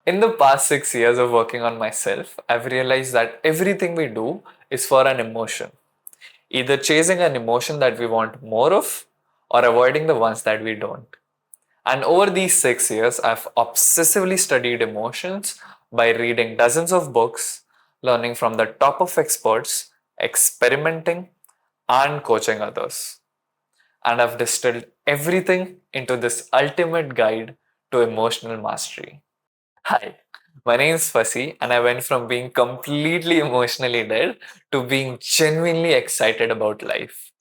In the past 6 years of working on myself, I've realized that everything we do is for an emotion. Either chasing an emotion that we want more of or avoiding the ones that we don't. And over these 6 years, I've obsessively studied emotions by reading dozens of books, learning from the top of experts, experimenting, and coaching others. And I've distilled everything into this ultimate guide to emotional mastery. Hi, my name is Fasi, and I went from being completely emotionally dead to being genuinely excited about life.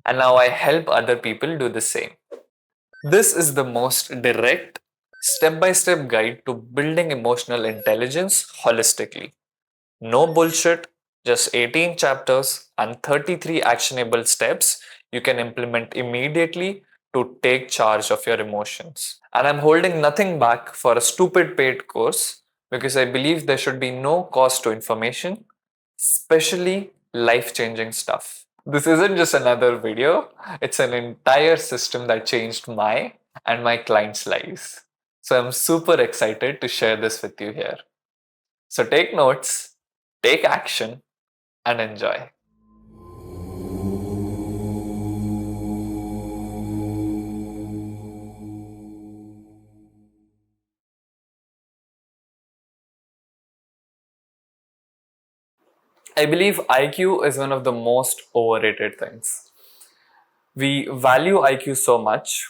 And now I help other people do the same. This is the most direct, step by step guide to building emotional intelligence holistically. No bullshit, just 18 chapters and 33 actionable steps you can implement immediately to take charge of your emotions. And I'm holding nothing back for a stupid paid course because I believe there should be no cost to information, especially life changing stuff. This isn't just another video, it's an entire system that changed my and my clients' lives. So I'm super excited to share this with you here. So take notes, take action, and enjoy. I believe IQ is one of the most overrated things. We value IQ so much.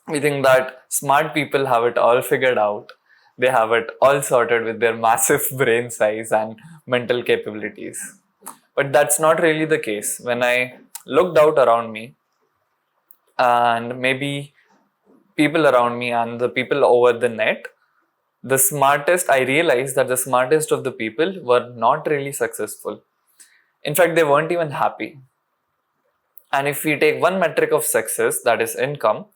We think that smart people have it all figured out. They have it all sorted with their massive brain size and mental capabilities. But that's not really the case. When I looked out around me, and maybe people around me and the people over the net, I realized that the smartest of the people were not really successful. In fact, they weren't even happy. And if we take one metric of success, that is income,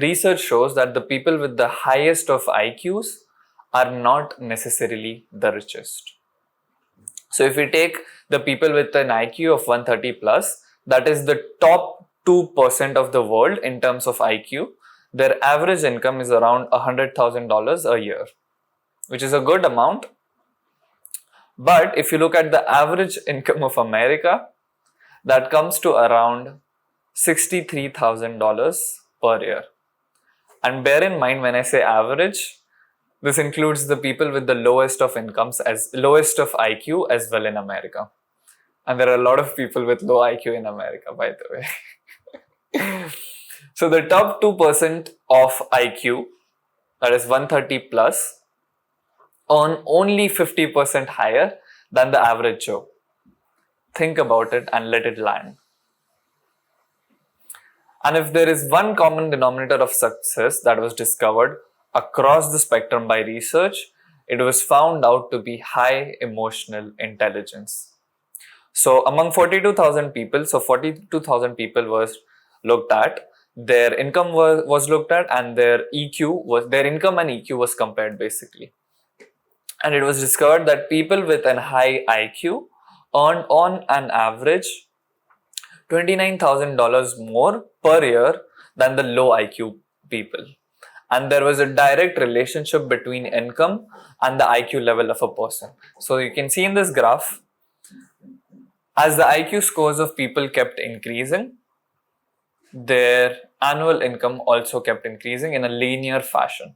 research shows that the people with the highest of IQs are not necessarily the richest. So if we take the people with an IQ of 130 plus, that is the top 2% of the world in terms of IQ, their average income is around $100,000 a year, which is a good amount. But if you look at the average income of America, that comes to around $63,000 per year. And bear in mind, when I say average, this includes the people with the lowest of incomes as lowest of IQ as well in America. And there are a lot of people with low IQ in America, by the way. So the top 2% of IQ, that is 130 plus, earn only 50% higher than the average Joe. Think about it and let it land. And if there is one common denominator of success that was discovered across the spectrum by research, it was found out to be high emotional intelligence. So among 42,000 people, 42,000 people was looked at, their income was looked at, and their income and EQ was compared basically. And it was discovered that people with an high IQ earned on an average $29,000 more per year than the low IQ people. And there was a direct relationship between income and the IQ level of a person. So you can see in this graph, as the IQ scores of people kept increasing, their annual income also kept increasing in a linear fashion.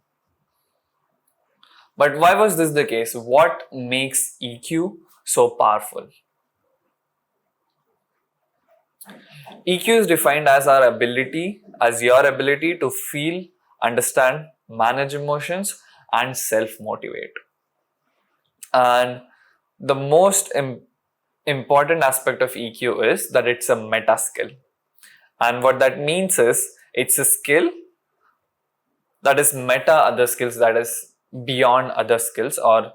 But why was this the case? What makes EQ so powerful? EQ is defined as your ability to feel, understand, manage emotions, and self-motivate. And the most important aspect of EQ is that it's a meta skill. And what that means is it's a skill that is meta other skills, that is beyond other skills, or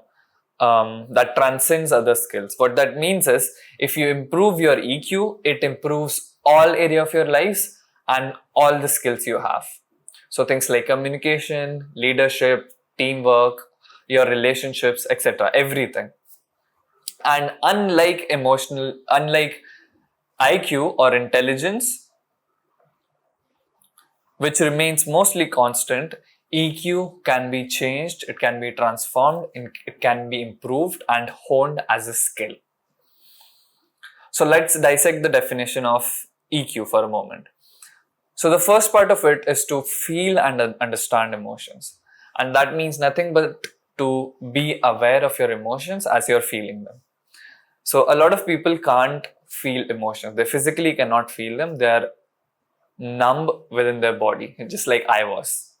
that transcends other skills. What that means is if you improve your EQ, it improves all area of your lives and all the skills you have. So things like communication, leadership, teamwork, your relationships, etc., everything. And unlike IQ or intelligence, which remains mostly constant, EQ can be changed, it can be transformed, it can be improved and honed as a skill. So let's dissect the definition of EQ for a moment. So the first part of it is to feel and understand emotions. And that means nothing but to be aware of your emotions as you're feeling them. So a lot of people can't feel emotions. They physically cannot feel them. They're numb within their body, just like I was.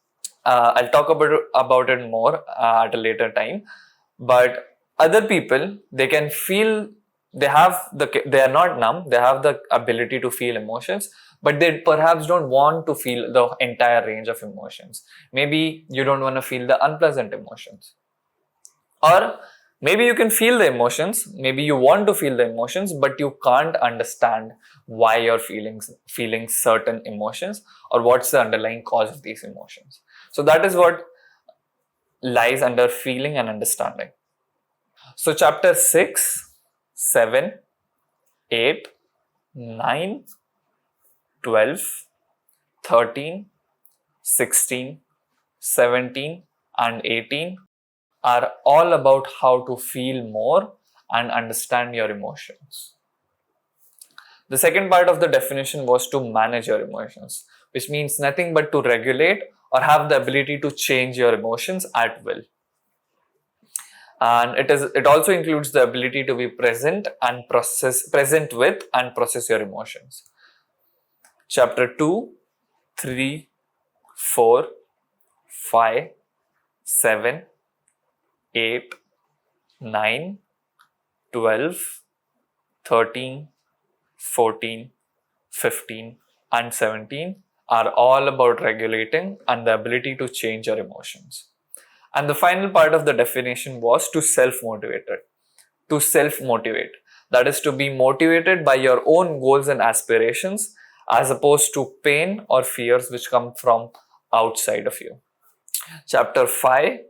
I'll talk about it more at a later time. But other people, they can feel, they are not numb, they have the ability to feel emotions, but they perhaps don't want to feel the entire range of emotions. Maybe you don't want to feel the unpleasant emotions. Or maybe you can feel the emotions, maybe you want to feel the emotions, but you can't understand why you're feeling certain emotions or what's the underlying cause of these emotions. So that is what lies under feeling and understanding. So chapter 6, 7, 8, 9, 12, 13, 16, 17 and 18 are all about how to feel more and understand your emotions. The second part of the definition was to manage your emotions, which means nothing but to regulate or have the ability to change your emotions at will. And it also includes the ability to be present with and process your emotions. Chapter 2, 3, 4, 5, 7, 8, 9, 12, 13, 14, 15 and 17 are all about regulating and the ability to change your emotions. And the final part of the definition was to self-motivate. To self-motivate. That is to be motivated by your own goals and aspirations as opposed to pain or fears which come from outside of you. Chapter 5,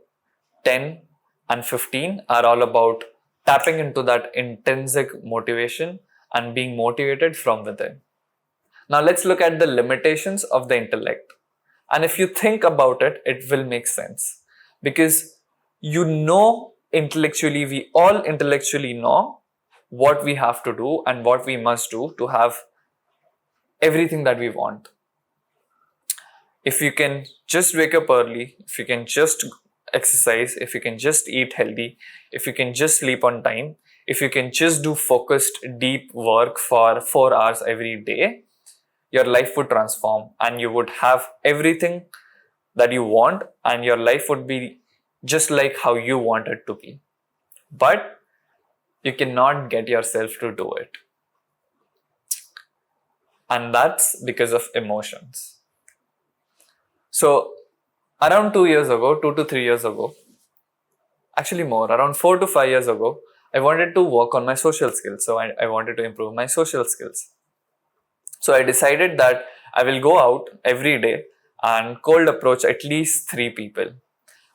10 and 15 are all about tapping into that intrinsic motivation and being motivated from within. Now let's look at the limitations of the intellect. And if you think about it, it will make sense. Because intellectually, we all intellectually know what we have to do and what we must do to have everything that we want. If you can just wake up early, if you can just exercise, if you can just eat healthy, if you can just sleep on time, if you can just do focused, deep work for 4 hours every day, your life would transform and you would have everything that you want and your life would be just like how you want it to be. But you cannot get yourself to do it. And that's because of emotions. So around 2 to 3 years ago, actually more, around 4 to 5 years ago, I wanted to work on my social skills. So I wanted to improve my social skills. So I decided that I will go out every day and cold approach at least 3 people.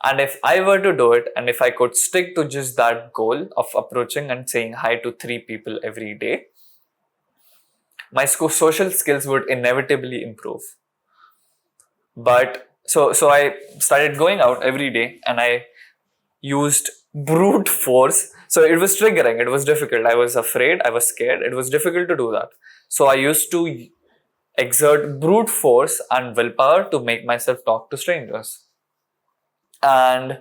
And if I were to do it, and if I could stick to just that goal of approaching and saying hi to 3 people every day, my social skills would inevitably improve. But so I started going out every day and I used brute force. So it was triggering, it was difficult. I was afraid, I was scared, it was difficult to do that. So I used to exert brute force and willpower to make myself talk to strangers. And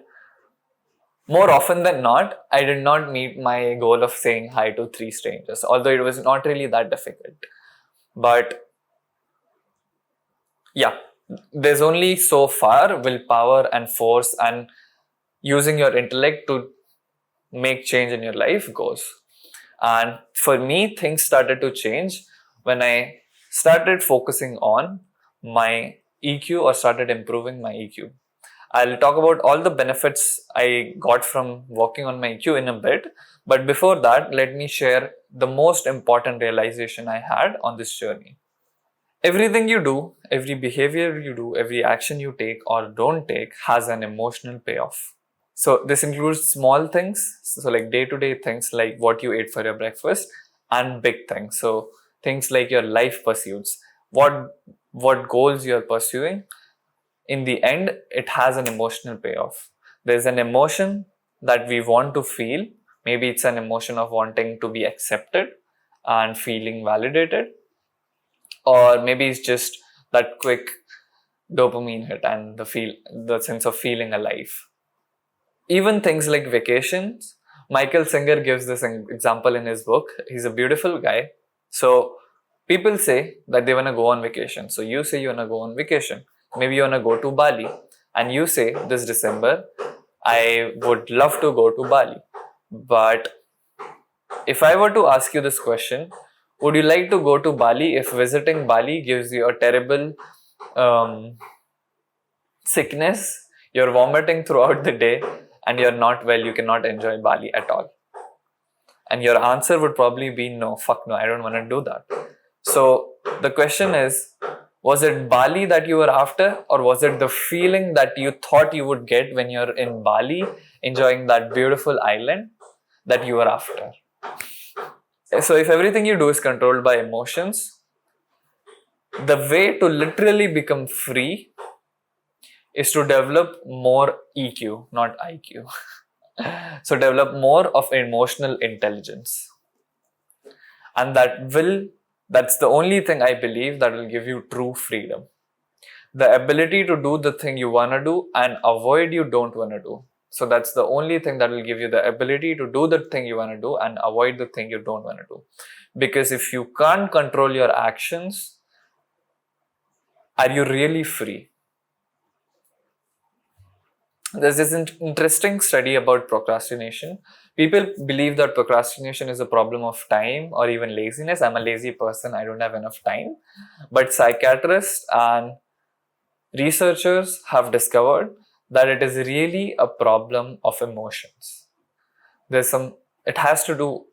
more often than not, I did not meet my goal of saying hi to 3 strangers, although it was not really that difficult. But yeah, there's only so far willpower and force and using your intellect to make change in your life goes. And for me, things started to change when I started focusing on my EQ or started improving my EQ. I'll talk about all the benefits I got from working on my EQ in a bit. But before that, let me share the most important realization I had on this journey. Everything you do, every behavior you do, every action you take or don't take has an emotional payoff. So this includes small things, so like day-to-day things like what you ate for your breakfast, and big things. So things like your life pursuits, what goals you're pursuing, in the end, it has an emotional payoff. There's an emotion that we want to feel. Maybe it's an emotion of wanting to be accepted and feeling validated, or maybe it's just that quick dopamine hit and the sense of feeling alive. Even things like vacations, Michael Singer gives this example in his book. He's a beautiful guy. So people say that they want to go on vacation. So you say you want to go on vacation. Maybe you want to go to Bali. And you say this December, I would love to go to Bali. But if I were to ask you this question, would you like to go to Bali if visiting Bali gives you a terrible sickness, you're vomiting throughout the day, and you're not well, you cannot enjoy Bali at all? And your answer would probably be no, fuck no, I don't want to do that. So the question is, was it Bali that you were after, or was it the feeling that you thought you would get when you're in Bali enjoying that beautiful island that you were after? So if everything you do is controlled by emotions, the way to literally become free is to develop more EQ, not IQ. So develop more of emotional intelligence. And that's the only thing I believe that will give you true freedom. The ability to do the thing you want to do and avoid you don't want to do. So that's the only thing that will give you the ability to do the thing you want to do and avoid the thing you don't want to do. Because if you can't control your actions, are you really free? There's this interesting study about procrastination. People believe that procrastination is a problem of time or even laziness. I'm a lazy person, I don't have enough time. But psychiatrists and researchers have discovered that it is really a problem of emotions. It has to do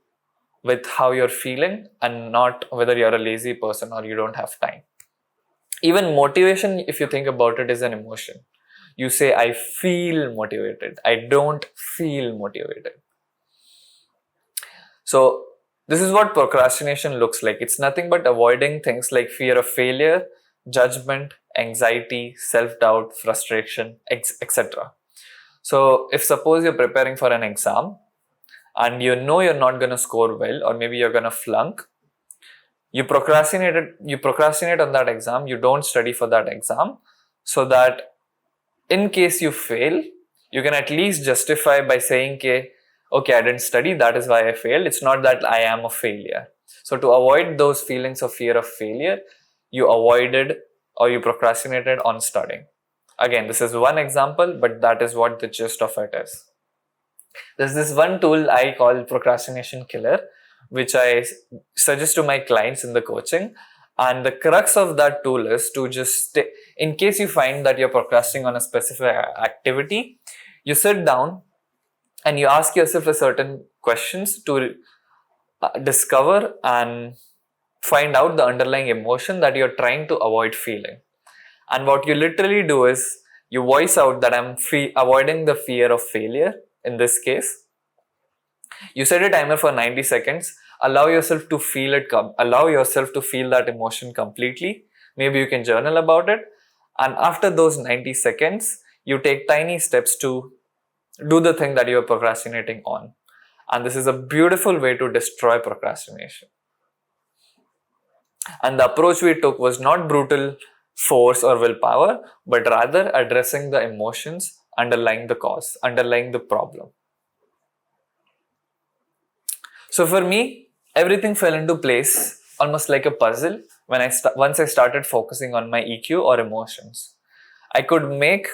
with how you're feeling and not whether you're a lazy person or you don't have time. Even motivation, if you think about it, is an emotion. You say, I feel motivated. I don't feel motivated. So this is what procrastination looks like. It's nothing but avoiding things like fear of failure, judgment, anxiety, self-doubt, frustration, etc. So if suppose you're preparing for an exam and you know you're not going to score well, or maybe you're going to flunk, you procrastinate on that exam, you don't study for that exam, so that in case you fail, you can at least justify by saying, okay, I didn't study, that is why I failed. It's not that I am a failure. So to avoid those feelings of fear of failure, you avoided or you procrastinated on studying. Again, this is one example, but that is what the gist of it is. There's this one tool I call procrastination killer, which I suggest to my clients in the coaching. And the crux of that tool is to just in case you find that you're procrastinating on a specific activity, you sit down and you ask yourself a certain questions to discover and find out the underlying emotion that you're trying to avoid feeling. And what you literally do is you voice out that I'm avoiding the fear of failure in this case. You set a timer for 90 seconds. Allow yourself to feel it allow yourself to feel that emotion completely. Maybe you can journal about it. And after those 90 seconds, you take tiny steps to do the thing that you're procrastinating on. And this is a beautiful way to destroy procrastination. And the approach we took was not brutal force or willpower, but rather addressing the emotions underlying the cause, underlying the problem. So for me, everything fell into place almost like a puzzle when once I started focusing on my EQ or emotions. I could make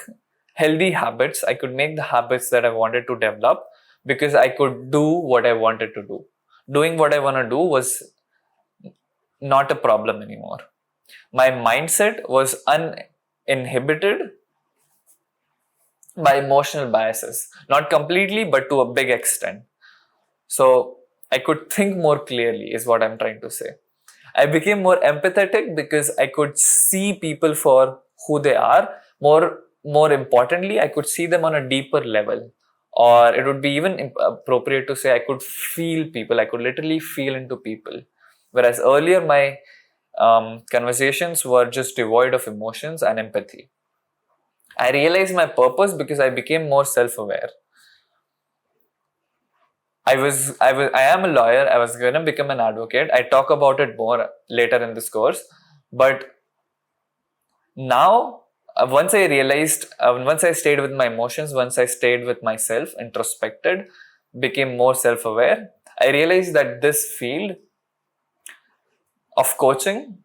healthy habits. I could make the habits that I wanted to develop because I could do what I wanted to do. Doing what I want to do was not a problem anymore. My mindset was uninhibited by emotional biases. Not completely, but to a big extent. So I could think more clearly is what I'm trying to say. I became more empathetic because I could see people for who they are. More importantly, I could see them on a deeper level. Or it would be even appropriate to say I could feel people. I could literally feel into people. Whereas earlier my conversations were just devoid of emotions and empathy. I realized my purpose because I became more self-aware. I am a lawyer. I was going to become an advocate. I talk about it more later in this course. But now, once I stayed with my emotions, once I stayed with myself, introspected, became more self-aware, I realized that this field of coaching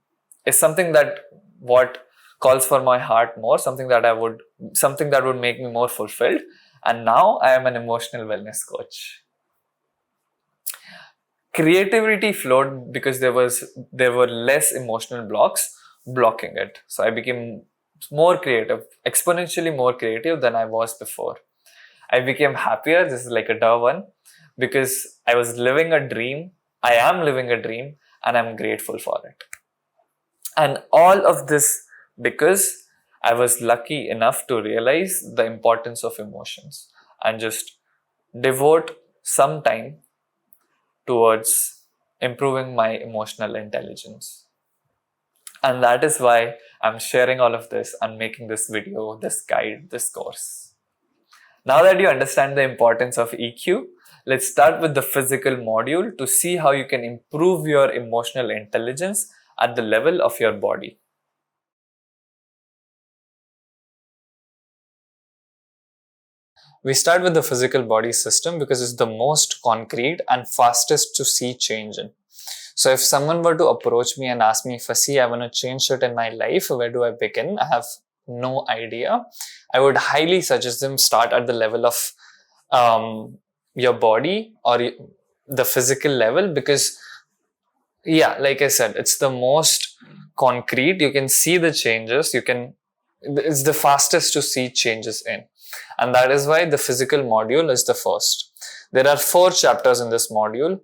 is something that what calls for my heart more, something that would make me more fulfilled. And now I am an emotional wellness coach. Creativity flowed because there were less emotional blocks blocking it. So I became more creative, exponentially more creative than I was before. I became happier. This is like a duh one, because I was living a dream. I am living a dream and I'm grateful for it. And all of this because I was lucky enough to realize the importance of emotions and just devote some time towards improving my emotional intelligence. And that is why I'm sharing all of this and making this video, this guide, this course. Now that you understand the importance of EQ, let's start with the physical module to see how you can improve your emotional intelligence at the level of your body. We start with the physical body system because it's the most concrete and fastest to see change in. So if someone were to approach me and ask me, Fasi, I want to change it in my life, where do I begin? I have no idea. I would highly suggest them start at the level of your body or the physical level, because yeah, like I said, it's the most concrete. You can see the changes. It's the fastest to see changes in. And that is why the physical module is the first. There are 4 chapters in this module.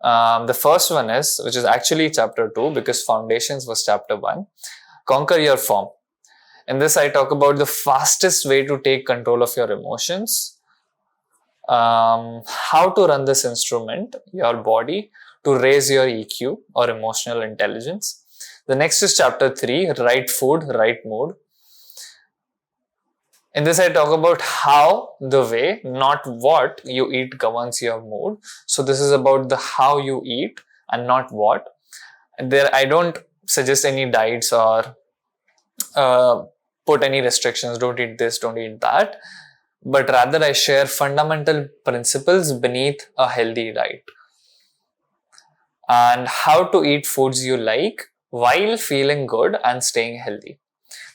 The first one which is actually chapter 2, because foundations was chapter 1, conquer your form. In this, I talk about the fastest way to take control of your emotions, how to run this instrument, your body, to raise your EQ or emotional intelligence. The next is chapter 3, right food, right mood. In this, I talk about how the way, not what you eat, governs your mood. So this is about the how you eat and not what. There, I don't suggest any diets or put any restrictions. Don't eat this, don't eat that. But rather, I share fundamental principles beneath a healthy diet and how to eat foods you like while feeling good and staying healthy.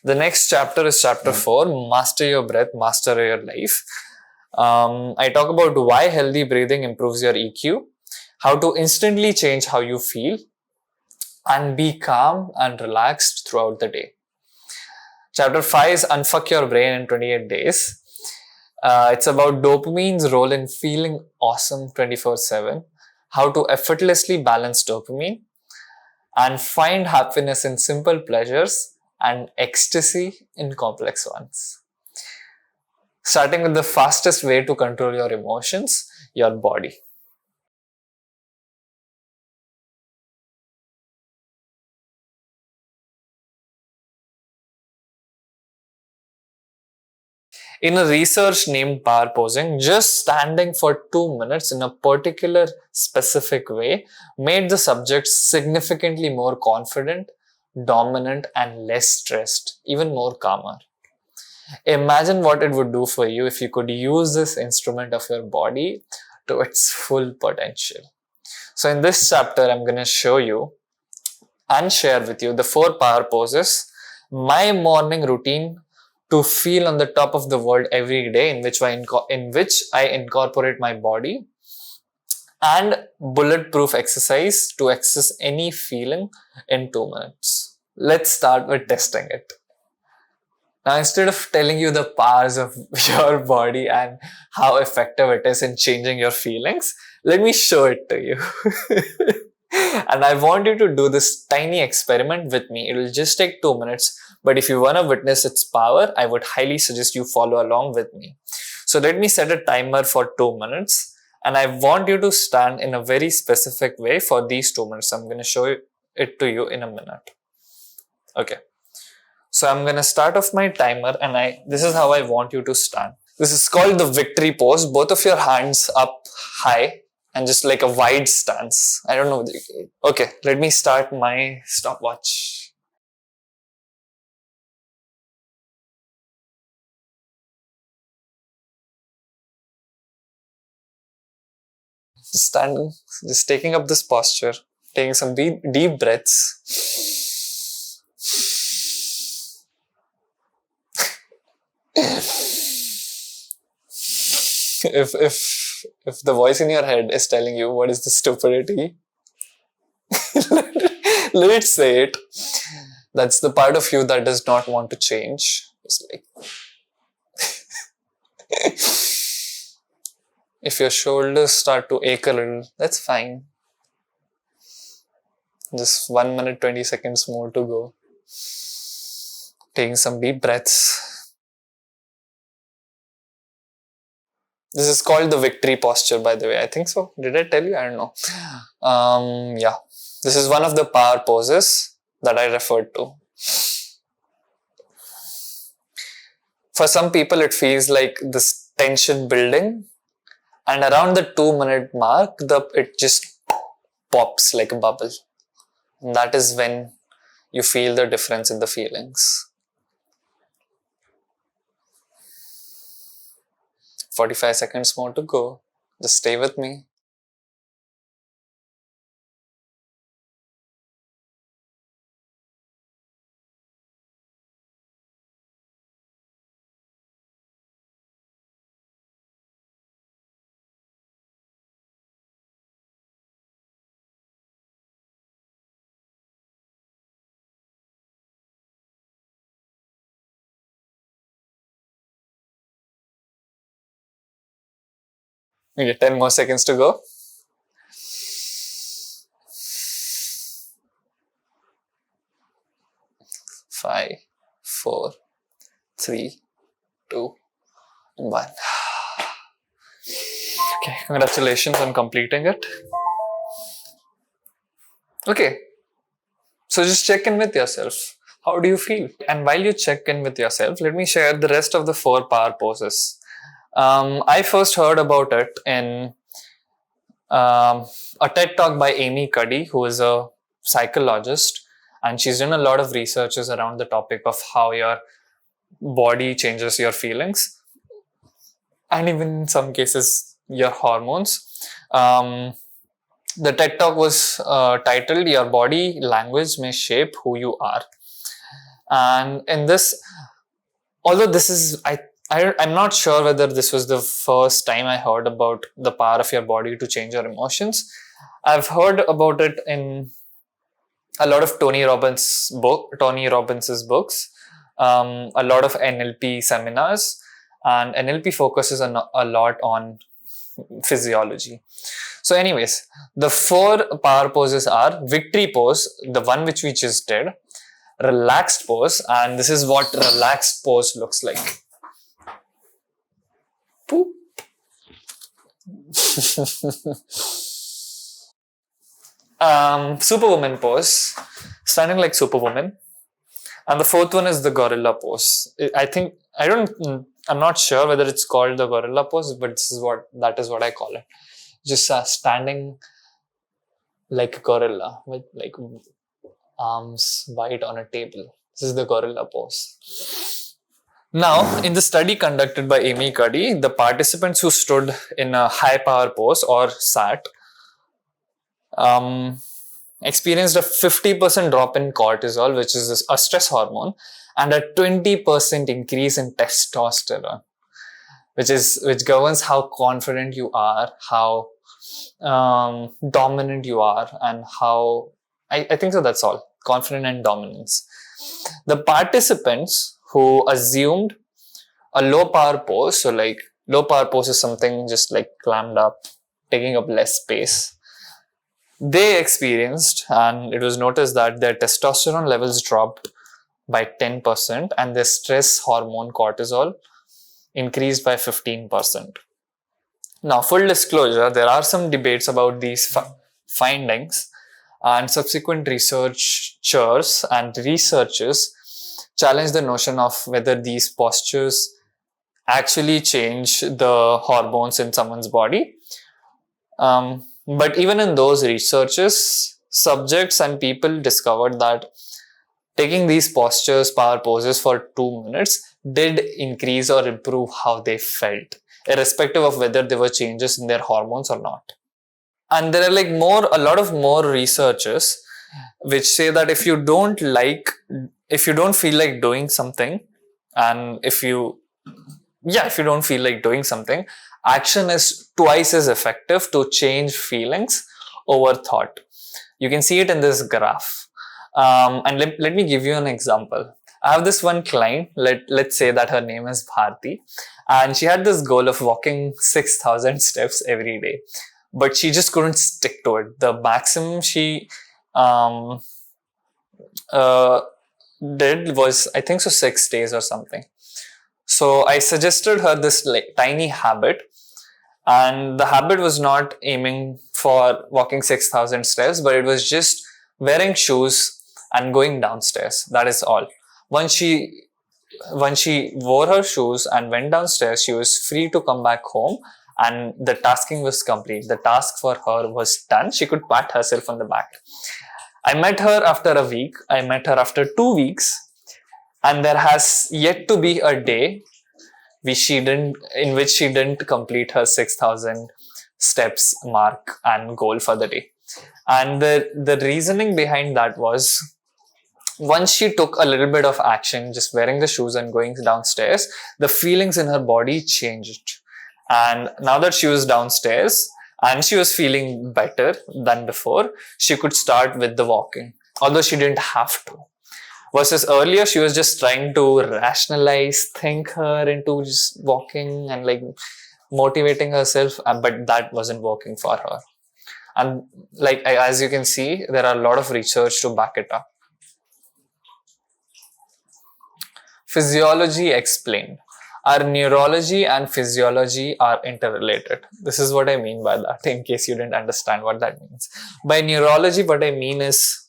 The next chapter is chapter 4, Master Your Breath, Master Your Life. I talk about why healthy breathing improves your EQ, how to instantly change how you feel, and be calm and relaxed throughout the day. Chapter 5 is Unfuck Your Brain in 28 Days. It's about dopamine's role in feeling awesome 24/7, how to effortlessly balance dopamine, and find happiness in simple pleasures and ecstasy in complex ones. Starting with the fastest way to control your emotions, your body. In a research named power posing, just standing for 2 minutes in a particular specific way made the subject significantly more confident, dominant, and less stressed, even more calmer. Imagine what it would do for you if you could use this instrument of your body to its full potential. So in this chapter, I'm going to show you and share with you the 4 power poses, my morning routine to feel on the top of the world every day, in which I incorporate my body, and bulletproof exercise to access any feeling in 2 minutes. Let's start with testing it. Now, instead of telling you the powers of your body and how effective it is in changing your feelings, let me show it to you. And I want you to do this tiny experiment with me. It will just take 2 minutes. But if you want to witness its power, I would highly suggest you follow along with me. So let me set a timer for 2 minutes. And I want you to stand in a very specific way for these 2 minutes. I'm going to show it to you in a minute. Okay. So I'm gonna start off my timer, and this is how I want you to stand. This is called the victory pose. Both of your hands up high and just like a wide stance. I don't know. Okay, let me start my stopwatch. Standing, just taking up this posture, taking some deep breaths. If the voice in your head is telling you what is the stupidity, let it say it. That's the part of you that does not want to change. It's like if your shoulders start to ache a little, that's fine. Just 1 minute 20 seconds more to go. Taking some deep breaths. This is called the victory posture, by the way. I think so. Did I tell you? I don't know. Yeah. This is one of the power poses that I referred to. For some people, it feels like this tension building, and around the 2-minute mark, it just pops like a bubble. And that is when you feel the difference in the feelings. 45 seconds more to go. Just stay with me. Okay, 10 more seconds to go. 5, 4, 3, 2, 1. Okay, congratulations on completing it. Okay, so just check in with yourself. How do you feel? And while you check in with yourself, let me share the rest of the 4 power poses. I first heard about it in a TED talk by Amy Cuddy, who is a psychologist, and she's done a lot of researches around the topic of how your body changes your feelings, and even in some cases your hormones. The TED talk was titled "Your Body Language May Shape Who You Are," and in this, although this is I'm not sure whether this was the first time I heard about the power of your body to change your emotions. I've heard about it in a lot of Tony Robbins' books, a lot of NLP seminars, and NLP focuses a lot on physiology. So anyways, the 4 power poses are victory pose, the one which we just did, relaxed pose, and this is what relaxed pose looks like. Poop. Superwoman pose, standing like Superwoman. And the 4th one is the gorilla pose. I'm not sure whether it's called the gorilla pose, but that is what I call it. Just standing like a gorilla with like arms wide on a table. This is the gorilla pose. Now, in the study conducted by Amy Cuddy, the participants who stood in a high power pose or sat experienced a 50% drop in cortisol, which is a stress hormone, and a 20% increase in testosterone, which governs how confident you are, how dominant you are, and how I think so. That's all. Confident and dominance. The participants who assumed a low power pose, so like low power pose is something just like clammed up, taking up less space. They experienced, and it was noticed that their testosterone levels dropped by 10% and their stress hormone cortisol increased by 15%. Now, full disclosure, there are some debates about these findings, and subsequent researchers and researchers challenge the notion of whether these postures actually change the hormones in someone's body. But even in those researches, subjects and people discovered that taking these postures, power poses for 2 minutes did increase or improve how they felt, irrespective of whether there were changes in their hormones or not. And there are like a lot of more researches which say that if you don't feel like doing something, and if you don't feel like doing something, action is twice as effective to change feelings over thought. You can see it in this graph. And let me give you an example. I have this one client, let's say that her name is Bharti, and she had this goal of walking 6,000 steps every day, but she just couldn't stick to it. The maximum she uh, did was, I think so, 6 days or something. So I suggested her this like tiny habit, and the habit was not aiming for walking 6,000 steps, but it was just wearing shoes and going downstairs. That is all. Once she wore her shoes and went downstairs, she was free to come back home, and the tasking was complete. The task for her was done. She could pat herself on the back. I met her after a week. I met her after 2 weeks. And there has yet to be a day in which she didn't complete her 6,000 steps mark and goal for the day. And the reasoning behind that was, once she took a little bit of action, just wearing the shoes and going downstairs, the feelings in her body changed. And now that she was downstairs and she was feeling better than before, she could start with the walking, although she didn't have to. Versus earlier, she was just trying to rationalize, think her into just walking and like motivating herself, but that wasn't working for her. And like, as you can see, there are a lot of research to back it up. Physiology explained. Our neurology and physiology are interrelated. This is what I mean by that, in case you didn't understand what that means. By neurology, what I mean is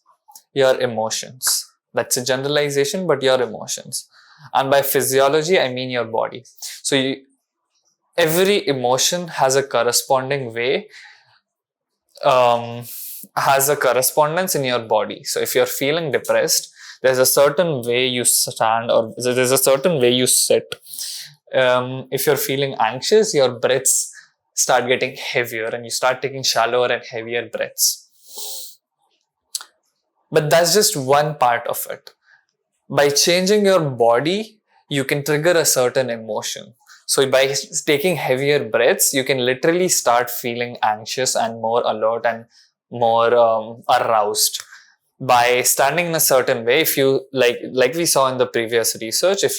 your emotions. That's a generalization, but your emotions. And by physiology, I mean your body. So every emotion has a corresponding way, has a correspondence in your body. So if you're feeling depressed, there's a certain way you stand, or there's a certain way you sit. If you're feeling anxious, your breaths start getting heavier and you start taking shallower and heavier breaths. But that's just one part of it. By changing your body, you can trigger a certain emotion. So by taking heavier breaths, you can literally start feeling anxious and more alert and more aroused. By standing in a certain way, if you like we saw in the previous research, if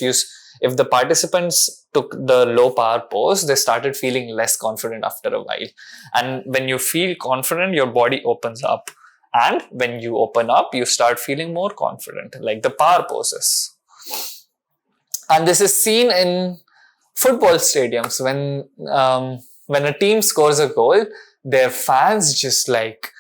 the participants took the low power pose, they started feeling less confident after a while. And when you feel confident, your body opens up. And when you open up, you start feeling more confident, like the power poses. And this is seen in football stadiums. When a team scores a goal, their fans just like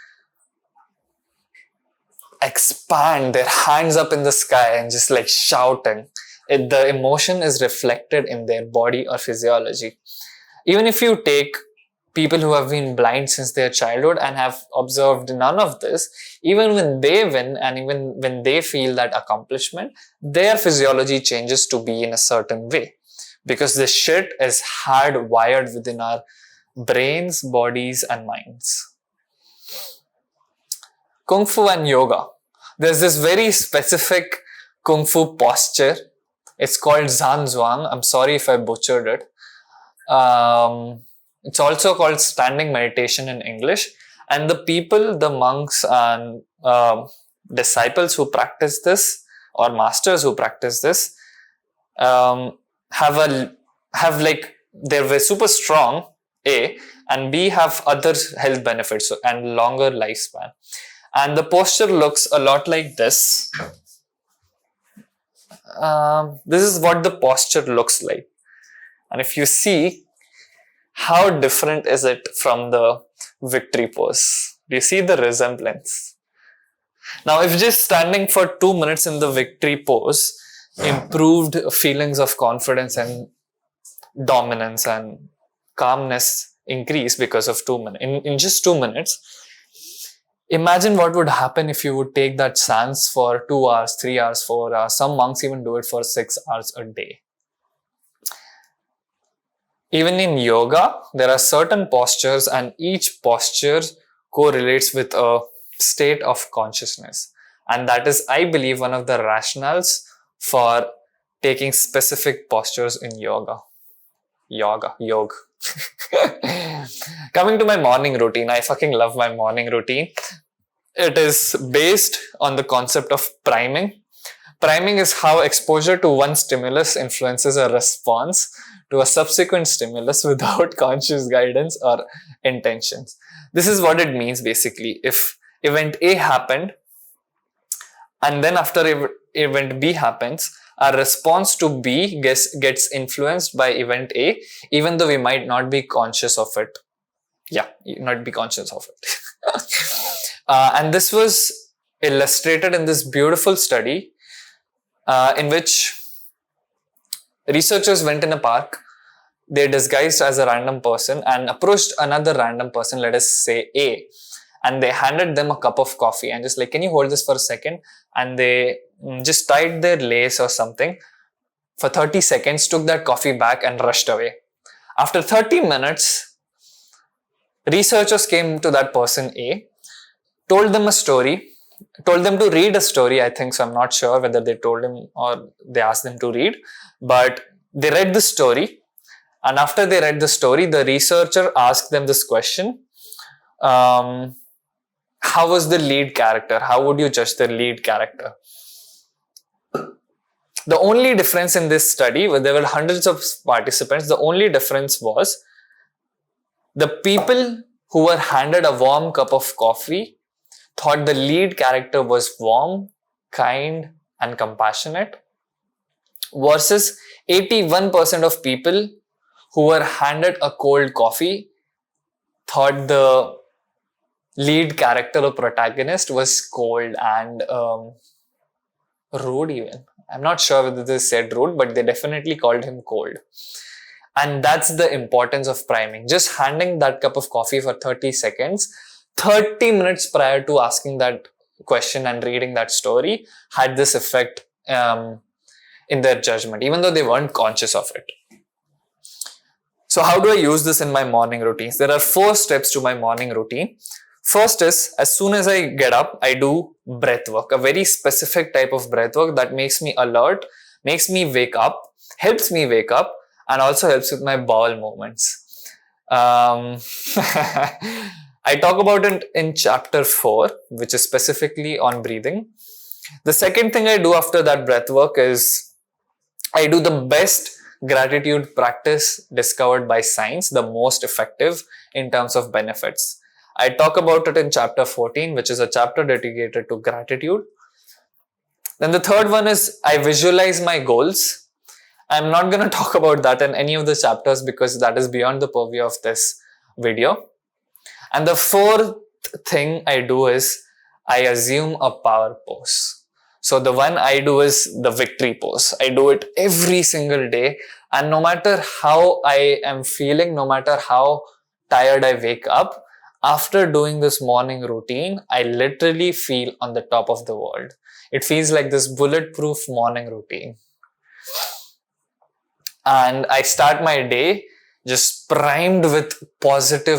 expand, their hands up in the sky and just like shouting. The emotion is reflected in their body or physiology. Even if you take people who have been blind since their childhood and have observed none of this, even when they win and even when they feel that accomplishment, their physiology changes to be in a certain way. Because this shit is hardwired within our brains, bodies, and minds. Kung Fu and yoga. There's this very specific Kung Fu posture. It's called Zhan Zhuang. I'm sorry if I butchered it. It's also called standing meditation in English. And the monks and disciples who practice this, or masters who practice this, they're super strong, A, and B, have other health benefits and longer lifespan. And the posture looks a lot like this. This is what the posture looks like. And if you see, how different is it from the victory pose? Do you see the resemblance? Now, if just standing for 2 minutes in the victory pose, improved feelings of confidence and dominance and calmness increase because of 2 minutes. In just 2 minutes, imagine what would happen if you would take that stance for 2 hours, 3 hours, 4 hours. Some monks even do it for 6 hours a day. Even in yoga, there are certain postures, and each posture correlates with a state of consciousness. And that is, I believe, one of the rationales for taking specific postures in yoga. Yoga. Coming to my morning routine, I fucking love my morning routine. It is based on the concept of priming. Priming is how exposure to one stimulus influences a response to a subsequent stimulus without conscious guidance or intentions. This is what it means basically. If event A happened, and then after event B happens, our response to B gets influenced by event A, even though we might not be conscious of it. Yeah, not be conscious of it. And this was illustrated in this beautiful study in which researchers went in a park. They disguised as a random person and approached another random person, let us say A, and they handed them a cup of coffee and just like, can you hold this for a second? And they just tied their lace or something for 30 seconds, took that coffee back and rushed away. After 30 minutes, researchers came to that person A, told them a story, told them to read a story, I think, so I'm not sure whether they told him or they asked them to read, but they read the story. And after they read the story, the researcher asked them this question. How was the lead character? How would you judge the lead character? The only difference in this study, where there were hundreds of participants, the only difference was the people who were handed a warm cup of coffee thought the lead character was warm, kind, and compassionate, versus 81% of people who were handed a cold coffee thought the lead character or protagonist was cold and rude even. I'm not sure whether they said rude, but they definitely called him cold. And that's the importance of priming. Just handing that cup of coffee for 30 seconds, 30 minutes prior to asking that question and reading that story had this effect in their judgment, even though they weren't conscious of it. So how do I use this in my morning routines? There are 4 steps to my morning routine. First is, as soon as I get up, I do breath work, a very specific type of breath work that makes me alert, makes me wake up, helps me wake up, and also helps with my bowel movements. I talk about it in chapter 4, which is specifically on breathing. The second thing I do after that breath work is I do the best gratitude practice discovered by science, the most effective in terms of benefits. I talk about it in chapter 14, which is a chapter dedicated to gratitude. Then the third one is I visualize my goals. I'm not going to talk about that in any of the chapters because that is beyond the purview of this video. And the fourth thing I do is I assume a power pose. So the one I do is the victory pose. I do it every single day. And no matter how I am feeling, no matter how tired I wake up, after doing this morning routine, I literally feel on the top of the world. It feels like this bulletproof morning routine. And I start my day just primed with pleasant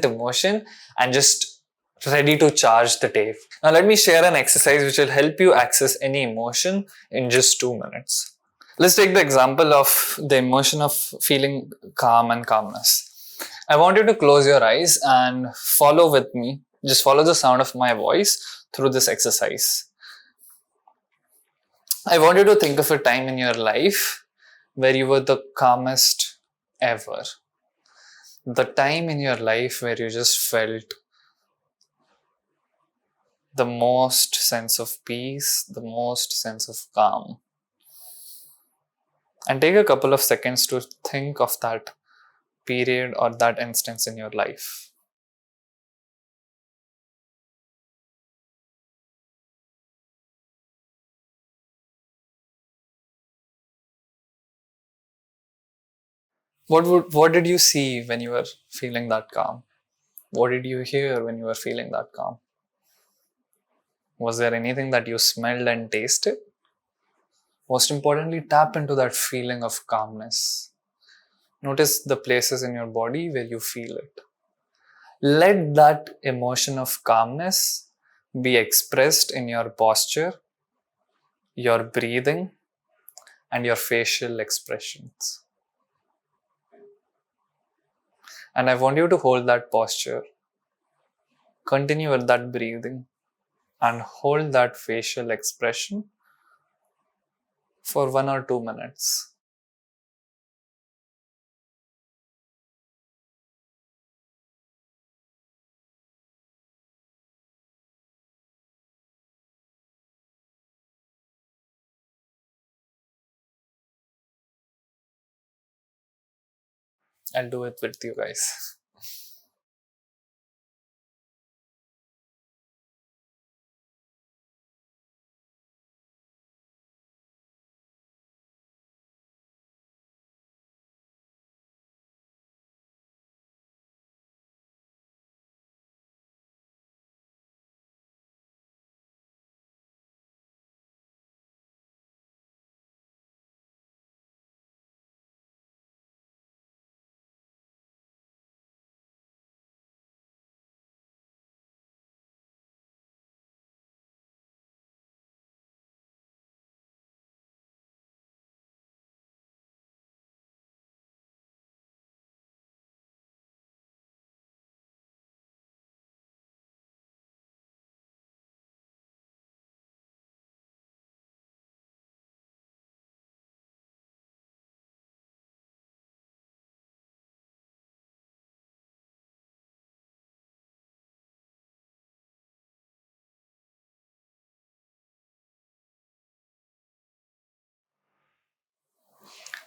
emotion and just ready to charge the day. Now let me share an exercise which will help you access any emotion in just 2 minutes. Let's take the example of the emotion of feeling calm and calmness. I want you to close your eyes and follow with me. Just follow the sound of my voice through this exercise. I want you to think of a time in your life where you were the calmest ever. The time in your life where you just felt the most sense of peace, the most sense of calm. And take a couple of seconds to think of that period or that instance in your life. What did you see when you were feeling that calm? What did you hear when you were feeling that calm? Was there anything that you smelled and tasted? Most importantly, tap into that feeling of calmness. Notice the places in your body where you feel it. Let that emotion of calmness be expressed in your posture, your breathing, and your facial expressions. And I want you to hold that posture, continue with that breathing, and hold that facial expression for 1 or 2 minutes. I'll do it with you guys.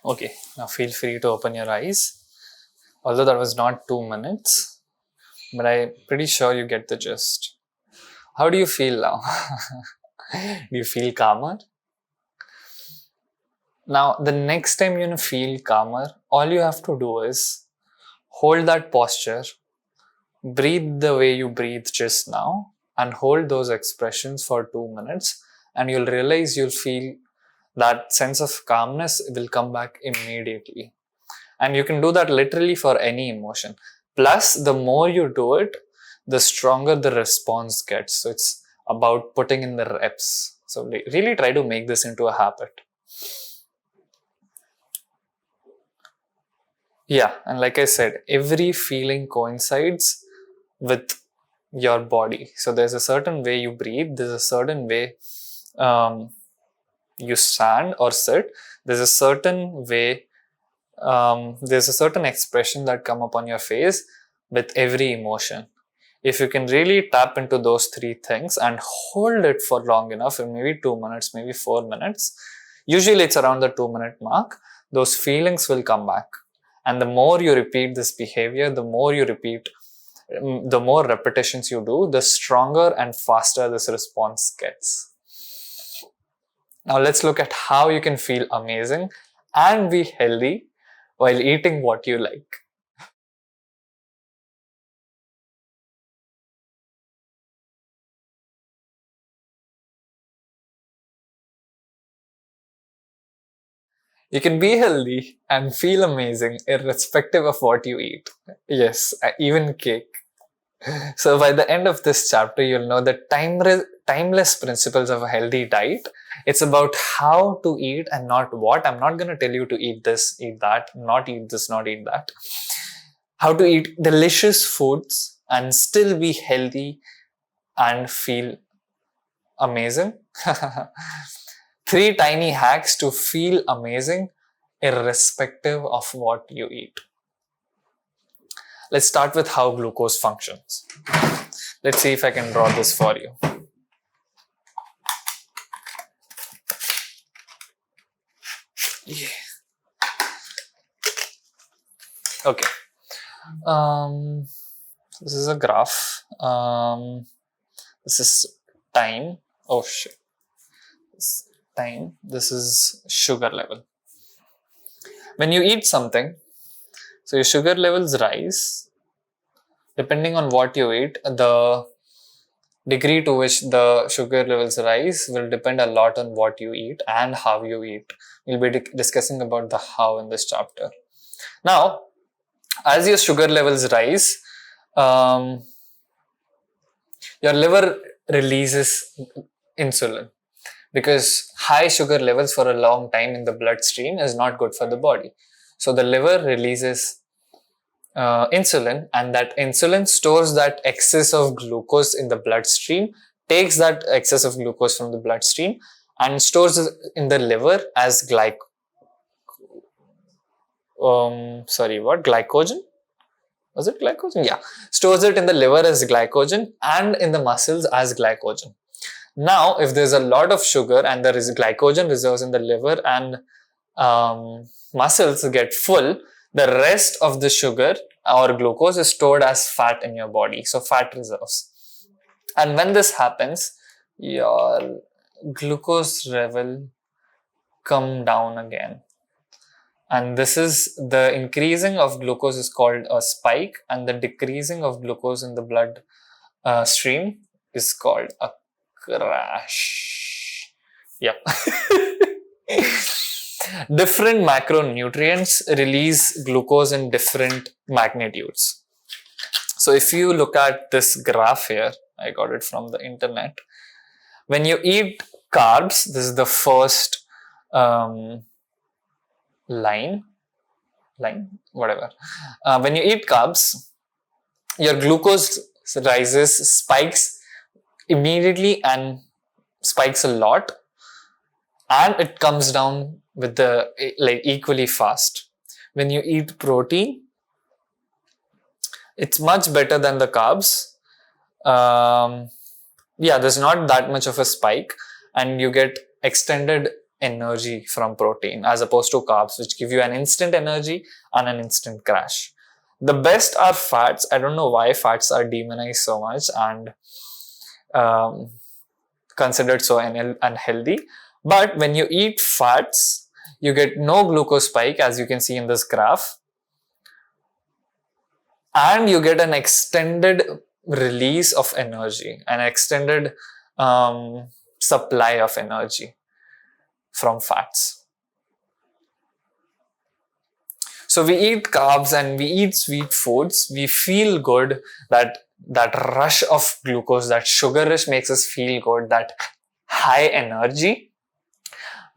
Okay, now feel free to open your eyes. Although that was not 2 minutes, but I'm pretty sure you get the gist. How do you feel now? Do you feel calmer? Now, the next time you feel calmer, all you have to do is hold that posture, breathe the way you breathe just now, and hold those expressions for 2 minutes, and you'll realize you'll feel that sense of calmness will come back immediately. And you can do that literally for any emotion. Plus, the more you do it, the stronger the response gets. So it's about putting in the reps. So really try to make this into a habit. Yeah, and like I said, every feeling coincides with your body. So there's a certain way you breathe, there's a certain way um, you stand or sit, there's a certain way, there's a certain expression that come up on your face with every emotion. If you can really tap into those three things and hold it for long enough, maybe 2 minutes, maybe 4 minutes, usually it's around the 2 minute mark, those feelings will come back. And the more you repeat this behavior, the more you repeat, the more repetitions you do, the stronger and faster this response gets. Now let's look at how you can feel amazing and be healthy while eating what you like. You can be healthy and feel amazing irrespective of what you eat. Yes, even cake. So by the end of this chapter, you'll know the timeless principles of a healthy diet. It's about how to eat and not what. I'm not going to tell you to eat this, eat that, not eat this, not eat that. How to eat delicious foods and still be healthy and feel amazing. Three tiny hacks to feel amazing irrespective of what you eat. Let's start with how glucose functions. Let's see if I can draw this for you. Yeah. Okay. This is a graph. This is time. Oh shit. This time. This is sugar level. When you eat something, So your sugar levels rise depending on what you eat. The degree to which the sugar levels rise will depend a lot on what you eat and how you eat. We'll be discussing about the how in this chapter. Now, as your sugar levels rise, your liver releases insulin, because high sugar levels for a long time in the bloodstream is not good for the body. So the liver releases insulin, and that insulin stores that excess of glucose in the bloodstream, takes that excess of glucose from the bloodstream and stores it in the liver as glycogen? Was it glycogen? Yeah. Stores it in the liver as glycogen and in the muscles as glycogen. Now, if there's a lot of sugar and there is glycogen reserves in the liver and muscles get full, the rest of the sugar or glucose is stored as fat in your body. So fat reserves. And when this happens, your glucose level come down again. And this is the increasing of glucose is called a spike, and the decreasing of glucose in the blood stream is called a crash. Yep. Different macronutrients release glucose in different magnitudes. So if you look at this graph here, I got it from the internet. When you eat carbs, this is the first whatever. When you eat carbs, your glucose rises, spikes immediately and spikes a lot, and it comes down with the equally fast. When you eat protein, it's much better than the carbs. There's not that much of a spike, and you get extended energy from protein as opposed to carbs, which give you an instant energy and an instant crash. The best are fats. I don't know why fats are demonized so much and considered so unhealthy. But when you eat fats, you get no glucose spike, as you can see in this graph, and you get an extended release of energy, an extended supply of energy from fats. So we eat carbs and we eat sweet foods. We feel good, that rush of glucose, that sugar rush makes us feel good, that high energy.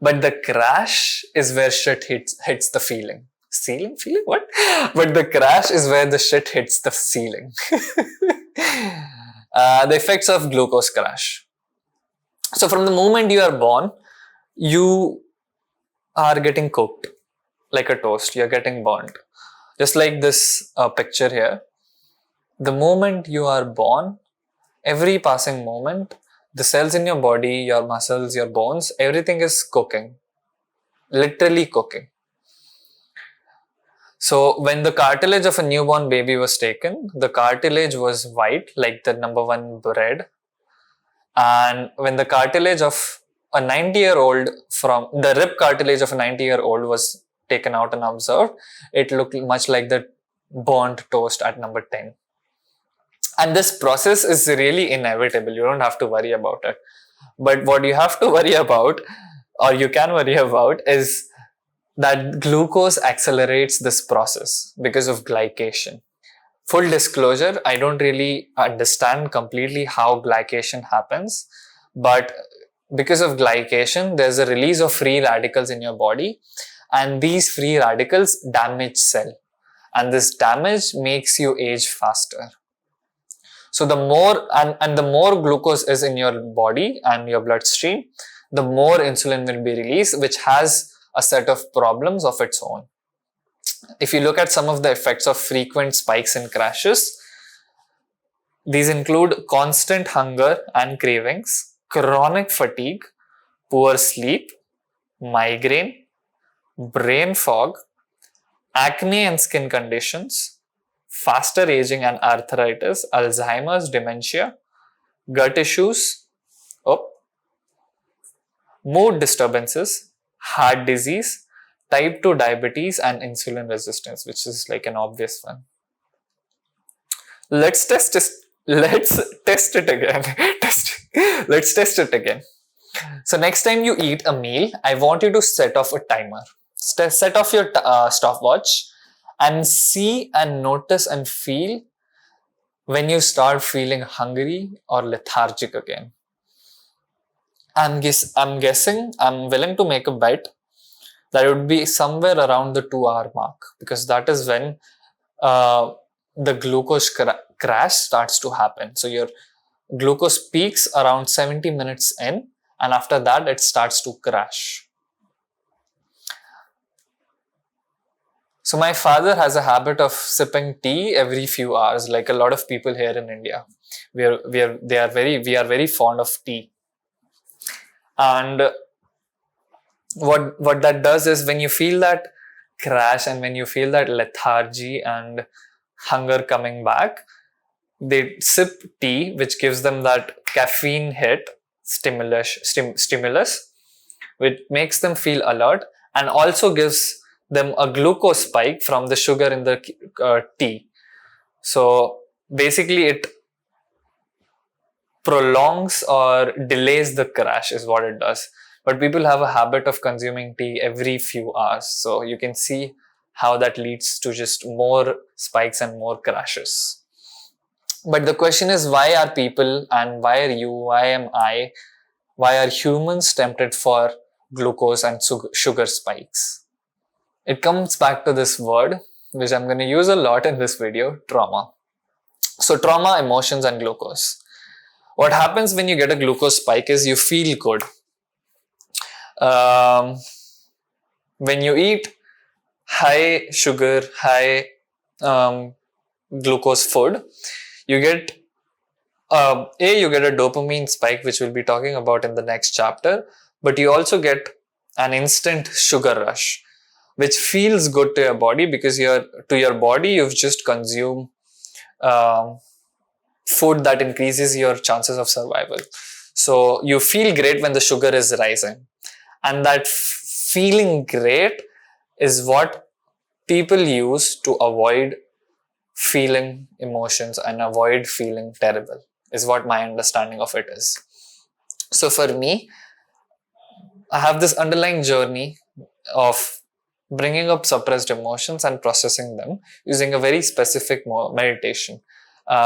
But the crash is where shit hits the feeling. Feeling? What? But the crash is where the shit hits the ceiling. The effects of glucose crash. So from the moment you are born, you are getting cooked like a toast. You're getting burnt. Just like this picture here. The moment you are born, every passing moment, the cells in your body, your muscles, your bones, everything is cooking. Literally cooking. So when the cartilage of a newborn baby was taken, the cartilage was white, like the number one bread. And when the cartilage of a 90-year-old, from the rib cartilage of a 90-year-old was taken out and observed, it looked much like the burnt toast at number 10. And this process is really inevitable. You don't have to worry about it. But what you have to worry about, or you can worry about, is that glucose accelerates this process because of glycation. Full disclosure, I don't really understand completely how glycation happens, but because of glycation, there's a release of free radicals in your body, and these free radicals damage cell, and this damage makes you age faster. So the more and the more glucose is in your body and your bloodstream, the more insulin will be released, which has a set of problems of its own. If you look at some of the effects of frequent spikes and crashes, these include constant hunger and cravings, chronic fatigue, poor sleep, migraine, brain fog, acne and skin conditions, faster aging and arthritis, Alzheimer's, dementia, gut issues, mood disturbances, heart disease, type 2 diabetes and insulin resistance, which is like an obvious one. Let's test this. Let's test it again. Let's test it again. So next time you eat a meal, I want you to set off a timer. Set off your stopwatch and see and notice and feel when you start feeling hungry or lethargic again. I'm guessing, I'm willing to make a bet that it would be somewhere around the 2 hour mark, because that is when the glucose crash starts to happen. So your glucose peaks around 70 minutes in, and after that it starts to crash. So my father has a habit of sipping tea every few hours, like a lot of people here in India. We are very fond of tea. And what that does is, when you feel that crash and when you feel that lethargy and hunger coming back, they sip tea, which gives them that caffeine hit stimulus, which makes them feel alert and also gives them a glucose spike from the sugar in the tea. So basically it prolongs or delays the crash is what it does. But people have a habit of consuming tea every few hours. So you can see how that leads to just more spikes and more crashes. But the question is, why are people, and why are you, why am I, why are humans tempted for glucose and sugar spikes? It comes back to this word, which I'm going to use a lot in this video, trauma. So trauma, emotions, and glucose. What happens when you get a glucose spike is you feel good. When you eat high sugar, high glucose food, you get you get a dopamine spike, which we'll be talking about in the next chapter, but you also get an instant sugar rush, which feels good to your body, because to your body you've just consumed food that increases your chances of survival. So you feel great when the sugar is rising, and that feeling great is what people use to avoid feeling emotions and avoid feeling terrible, is what my understanding of it is. So for me, I have this underlying journey of bringing up suppressed emotions and processing them using a very specific meditation,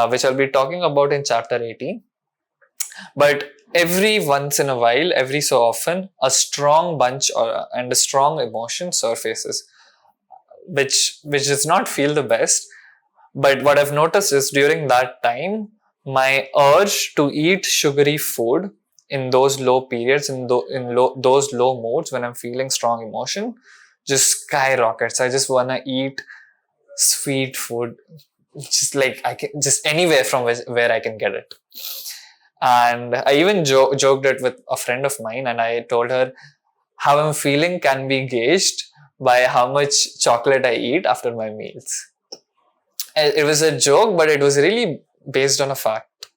which I'll be talking about in chapter 18. But every once in a while, every so often, a strong bunch and a strong emotion surfaces, which does not feel the best. But what I've noticed is, during that time, my urge to eat sugary food in those low periods, those low modes when I'm feeling strong emotion, just skyrockets. I just want to eat sweet food, just like I can, just anywhere from where I can get it. And I even joked it with a friend of mine, and I told her how I'm feeling can be gauged by how much chocolate I eat after my meals. It was a joke, but it was really based on a fact.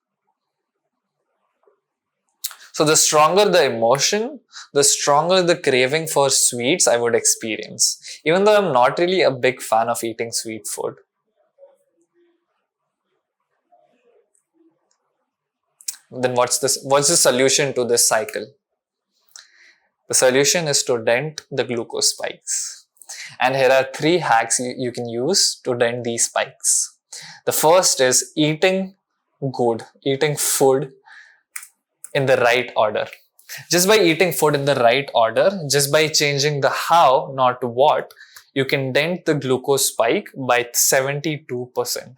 So the stronger the emotion, the stronger the craving for sweets I would experience, even though I'm not really a big fan of eating sweet food. Then what's the solution to this cycle? The solution is to dent the glucose spikes. And here are 3 hacks you can use to dent these spikes. The first is eating food in the right order. Just by eating food in the right order, just by changing the how, not what, you can dent the glucose spike by 72%.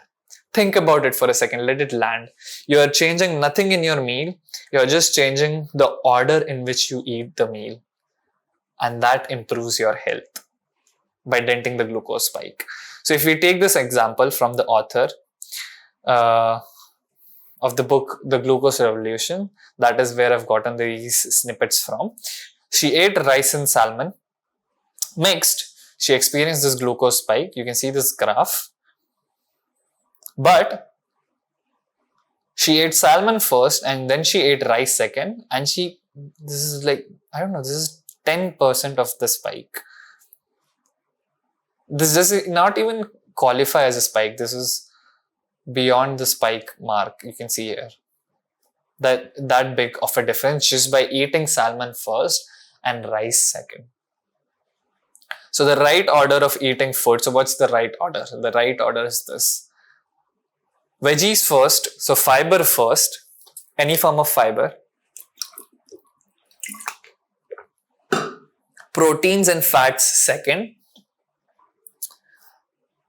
Think about it for a second, let it land. You are changing nothing in your meal, you are just changing the order in which you eat the meal. And that improves your health by denting the glucose spike. So if we take this example from the author of the book, The Glucose Revolution, that is where I've gotten these snippets from. She ate rice and salmon mixed. She experienced this glucose spike. You can see this graph. But she ate salmon first and then she ate rice second. And this is like, I don't know, this is 10% of the spike. This does not even qualify as a spike. This is beyond the spike mark. You can see here that big of a difference just by eating salmon first and rice second. So the right order of eating food. So what's the right order? The right order is this: veggies first, so fiber first, any form of fiber, proteins and fats second,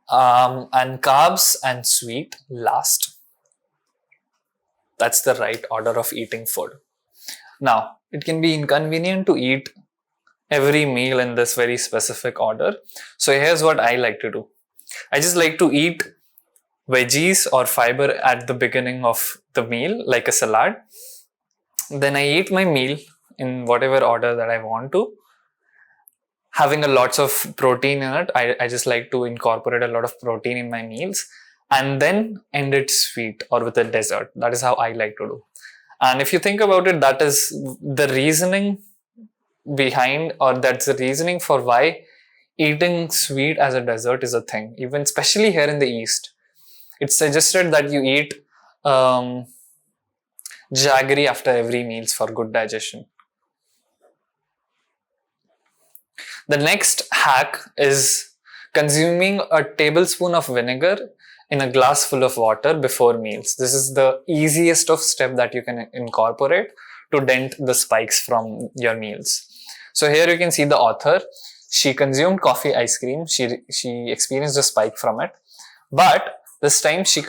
and carbs and sweet last. That's the right order of eating food. Now, it can be inconvenient to eat every meal in this very specific order. So here's what I like to do. I just like to eat veggies or fiber at the beginning of the meal, like a salad. Then I eat my meal in whatever order that I want to, having a lots of protein in it. I just like to incorporate a lot of protein in my meals, and then end it sweet or with a dessert. That is how I like to do. And if you think about it, that is the reasoning behind, or that's the reasoning for why eating sweet as a dessert is a thing, even especially here in the East. It's suggested that you eat jaggery after every meals for good digestion. The next hack is consuming a tablespoon of vinegar in a glass full of water before meals. This is the easiest of step that you can incorporate to dent the spikes from your meals. So here you can see the author. She consumed coffee ice cream. She experienced a spike from it. But this time she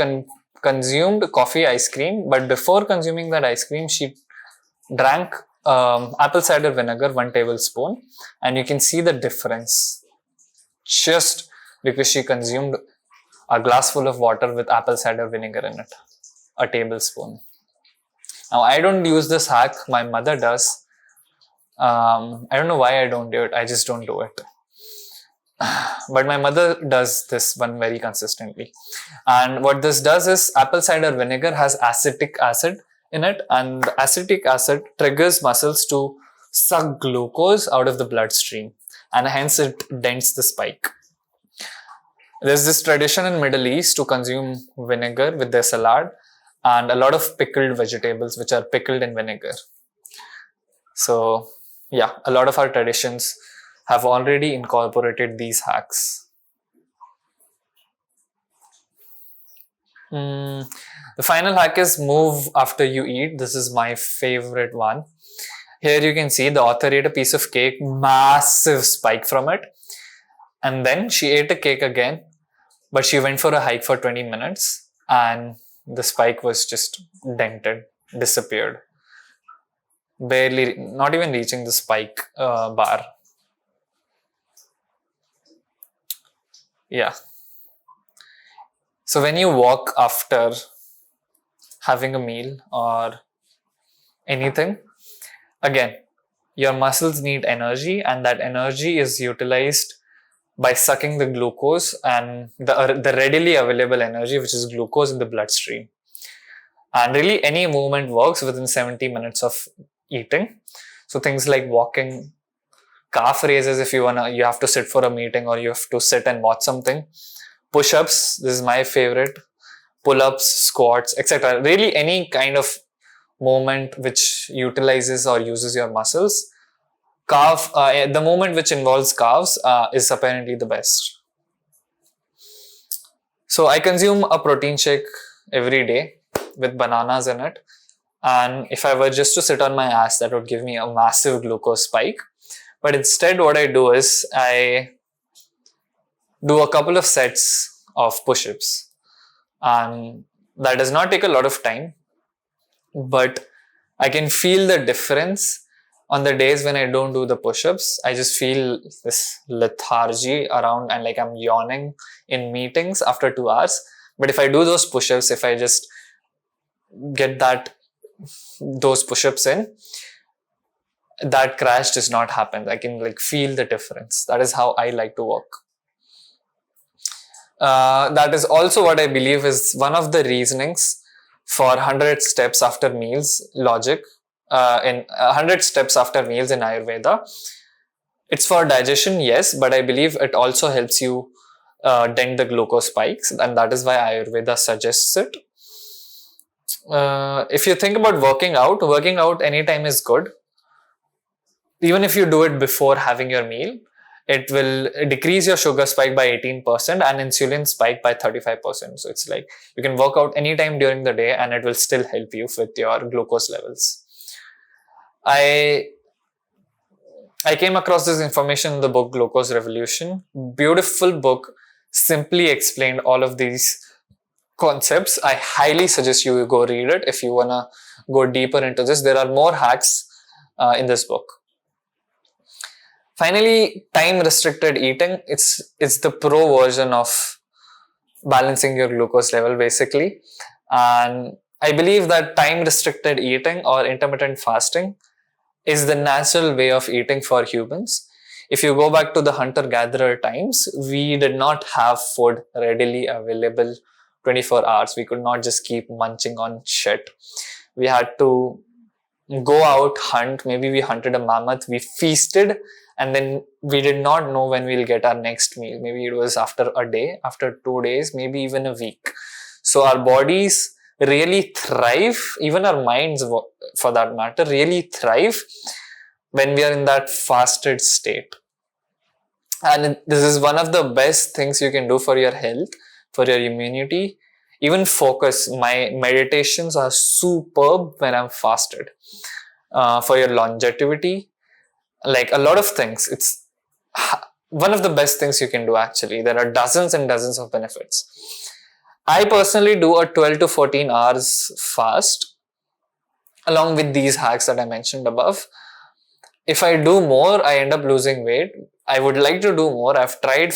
consumed coffee ice cream. But before consuming that ice cream, she drank apple cider vinegar, 1 tablespoon. And you can see the difference just because she consumed a glass full of water with apple cider vinegar in it, a tablespoon. Now, I don't use this hack. My mother does. I don't know why I don't do it. I just don't do it. But my mother does this one very consistently. And what this does is, apple cider vinegar has acetic acid in it, and the acetic acid triggers muscles to suck glucose out of the bloodstream, and hence it dents the spike. There's this tradition in Middle East to consume vinegar with their salad, and a lot of pickled vegetables which are pickled in vinegar. So yeah, a lot of our traditions have already incorporated these hacks. The final hack is move after you eat. This is my favorite one. Here you can see the author ate a piece of cake, massive spike from it. And then she ate a cake again, but she went for a hike for 20 minutes and the spike was just dented, disappeared. Barely, not even reaching the spike bar. Yeah. So when you walk after having a meal or anything, again, your muscles need energy, and that energy is utilized by sucking the glucose and the readily available energy, which is glucose in the bloodstream. And really any movement works within 70 minutes of eating. So things like walking, calf raises if you have to sit for a meeting or you have to sit and watch something. Push-ups, this is my favorite. Pull-ups, squats, etc. Really any kind of movement which utilizes or uses your muscles. The movement which involves calves is apparently the best. So I consume a protein shake every day with bananas in it. And if I were just to sit on my ass, that would give me a massive glucose spike. But instead what I do is I do a couple of sets of push-ups. And that does not take a lot of time, but I can feel the difference on the days when I don't do the push-ups. I just feel this lethargy around and like I'm yawning in meetings after 2 hours. But if I do those push-ups, if I just get those push-ups in, that crash does not happen. I can like feel the difference. That is how I like to work. That is also what I believe is one of the reasonings for 100 steps after meals logic in 100 steps after meals in Ayurveda. It's for digestion, yes, but I believe it also helps you dent the glucose spikes, and that is why Ayurveda suggests it. If you think about working out anytime is good. Even if you do it before having your meal, it will decrease your sugar spike by 18% and insulin spike by 35%. So it's like you can work out anytime during the day and it will still help you with your glucose levels. I came across this information in the book Glucose Revolution. Beautiful book, simply explained all of these concepts. I highly suggest you go read it if you want to go deeper into this. There are more hacks in this book. Finally, time restricted eating. It's the pro version of balancing your glucose level basically. And I believe that time restricted eating or intermittent fasting is the natural way of eating for humans. If you go back to the hunter-gatherer times, we did not have food readily available 24 hours. We could not just keep munching on shit. We had to go out, hunt. Maybe we hunted a mammoth, we feasted, and then we did not know when we'll get our next meal. Maybe it was after a day, after 2 days, maybe even a week. So our bodies really thrive, even our minds for that matter, really thrive when we are in that fasted state. And this is one of the best things you can do for your health, for your immunity, even focus. My meditations are superb when I'm fasted. For your longevity, like a lot of things, it's one of the best things you can do actually. There are dozens and dozens of benefits. I personally do a 12 to 14 hours fast along with these hacks that I mentioned above. If I do more, I end up losing weight. I would like to do more. I tried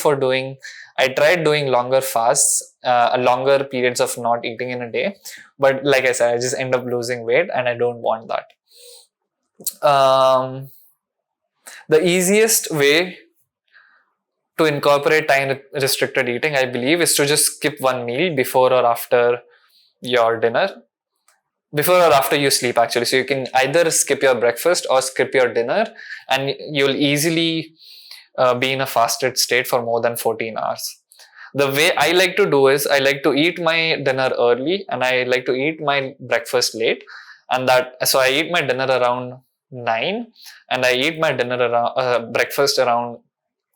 doing longer fasts, longer periods of not eating in a day. But like I said, I just end up losing weight and I don't want that. The easiest way to incorporate time restricted eating, I believe, is to just skip one meal before or after your dinner. Before or after you sleep, actually. So you can either skip your breakfast or skip your dinner, and you'll easily be in a fasted state for more than 14 hours. The way I like to do is I like to eat my dinner early and I like to eat my breakfast late. And so I eat my dinner around 9 and I eat my dinner around breakfast around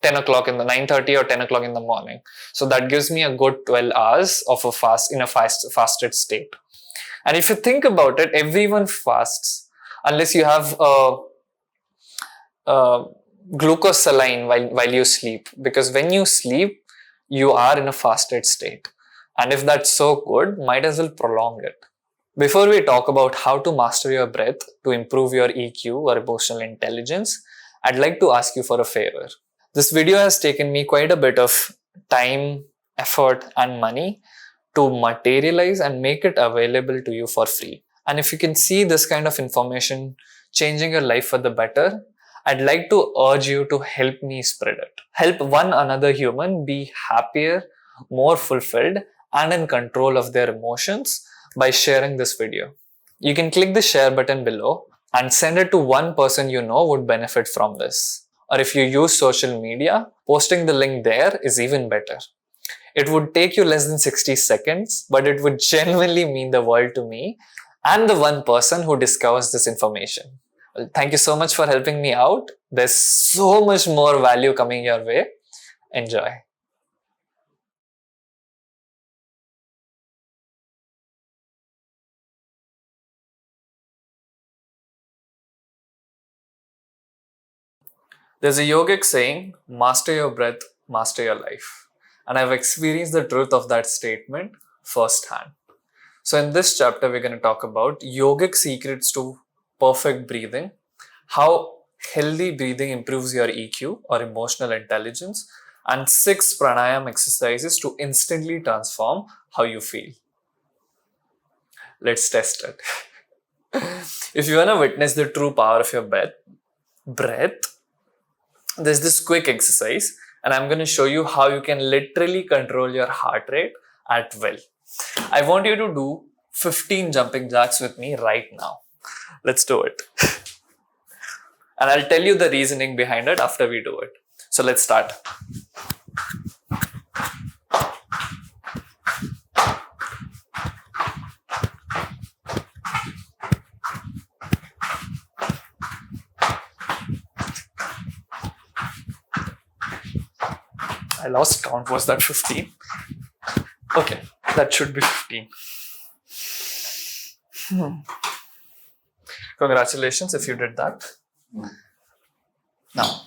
10 o'clock in the 9:30 or 10 o'clock in the morning. So that gives me a good 12 hours of a fast in a fasted state. And if you think about it, everyone fasts unless you have glucose saline while you sleep. Because when you sleep, you are in a fasted state. And if that's so good, might as well prolong it. Before we talk about how to master your breath to improve your EQ or emotional intelligence, I'd like to ask you for a favor. This video has taken me quite a bit of time, effort, and money to materialize and make it available to you for free. And if you can see this kind of information changing your life for the better, I'd like to urge you to help me spread it. Help one another human be happier, more fulfilled, and in control of their emotions by sharing this video. You can click the share button below and send it to one person you know would benefit from this. Or if you use social media, posting the link there is even better. It would take you less than 60 seconds, but it would genuinely mean the world to me and the one person who discovers this information. Well, thank you so much for helping me out. There's so much more value coming your way. Enjoy. There's a yogic saying, master your breath, master your life. And I've experienced the truth of that statement firsthand. So in this chapter, we're going to talk about yogic secrets to perfect breathing, how healthy breathing improves your EQ or emotional intelligence, and 6 pranayam exercises to instantly transform how you feel. Let's test it. If you want to witness the true power of your breath, there's this quick exercise and I'm going to show you how you can literally control your heart rate at will. I want you to do 15 jumping jacks with me right now. Let's do it. And I'll tell you the reasoning behind it after we do it. So let's start. I lost count. Was that 15? Okay, that should be 15. Congratulations if you did that. Now,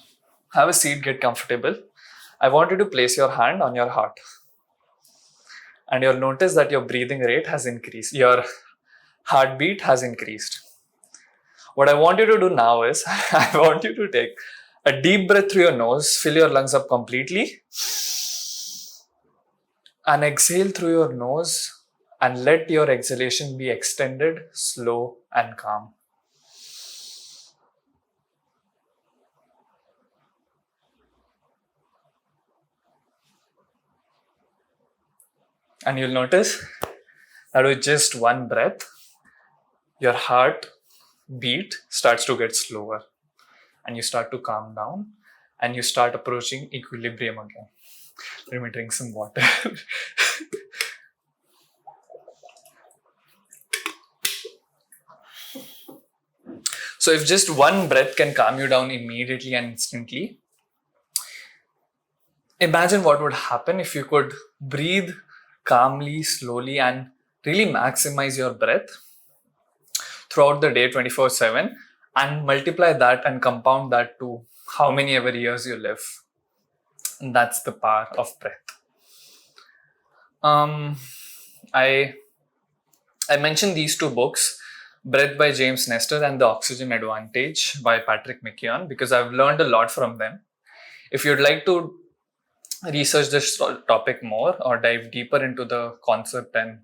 have a seat, get comfortable. I want you to place your hand on your heart. And you'll notice that your breathing rate has increased. Your heartbeat has increased. What I want you to do now is, I want you to take a deep breath through your nose, fill your lungs up completely, and exhale through your nose, and let your exhalation be extended, slow, and calm. And you'll notice that with just one breath, your heart beat starts to get slower, and you start to calm down, and you start approaching equilibrium again. Let me drink some water. So if just one breath can calm you down immediately and instantly, imagine what would happen if you could breathe calmly, slowly, and really maximize your breath throughout the day 24/7 and multiply that and compound that to how many ever years you live. And that's the power of breath. I mentioned these two books, Breath by James Nestor and The Oxygen Advantage by Patrick McKeown, because I've learned a lot from them. If you'd like to research this topic more or dive deeper into the concept and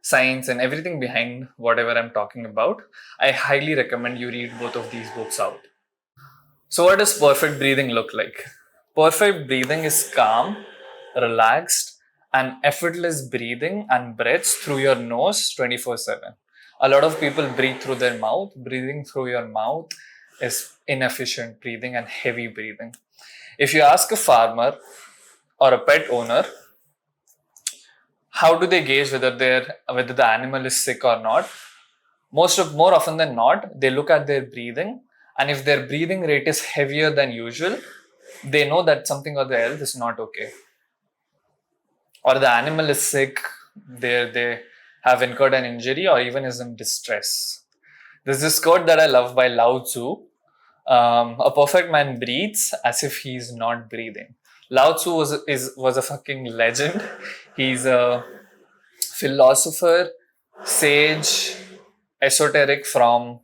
science and everything behind whatever I'm talking about, I highly recommend you read both of these books out. So what does perfect breathing look like? Perfect breathing is calm, relaxed, and effortless breathing and breaths through your nose 24/7. A lot of people breathe through their mouth. Breathing through your mouth is inefficient breathing and heavy breathing. If you ask a farmer or a pet owner, how do they gauge whether the animal is sick or not? More often than not, they look at their breathing, and if their breathing rate is heavier than usual, they know that something or the health is not okay, or the animal is sick, they have incurred an injury, or even is in distress. There's this quote that I love by Lao Tzu. A perfect man breathes as if he's not breathing. Lao Tzu was a fucking legend. He's a philosopher, sage, esoteric from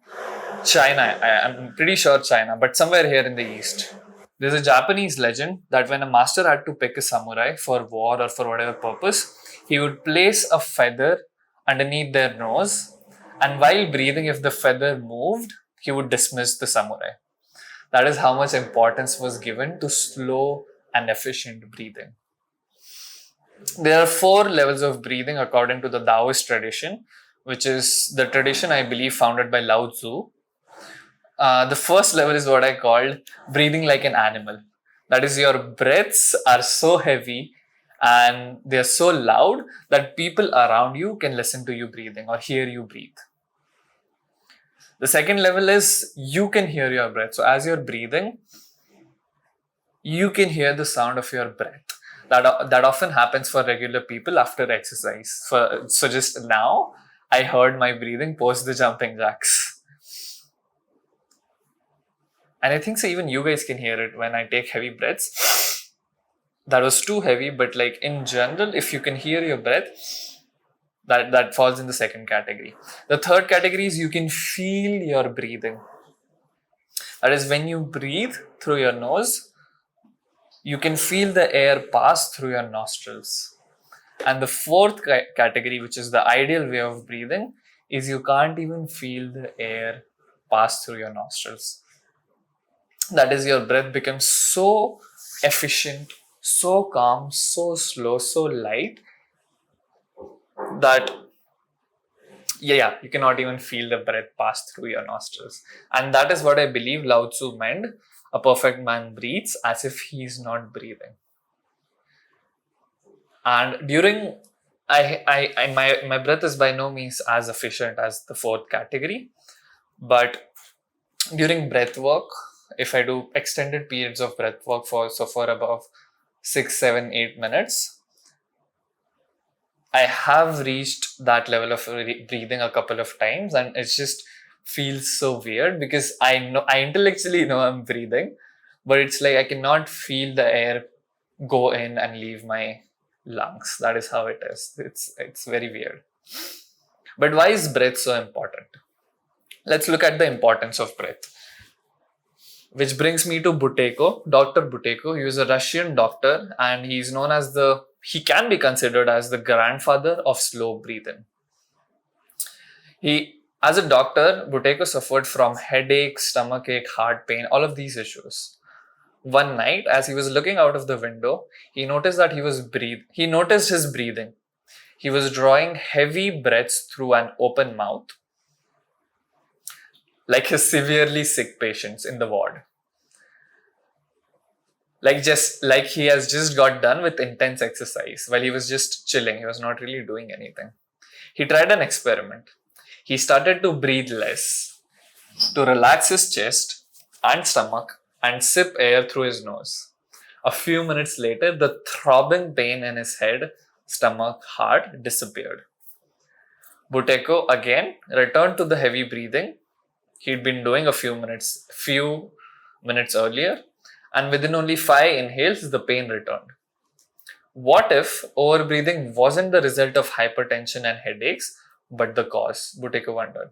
China. I'm pretty sure China, but somewhere here in the East. There's a Japanese legend that when a master had to pick a samurai for war or for whatever purpose, he would place a feather underneath their nose, and while breathing, if the feather moved, he would dismiss the samurai. That is how much importance was given to slow and efficient breathing. There are 4 levels of breathing according to the Taoist tradition, which is the tradition I believe founded by Lao Tzu. The first level is what I called breathing like an animal. That is, your breaths are so heavy and they're so loud that people around you can listen to you breathing or hear you breathe. The second level is you can hear your breath. So as you're breathing, you can hear the sound of your breath. That often happens for regular people after exercise. So just now, I heard my breathing post the jumping jacks. And I think so even you guys can hear it when I take heavy breaths. That was too heavy, but like in general, if you can hear your breath, that falls in the second category. The third category is you can feel your breathing. That is, when you breathe through your nose, you can feel the air pass through your nostrils. And the fourth category, which is the ideal way of breathing, is you can't even feel the air pass through your nostrils. That is, your breath becomes so efficient, so calm, so slow, so light that you cannot even feel the breath pass through your nostrils. And that is what I believe Lao Tzu meant. A perfect man breathes as if he's not breathing. And during my breath is by no means as efficient as the fourth category, but during breath work, if I do extended periods of breath work for above 6, 7, 8 minutes. I have reached that level of breathing a couple of times, and it just feels so weird because I intellectually know I'm breathing, but it's like I cannot feel the air go in and leave my lungs. That is how it is. It's very weird. But why is breath so important? Let's look at the importance of breath. Which brings me to Buteyko, Dr. Buteyko. He was a Russian doctor, and he can be considered as the grandfather of slow breathing. As a doctor, Buteyko suffered from headache, stomachache, heart pain, all of these issues. One night, as he was looking out of the window, he noticed that he noticed his breathing. He was drawing heavy breaths through an open mouth, like his severely sick patients in the ward. Like he has just got done with intense exercise while he was just chilling. He was not really doing anything. He tried an experiment. He started to breathe less, to relax his chest and stomach and sip air through his nose. A few minutes later, the throbbing pain in his head, stomach, heart disappeared. Buteyko again returned to the heavy breathing he'd been doing a few minutes earlier, and within only 5 inhales, the pain returned. What if overbreathing wasn't the result of hypertension and headaches, but the cause? Buteyko wondered.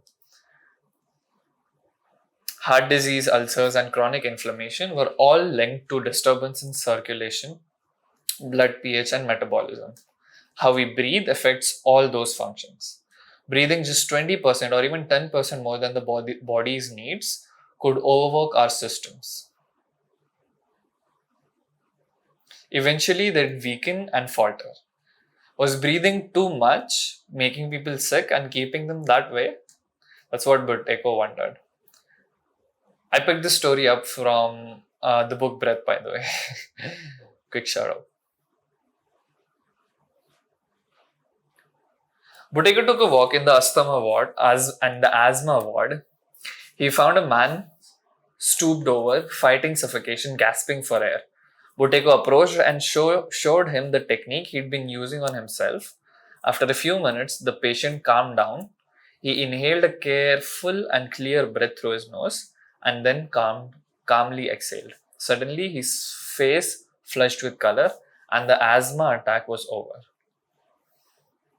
Heart disease, ulcers, and chronic inflammation were all linked to disturbance in circulation, blood pH, and metabolism. How we breathe affects all those functions. Breathing just 20% or even 10% more than the body's needs could overwork our systems. Eventually, they'd weaken and falter. Was breathing too much making people sick and keeping them that way? That's what Buteyko wondered. I picked this story up from the book Breath, by the way. Quick shout out. Buteyko took a walk in the asthma ward and the asthma ward. He found a man stooped over, fighting suffocation, gasping for air. Buteyko approached and showed him the technique he'd been using on himself. After a few minutes, the patient calmed down. He inhaled a careful and clear breath through his nose and then calmly exhaled. Suddenly, his face flushed with color and the asthma attack was over.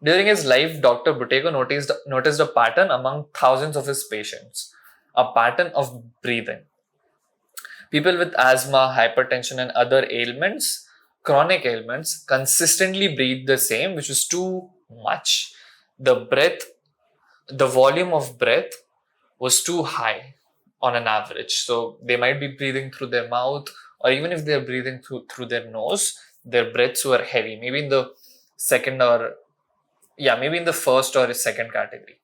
During his life, Dr. Buteyko noticed a pattern among thousands of his patients, a pattern of breathing. People with asthma, hypertension, and other ailments, chronic ailments, consistently breathe the same, which is too much. The volume of breath was too high on an average. So they might be breathing through their mouth, or even if they're breathing through their nose, their breaths were heavy, maybe in the first or second category.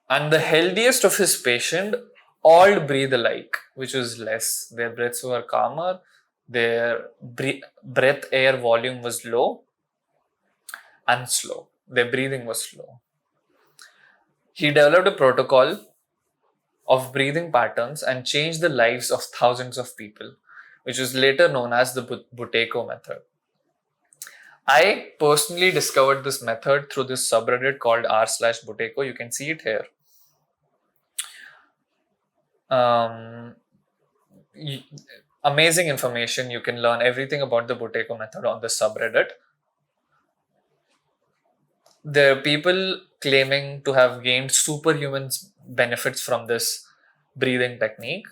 And the healthiest of his patient all breathe alike, which was less. Their breaths were calmer, their breath air volume was low and slow. Their breathing was slow. He developed a protocol of breathing patterns and changed the lives of thousands of people, which was later known as the Buteyko method. I personally discovered this method through this subreddit called r/Buteyko. You can see it here. Amazing information. You can learn everything about the Buteyko method on the subreddit. There are people claiming to have gained superhuman benefits from this breathing technique.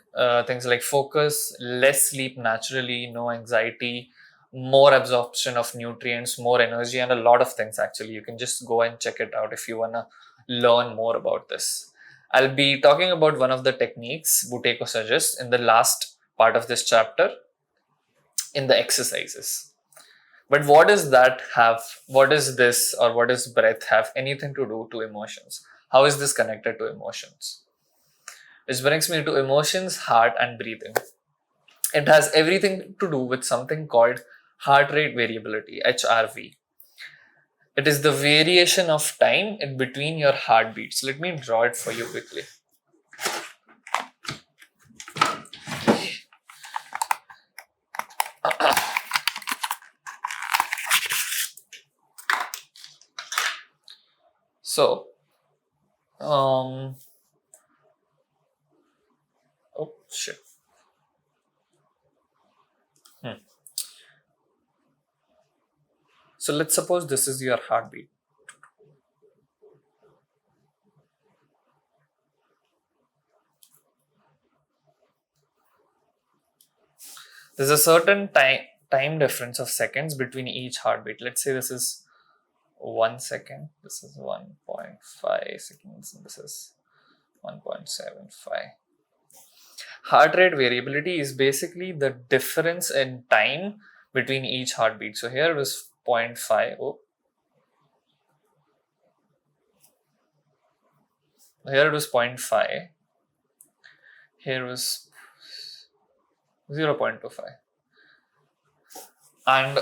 Things like focus, less sleep naturally, no anxiety, more absorption of nutrients, more energy, and a lot of things actually. You can just go and check it out if you want to learn more about this. I'll be talking about one of the techniques Buteyko suggests in the last part of this chapter in the exercises. But what does that have? What is this or what does breath have anything to do to emotions? How is this connected to emotions? Which brings me to emotions, heart, and breathing. It has everything to do with something called heart rate variability, HRV. It is the variation of time in between your heartbeats. Let me draw it for you quickly. So, oh shit. So let's suppose this is your heartbeat. There's a certain time difference of seconds between each heartbeat. Let's say this is 1 second, this is 1.5 seconds, and this is 1.75. Heart rate variability is basically the difference in time between each heartbeat. So here it was 0. 0.5. Oh, here it was 0.5. Here was 0.25. And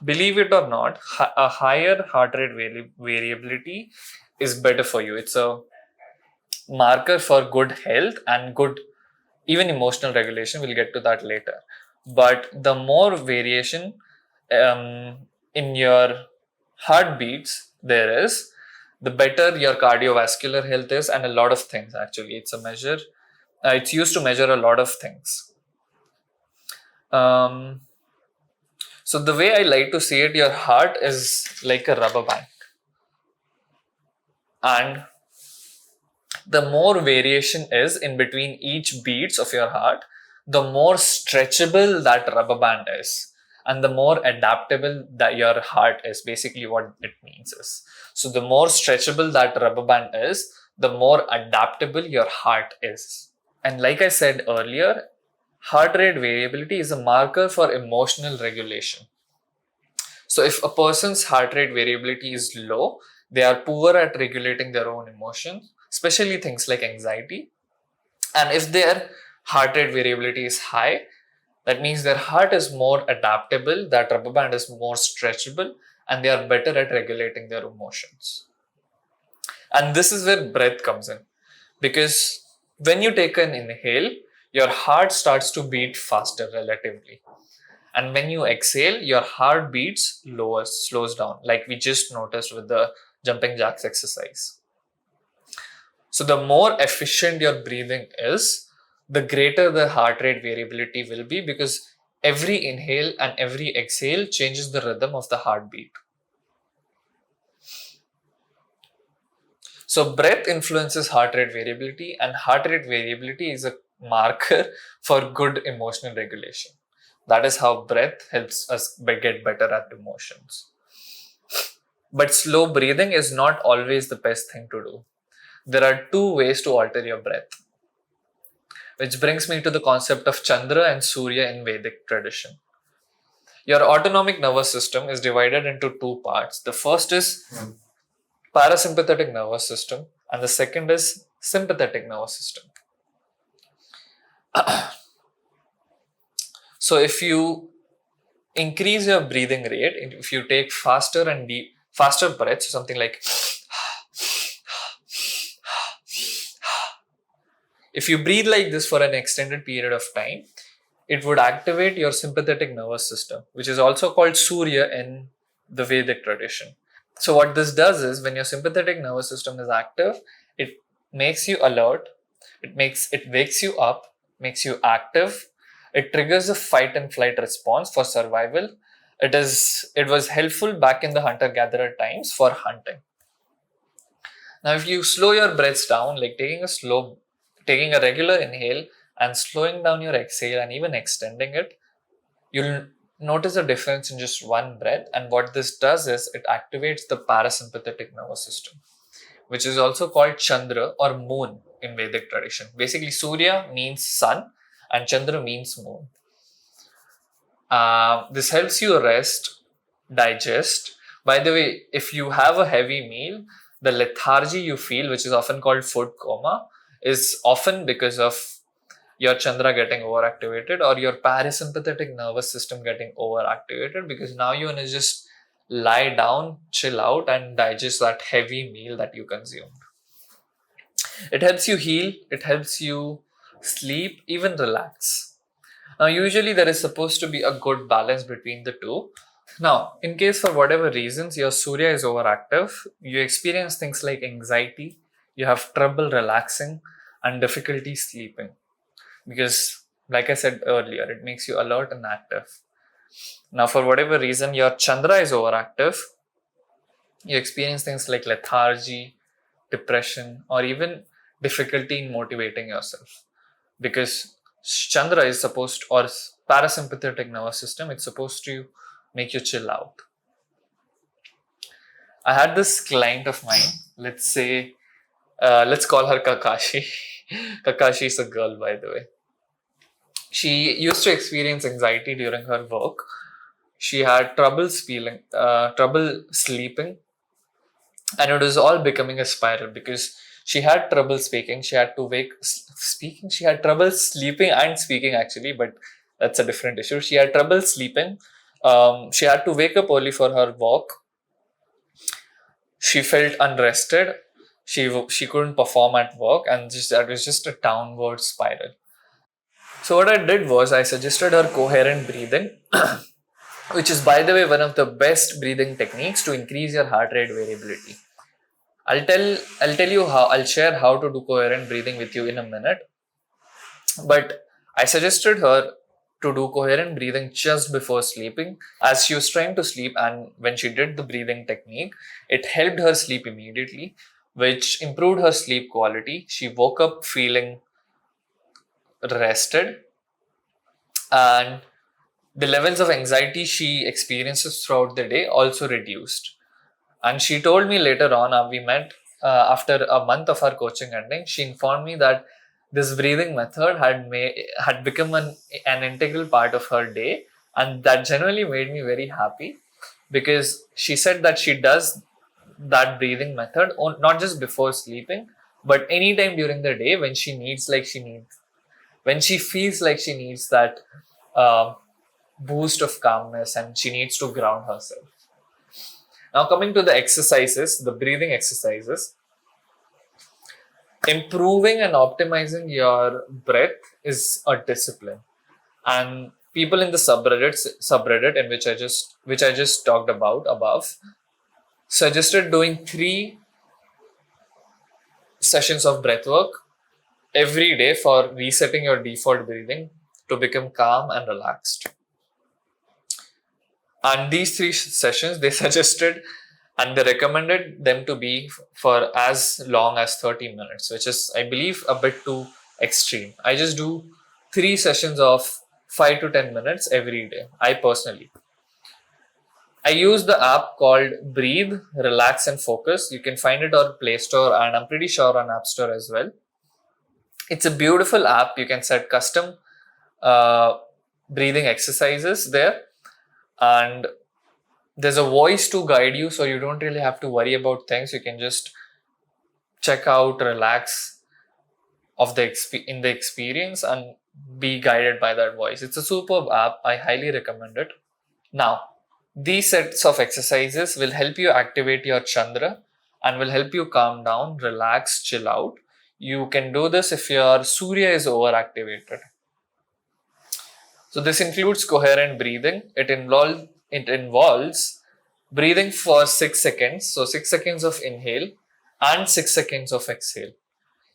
believe it or not, a higher heart rate variability is better for you. It's a marker for good health and good, even emotional regulation. We'll get to that later. But the more variation in your heartbeats there is, the better your cardiovascular health is, and a lot of things actually. It's a measure. It's used to measure a lot of things. So the way I like to see it, your heart is like a rubber band, and the more variation is in between each beats of your heart, the more stretchable that rubber band is, and the more adaptable that your heart is. Basically, what it means is, so the more stretchable that rubber band is, the more adaptable your heart is. And like I said earlier, heart rate variability is a marker for emotional regulation. So if a person's heart rate variability is low, they are poor at regulating their own emotions, especially things like anxiety. And if their heart rate variability is high, that means their heart is more adaptable, that rubber band is more stretchable, and they are better at regulating their emotions. And this is where breath comes in. Because when you take an inhale, your heart starts to beat faster relatively. And when you exhale, your heart beats lower, slows down, like we just noticed with the jumping jacks exercise. So the more efficient your breathing is, the greater the heart rate variability will be, because every inhale and every exhale changes the rhythm of the heartbeat. So breath influences heart rate variability, and heart rate variability is a marker for good emotional regulation. That is how breath helps us get better at emotions. But slow breathing is not always the best thing to do. There are two ways to alter your breath, which brings me to the concept of Chandra and Surya in Vedic tradition. Your autonomic nervous system is divided into two parts. The first is parasympathetic nervous system, and the second is sympathetic nervous system. So if you increase your breathing rate, if you take faster breaths, something like if you breathe like this for an extended period of time, it would activate your sympathetic nervous system, which is also called Surya in the Vedic tradition. So what this does is, when your sympathetic nervous system is active, it makes you alert, it wakes you up, makes you active, it triggers a fight and flight response for survival. It was helpful back in the hunter-gatherer times for hunting. Now if you slow your breaths down, like taking a regular inhale and slowing down your exhale and even extending it, you'll notice a difference in just one breath. And what this does is, it activates the parasympathetic nervous system, which is also called Chandra or moon in Vedic tradition. Basically, Surya means sun and Chandra means moon. This helps you rest, digest. By the way, if you have a heavy meal, the lethargy you feel, which is often called food coma, is often because of your Chandra getting overactivated or your parasympathetic nervous system getting overactivated, because now you want to just lie down, chill out, and digest that heavy meal that you consumed. It helps you heal, it helps you sleep, even relax. Now, usually there is supposed to be a good balance between the two. Now, in case for whatever reasons your Surya is overactive, you experience things like anxiety, you have trouble relaxing, and difficulty sleeping. Because, like I said earlier, it makes you alert and active. Now, for whatever reason your Chandra is overactive, you experience things like lethargy, depression, or even difficulty in motivating yourself. Because Chandra is supposed, or parasympathetic nervous system, it's supposed to make you chill out. I had this client of mine, let's say, let's call her Kakashi. Kakashi is a girl, by the way. She used to experience anxiety during her work. She had trouble sleeping, and it was all becoming a spiral because she had trouble speaking. She had to speaking. She had trouble sleeping and speaking actually, but that's a different issue. She had trouble sleeping. She had to wake up early for her walk. She felt unrested. She couldn't perform at work, and that was just a downward spiral. So what I did was I suggested her coherent breathing, which is, by the way, one of the best breathing techniques to increase your heart rate variability. I'll tell you how. I'll share how to do coherent breathing with you in a minute. But I suggested her to do coherent breathing just before sleeping, as she was trying to sleep, and when she did the breathing technique, it helped her sleep immediately, which improved her sleep quality. She woke up feeling rested, and the levels of anxiety she experiences throughout the day also reduced. And she told me later on, we met after a month of our coaching ending. She informed me that this breathing method had become an integral part of her day, and that generally made me very happy because she said that she does that breathing method not just before sleeping, but anytime during the day when when she feels like she needs that uh, boost of calmness and she needs to ground herself. Now, coming to the exercises, the breathing exercises, improving and optimizing your breath is a discipline. And people in the subreddit in which I just talked about above suggested doing 3 sessions of breath work every day for resetting your default breathing to become calm and relaxed. And these 3 sessions they suggested and they recommended them to be for as long as 30 minutes, which is, I believe, a bit too extreme. I just do 3 sessions of 5 to 10 minutes every day. I use the app called Breathe, Relax and Focus. You can find it on Play Store and I'm pretty sure on App Store as well. It's a beautiful app. You can set custom breathing exercises there, and there's a voice to guide you, so you don't really have to worry about things. You can just check out, relax in the experience and be guided by that voice. It's a superb app. I highly recommend it. Now, these sets of exercises will help you activate your Chandra and will help you calm down, relax, chill out. You can do this if your Surya is overactivated. So this includes coherent breathing. It involves breathing for 6 seconds. So 6 seconds of inhale and 6 seconds of exhale.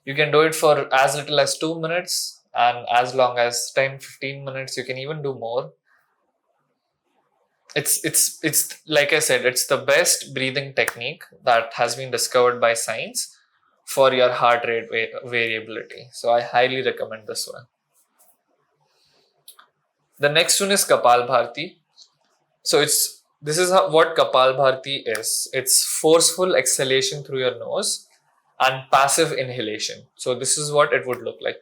You can do it for as little as 2 minutes and as long as 10-15 minutes. You can even do more. It's like I said, it's the best breathing technique that has been discovered by science for your heart rate variability. So I highly recommend this one. The next one is Kapalbhati. So this is what Kapalbhati is. It's forceful exhalation through your nose and passive inhalation. So this is what it would look like.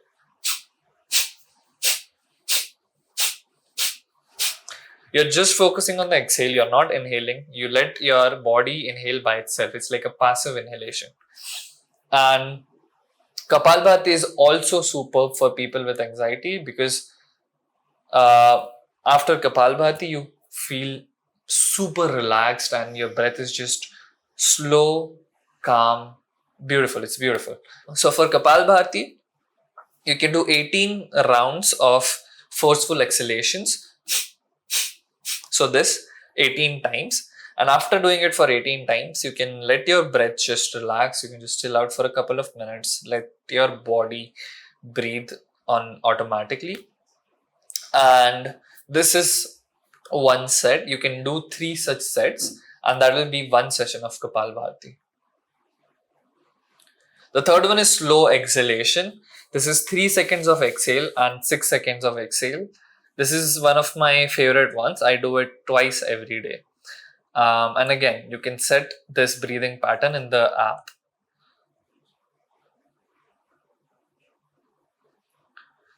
You're just focusing on the exhale. You're not inhaling. You let your body inhale by itself. It's like a passive inhalation. And Kapalbhati is also superb for people with anxiety because after Kapalbhati, you feel super relaxed and your breath is just slow, calm, beautiful. It's beautiful. So for Kapalbhati, you can do 18 rounds of forceful exhalations. So this 18 times. And after doing it for 18 times, you can let your breath just relax. You can just chill out for a couple of minutes. Let your body breathe on automatically. And this is one set. You can do 3 such sets, and that will be one session of Kapalbhati. The third one is slow exhalation. This is 3 seconds of exhale and 6 seconds of exhale. This is one of my favorite ones. I do it twice every day. And again, you can set this breathing pattern in the app.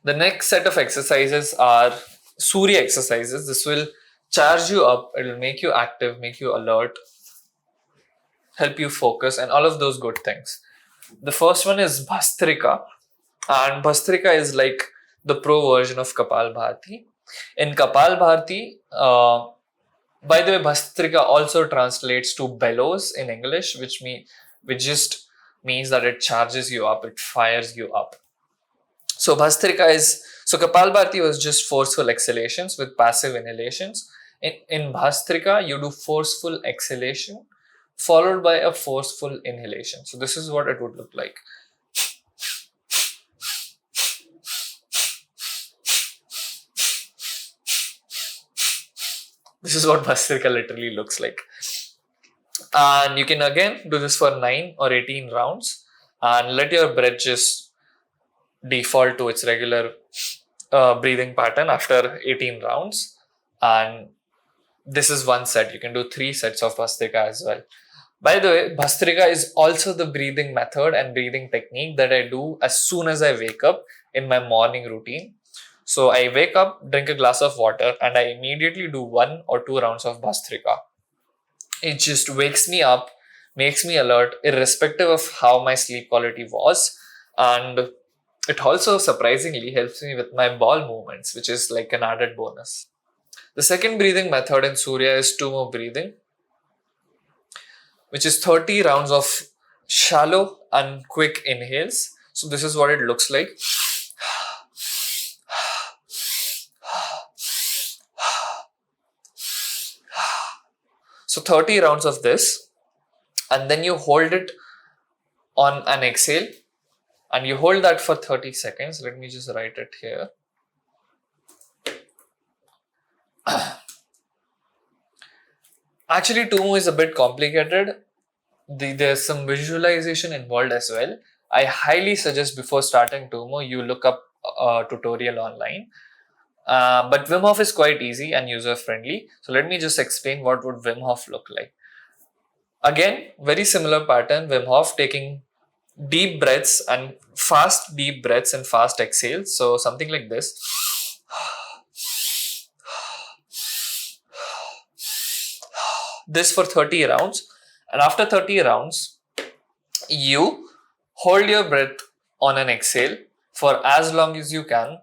The next set of exercises are Surya exercises. This will charge you up. It will make you active, make you alert, help you focus, and all of those good things. The first one is Bhastrika. And Bhastrika is like the pro version of Kapalbhati. In Kapalbhati, by the way, Bhastrika also translates to bellows in English, which just means that it charges you up, it fires you up. So Kapalbhati was just forceful exhalations with passive inhalations. In Bhastrika, you do forceful exhalation followed by a forceful inhalation. So this is what it would look like. This is what Bhastrika literally looks like. And you can again do this for 9 or 18 rounds and let your breath just default to its regular breathing pattern after 18 rounds. And this is one set. You can do 3 sets of Bhastrika as well. By the way, Bhastrika is also the breathing method and breathing technique that I do as soon as I wake up in my morning routine. So I wake up, drink a glass of water, and I immediately do 1 or 2 rounds of Bhastrika. It just wakes me up, makes me alert, irrespective of how my sleep quality was. And it also surprisingly helps me with my bowel movements, which is like an added bonus. The second breathing method in Surya is tummo breathing, which is 30 rounds of shallow and quick inhales. So this is what it looks like. So 30 rounds of this, and then you hold it on an exhale, and you hold that for 30 seconds. Let me just write it here. Actually, Tummo is a bit complicated. There's some visualization involved as well. I highly suggest before starting Tummo, you look up a tutorial online. But Wim Hof is quite easy and user-friendly. So let me just explain what would Wim Hof look like. Again, very similar pattern. Wim Hof taking deep breaths and fast deep breaths and fast exhales. So something like this. This for 30 rounds. And after 30 rounds, you hold your breath on an exhale for as long as you can.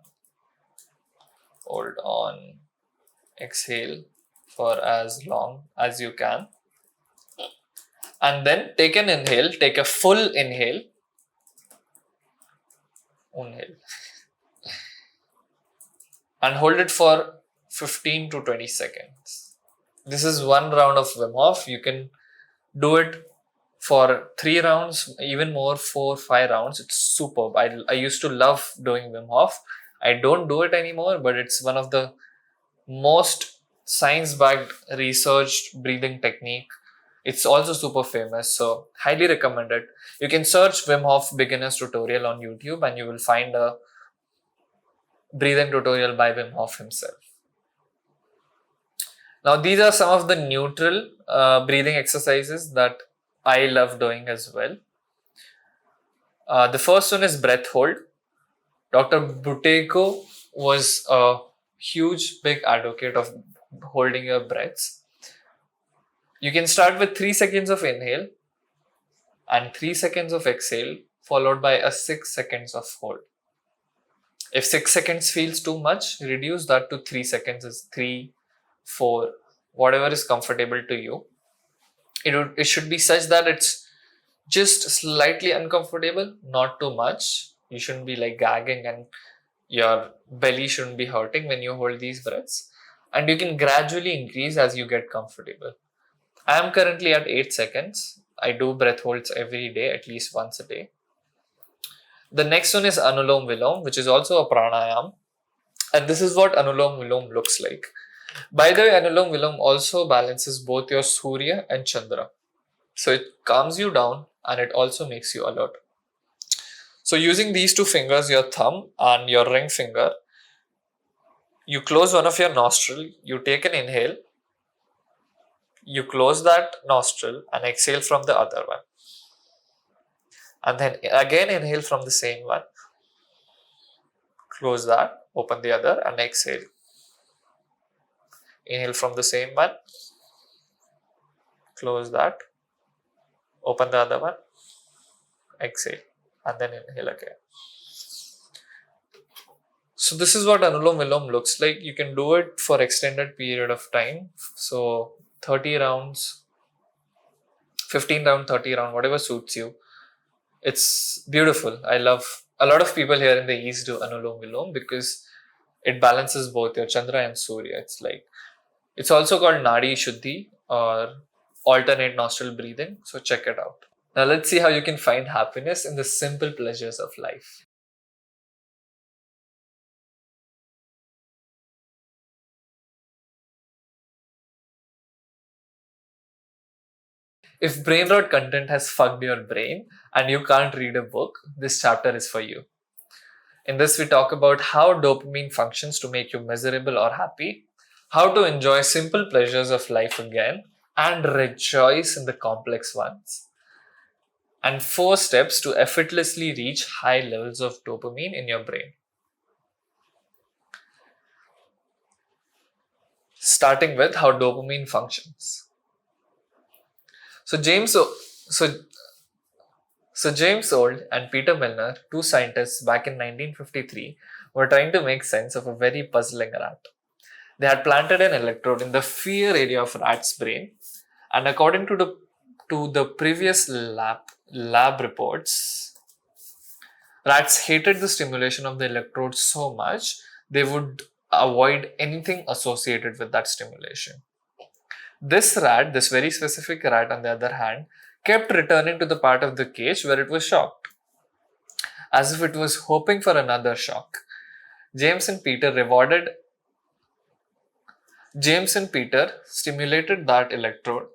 Hold on. Exhale for as long as you can. And then take an inhale. Take a full inhale. Inhale. And hold it for 15 to 20 seconds. This is one round of Wim Hof. You can do it for 3 rounds, even more, 4, 5 rounds. It's superb. I used to love doing Wim Hof. I don't do it anymore, but it's one of the most science-backed, researched breathing technique. It's also super famous, so highly recommend it. You can search Wim Hof beginner's tutorial on YouTube and you will find a breathing tutorial by Wim Hof himself. Now, these are some of the neutral breathing exercises that I love doing as well. The first one is breath hold. Dr. Buteyko was a huge, big advocate of holding your breaths. You can start with 3 seconds of inhale and 3 seconds of exhale, followed by a 6 seconds of hold. If 6 seconds feels too much, reduce that to 3 seconds, is 3, 4, whatever is comfortable to you. It should be such that it's just slightly uncomfortable, not too much. You shouldn't be like gagging and Your belly shouldn't be hurting when you hold these breaths. And you can gradually increase as you get comfortable. I am currently at 8 seconds. I do breath holds every day, at least once a day. The next one is Anulom Vilom, which is also a pranayam. And this is what Anulom Vilom looks like. By the way, Anulom Vilom also balances both your Surya and Chandra. So it calms you down and it also makes you alert. So using these two fingers, your thumb and your ring finger, you close one of your nostril, you take an inhale, you close that nostril and exhale from the other one. And then again inhale from the same one, close that, open the other and exhale. Inhale from the same one, close that, open the other one, exhale, and then inhale again. So this is what Anulom Vilom looks like. You can do it for extended period of time. So 30 rounds, 15 round, 30 round, whatever suits you. It's beautiful. I love, a lot of people here in the East do Anulom Vilom because it balances both your Chandra and Surya. It's also called Nadi Shuddhi or alternate nostril breathing. So check it out. Now let's see how you can find happiness in the simple pleasures of life. If brain rot content has fucked your brain and you can't read a book, this chapter is for you. In this, we talk about how dopamine functions to make you miserable or happy, how to enjoy simple pleasures of life again, and rejoice in the complex ones, and 4 steps to effortlessly reach high levels of dopamine in your brain. Starting with how dopamine functions. So James, so So James Old and Peter Milner, two scientists back in 1953, were trying to make sense of a very puzzling rat. They had planted an electrode in the fear area of rat's brain, and according to the previous lab reports, rats hated the stimulation of the electrode so much they would avoid anything associated with that stimulation. This very specific rat, on the other hand, kept returning to the part of the cage where it was shocked, as if it was hoping for another shock. James and Peter rewarded James and Peter stimulated that electrode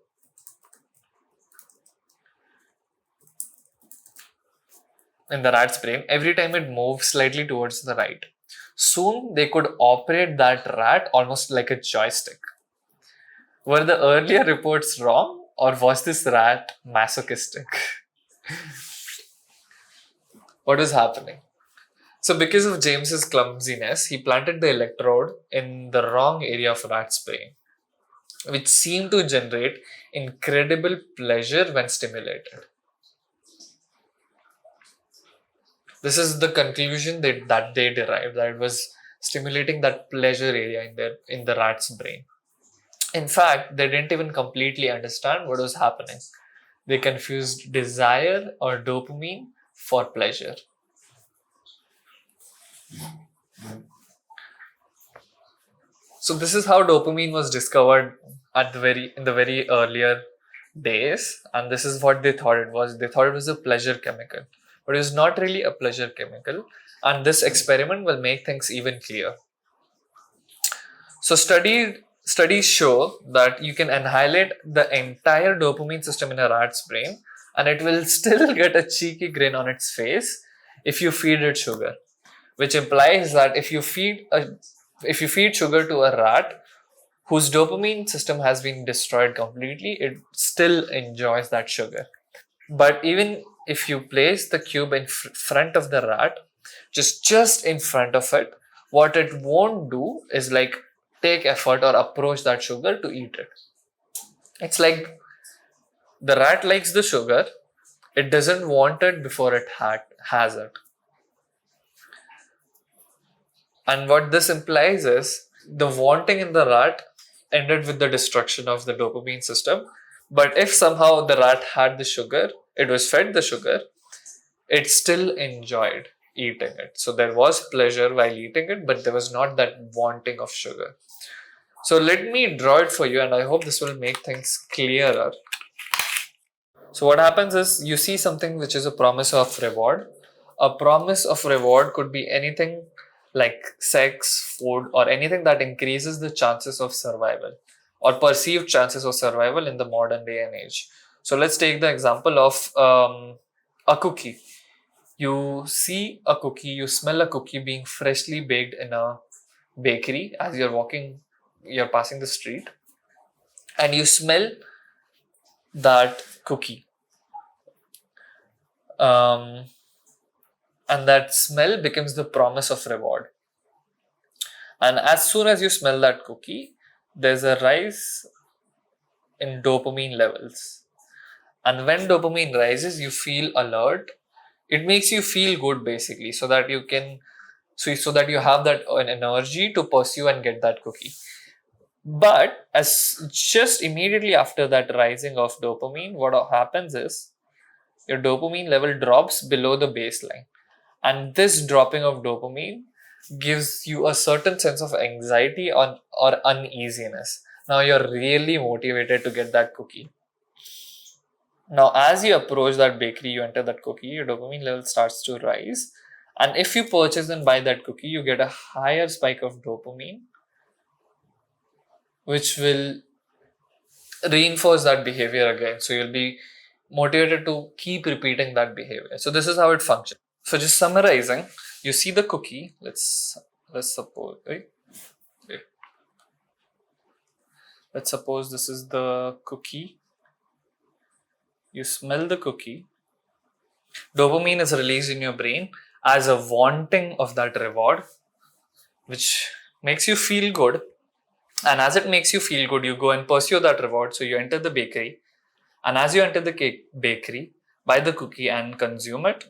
in the rat's brain every time it moved slightly towards the right. Soon they could operate that rat almost like a joystick. Were the earlier reports wrong, or was this rat masochistic? What was happening? So, because of James's clumsiness, he planted the electrode in the wrong area of rat's brain, which seemed to generate incredible pleasure when stimulated. This is the conclusion that they derived, that it was stimulating that pleasure area in the rat's brain. In fact, they didn't even completely understand what was happening. They confused desire or dopamine for pleasure. So this is how dopamine was discovered in the very earlier days, and this is what they thought it was. They thought it was a pleasure chemical, but it was not really a pleasure chemical. And this experiment will make things even clearer. So studies show that you can annihilate the entire dopamine system in a rat's brain, and it will still get a cheeky grin on its face if you feed it sugar, which implies that if you feed sugar to a rat whose dopamine system has been destroyed completely, it still enjoys that sugar. But even if you place the cube in front of the rat, just in front of it, what it won't do is like take effort or approach that sugar to eat it. It's like the rat likes the sugar, it doesn't want it before it has it. And what this implies is the wanting in the rat ended with the destruction of the dopamine system. But if somehow the rat had the sugar, it was fed the sugar, it still enjoyed. eating it. So there was pleasure while eating it, but there was not that wanting of sugar. So let me draw it for you, and I hope this will make things clearer. So what happens is you see something which is a promise of reward. A promise of reward could be anything like sex, food, or anything that increases the chances of survival or perceived chances of survival in the modern day and age. So let's take the example of a cookie. You see a cookie, you smell a cookie being freshly baked in a bakery as you're passing the street, and you smell that cookie. Um, and that smell becomes the promise of reward. And as soon as you smell that cookie, there's a rise in dopamine levels. And when dopamine rises, you feel alert. It makes you feel good basically, so that you have that energy to pursue and get that cookie. But as just immediately after that rising of dopamine, what happens is your dopamine level drops below the baseline. And this dropping of dopamine gives you a certain sense of anxiety or uneasiness. Now you're really motivated to get that cookie. Now, as you approach that bakery, you enter that cookie, your dopamine level starts to rise. And if you purchase and buy that cookie, you get a higher spike of dopamine, which will reinforce that behavior again. So you'll be motivated to keep repeating that behavior. So this is how it functions. So just summarizing, you see the cookie. Let's suppose, right? Okay. Let's suppose this is the cookie. You smell the cookie. Dopamine is released in your brain as a wanting of that reward, which makes you feel good. And as it makes you feel good, you go and pursue that reward. So you enter the bakery. And as you enter the bakery, buy the cookie and consume it,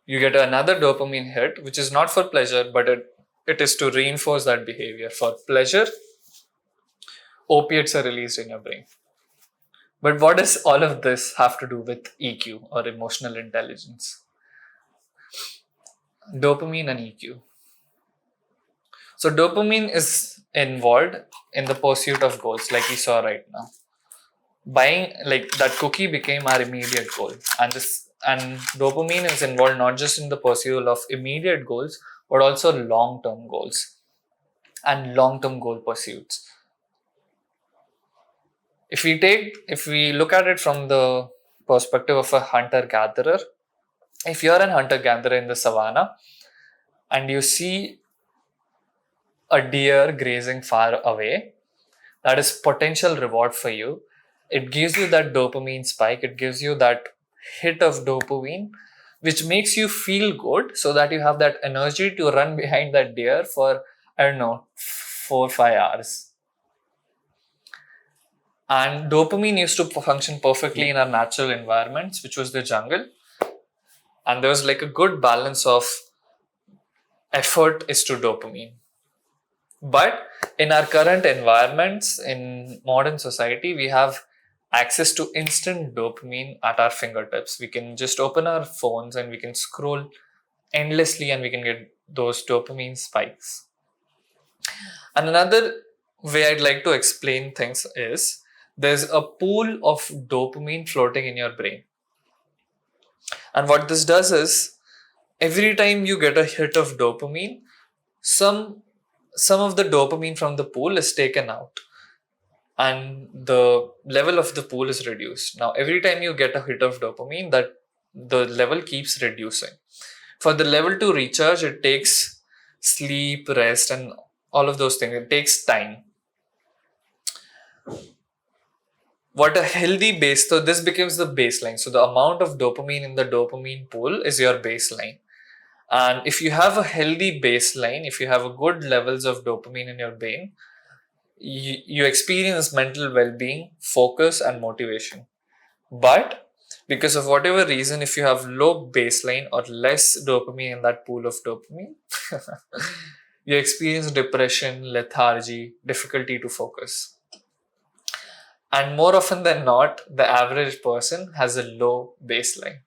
you get another dopamine hit, which is not for pleasure, but it is to reinforce that behavior. For pleasure, opiates are released in your brain. But what does all of this have to do with EQ or emotional intelligence? Dopamine and EQ. So dopamine is involved in the pursuit of goals, like we saw right now. Buying like that cookie became our immediate goal, and dopamine is involved not just in the pursuit of immediate goals, but also long-term goals and long-term goal pursuits. If we look at it from the perspective of a hunter-gatherer, if you're an hunter-gatherer in the savannah and you see a deer grazing far away, that is potential reward for you. It gives you that dopamine spike, it gives you that hit of dopamine, which makes you feel good so that you have that energy to run behind that deer for, I don't know, 4 or 5 hours. And dopamine used to function perfectly in our natural environments, which was the jungle. And there was like a good balance of effort is to dopamine. But in our current environments, in modern society, we have access to instant dopamine at our fingertips. We can just open our phones and we can scroll endlessly and we can get those dopamine spikes. And another way I'd like to explain things is there's a pool of dopamine floating in your brain. And what this does is every time you get a hit of dopamine, some of the dopamine from the pool is taken out and the level of the pool is reduced. Now, every time you get a hit of dopamine, that the level keeps reducing. For the level to recharge, it takes sleep, rest, and all of those things. It takes time. What a healthy base, so this becomes the baseline. So the amount of dopamine in the dopamine pool is your baseline. And if you have a healthy baseline, if you have a good levels of dopamine in your brain, you experience mental well-being, focus, and motivation. But because of whatever reason, if you have low baseline or less dopamine in that pool of dopamine, you experience depression, lethargy, difficulty to focus. And more often than not, the average person has a low baseline.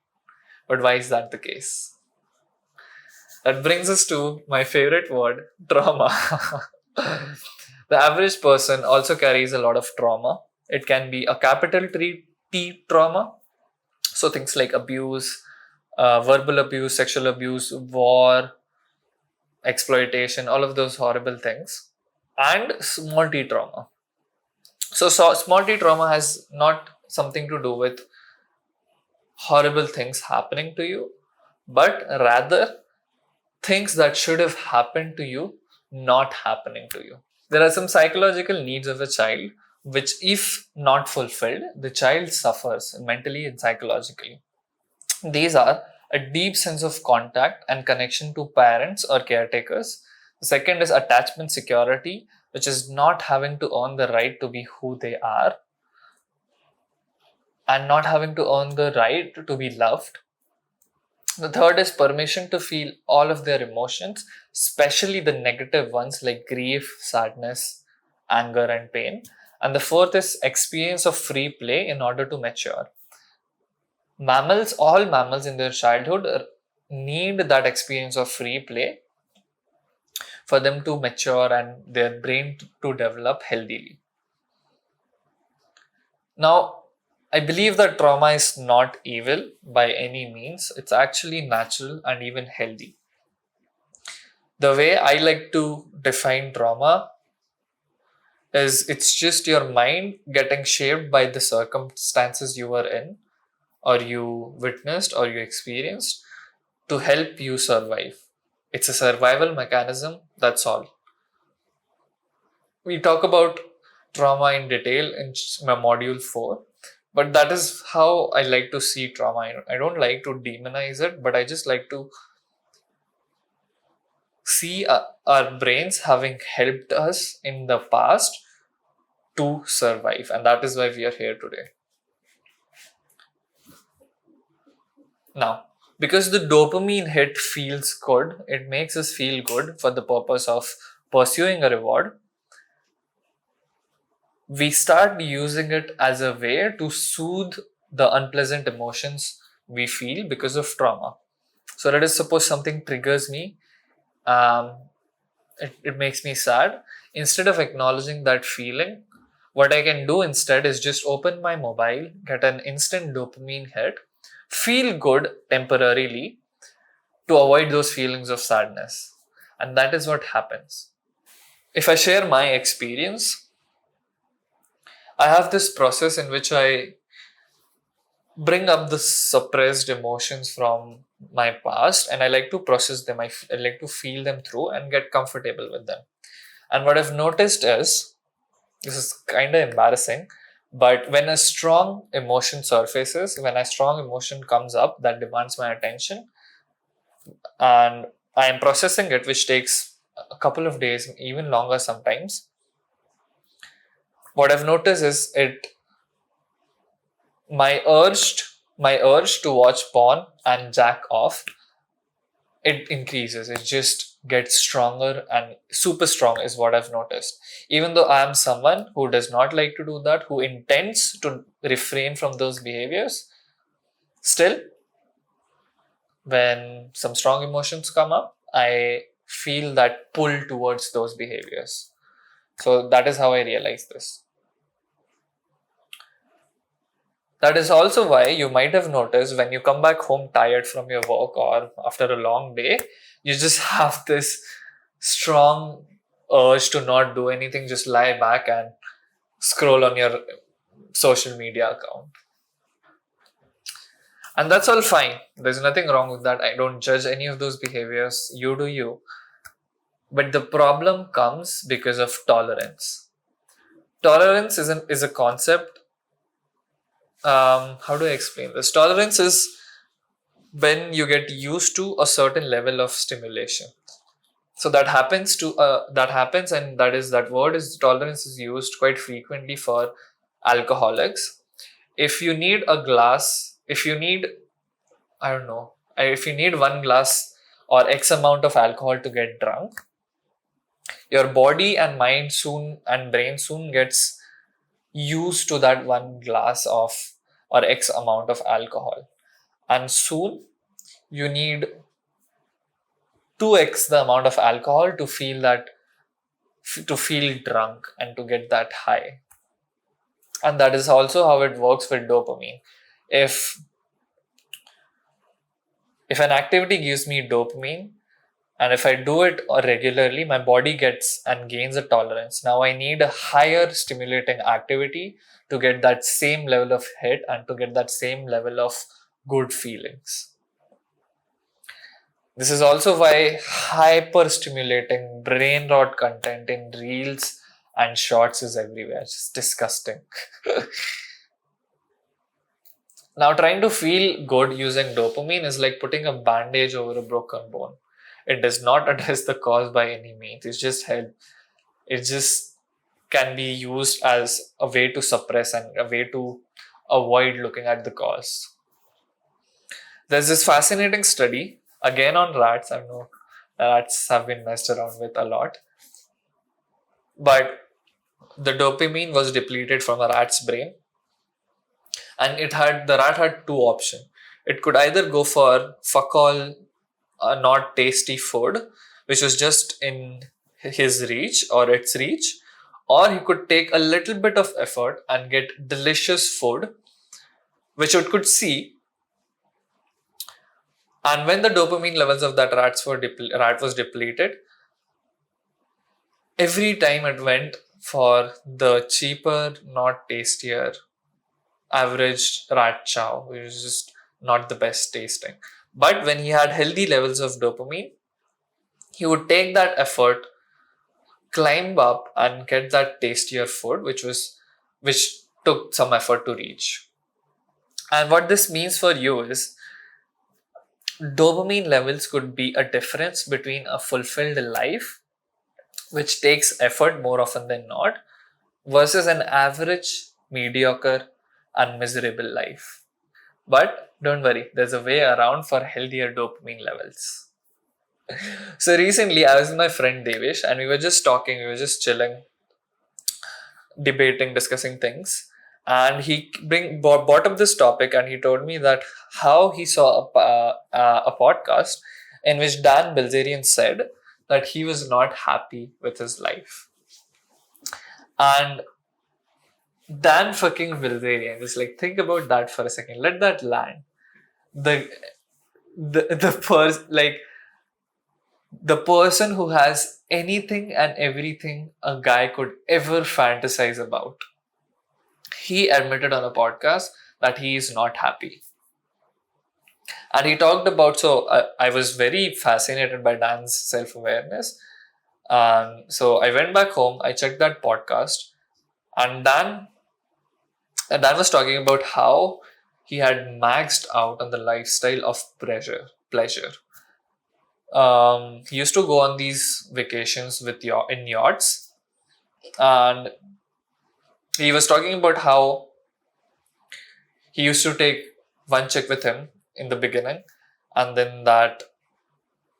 But why is that the case? That brings us to my favorite word, trauma. The average person also carries a lot of trauma. It can be a capital T trauma. So things like abuse, verbal abuse, sexual abuse, war, exploitation, all of those horrible things. And small t trauma. So small t trauma has not something to do with horrible things happening to you, but rather things that should have happened to you not happening to you. There are some psychological needs of a child which, if not fulfilled, the child suffers mentally and psychologically. These are a deep sense of contact and connection to parents or caretakers. The second is attachment security, which is not having to earn the right to be who they are and not having to earn the right to be loved. The third is permission to feel all of their emotions, especially the negative ones like grief, sadness, anger, and pain. And the fourth is experience of free play in order to mature. All mammals in their childhood need that experience of free play for them to mature and their brain to develop healthily. Now, I believe that trauma is not evil by any means. It's actually natural and even healthy. The way I like to define trauma is it's just your mind getting shaped by the circumstances you were in, or you witnessed, or you experienced to help you survive. It's a survival mechanism, that's all. We talk about trauma in detail in module 4, but that is how I like to see trauma. I don't like to demonize it, but I just like to see our brains having helped us in the past to survive, and that is why we are here today. Now, because the dopamine hit feels good, it makes us feel good for the purpose of pursuing a reward. We start using it as a way to soothe the unpleasant emotions we feel because of trauma. So let us suppose something triggers me, um, it makes me sad. Instead of acknowledging that feeling, what I can do instead is just open my mobile, get an instant dopamine hit, feel good temporarily to avoid those feelings of sadness. And that is what happens. If I share my experience, I have this process in which I bring up the suppressed emotions from my past and I like to process them. I like to feel them through and get comfortable with them. And what I've noticed is, this is kind of embarrassing, but when a strong emotion surfaces, when a strong emotion comes up that demands my attention, and I am processing it, which takes a couple of days, even longer sometimes, what I've noticed is my urge to watch porn and jack off, it increases. It just gets stronger and super strong is what I've noticed. Even though I am someone who does not like to do that, who intends to refrain from those behaviors, still, when some strong emotions come up, I feel that pull towards those behaviors. So that is how I realize this. That is also why you might have noticed when you come back home tired from your work or after a long day, you just have this strong urge to not do anything, just lie back and scroll on your social media account. And that's all fine. There's nothing wrong with that. I don't judge any of those behaviors. You do you. But the problem comes because of tolerance. Tolerance is a concept. How do I explain this? Tolerance is when you get used to a certain level of stimulation. So that happens, and that word is tolerance is used quite frequently for alcoholics. If you need a glass, if you need, I don't know, if you need one glass or X amount of alcohol to get drunk, your body and mind soon and brain soon gets used to that one glass of or X amount of alcohol. And soon you need 2x the amount of alcohol to feel drunk and to get that high. And that is also how it works with dopamine. If if an activity gives me dopamine, and if I do it regularly, my body gets and gains a tolerance. Now I need a higher stimulating activity to get that same level of hit and to get that same level of good feelings. This is also why hyper stimulating brain rot content in reels and shorts is everywhere. It's disgusting. Now, trying to feel good using dopamine is like putting a bandage over a broken bone. It does not address the cause by any means. It's just help. It just can be used as a way to suppress and a way to avoid looking at the cause. There's this fascinating study, again on rats. I know rats have been messed around with a lot. But the dopamine was depleted from a rat's brain, and the rat had two options. It could either go for fuck all not tasty food, which was just in his reach or its reach, or he could take a little bit of effort and get delicious food, which it could see. And when the dopamine levels of that rat was depleted, every time it went for the cheaper, not tastier, average rat chow, which is just not the best tasting. But when he had healthy levels of dopamine, he would take that effort, climb up and get that tastier food, which took some effort to reach. And what this means for you is dopamine levels could be a difference between a fulfilled life, which takes effort more often than not, versus an average, mediocre, and miserable life. But don't worry, there's a way around for healthier dopamine levels. So recently, I was with my friend Devesh, and we were just talking, we were just chilling, debating, discussing things. And he brought up this topic, and he told me that how he saw a podcast in which Dan Bilzerian said that he was not happy with his life. And Dan fucking Bilzerian, just like think about that for a second. Let that land. The the person who has anything and everything a guy could ever fantasize about. He admitted on a podcast that he is not happy. And he talked about, so I was very fascinated by Dan's self-awareness. So I went back home, I checked that podcast, and Dan was talking about how he had maxed out on the lifestyle of pleasure. He used to go on these vacations in yachts, and he was talking about how he used to take one chick with him in the beginning, and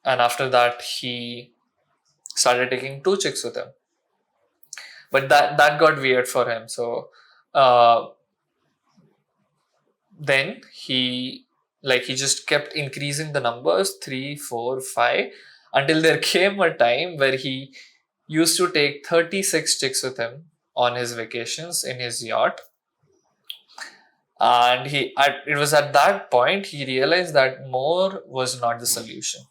after that he started taking two chicks with him. But that got weird for him. So then he just kept increasing the numbers, 3, 4, 5, until there came a time where he used to take 36 chicks with him on his vacations in his yacht. And it was at that point he realized that more was not the solution.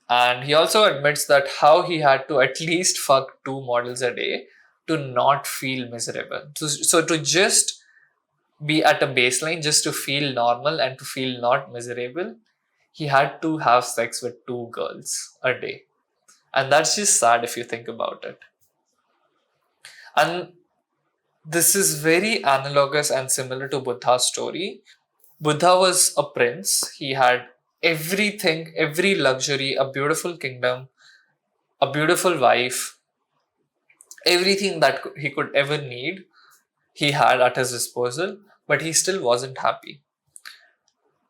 And he also admits that how he had to at least fuck 2 models a day to not feel miserable. So to just be at a baseline, just to feel normal and to feel not miserable, he had to have sex with 2 girls a day. And that's just sad if you think about it. And this is very analogous and similar to Buddha's story. Buddha was a prince. He had everything, every luxury, a beautiful kingdom, a beautiful wife, everything that he could ever need, he had at his disposal, but he still wasn't happy.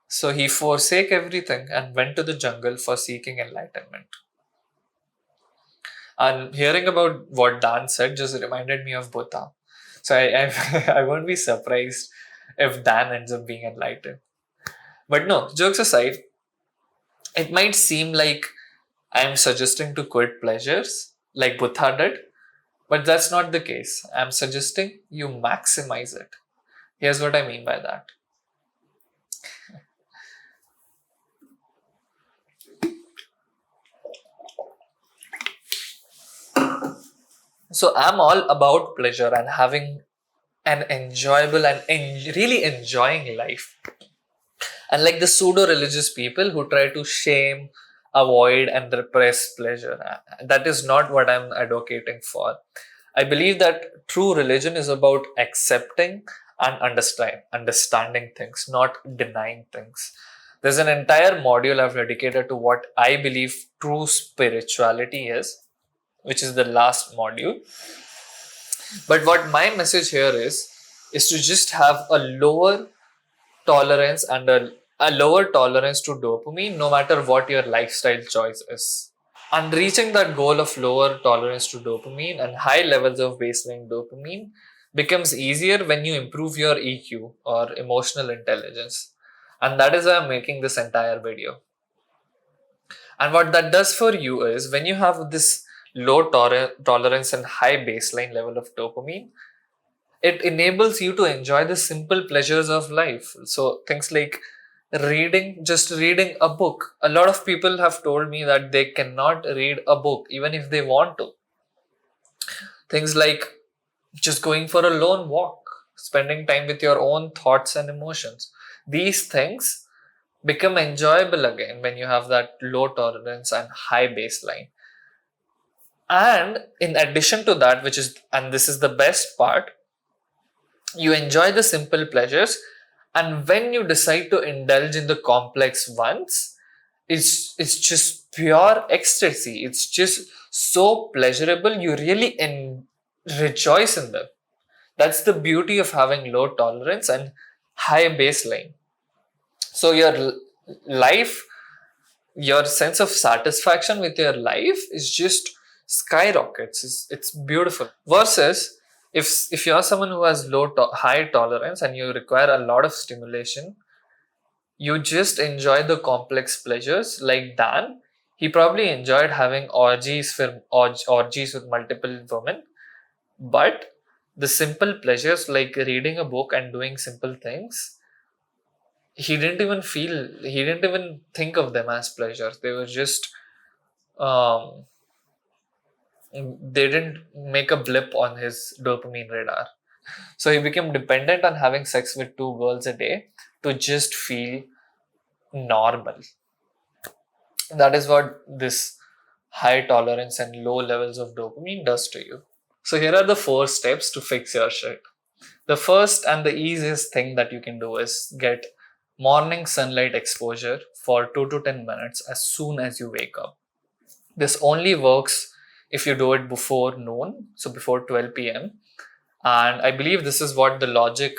So he forsake everything and went to the jungle for seeking enlightenment. And hearing about what Dan said just reminded me of Buddha. So I won't be surprised if Dan ends up being enlightened. But no, jokes aside, it might seem like I'm suggesting to quit pleasures like Buddha did, but that's not the case. I'm suggesting you maximize it. Here's what I mean by that. So I'm all about pleasure and having an enjoyable and really enjoying life. Unlike the pseudo religious people who try to shame, avoid, and repress pleasure. That is not what I'm advocating for. I believe that true religion is about accepting and understanding things, not denying things. There's an entire module I've dedicated to what I believe true spirituality is, which is the last module. But what my message here is to just have a lower tolerance and a lower tolerance to dopamine no matter what your lifestyle choice is. And reaching that goal of lower tolerance to dopamine and high levels of baseline dopamine becomes easier when you improve your EQ or emotional intelligence. And that is why I'm making this entire video. And what that does for you is when you have this low tolerance and high baseline level of dopamine, it enables you to enjoy the simple pleasures of life. So things like just reading a book. A lot of people have told me that they cannot read a book even if they want to. Things like just going for a lone walk, spending time with your own thoughts and emotions. These things become enjoyable again when you have that low tolerance and high baseline. And in addition to that, and this is the best part, you enjoy the simple pleasures, and when you decide to indulge in the complex ones, it's just pure ecstasy. It's just so pleasurable, you really rejoice in them. That's the beauty of having low tolerance and high baseline. So life, your sense of satisfaction with your life is just skyrockets. It's beautiful. Versus if you're someone who has high tolerance and you require a lot of stimulation, you just enjoy the complex pleasures. Like Dan, he probably enjoyed having orgies with multiple women, but the simple pleasures like reading a book and doing simple things, he didn't even think of them as pleasures. They were just um, they didn't make a blip on his dopamine radar. So he became dependent on having sex with two girls a day to just feel normal. That is what this high tolerance and low levels of dopamine does to you. So here are the 4 steps to fix your shit. The first and the easiest thing that you can do is get morning sunlight exposure for 2 to 10 minutes as soon as you wake up. This only works if you do it before noon, so before 12 p.m. And I believe this is what the logic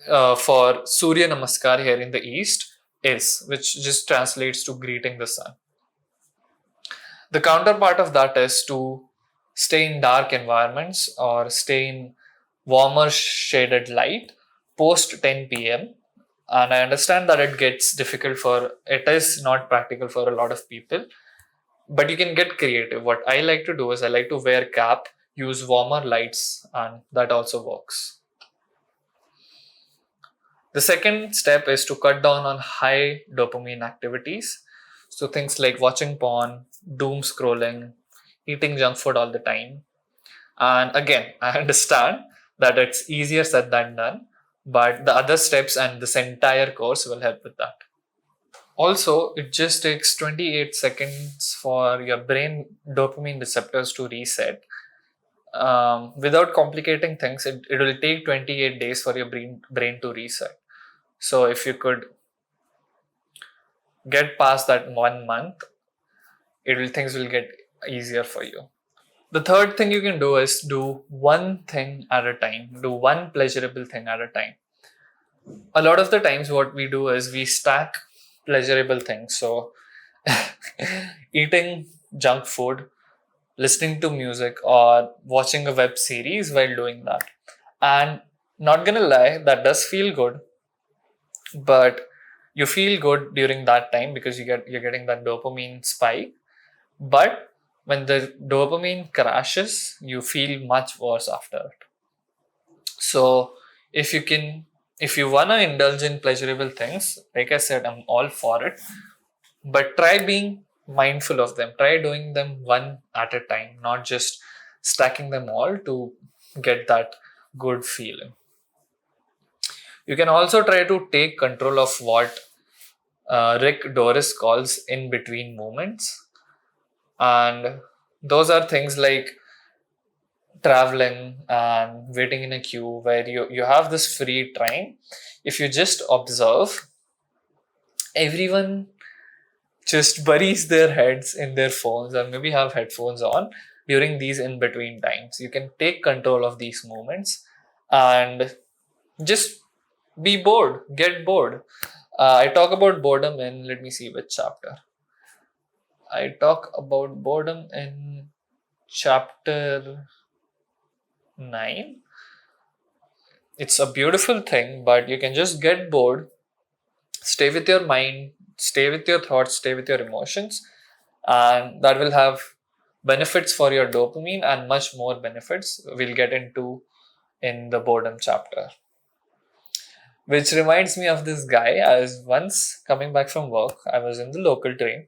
for Surya Namaskar here in the East is, which just translates to greeting the sun. The counterpart of that is to stay in dark environments or stay in warmer shaded light post 10 p.m. And I understand that it is not practical for a lot of people, but you can get creative. What I like to do is I like to wear cap, use warmer lights, and that also works. The second step is to cut down on high dopamine activities. So things like watching porn, doom scrolling, eating junk food all the time. And again, I understand that it's easier said than done, but the other steps and this entire course will help with that. Also, it just takes 28 seconds for your brain dopamine receptors to reset. Without complicating things, it will take 28 days for your brain to reset. So if you could get past that 1 month, things will get easier for you. The third thing you can do is do one thing at a time. Do one pleasurable thing at a time. A lot of the times what we do is we stack pleasurable things. So eating junk food, listening to music, or watching a web series while doing that. And not gonna lie, that does feel good, but You feel good during that time because you're getting that dopamine spike, but when the dopamine crashes, you feel much worse after it. So if you can, if you wanna indulge in pleasurable things, like I said, I'm all for it. But try being mindful of them. Try doing them one at a time, not just stacking them all to get that good feeling. You can also try to take control of what Rick Doris calls in between moments. And those are things like traveling and waiting in a queue where you have this free time. If you just observe, everyone just buries their heads in their phones or maybe have headphones on during these in between times. You can take control of these moments and just be bored, get bored. I talk about boredom in, let me see which chapter. I talk about boredom in chapter 9. It's a beautiful thing, but you can just get bored, stay with your mind, stay with your thoughts, stay with your emotions, and that will have benefits for your dopamine and much more benefits we'll get into in the boredom chapter. Which reminds me of this guy. I was once coming back from work, I was in the local train,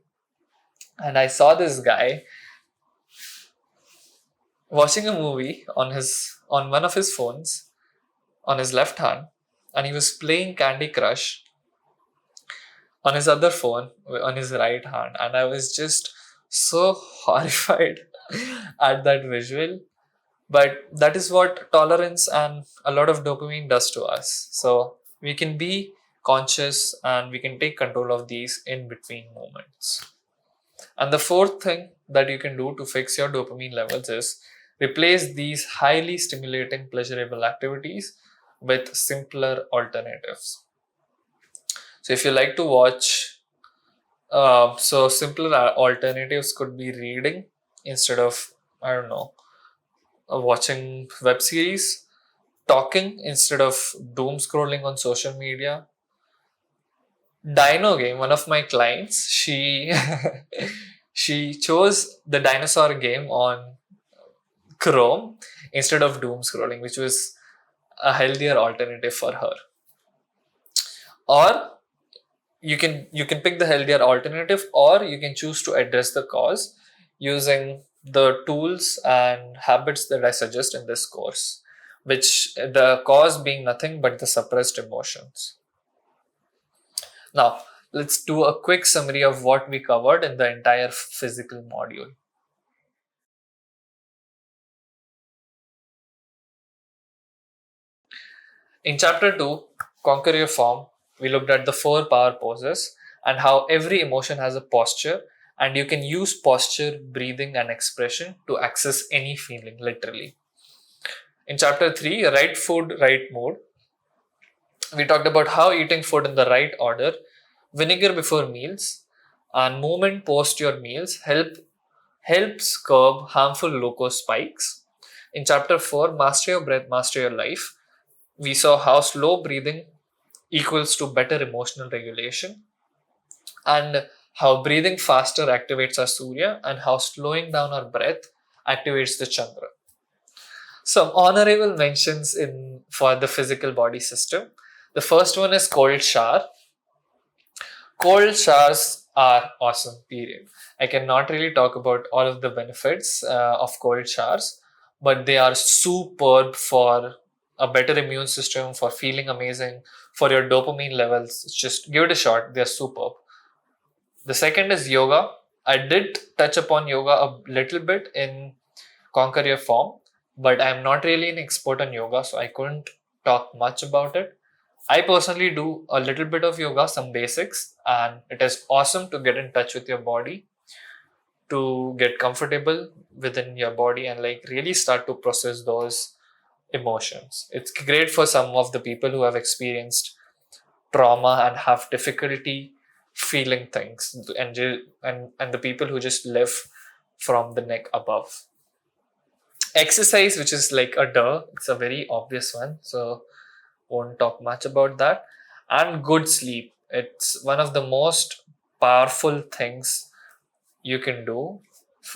and I saw this guy watching a movie on one of his phones on his left hand, and he was playing Candy Crush on his other phone on his right hand, and I was just so horrified at that visual. But that is what tolerance and a lot of dopamine does to us. So we can be conscious and we can take control of these in between moments. And the fourth thing that you can do to fix your dopamine levels is replace these highly stimulating pleasurable activities with simpler alternatives. So if you like to watch, so simpler alternatives could be reading instead of, I don't know, watching web series, talking instead of doom scrolling on social media. Dino game, one of my clients, she she chose the dinosaur game on Chrome instead of doom scrolling, which was a healthier alternative for her. Or you can pick the healthier alternative, or you can choose to address the cause using the tools and habits that I suggest in this course, which the cause being nothing but the suppressed emotions. Now let's do a quick summary of what we covered in the entire physical module. In chapter 2, Conquer Your Form, we looked at the 4 power poses and how every emotion has a posture, and you can use posture, breathing, and expression to access any feeling, literally. In chapter 3, Right Food, Right Mood, we talked about how eating food in the right order, vinegar before meals, and movement post your meals helps curb harmful glucose spikes. In chapter 4, Master Your Breath, Master Your Life, we saw how slow breathing equals to better emotional regulation, and how breathing faster activates our Surya, and how slowing down our breath activates the Chandra. Some honorable mentions in for the physical body system. The first one is cold shower. Cold showers are awesome, period. I cannot really talk about all of the benefits of cold showers, but they are superb for a better immune system, for feeling amazing, for your dopamine levels. Just give it a shot, they're superb. The second is yoga. I did touch upon yoga a little bit in Conquer Your Form, but I'm not really an expert on yoga, so I couldn't talk much about it. I personally do a little bit of yoga, some basics, and it is awesome to get in touch with your body, to get comfortable within your body, and like really start to process those emotions. It's great for some of the people who have experienced trauma and have difficulty feeling things, and the people who just live from the neck above. Exercise, which is like a duh, it's a very obvious one, so won't talk much about that. And good sleep. It's one of the most powerful things you can do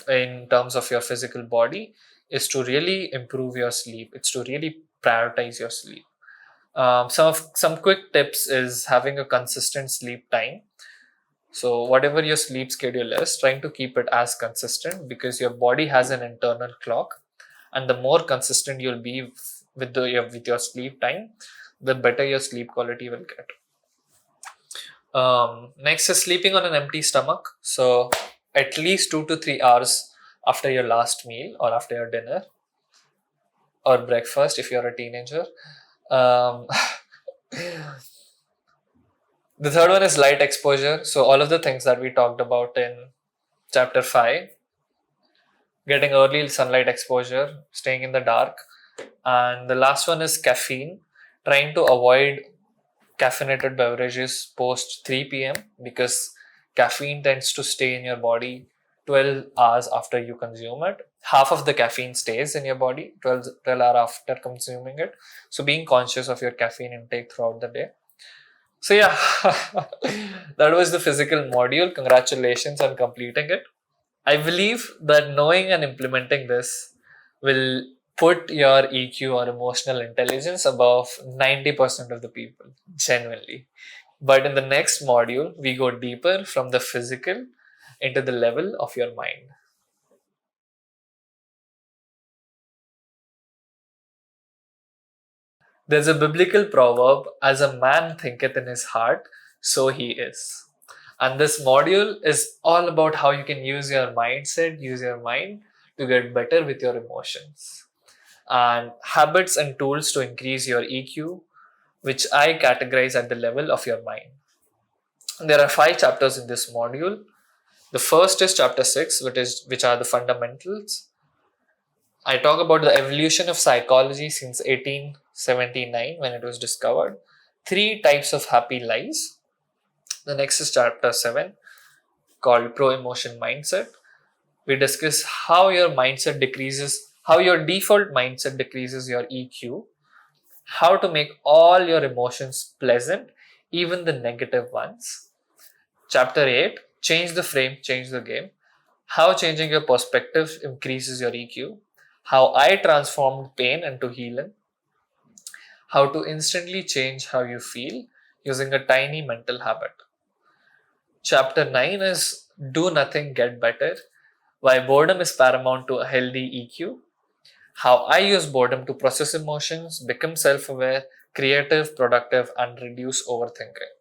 in terms of your physical body is to really improve your sleep. It's to really prioritize your sleep. Some quick tips is having a consistent sleep time. So whatever your sleep schedule is, trying to keep it as consistent because your body has an internal clock, and the more consistent you'll be with your sleep time, the better your sleep quality will get. Next is sleeping on an empty stomach. So at least 2 to 3 hours after your last meal or after your dinner or breakfast if you're a teenager. Um, the third one is light exposure. So all of the things that we talked about in chapter 5, getting early sunlight exposure, staying in the dark. And the last one is caffeine, trying to avoid caffeinated beverages post 3 p.m. because caffeine tends to stay in your body 12 hours after you consume it. Half of the caffeine stays in your body 12 hours after consuming it. So being conscious of your caffeine intake throughout the day. So yeah, that was the physical module. Congratulations on completing it. I believe that knowing and implementing this will put your EQ or emotional intelligence above 90% of the people, genuinely. But in the next module, we go deeper from the physical into the level of your mind. There's a biblical proverb, as a man thinketh in his heart, so he is. And this module is all about how you can use your mindset, use your mind to get better with your emotions. And habits and tools to increase your EQ, which I categorize at the level of your mind. There are 5 chapters in this module. The first is chapter 6, which are the fundamentals. I talk about the evolution of psychology since 1879 when it was discovered. 3 types of happy lives. The next is chapter 7 called Pro Emotion Mindset. We discuss how your mindset decreases, how your default mindset decreases your EQ, how to make all your emotions pleasant, even the negative ones. Chapter 8 Change the Frame, Change the Game. How changing your perspective increases your EQ. How I transformed pain into healing. How to instantly change how you feel using a tiny mental habit. Chapter 9 is Do Nothing, Get Better. Why boredom is paramount to a healthy EQ. How I use boredom to process emotions, become self aware, creative, productive, and reduce overthinking.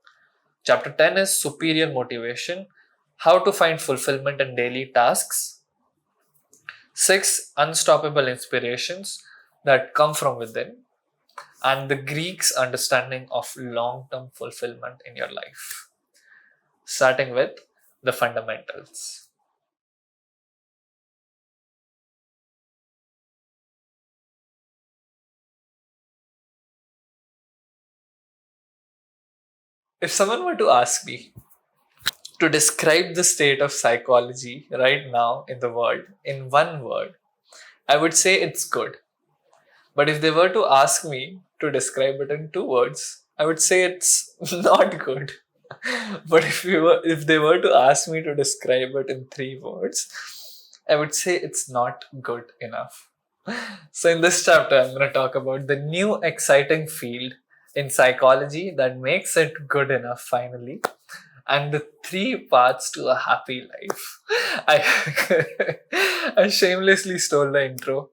Chapter 10 is Superior Motivation. How to find fulfillment in daily tasks. 6 Unstoppable Inspirations that come from within. And the Greeks' understanding of long term fulfillment in your life. Starting with the fundamentals. If someone were to ask me to describe the state of psychology right now in the world in one word, I would say it's good. But if they were to ask me to describe it in 2 words, I would say it's not good. But if they were to ask me to describe it in 3 words, I would say it's not good enough. So in this chapter, I'm going to talk about the new exciting field in psychology that makes it good enough finally, and the 3 paths to a happy life. I I shamelessly stole the intro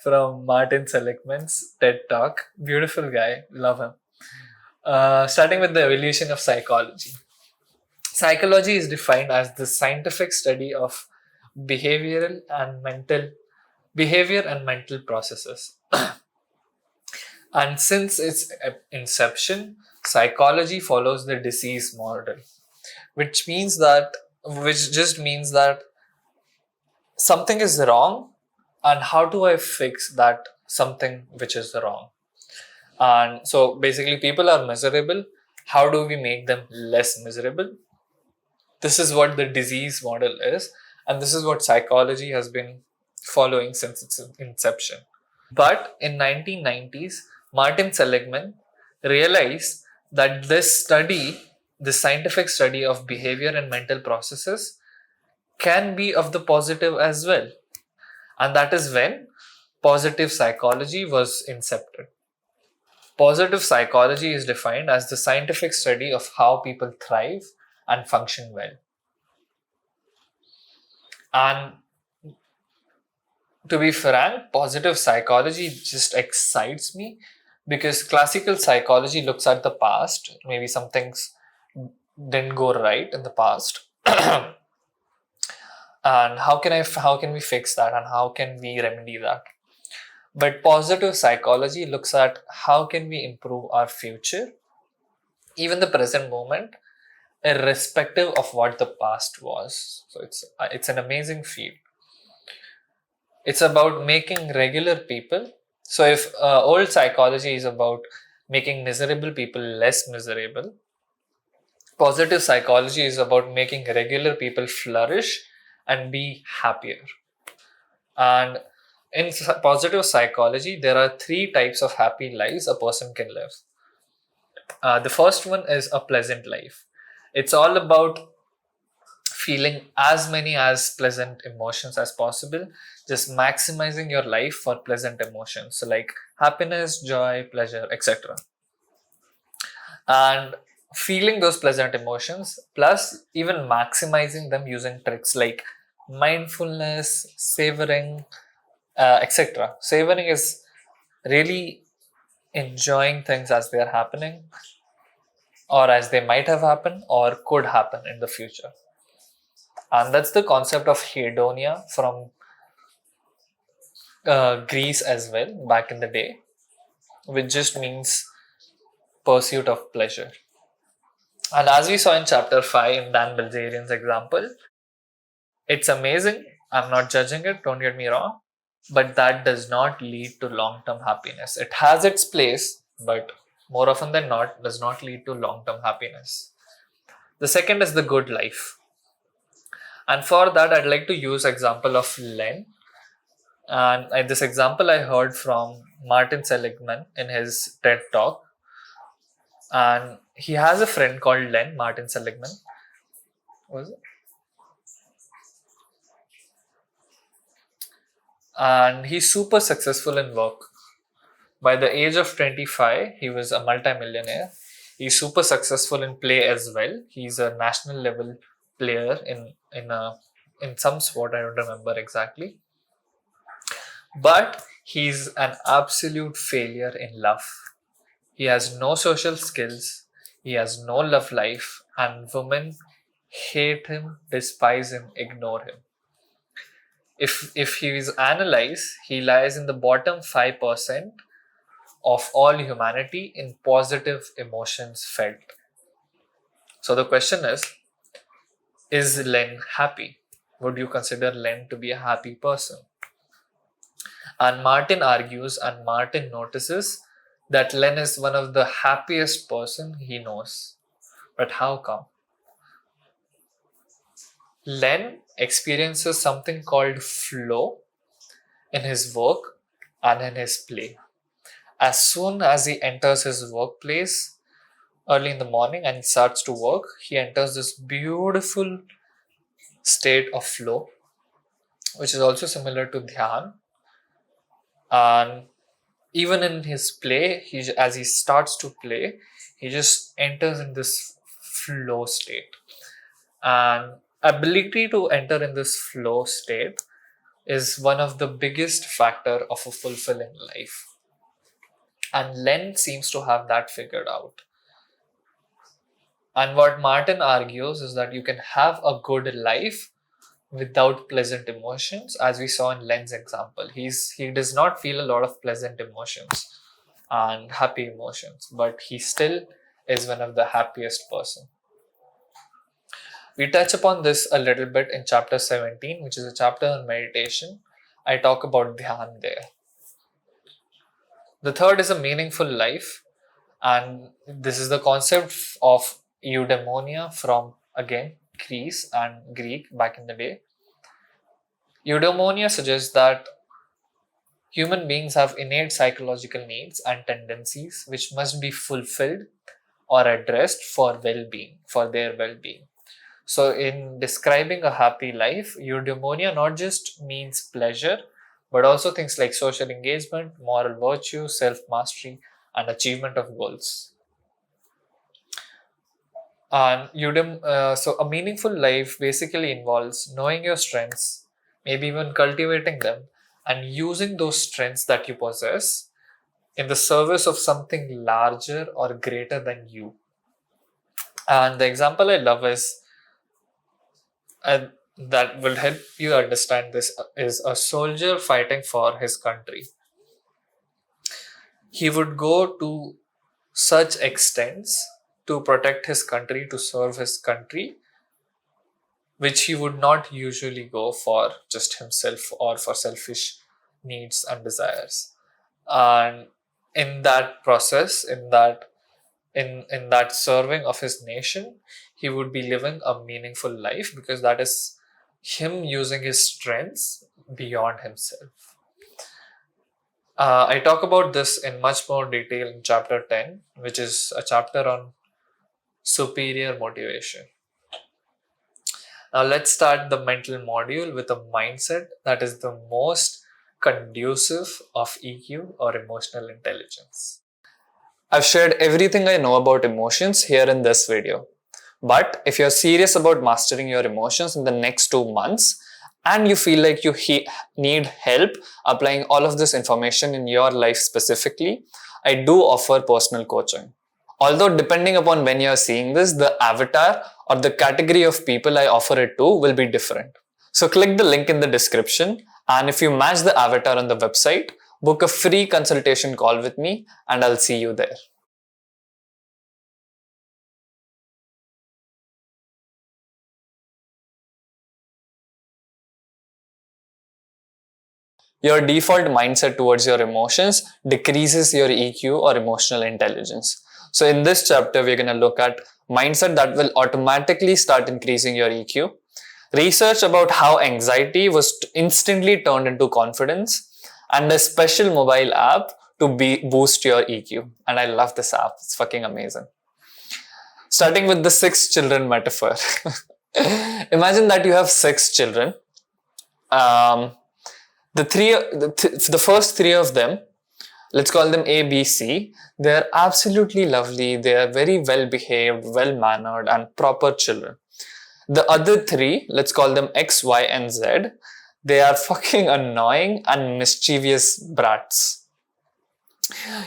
from Martin Seligman's TED Talk. Beautiful guy, love him. Starting with the evolution of psychology. Psychology is defined as the scientific study of behavioral and mental behavior and mental processes. And since its inception, psychology follows the disease model, which just means that something is wrong, and how do I fix that something which is wrong? And so basically, people are miserable. How do we make them less miserable? This is what the disease model is, and this is what psychology has been following since its inception. But in 1990s, Martin Seligman realized that this study the scientific study of behavior and mental processes can be of the positive as well. And that is when positive psychology was incepted. Positive psychology is defined as the scientific study of how people thrive and function well. And to be frank, positive psychology just excites me because classical psychology looks at the past. Maybe some things didn't go right in the past. And how can we fix that and how can we remedy that? But positive psychology looks at how can we improve our future, even the present moment, irrespective of what the past was. So it's an amazing field. It's about making regular people. So if old psychology is about making miserable people less miserable, positive psychology is about making regular people flourish and be happier. And in positive psychology, there are three types of happy lives a person can live. The first one is a pleasant life. It's all about feeling as many as pleasant emotions as possible, just maximizing your life for pleasant emotions, so like happiness, joy, pleasure, etc. And feeling those pleasant emotions plus even maximizing them using tricks like mindfulness, savoring, etc. Savoring is really enjoying things as they are happening or as they might have happened or could happen in the future. And that's the concept of hedonia from Greece as well, back in the day, which just means pursuit of pleasure. And as we saw in chapter 5 in Dan Bilzerian's example, it's amazing. I'm not judging it, don't get me wrong, but that does not lead to long term happiness. It has its place, but more often than not, does not lead to long term happiness. The second is the good life. And for that, I'd like to use example of Len. And this example I heard from Martin Seligman in his TED talk. And he has a friend called Len, Martin Seligman. Was it? And he's super successful in work. By the age of 25, he was a multimillionaire. He's super successful in play as well. He's a national level player in some sport, I don't remember exactly. But he's an absolute failure in love. He has no social skills, he has no love life, and women hate him, despise him, ignore him. If he is analyzed, he lies in the bottom 5% of all humanity in positive emotions felt. So the question is Len happy? Would you consider Len to be a happy person? And Martin argues and Martin notices that Len is one of the happiest person he knows. But how come? Len experiences something called flow in his work and in his play. As soon as he enters his workplace early in the morning and starts to work, he enters this beautiful state of flow, which is also similar to dhyan. And even in his play, as he starts to play, he just enters in this flow state. And ability to enter in this flow state is one of the biggest factor of a fulfilling life. And Len seems to have that figured out. And what Martin argues is that you can have a good life without pleasant emotions, as we saw in Len's example. He does not feel a lot of pleasant emotions and happy emotions, but he still is one of the happiest person. We touch upon this a little bit in chapter 17, which is a chapter on meditation. I talk about dhyan there. The third is a meaningful life, and this is the concept of eudaimonia from, again, Greece and Greek back in the day. Eudaimonia suggests that human beings have innate psychological needs and tendencies which must be fulfilled or addressed for well-being, for their well-being. So in describing a happy life, eudaimonia not just means pleasure, but also things like social engagement, moral virtue, self-mastery, and achievement of goals. And so a meaningful life basically involves knowing your strengths, maybe even cultivating them, and using those strengths that you possess in the service of something larger or greater than you. And the example I love is, and that will help you understand this, is a soldier fighting for his country. He would go to such extents to protect his country, to serve his country, which he would not usually go for just himself or for selfish needs and desires. And in that process, in that serving of his nation, he would be living a meaningful life, because that is him using his strengths beyond himself. I talk about this in much more detail in chapter 10, which is a chapter on superior motivation. Now, let's start the mental module with a mindset that is the most conducive of EQ, or emotional intelligence. I've shared everything I know about emotions here in this video. But if you're serious about mastering your emotions in the next 2 months, and you feel like you need help applying all of this information in your life specifically, I do offer personal coaching. Although depending upon when you're seeing this, the avatar or the category of people I offer it to will be different. So click the link in the description, and if you match the avatar on the website, book a free consultation call with me, and I'll see you there. Your default mindset towards your emotions decreases your EQ, or emotional intelligence. So in this chapter, we're going to look at mindset that will automatically start increasing your EQ, research about how anxiety was instantly turned into confidence, and a special mobile app to boost your EQ. And I love this app. It's fucking amazing. Starting with the 6 children metaphor. Imagine that you have 6 children. The first three of them, let's call them A, B, C. They're absolutely lovely. They are very well behaved, well mannered, and proper children. The other three, let's call them X, Y, and Z. They are fucking annoying and mischievous brats.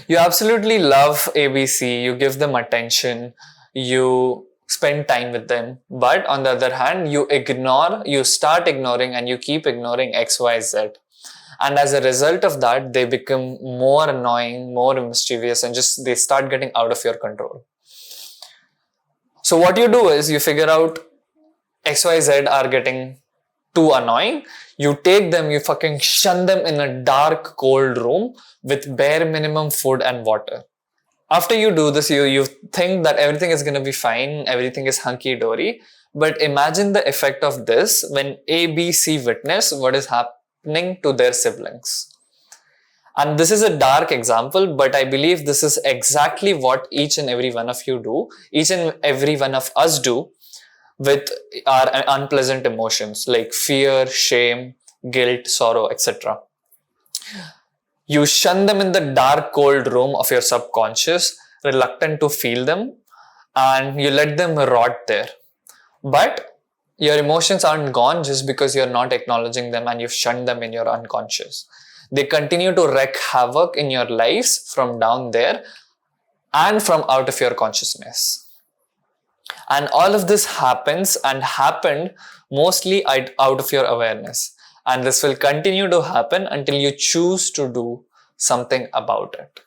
You absolutely love ABC. You give them attention. You spend time with them. But on the other hand, you start ignoring, and you keep ignoring X, Y, Z. And as a result of that, they become more annoying, more mischievous, and they start getting out of your control. So what you do is you figure out XYZ are getting too annoying. You take them, you fucking shun them in a dark, cold room with bare minimum food and water. After you do this, you think that everything is going to be fine, everything is hunky-dory. But imagine the effect of this when A, B, C witness what is happening to their siblings. And this is a dark example, but I believe this is exactly what each and every one of you do, each and every one of us do with our unpleasant emotions like fear, shame, guilt, sorrow, etc. You shun them in the dark, cold room of your subconscious, reluctant to feel them, and you let them rot there. But your emotions aren't gone just because you're not acknowledging them and you've shunned them in your unconscious. They continue to wreak havoc in your lives from down there and from out of your consciousness. And all of this happens and happened mostly out of your awareness. And this will continue to happen until you choose to do something about it.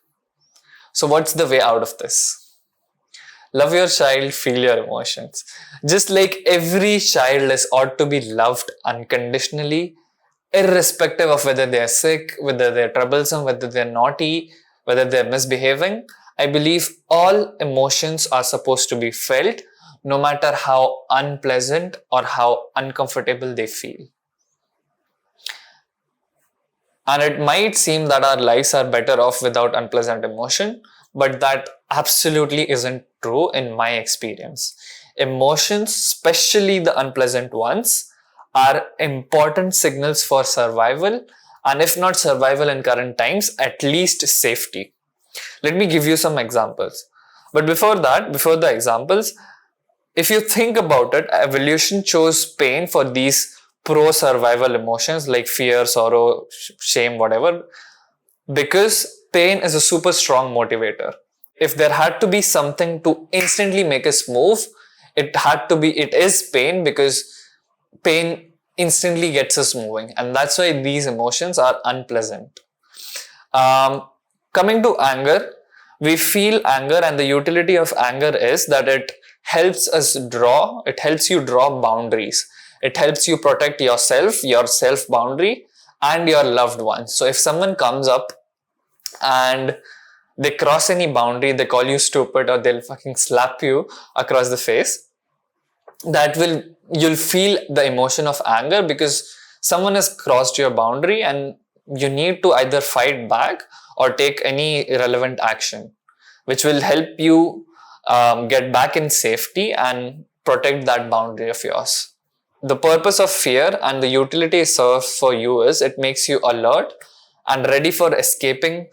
So what's the way out of this? Love your child, feel your emotions. Just like every child is ought to be loved unconditionally, irrespective of whether they are sick, whether they're troublesome, whether they're naughty, whether they're misbehaving. I believe all emotions are supposed to be felt, no matter how unpleasant or how uncomfortable they feel. And it might seem that our lives are better off without unpleasant emotion, but that absolutely isn't true in my experience. Emotions, especially the unpleasant ones, are important signals for survival, and if not survival in current times, at least safety. Let me give you some examples. But before that, before the examples, if you think about it, evolution chose pain for these pro survival emotions like fear, sorrow, shame, whatever, because pain is a super strong motivator. If there had to be something to instantly make us move, it is pain, because pain instantly gets us moving. And that's why these emotions are unpleasant. Um, Coming to anger, we feel anger, and the utility of anger is that it helps you draw boundaries. It helps you protect yourself, your self boundary, and your loved ones. So if someone comes up and they cross any boundary, they call you stupid, or they'll fucking slap you across the face, you'll feel the emotion of anger, because someone has crossed your boundary and you need to either fight back or take any relevant action, which will help you get back in safety and protect that boundary of yours. The purpose of fear and the utility it serves for you is it makes you alert and ready for escaping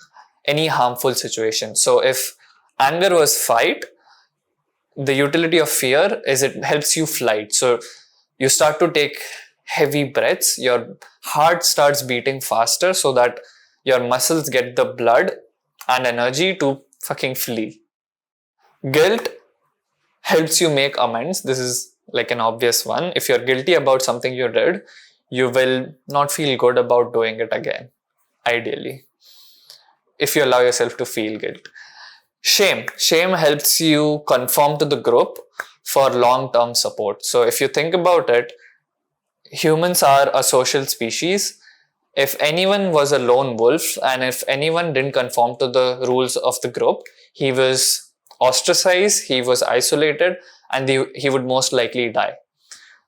any harmful situation. So if anger was fight, the utility of fear is it helps you flight. So you start to take heavy breaths, your heart starts beating faster so that your muscles get the blood and energy to fucking flee. Guilt helps you make amends. This is like an obvious one. If you're guilty about something you did, you will not feel good about doing it again, ideally, if you allow yourself to feel guilt. Shame helps you conform to the group for long-term support. So if you think about it, humans are a social species. If anyone was a lone wolf and if anyone didn't conform to the rules of the group, he was ostracized, he was isolated, and he would most likely die.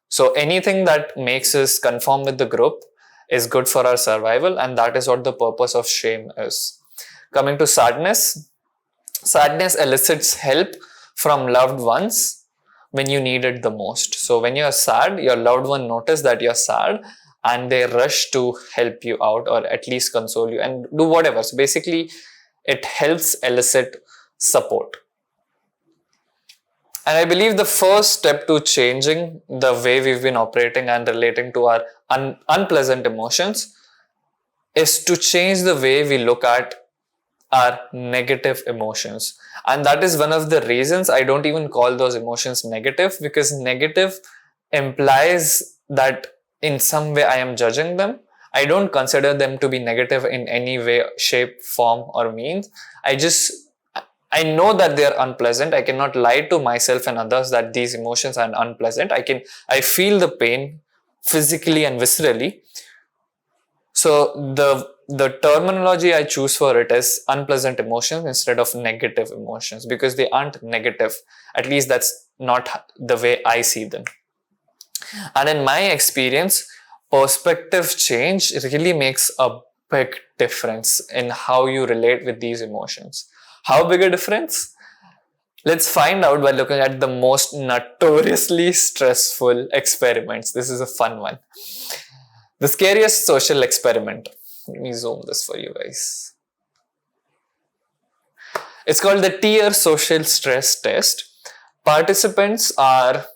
So anything that makes us conform with the group is good for our survival, and that is what the purpose of shame is. Coming to sadness, sadness elicits help from loved ones when you need it the most. So when you're sad, your loved one notice that you're sad and they rush to help you out, or at least console you and do whatever. So basically, it helps elicit support. And I believe the first step to changing the way we've been operating and relating to our unpleasant emotions is to change the way we look at are negative emotions. And that is one of the reasons I don't even call those emotions negative, because negative implies that in some way I am judging them. I don't consider them to be negative in any way, shape, form, or means. I know that they are unpleasant. I cannot lie to myself and others that these emotions are unpleasant. I feel the pain physically and viscerally. So the terminology I choose for it is unpleasant emotions instead of negative emotions, because they aren't negative. At least that's not the way I see them. And in my experience, perspective change really makes a big difference in how you relate with these emotions. How big a difference? Let's find out by looking at the most notoriously stressful experiments. This is a fun one. The scariest social experiment. Let me zoom this for you guys. It's called the Tier Social Stress Test. Participants are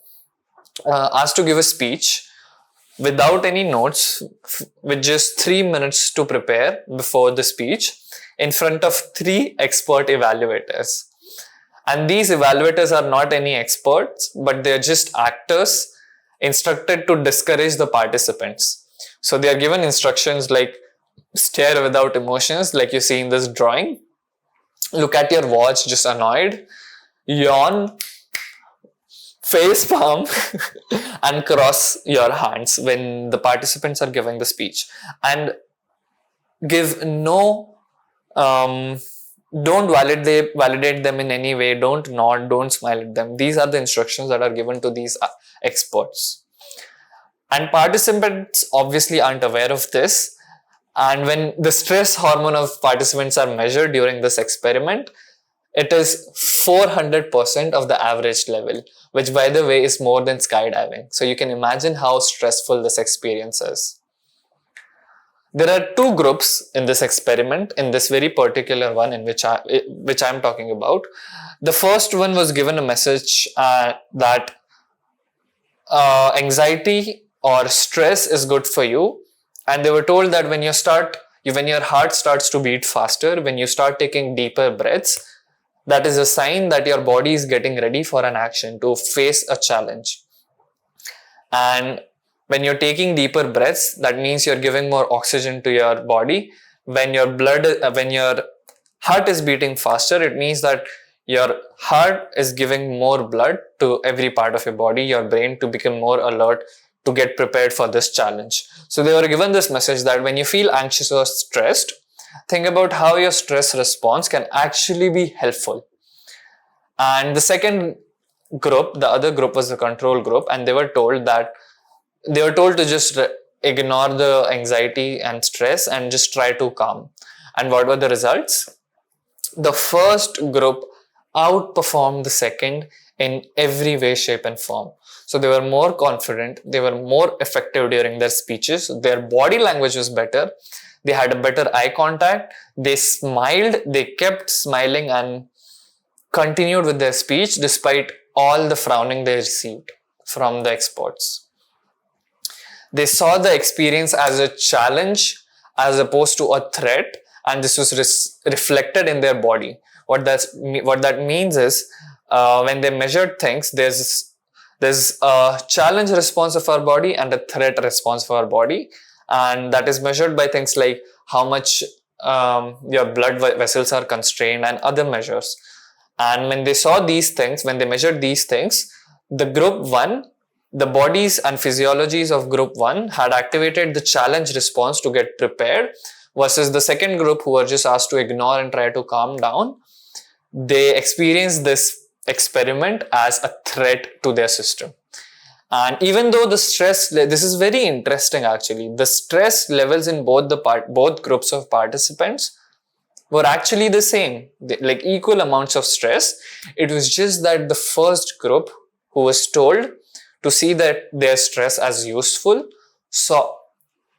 asked to give a speech without any notes, with just 3 minutes to prepare before the speech in front of 3 expert evaluators. And these evaluators are not any experts, but they're just actors instructed to discourage the participants. So they are given instructions like stare without emotions, like you see in this drawing. Look at your watch, just annoyed. Yawn, face palm, and cross your hands when the participants are giving the speech. And give no, don't validate them in any way. Don't nod, don't smile at them. These are the instructions that are given to these experts. And participants obviously aren't aware of this. And when the stress hormone of participants are measured during this experiment, It is 400% of the average level, which by the way is more than skydiving. So you can imagine how stressful this experience is. There are two groups in this experiment, in this very particular one in which I'm talking about. The first one was given a message that anxiety or stress is good for you, and they were told that when your heart starts to beat faster, when you start taking deeper breaths, that is a sign that your body is getting ready for an action to face a challenge. And when you're taking deeper breaths, that means you're giving more oxygen to your body. When your heart is beating faster, it means that your heart is giving more blood to every part of your body, your brain, to become more alert, to get prepared for this challenge. So they were given this message that when you feel anxious or stressed, think about how your stress response can actually be helpful. And the second group, the other group, was the control group, and they were told to just ignore the anxiety and stress and just try to calm. And what were the results? The first group outperformed the second in every way, shape, and form. So they were more confident, they were more effective during their speeches, their body language was better, they had a better eye contact, they smiled, they kept smiling and continued with their speech despite all the frowning they received from the experts. They saw the experience as a challenge as opposed to a threat, and this was reflected in their body. What that means is when they measured things, there's a challenge response of our body and a threat response of our body, and that is measured by things like how much your blood vessels are constrained and other measures. And when they saw these things, when they measured these things, the group 1, the bodies and physiologies of group 1 had activated the challenge response to get prepared, versus the second group, who were just asked to ignore and try to calm down. They experienced this experiment as a threat to their system. And even though the stress, this is very interesting actually, the stress levels in both groups of participants were actually the same, like equal amounts of stress. It was just that the first group, who was told to see that their stress as useful,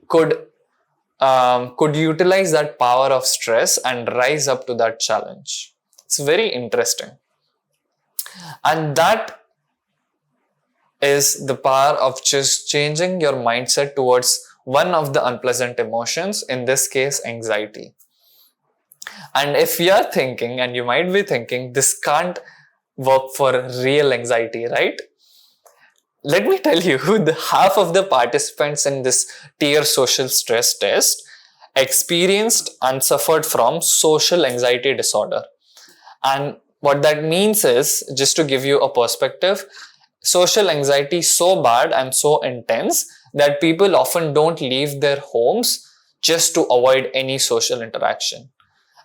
could utilize that power of stress and rise up to that challenge. It's very interesting. And that is the power of just changing your mindset towards one of the unpleasant emotions, in this case, anxiety. And if you're thinking, and you might be thinking, this can't work for real anxiety, right? Let me tell you, half of the participants in this tier social stress test experienced and suffered from social anxiety disorder. And what that means is, just to give you a perspective, social anxiety is so bad and so intense that people often don't leave their homes just to avoid any social interaction.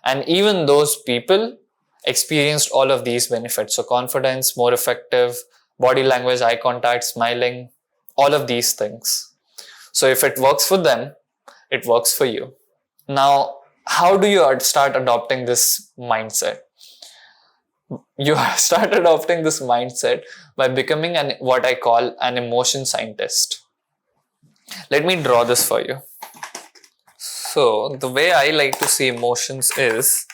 And even those people experienced all of these benefits. So confidence, more effective, body language, eye contact, smiling, all of these things. So if it works for them, it works for you. Now, how do you start adopting this mindset? You start adopting this mindset by becoming what I call an emotion scientist. Let me draw this for you. So the way I like to see emotions is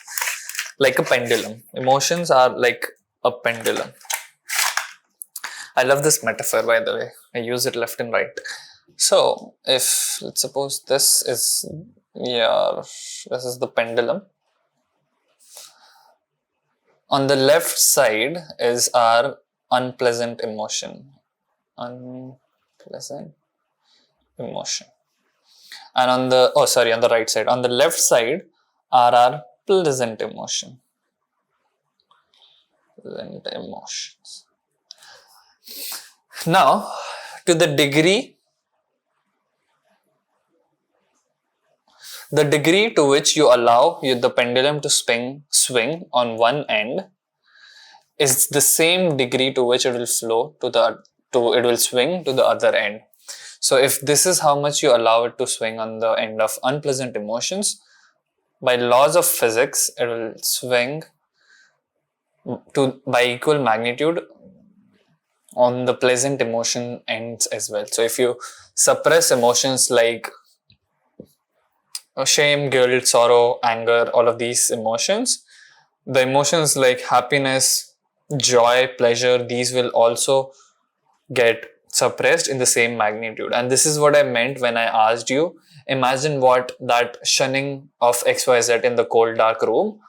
like a pendulum. Emotions are like a pendulum. I love this metaphor, by the way. I use it left and right. So if, let's suppose this is the pendulum. On the left side is our unpleasant emotion. Unpleasant emotion. And on the right side, on the left side are our pleasant emotion. Pleasant emotions. Now, to the degree to which you allow the pendulum to swing on one end is the same degree to which it will swing to the other end. So if this is how much you allow it to swing on the end of unpleasant emotions, by laws of physics, it will swing by equal magnitude on the pleasant emotion ends as well. So if you suppress emotions like shame, guilt, sorrow, anger, all of these emotions, the emotions like happiness, joy, pleasure, these will also get suppressed in the same magnitude. And this is what I meant when I asked you, imagine what that shunning of XYZ in the cold dark room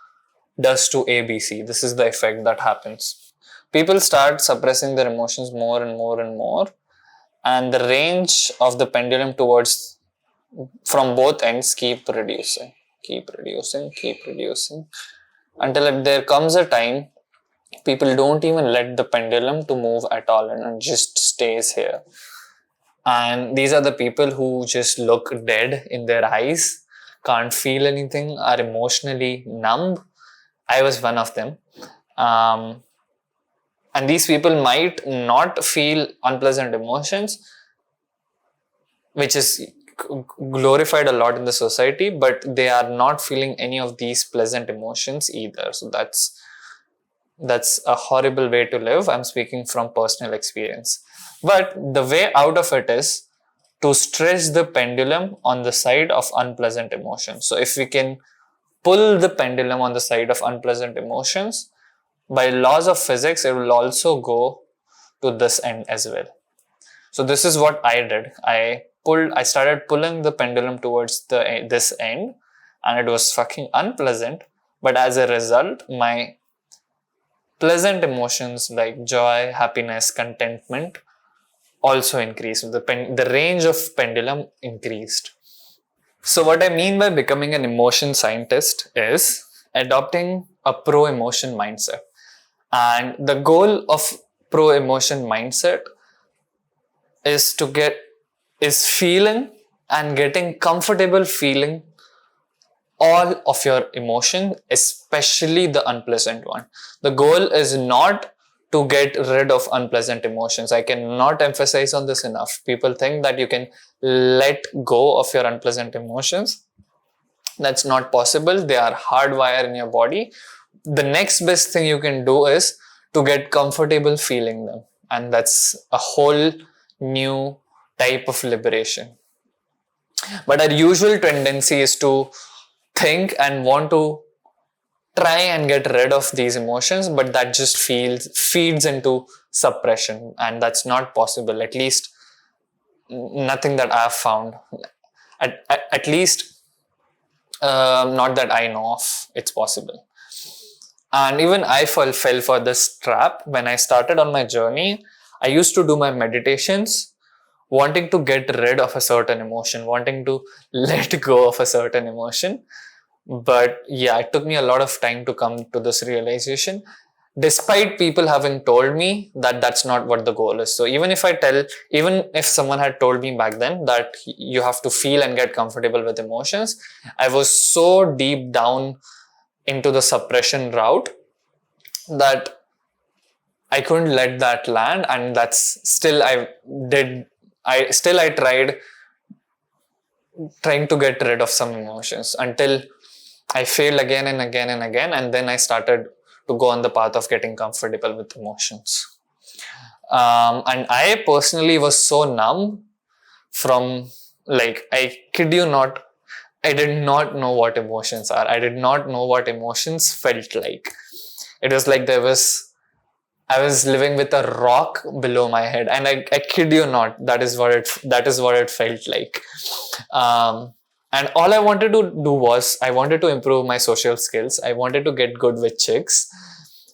does to ABC. This is the effect that happens. People start suppressing their emotions more and more and more, and the range of the pendulum towards from both ends keep reducing, until there comes a time people don't even let the pendulum to move at all and it just stays here. And these are the people who just look dead in their eyes, can't feel anything, are emotionally numb. I was one of them. Um, and these people might not feel unpleasant emotions, which is glorified a lot in the society, but they are not feeling any of these pleasant emotions either. So that's a horrible way to live. I'm speaking from personal experience. But the way out of it is to stretch the pendulum on the side of unpleasant emotions. So if we can pull the pendulum on the side of unpleasant emotions, by laws of physics, it will also go to this end as well. So this is what I did. I started pulling the pendulum towards this end, and it was fucking unpleasant. But as a result, my pleasant emotions like joy, happiness, contentment also increased. The range of pendulum increased. So what I mean by becoming an emotion scientist is adopting a pro-emotion mindset. And the goal of pro-emotion mindset is feeling and getting comfortable feeling all of your emotion, especially the unpleasant one. The goal is not to get rid of unpleasant emotions. I cannot emphasize on this enough. People think that you can let go of your unpleasant emotions. That's not possible. They are hardwired in your body. The next best thing you can do is to get comfortable feeling them. And that's a whole new type of liberation. But our usual tendency is to think and want to try and get rid of these emotions, but that just feeds into suppression, and that's not possible. At least nothing that I've found. At least not that I know of. It's possible. And even I fell for this trap when I started on my journey. I used to do my meditations wanting to get rid of a certain emotion, wanting to let go of a certain emotion. But yeah, it took me a lot of time to come to this realization, despite people having told me that that's not what the goal is. So even if someone had told me back then that you have to feel and get comfortable with emotions, I was so deep down into the suppression route that I couldn't let that land. And that's still I tried trying to get rid of some emotions until I failed again and again and again, and then I started to go on the path of getting comfortable with emotions. And I personally was so numb from, like, I kid you not, I did not know what emotions are. I did not know what emotions felt like. It was like I was living with a rock below my head, and I kid you not, that is what it felt like. And all I wanted to do was I wanted to improve my social skills. I wanted to get good with chicks.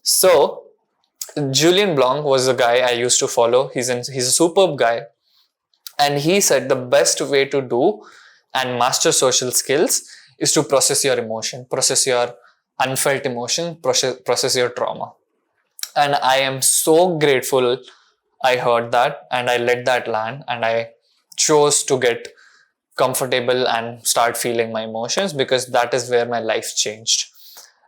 So Julian Blanc was a guy I used to follow. He's a superb guy, and he said the best way to do and master social skills is to process your emotion, process your unfelt emotion, process your trauma. And I am so grateful I heard that and I let that land, and I chose to get comfortable and start feeling my emotions, because that is where my life changed.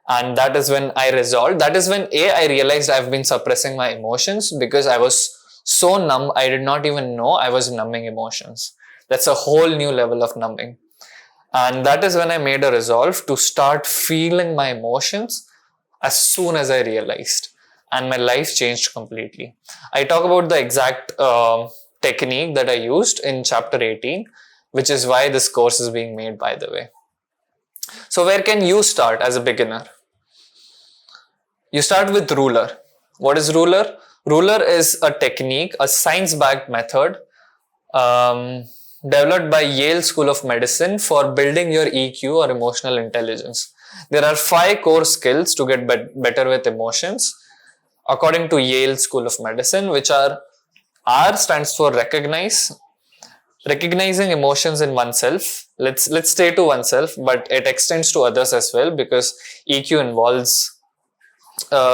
And that is when I resolved. That is when I realized I've been suppressing my emotions because I was so numb. I did not even know I was numbing emotions. That's a whole new level of numbing. And that is when I made a resolve to start feeling my emotions as soon as I realized, and my life changed completely. I talk about the exact technique that I used in chapter 18, which is why this course is being made, by the way. So where can you start as a beginner? You start with ruler. What is ruler? Ruler is a technique, a science-backed method developed by Yale School of Medicine for building your EQ or emotional intelligence. There are 5 core skills to get better with emotions, according to Yale School of Medicine, which are R stands for recognizing emotions in oneself. Let's stay to oneself, but it extends to others as well, because EQ involves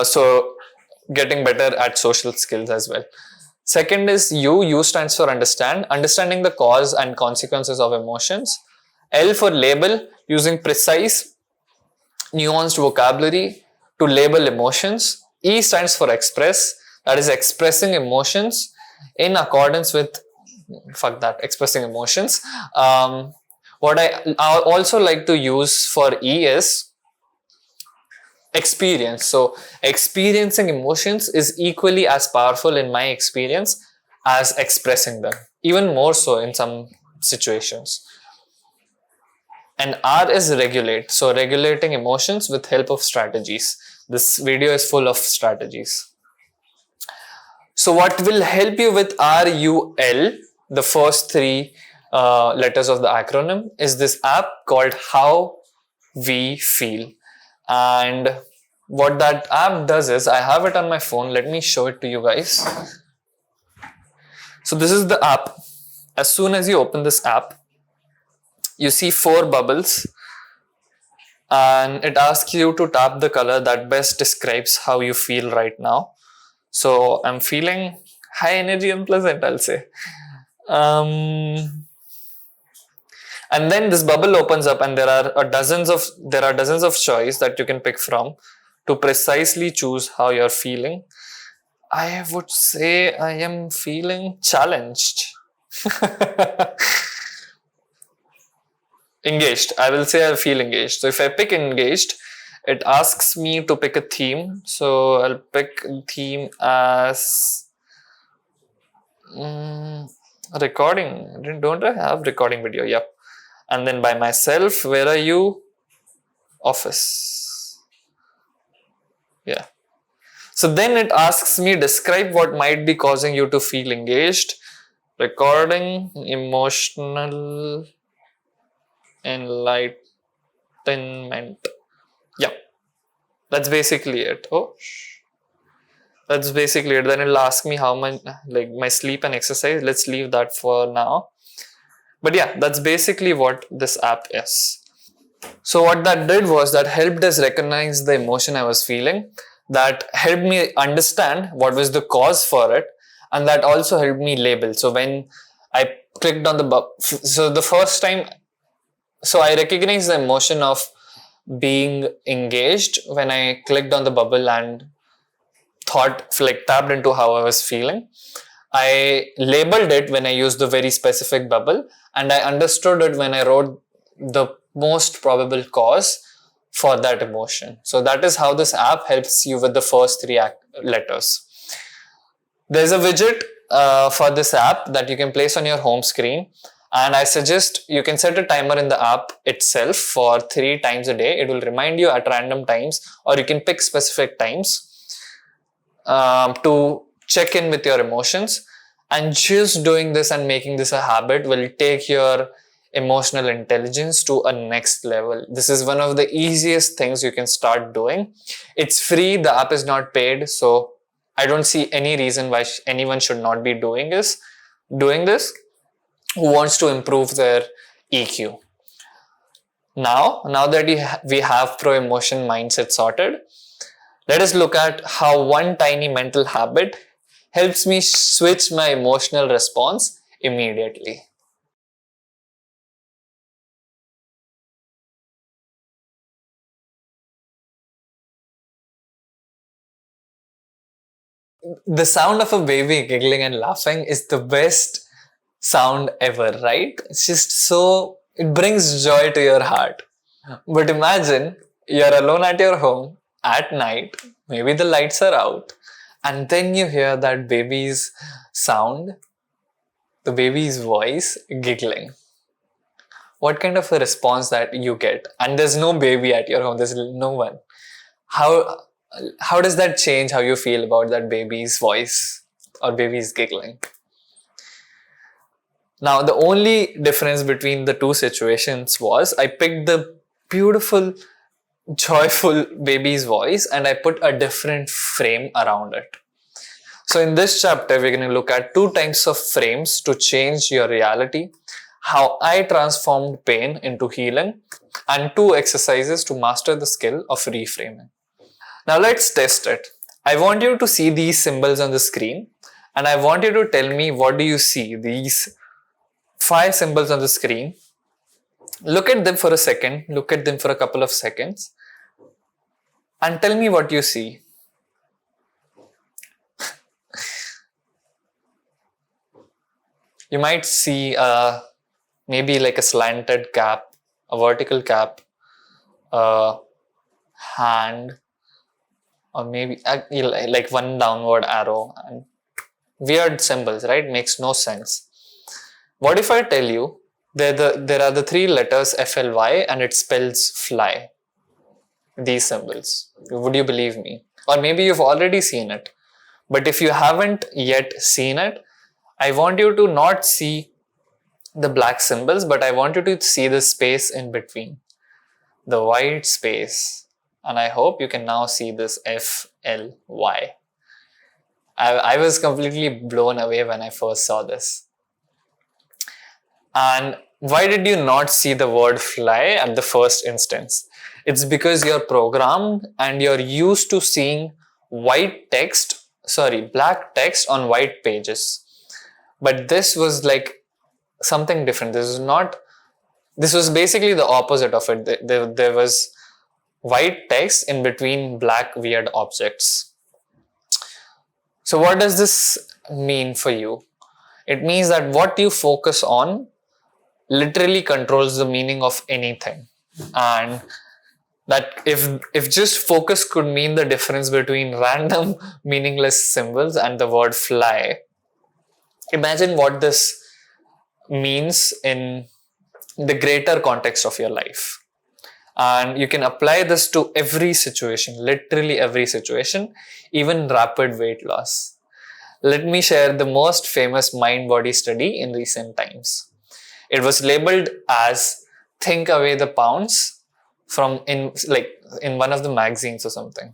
so getting better at social skills as well. Second is U. U stands for understanding the cause and consequences of emotions. L for label, using precise, nuanced vocabulary to label emotions. E stands for express, that is expressing emotions in accordance with, expressing emotions. What I also like to use for E is experience. So experiencing emotions is equally as powerful in my experience as expressing them, even more so in some situations. And R is regulate. So regulating emotions with help of strategies. This video is full of strategies. So what will help you with RUL, the first 3 letters of the acronym, is this app called How We Feel. And what that app does is, I have it on my phone. Let me show it to you guys. So this is the app. As soon as you open this app, you see 4 bubbles, and it asks you to tap the color that best describes how you feel right now. So I'm feeling high energy and pleasant, I'll say. And then this bubble opens up, and there are dozens of choices that you can pick from to precisely choose how you're feeling. I would say I am feeling challenged. Engaged. I will say I feel engaged. So if I pick engaged, it asks me to pick a theme. So I'll pick theme as recording. Don't I have recording video? Yep. And then by myself, where are you? Office. Yeah. So then it asks me, describe what might be causing you to feel engaged. Recording, emotional enlightenment. Yeah. That's basically it. That's basically it. Then it'll ask me how much, like my sleep and exercise. Let's leave that for now. But yeah, that's basically what this app is. So what that did was that helped us recognize the emotion I was feeling, that helped me understand what was the cause for it, and that also helped me label. So when I clicked on the first time, so I recognized the emotion of being engaged when I clicked on the bubble and tapped into how I was feeling. I labeled it when I used the very specific bubble, and I understood it when I wrote the most probable cause for that emotion. So that is how this app helps you with the first 3 letters. There's a widget for this app that you can place on your home screen, and I suggest you can set a timer in the app itself for 3 times a day. It will remind you at random times, or you can pick specific times to check in with your emotions. And just doing this and making this a habit will take your emotional intelligence to a next level. This is one of the easiest things you can start doing. It's free. The app is not paid. So I don't see any reason why anyone should not be doing this who wants to improve their EQ. Now that we have pro emotion mindset sorted, let us look at how one tiny mental habit helps me switch my emotional response immediately. The sound of a baby giggling and laughing is the best sound ever, right? It's just so, it brings joy to your heart. But imagine you're alone at your home at night, maybe the lights are out, and then you hear that baby's sound, the baby's voice giggling. What kind of a response that you get? And there's no baby at your home, there's no one. How does that change how you feel about that baby's voice or baby's giggling? Now, the only difference between the two situations was I picked the beautiful, joyful baby's voice and I put a different frame around it. So in this chapter, we're going to look at 2 types of frames to change your reality, how I transformed pain into healing, and 2 exercises to master the skill of reframing. Now let's test it. I want you to see these symbols on the screen and I want you to tell me, what do you see? These 5 symbols on the screen. Look at them for a second, look at them for a couple of seconds and tell me what you see. You might see maybe like a slanted cap, a vertical cap, a hand, or maybe like one downward arrow, and weird symbols, right? Makes no sense. What if I tell you there are the 3 letters FLY and it spells fly? These symbols. Would you believe me? Or maybe you've already seen it. But if you haven't yet seen it, I want you to not see the black symbols, but I want you to see the space in between. The white space. And I hope you can now see this FLY. I was completely blown away when I first saw this. And why did you not see the word fly at the first instance? It's because you're programmed and you're used to seeing black text on white pages. But this was like something different. This was basically the opposite of it. There was white text in between black weird objects. So what does this mean for you? It means that what you focus on literally controls the meaning of anything. And that if just focus could mean the difference between random meaningless symbols and the word fly, imagine what this means in the greater context of your life. And you can apply this to every situation, literally every situation, even rapid weight loss. Let me share the most famous mind-body study in recent times. It was labeled as "Think Away the Pounds" from in one of the magazines or something.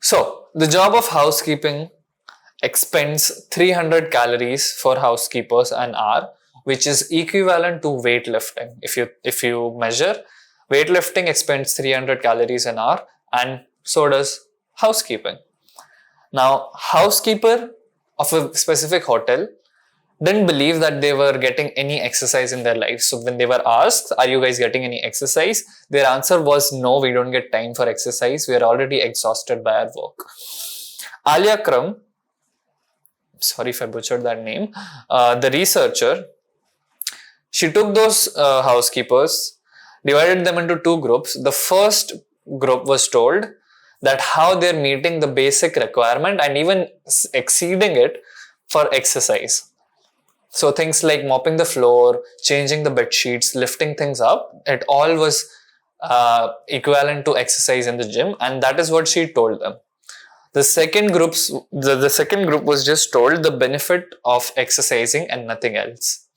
So the job of housekeeping expends 300 calories for housekeepers an hour, which is equivalent to weightlifting. If you measure, weightlifting expends 300 calories an hour, and so does housekeeping. Now, housekeeper of a specific hotel didn't believe that they were getting any exercise in their life. So when they were asked, are you guys getting any exercise? Their answer was, no, we don't get time for exercise. We are already exhausted by our work. Alia Krum, sorry if I butchered that name, the researcher, she took those housekeepers, divided them into 2 groups. The first group was told that how they're meeting the basic requirement and even exceeding it for exercise. So things like mopping the floor, changing the bed sheets, lifting things up, it all was equivalent to exercise in the gym, and that is what she told them. The second group was just told the benefit of exercising and nothing else.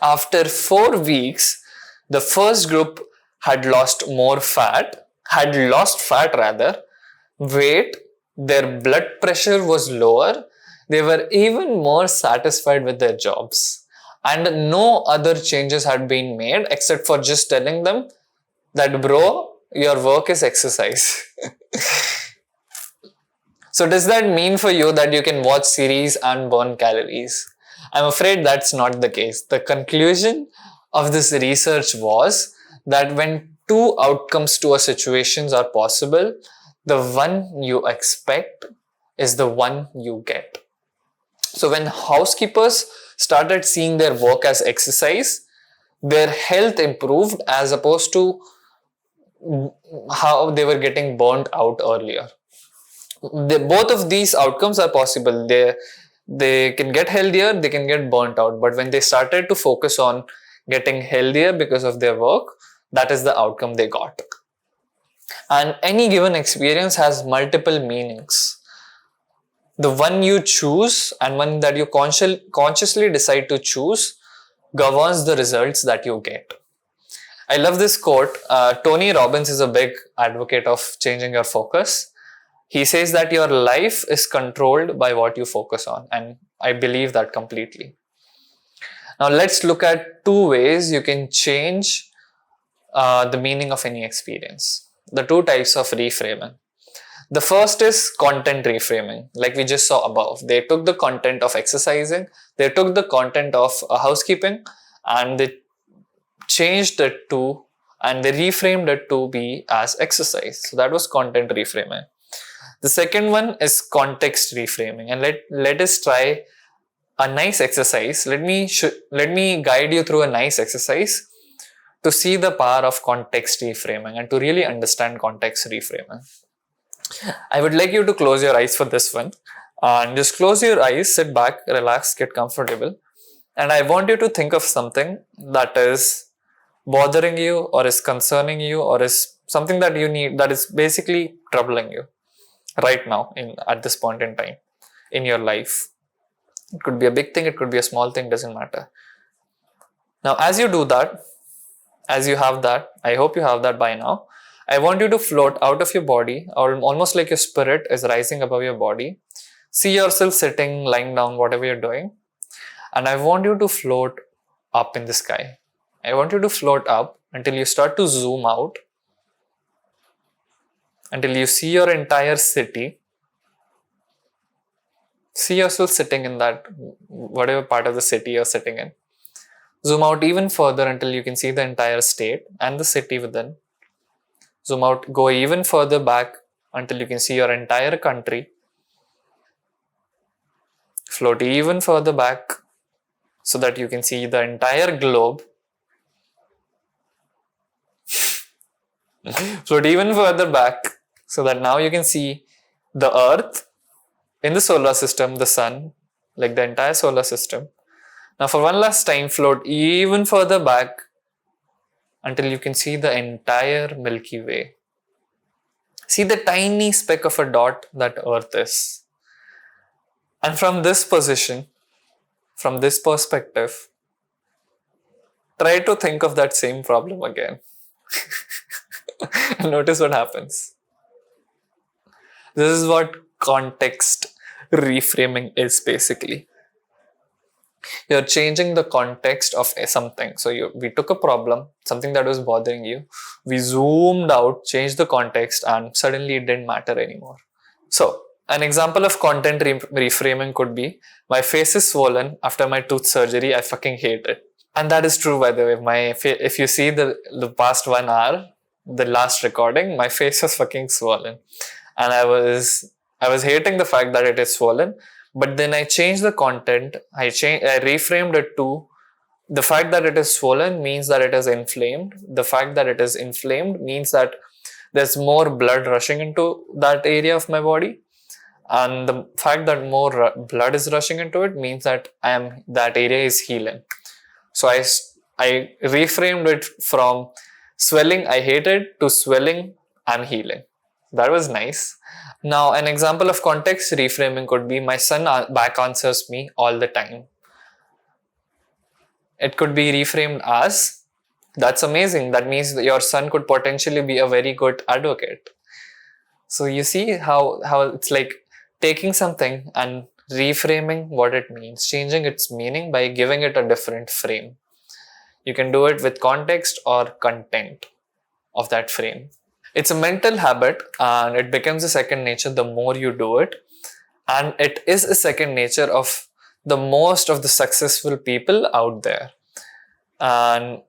After 4 weeks, the first group had lost fat, weight, their blood pressure was lower, they were even more satisfied with their jobs, and no other changes had been made except for just telling them that, bro, your work is exercise. So does that mean for you that you can watch series and burn calories? I'm afraid that's not the case. The conclusion of this research was that when 2 outcomes to a situation are possible, the one you expect is the one you get. So when housekeepers started seeing their work as exercise, their health improved as opposed to how they were getting burnt out earlier. Both of these outcomes are possible. They can get healthier, they can get burnt out. But when they started to focus on getting healthier because of their work, that is the outcome they got. And any given experience has multiple meanings. The one you choose and one that you consciously decide to choose governs the results that you get. I love this quote. Tony Robbins is a big advocate of changing your focus. He says that your life is controlled by what you focus on, and I believe that completely. Now let's look at two ways you can change the meaning of any experience. The two types of reframing. The first is content reframing, like we just saw above. They took the content of exercising, they took the content of housekeeping, and they changed it to, and they reframed it to be as exercise. So that was content reframing. The second one is context reframing, and let us try a nice exercise. Let me guide you through a nice exercise to see the power of context reframing and to really understand context reframing. I would like you to close your eyes for this one, and just close your eyes, sit back, relax, get comfortable, and I want you to think of something that is bothering you or is concerning you or is something that you need, that is basically troubling you right now at this point in time in your life. It could be a big thing, it could be a small thing, doesn't matter. Now as you do that, as you have that, I hope you have that by now, I want you to float out of your body, or almost like your spirit is rising above your body. See yourself sitting, lying down, whatever you're doing, and I want you to float up in the sky. I want you to float up until you start to zoom out, until you see your entire city. See yourself sitting in that, whatever part of the city you're sitting in. Zoom out even further until you can see the entire state and the city within. Zoom out, go even further back until you can see your entire country. Float even further back so that you can see the entire globe. Float even further back so that now you can see the earth in the solar system, the sun, like the entire solar system. Now for one last time, float even further back until you can see the entire Milky Way. See the tiny speck of a dot that earth is. And from this position, from this perspective, try to think of that same problem again. Notice what happens. This is what context reframing is basically. You're changing the context of something. So we took a problem, something that was bothering you. We zoomed out, changed the context, and suddenly it didn't matter anymore. So an example of content reframing could be, my face is swollen after my tooth surgery. I fucking hate it. And that is true, by the way. If you see the past 1 hour, the last recording, my face was fucking swollen. And I was hating the fact that it is swollen. But then I changed the content. I reframed it to, the fact that it is swollen means that it is inflamed. The fact that it is inflamed means that there's more blood rushing into that area of my body. And the fact that more blood is rushing into it means that that area is healing. So I reframed it from swelling, I hate it, to swelling, I'm healing. That was nice. Now, an example of context reframing could be, my son back answers me all the time. It could be reframed as, that's amazing. That means that your son could potentially be a very good advocate. So you see how it's like taking something and reframing what it means, changing its meaning by giving it a different frame. You can do it with context or content of that frame. It's a mental habit and it becomes a second nature the more you do it. And it is a second nature of the most of the successful people out there. And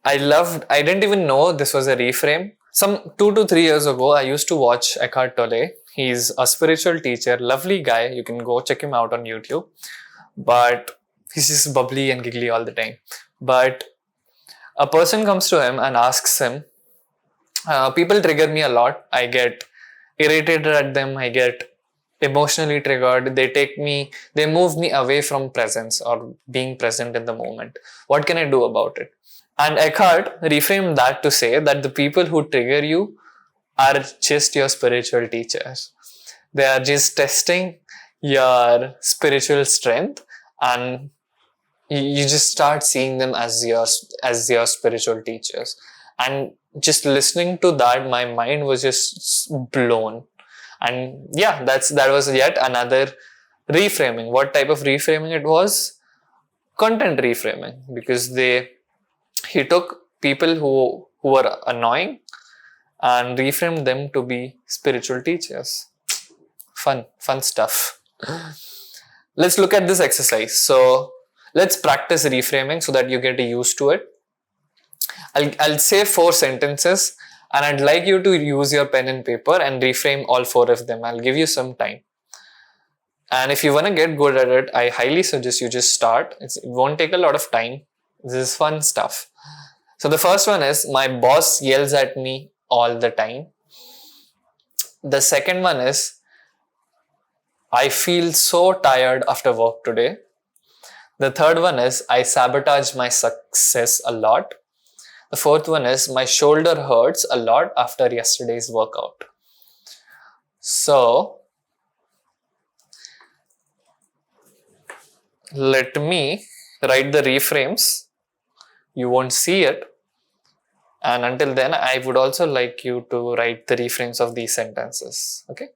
I didn't even know this was a reframe. Some 2 to 3 years ago, I used to watch Eckhart Tolle. He's a spiritual teacher, lovely guy. You can go check him out on YouTube. But he's just bubbly and giggly all the time. But a person comes to him and asks him, People trigger me a lot. I get irritated at them. I get emotionally triggered. They move me away from presence or being present in the moment. What can I do about it? And Eckhart reframed that to say that the people who trigger you are just your spiritual teachers. They are just testing your spiritual strength, and you just start seeing them as your spiritual teachers. And just listening to that, my mind was just blown. And yeah, that was yet another reframing. What type of reframing it was? Content reframing, because he took people who were annoying and reframed them to be spiritual teachers. Fun stuff. Let's look at this exercise. So let's practice reframing so that you get used to it. I'll say 4 sentences, and I'd like you to use your pen and paper and reframe all 4 of them. I'll give you some time. And if you want to get good at it, I highly suggest you just start. It won't take a lot of time. This is fun stuff. So the first one is, my boss yells at me all the time. The second one is, I feel so tired after work today. The third one is, I sabotage my success a lot. The fourth one is, my shoulder hurts a lot after yesterday's workout. So let me write the reframes. You won't see it. And until then, I would also like you to write the reframes of these sentences. Okay?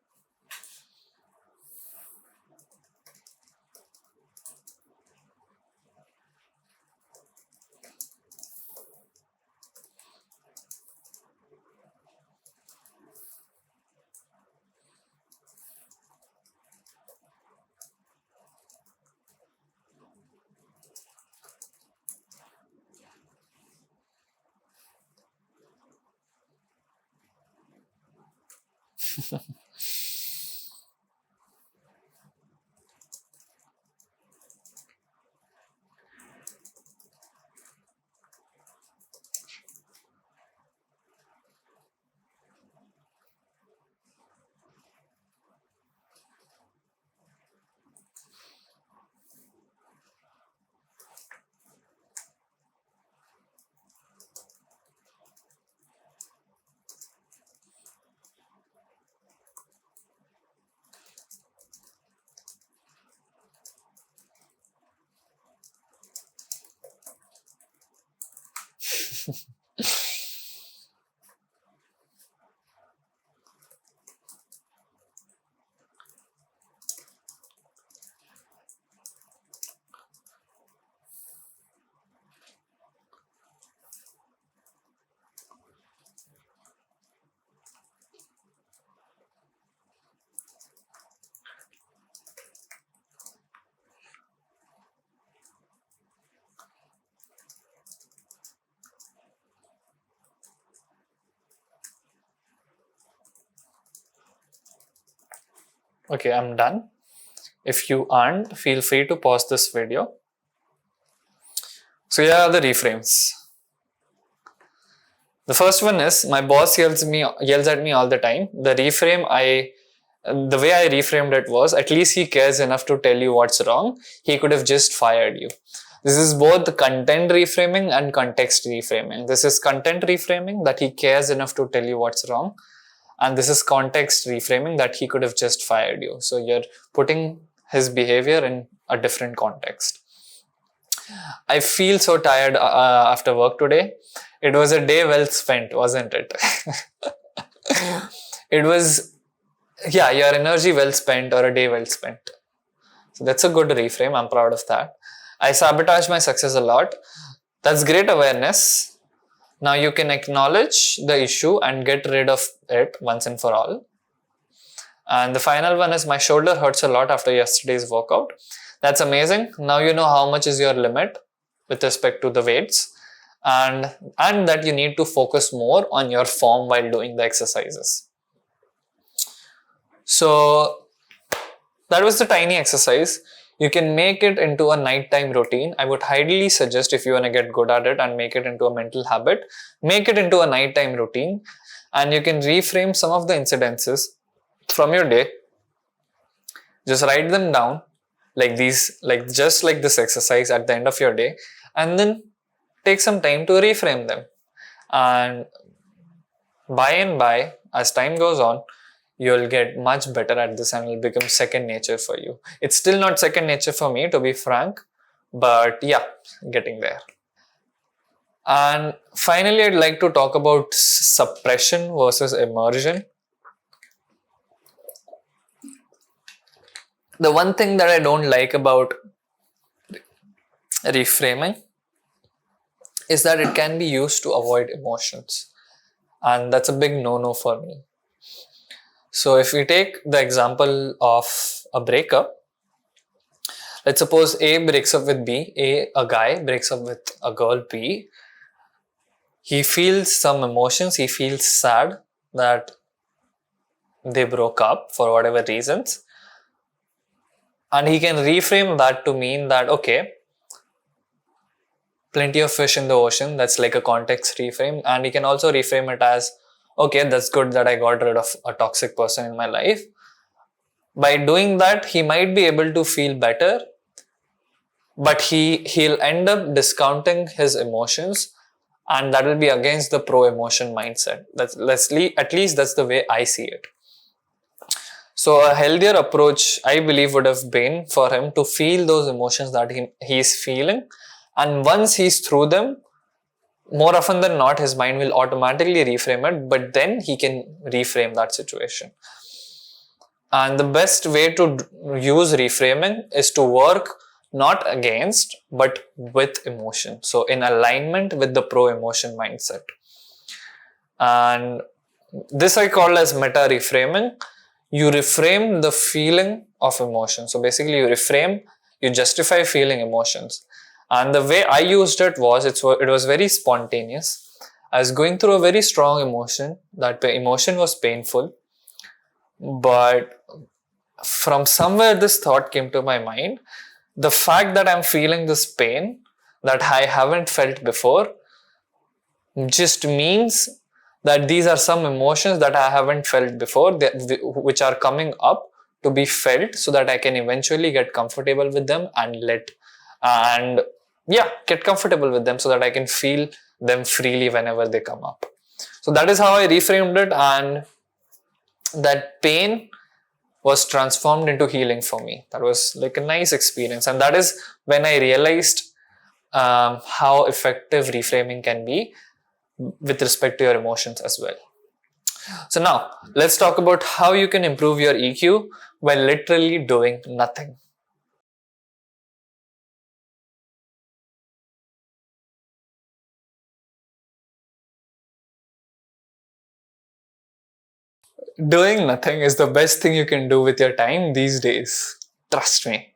Okay, I'm done. If you aren't, feel free to pause this video. So here are the reframes. The first one is, my boss yells at me all the time. The way I reframed it was, at least he cares enough to tell you what's wrong. He could have just fired you. This is both content reframing and context reframing. This is content reframing, that he cares enough to tell you what's wrong. And this is context reframing, that he could have just fired you. So you're putting his behavior in a different context. I feel so tired after work today. It was a day well spent, wasn't it? It was, yeah, your energy well spent or a day well spent. So that's a good reframe. I'm proud of that. I sabotage my success a lot. That's great awareness. Now you can acknowledge the issue and get rid of it once and for all. And the final one is, my shoulder hurts a lot after yesterday's workout. That's amazing. Now you know how much is your limit with respect to the weights, and that you need to focus more on your form while doing the exercises. So that was the tiny exercise. You can make it into a nighttime routine. I would highly suggest, if you want to get good at it and make it into a mental habit, make it into a nighttime routine. and you can reframe some of the incidences from your day. Just write them down like these, like just like this exercise at the end of your day, and then take some time to reframe them. And by and by, as time goes on, you'll get much better at this and it'll become second nature for you. It's still not second nature for me, to be frank, but yeah, getting there. And finally, I'd like to talk about suppression versus immersion. The one thing that I don't like about reframing is that it can be used to avoid emotions. And that's a big no-no for me. So if we take the example of a breakup, let's suppose A breaks up with B, a guy breaks up with a girl B. He feels some emotions, he feels sad that they broke up for whatever reasons. And he can reframe that to mean that, okay, plenty of fish in the ocean, that's like a context reframe. And he can also reframe it as, okay, that's good that I got rid of a toxic person in my life. By doing that, he might be able to feel better, but he'll end up discounting his emotions, and that will be against the pro-emotion mindset. At least that's the way I see it. So a healthier approach, I believe, would have been for him to feel those emotions that he's feeling, and once he's through them, more often than not, his mind will automatically reframe it, but then he can reframe that situation. And the best way to use reframing is to work not against, but with emotion. So in alignment with the pro-emotion mindset. And this I call as meta reframing. You reframe the feeling of emotion. So basically you justify feeling emotions. And the way I used it was very spontaneous. I was going through a very strong emotion. That emotion was painful. But from somewhere this thought came to my mind. The fact that I'm feeling this pain that I haven't felt before just means that these are some emotions that I haven't felt before, which are coming up to be felt, so that I can eventually get comfortable with them get comfortable with them so that I can feel them freely whenever they come up. So that is how I reframed it, and that pain was transformed into healing for me. That was like a nice experience, and that is when I realized how effective reframing can be with respect to your emotions as well. So now let's talk about how you can improve your EQ by literally doing nothing. Doing nothing is the best thing you can do with your time these days. Trust me.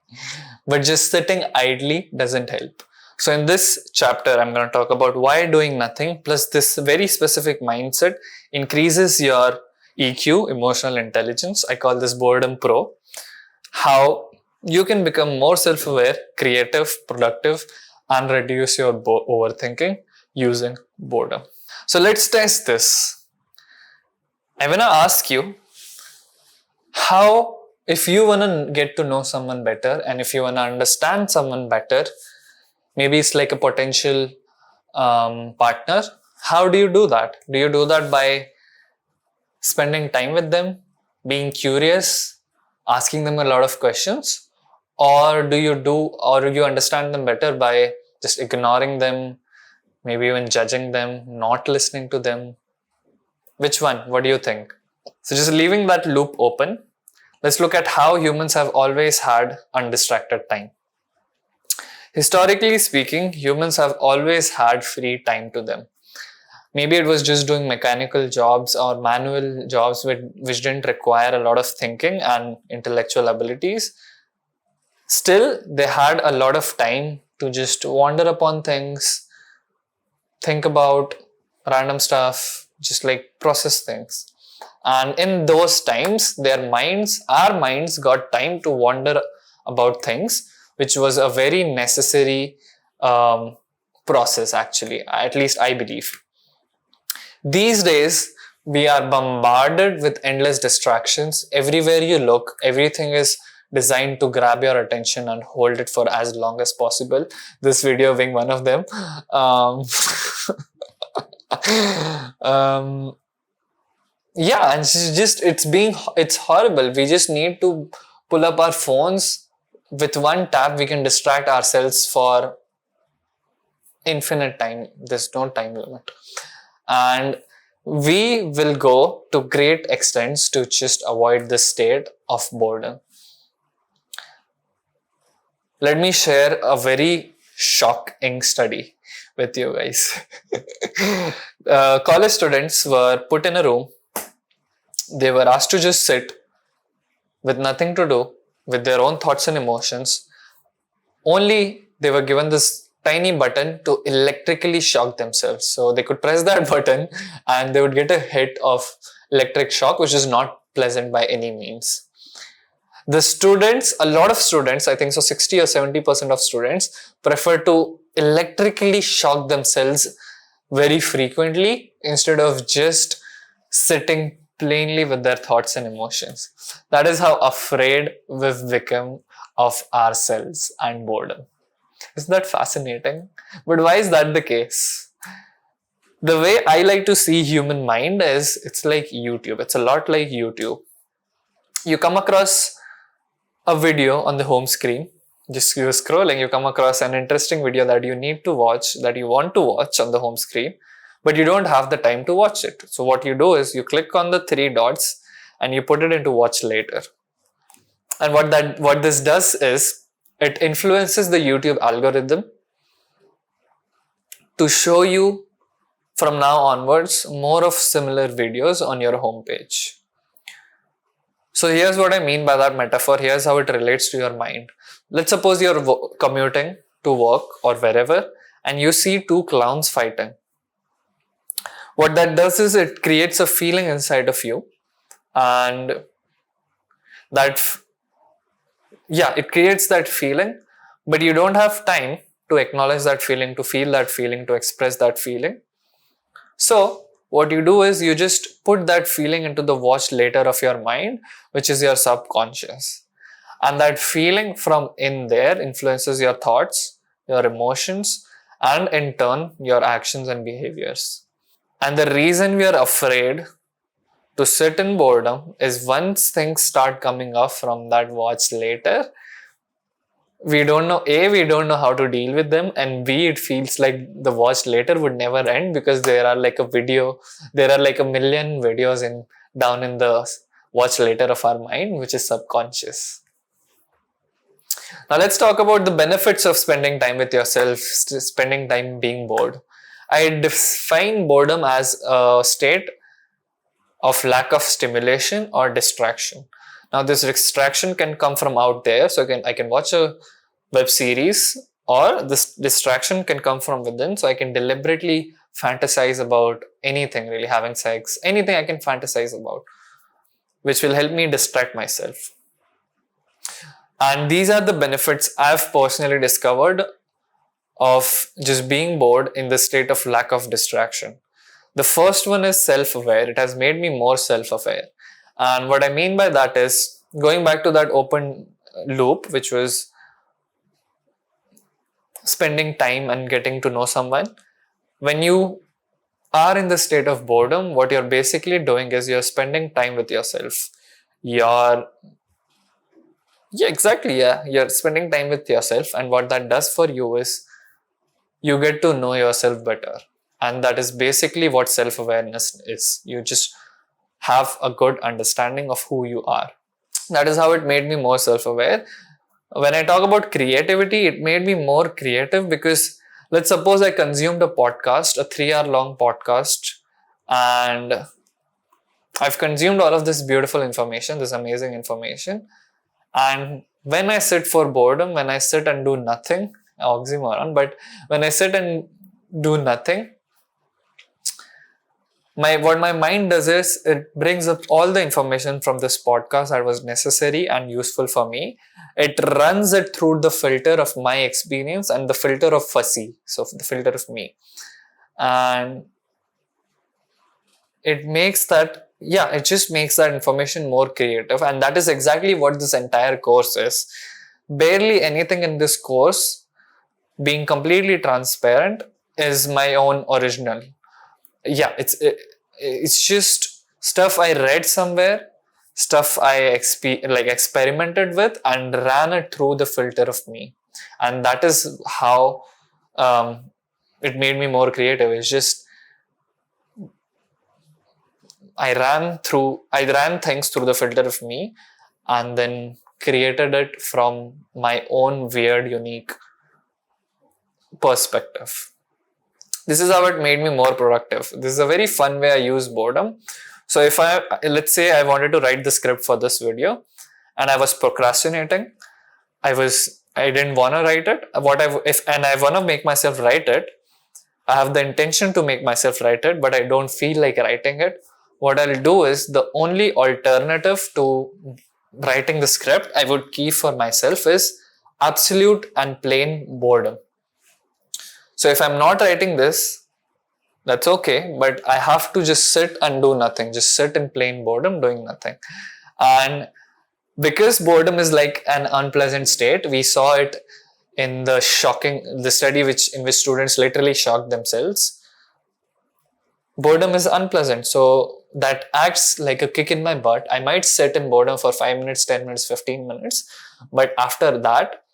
But just sitting idly doesn't help. So in this chapter, I'm going to talk about why doing nothing plus this very specific mindset increases your EQ, emotional intelligence. I call this boredom pro. How you can become more self-aware, creative, productive, and reduce your overthinking using boredom. So let's test this. I want to ask you, how, if you want to get to know someone better and if you want to understand someone better, maybe it's like a potential partner, how do you do that? Do you do that by spending time with them, being curious, asking them a lot of questions? Or do you understand them better by just ignoring them, maybe even judging them, not listening to them? Which one? What do you think? So just leaving that loop open, let's look at how humans have always had undistracted time. Historically speaking, humans have always had free time to them. Maybe it was just doing mechanical jobs or manual jobs which didn't require a lot of thinking and intellectual abilities. Still, they had a lot of time to just wander upon things, think about random stuff, just like process things. And in those times, our minds got time to wander about things, which was a very necessary process actually, at least I believe. These days, We are bombarded with endless distractions. Everywhere you look, everything is designed to grab your attention and hold it for as long as possible. This video being one of them. Um, um, yeah, and it's horrible. We just need to pull up our phones. With one tap, we can distract ourselves for infinite time. There's no time limit. And we will go to great extents to just avoid the state of boredom. Let me share a very shocking study with you guys. College students were put in a room. They were asked to just sit with nothing to do, with their own thoughts and emotions. Only they were given this tiny button to electrically shock themselves. So they could press that button and they would get a hit of electric shock, which is not pleasant by any means. The students, a lot of students, I think so 60 or 70% of students prefer to electrically shock themselves very frequently instead of just sitting plainly with their thoughts and emotions. That is how afraid we've become of ourselves and boredom. Isn't that fascinating? But why is that the case? The way I like to see human mind is it's like YouTube. It's a lot like YouTube. You come across a video on the home screen, just you're scrolling, you come across an interesting video that you need to watch, that you want to watch on the home screen, but you don't have the time to watch it. So what you do is you click on the three dots and you put it into watch later. And what this does is it influences the YouTube algorithm to show you from now onwards more of similar videos on your homepage. So here's what I mean by that metaphor. Here's how it relates to your mind. Let's suppose you're commuting to work or wherever and you see two clowns fighting. What that does is it creates a feeling inside of you, and it creates that feeling, but you don't have time to acknowledge that feeling, to feel that feeling, to express that feeling. So what you do is you just put that feeling into the watch later of your mind, which is your subconscious. And that feeling from in there influences your thoughts, your emotions, and in turn, your actions and behaviors. And the reason we are afraid to sit in boredom is once things start coming up from that watch later, we don't know how to deal with them, and B, it feels like the watch later would never end because there are like a million videos down in the watch later of our mind, which is subconscious. Now let's talk about the benefits of spending time with yourself, spending time being bored. I define boredom as a state of lack of stimulation or distraction. Now this distraction can come from out there, so I can watch a web series, or this distraction can come from within, so I can deliberately fantasize about anything, really, having sex, anything I can fantasize about, which will help me distract myself. And these are the benefits I've personally discovered of just being bored in the state of lack of distraction. The first one is self-aware. It has made me more self-aware. And what I mean by that is going back to that open loop, which was spending time and getting to know someone. When you are in the state of boredom, what you're basically doing is you're spending time with yourself. You're spending time with yourself, and what that does for you is you get to know yourself better. And that is basically what self-awareness is. You just have a good understanding of who you are. That is how it made me more self-aware. When I talk about creativity, it made me more creative because let's suppose I consumed a podcast, a 3-hour long podcast, and I've consumed all of this beautiful information, this amazing information. And when I sit for boredom, when I sit and do nothing, oxymoron, but when I sit and do nothing, what my mind does is it brings up all the information from this podcast that was necessary and useful for me. It runs it through the filter of my experience and the filter of fussy, so the filter of me. And it makes that, yeah, it just makes that information more creative. And that is exactly what this entire course is. Barely anything in this course, being completely transparent, is my own original. Yeah, it's just stuff I read somewhere, stuff I experimented with and ran it through the filter of me. And that is how it made me more creative. It's just I ran things through the filter of me and then created it from my own weird, unique perspective. This is how it made me more productive. This is a very fun way I use boredom. So if let's say I wanted to write the script for this video and I was procrastinating, I didn't want to write it. And I want to make myself write it, I have the intention to make myself write it, but I don't feel like writing it. What I'll do is, the only alternative to writing the script I would keep for myself is absolute and plain boredom. So if I'm not writing this, that's okay, but I have to just sit and do nothing, just sit in plain boredom doing nothing. And because boredom is like an unpleasant state, we saw it in the study in which students literally shocked themselves. Boredom is unpleasant, so that acts like a kick in my butt. I might sit in boredom for 5 minutes, 10 minutes, 15 minutes, but after that,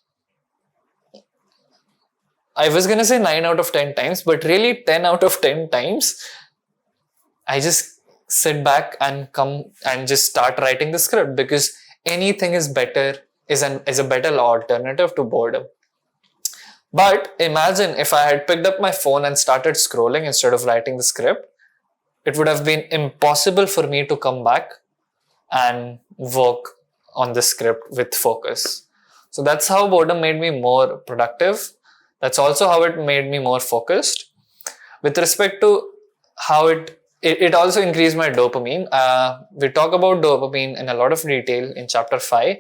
I was gonna say 9 out of 10 times, but really 10 out of 10 times, I just sit back and come and just start writing the script, because anything is better, is a better alternative to boredom. But imagine if I had picked up my phone and started scrolling instead of writing the script, it would have been impossible for me to come back and work on the script with focus. So that's how boredom made me more productive. That's also how it made me more focused. With respect to how it also increased my dopamine. We talk about dopamine in a lot of detail in chapter 5.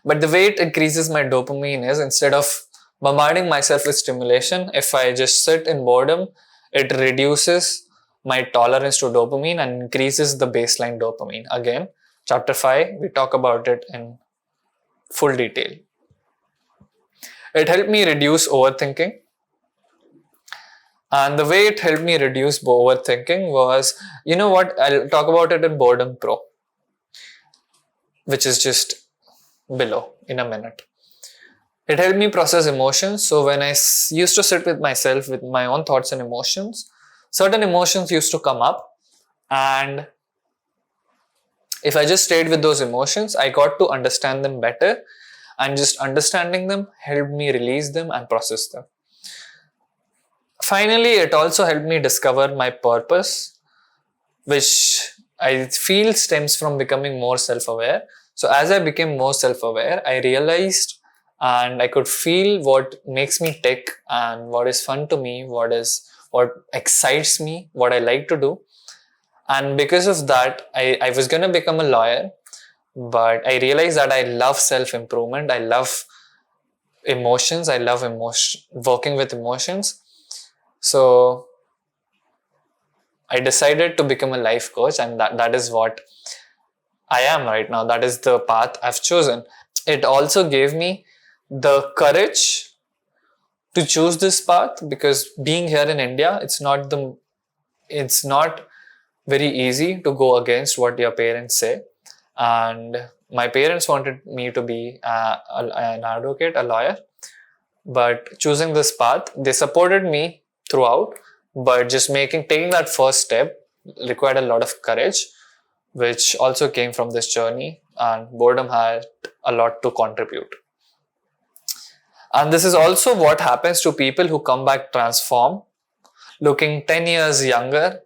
But the way it increases my dopamine is, instead of bombarding myself with stimulation, if I just sit in boredom, it reduces my tolerance to dopamine and increases the baseline dopamine. Again, chapter 5, we talk about it in full detail. It helped me reduce overthinking. And the way it helped me reduce overthinking was, you know what, I'll talk about it in Boredom Pro, which is just below in a minute. It helped me process emotions. So when I used to sit with myself with my own thoughts and emotions, certain emotions used to come up, and if I just stayed with those emotions, I got to understand them better, and just understanding them helped me release them and process them. Finally, it also helped me discover my purpose, which I feel stems from becoming more self-aware. So as I became more self-aware, I realized and I could feel what makes me tick and what is fun to me, what excites me, what I like to do. And because of that, I was going to become a lawyer, but I realized that I love self-improvement. I love emotions. I love working with emotions. So I decided to become a life coach, and that is what I am right now. That is the path I've chosen. It also gave me the courage to choose this path, because being here in India, it's not very easy to go against what your parents say. And my parents wanted me to be an advocate, a lawyer, but choosing this path, they supported me throughout, but just taking that first step required a lot of courage, which also came from this journey, and boredom had a lot to contribute. And this is also what happens to people who come back transformed, looking 10 years younger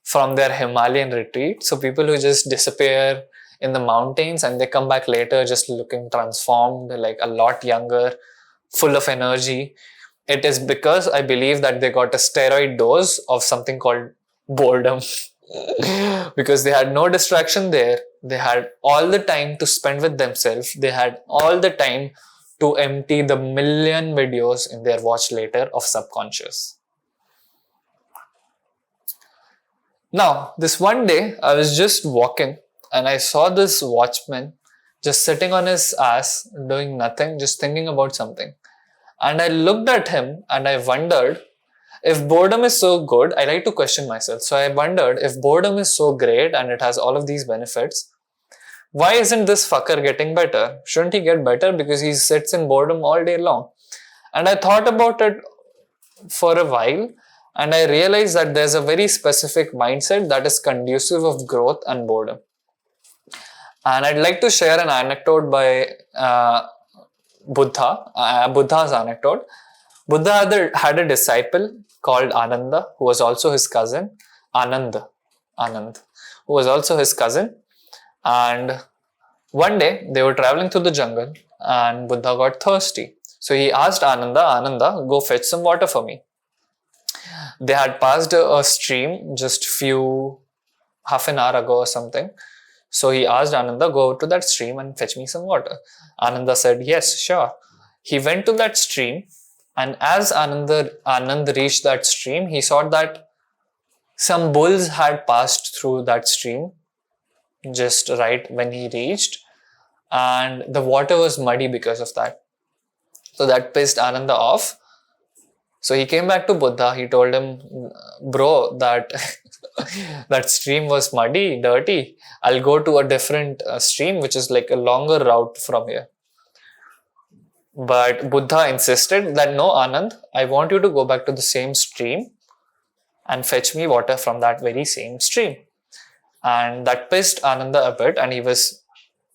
from their Himalayan retreat. So people who just disappear in the mountains and they come back later just looking transformed, like a lot younger, full of energy. It is because I believe that they got a steroid dose of something called boredom. Because they had no distraction there. They had all the time to spend with themselves. They had all the time to empty the million videos in their watch later of subconscious. Now, this one day, I was just walking and I saw this watchman just sitting on his ass, doing nothing, just thinking about something. And I looked at him and I wondered, if boredom is so good, I like to question myself. So I wondered, if boredom is so great and it has all of these benefits, why isn't this fucker getting better? Shouldn't he get better because he sits in boredom all day long? And I thought about it for a while and I realized that there's a very specific mindset that is conducive of growth and boredom. And I'd like to share an anecdote by Buddha's anecdote. Buddha had a disciple called Ananda, who was also his cousin, Anand, who was also his cousin. And one day they were traveling through the jungle and Buddha got thirsty. So he asked Ananda, go fetch some water for me. They had passed a stream just half an hour ago or something. So he asked Ananda, go to that stream and fetch me some water. Ananda said, yes, sure. He went to that stream, and as Anand reached that stream, he saw that some bulls had passed through that stream just right when he reached, and the water was muddy because of that. So that pissed Ananda off. So he came back to Buddha. He told him, bro, that that stream was muddy, dirty. I'll go to a different stream, which is like a longer route from here. But Buddha insisted that no, Anand, I want you to go back to the same stream and fetch me water from that very same stream. And that pissed Ananda a bit, and he was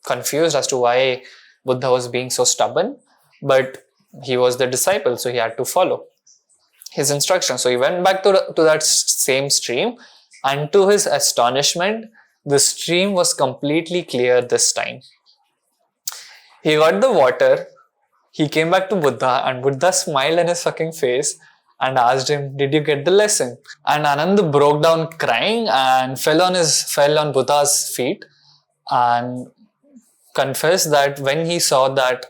confused as to why Buddha was being so stubborn. But he was the disciple, so he had to follow his instructions. So he went back to that same stream, and to his astonishment, the stream was completely clear this time. He got the water. He came back to Buddha, and Buddha smiled in his fucking face and asked him, did you get the lesson? And Anand broke down crying and fell on Buddha's feet and confessed that when he saw that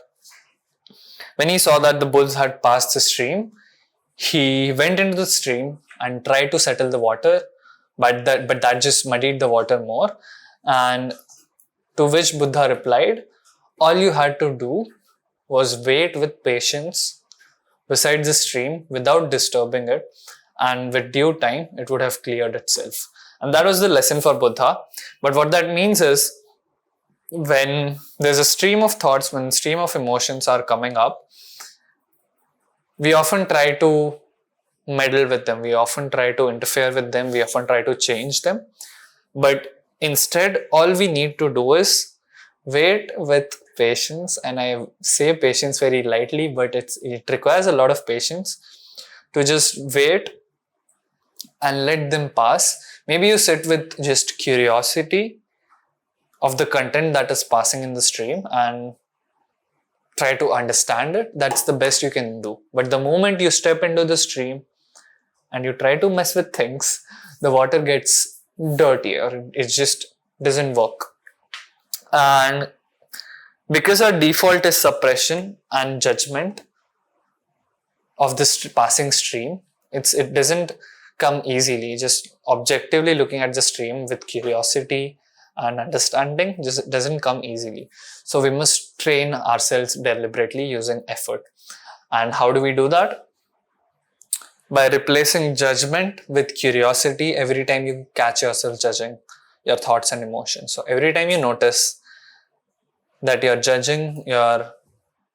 the bulls had passed the stream, he went into the stream and tried to settle the water, but that just muddied the water more. And to which Buddha replied, all you had to do was wait with patience beside the stream without disturbing it, and with due time it would have cleared itself. And that was the lesson for Buddha. But what that means is, when there's a stream of thoughts, when stream of emotions are coming up, we often try to meddle with them, we often try to interfere with them, we often try to change them. But instead, all we need to do is wait with patience. And I say patience very lightly, but it requires a lot of patience to just wait and let them pass. Maybe you sit with just curiosity of the content that is passing in the stream and try to understand it. That's the best you can do. But the moment you step into the stream and you try to mess with things, the water gets dirty, or it just doesn't work. And because our default is suppression and judgment of this passing stream, it doesn't come easily. Just objectively looking at the stream with curiosity and understanding just doesn't come easily. So we must train ourselves deliberately using effort. And how do we do that? By replacing judgment with curiosity every time you catch yourself judging your thoughts and emotions. So every time you notice that you're judging your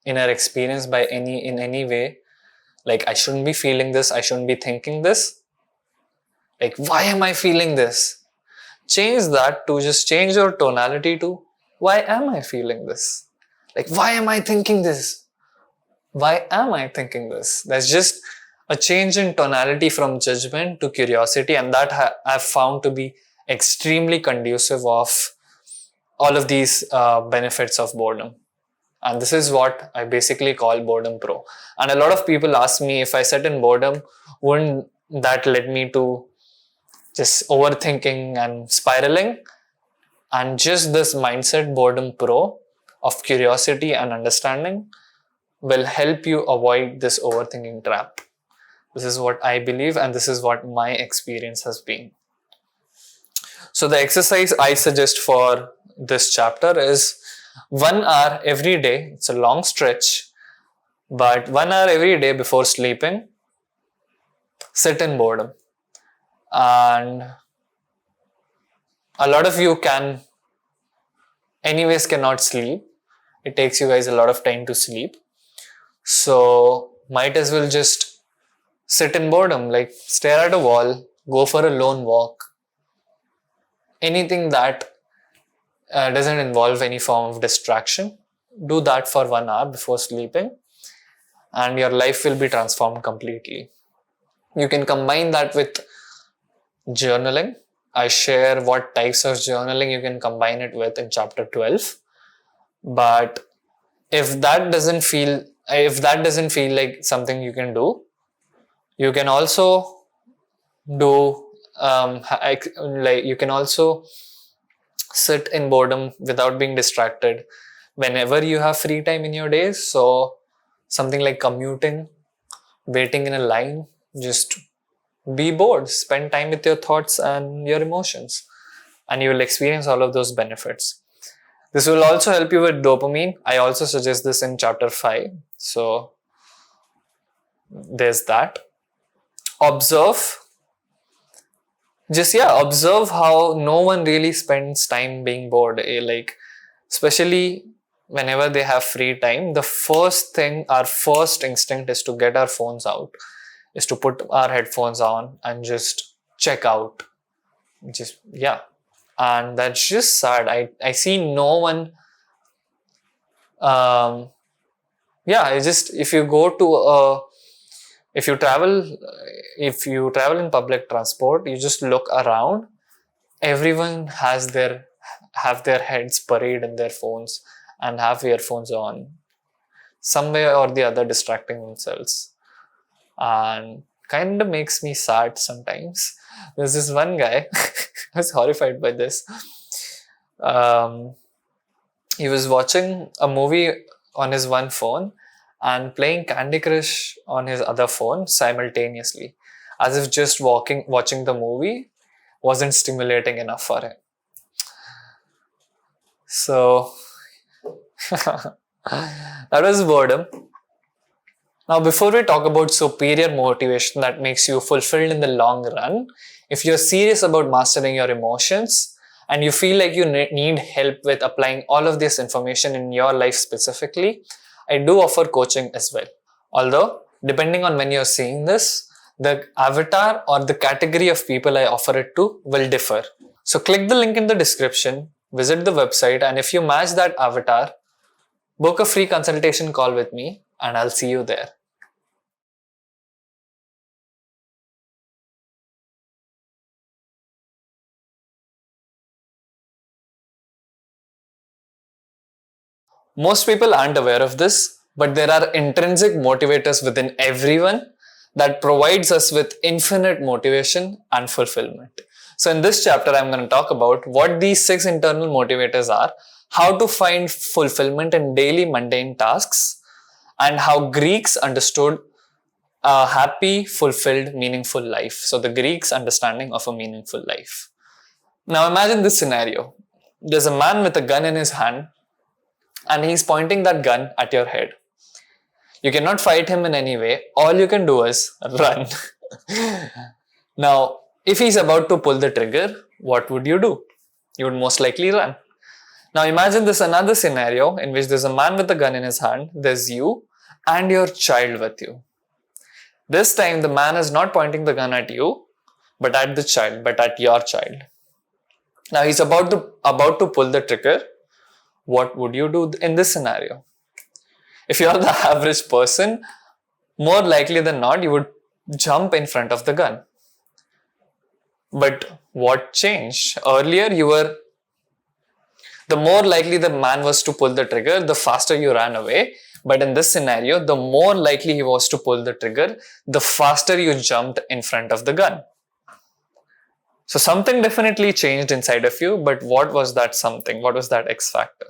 inner experience in any way, like, I shouldn't be feeling this, I shouldn't be thinking this, like, why am I feeling this? Change that to just change your tonality to, why am I feeling this? Like, why am I thinking this? Why am I thinking this? There's just a change in tonality from judgment to curiosity, and that I've found to be extremely conducive of all of these benefits of boredom. And this is what I basically call Boredom Pro. And a lot of people ask me, if I sit in boredom, wouldn't that lead me to just overthinking and spiraling? And just this mindset, Boredom Pro, of curiosity and understanding, will help you avoid this overthinking trap. This is what I believe, and this is what my experience has been. So the exercise I suggest for this chapter is 1 hour every day. It's a long stretch, but 1 hour every day before sleeping, sit in boredom. And a lot of you cannot sleep. It takes you guys a lot of time to sleep. So might as well just sit in boredom, like stare at a wall, go for a lone walk. Anything that doesn't involve any form of distraction. Do that for 1 hour before sleeping, and your life will be transformed completely. You can combine that with journaling. I share what types of journaling you can combine it with in chapter 12. But if that doesn't feel like something you can do, you can also do you can also sit in boredom without being distracted whenever you have free time in your days. So something like commuting, waiting in a line, just be bored, spend time with your thoughts and your emotions, and you will experience all of those benefits. This will also help you with dopamine. I also suggest this in chapter 5. So there's that. Observe how no one really spends time being bored. Like, especially whenever they have free time, our first instinct is to get our phones out, is to put our headphones on and just check out. And that's just sad. I see no one. It's just, if you travel in public transport, you just look around. Everyone have their heads buried in their phones and have earphones on, some way or the other distracting themselves, and kind of makes me sad sometimes. There's this one guy, I was horrified by this. He was watching a movie on his one phone and playing Candy Crush on his other phone simultaneously, as if just watching the movie wasn't stimulating enough for him. So that was boredom. Now, before we talk about superior motivation that makes you fulfilled in the long run, if you're serious about mastering your emotions and you feel like you need help with applying all of this information in your life specifically, I do offer coaching as well. Although, depending on when you're seeing this, the avatar or the category of people I offer it to will differ. So click the link in the description, visit the website, and if you match that avatar, book a free consultation call with me, and I'll see you there. Most people aren't aware of this, but there are intrinsic motivators within everyone that provides us with infinite motivation and fulfillment. So in this chapter, I'm going to talk about what these 6 internal motivators are, how to find fulfillment in daily mundane tasks, and how Greeks understood a happy, fulfilled, meaningful life. So the Greeks' understanding of a meaningful life. Now imagine this scenario. There's a man with a gun in his hand, and he's pointing that gun at your head. You cannot fight him in any way. All you can do is run. Now, if he's about to pull the trigger, what would you do? You would most likely run. Now imagine this another scenario in which there's a man with a gun in his hand, there's you and your child with you. This time the man is not pointing the gun at you, but at the child, but at your child. Now he's about to pull the trigger. What would you do in this scenario? If you're the average person, more likely than not, you would jump in front of the gun. But what changed? Earlier, the more likely the man was to pull the trigger, the faster you ran away. But in this scenario, the more likely he was to pull the trigger, the faster you jumped in front of the gun. So something definitely changed inside of you, but what was that something? What was that X factor?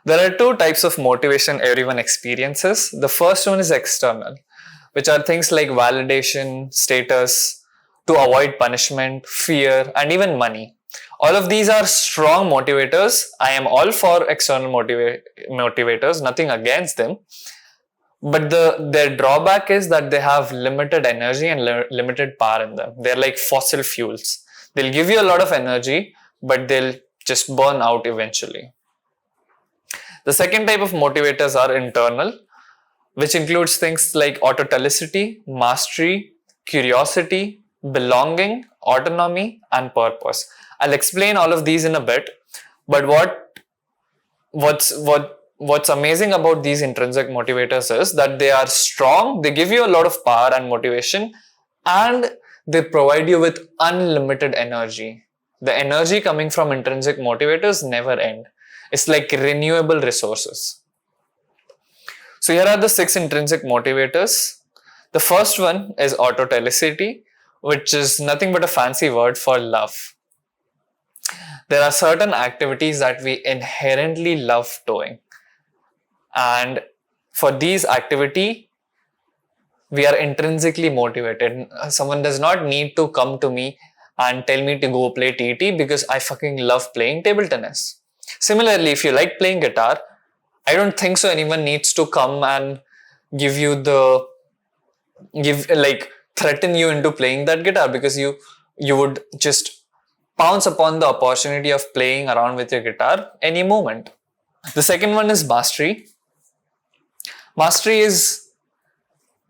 There are 2 types of motivation everyone experiences. The first one is external, which are things like validation, status, to avoid punishment, fear, and even money. All of these are strong motivators. I am all for external motivators, nothing against them. But their drawback is that they have limited energy and limited power in them. They're like fossil fuels. They'll give you a lot of energy, but they'll just burn out eventually. The second type of motivators are internal, which includes things like autotelicity, mastery, curiosity, belonging, autonomy, and purpose. I'll explain all of these in a bit, but what's amazing about these intrinsic motivators is that they are strong, they give you a lot of power and motivation, and they provide you with unlimited energy. The energy coming from intrinsic motivators never end. It's like renewable resources. So here are the 6 intrinsic motivators. The first one is autotelicity, which is nothing but a fancy word for love. There are certain activities that we inherently love doing. And for these activity, we are intrinsically motivated. Someone does not need to come to me and tell me to go play TT because I fucking love playing table tennis. Similarly, if you like playing guitar, I don't think so anyone needs to come and threaten you into playing that guitar, because you would just pounce upon the opportunity of playing around with your guitar any moment. The second one is mastery. Mastery is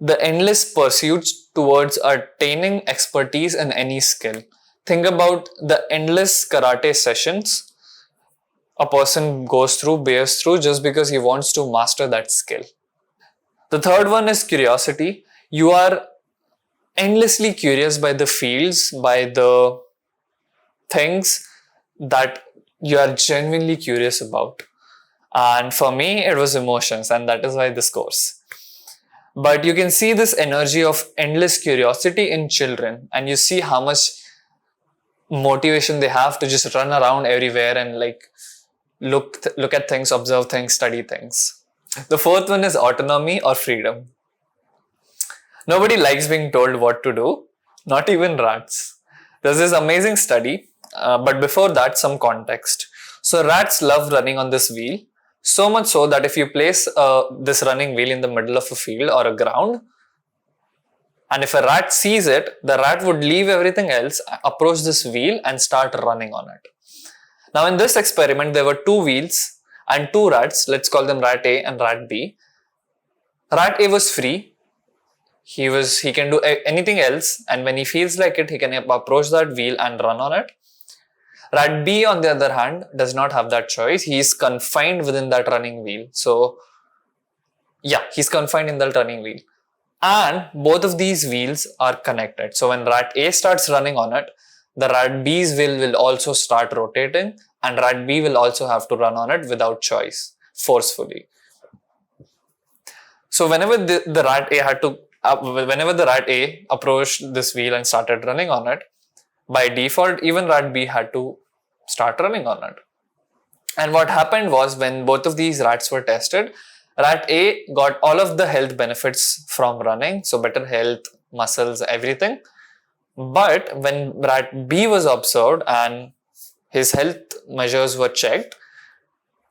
the endless pursuit towards attaining expertise in any skill. Think about the endless karate sessions a person bears through just because he wants to master that skill. The third one is curiosity. You are endlessly curious by the fields, by the things that you are genuinely curious about. And for me, it was emotions, and that is why this course. But you can see this energy of endless curiosity in children, and you see how much motivation they have to just run around everywhere and like look at things, observe things, study things. The fourth one is autonomy or freedom. Nobody likes being told what to do, not even rats. There's this amazing study, but before that, some context. So rats love running on this wheel, so much so that if you place this running wheel in the middle of a field or a ground, and if a rat sees it, the rat would leave everything else, approach this wheel and start running on it. Now in this experiment, there were 2 wheels and 2 rats. Let's call them rat A and rat B. Rat A was free. He can do anything else, and when he feels like it, he can approach that wheel and run on it. Rat B, on the other hand, does not have that choice. He is confined within that running wheel. So yeah, he's confined in that running wheel. And both of these wheels are connected. So when rat A starts running on it, the rat B's wheel will also start rotating, and rat B will also have to run on it without choice, forcefully. So whenever the rat A approached this wheel and started running on it, by default, even rat B had to start running on it. And what happened was, when both of these rats were tested, rat A got all of the health benefits from running, so better health, muscles, everything. But when rat B was observed and his health measures were checked,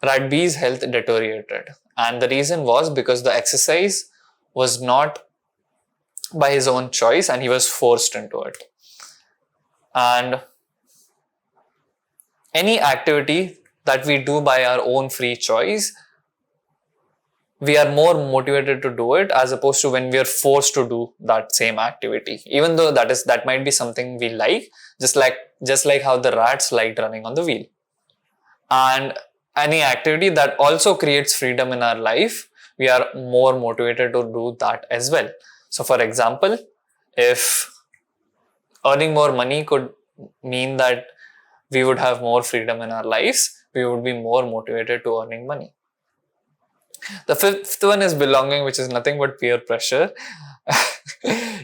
rat B's health deteriorated. And the reason was because the exercise was not by his own choice and he was forced into it. And any activity that we do by our own free choice, we are more motivated to do it as opposed to when we are forced to do that same activity. Even though that might be something we like, just like how the rats liked running on the wheel. And any activity that also creates freedom in our life, we are more motivated to do that as well. So for example, if earning more money could mean that we would have more freedom in our lives, we would be more motivated to earning money. The fifth one is belonging, which is nothing but peer pressure.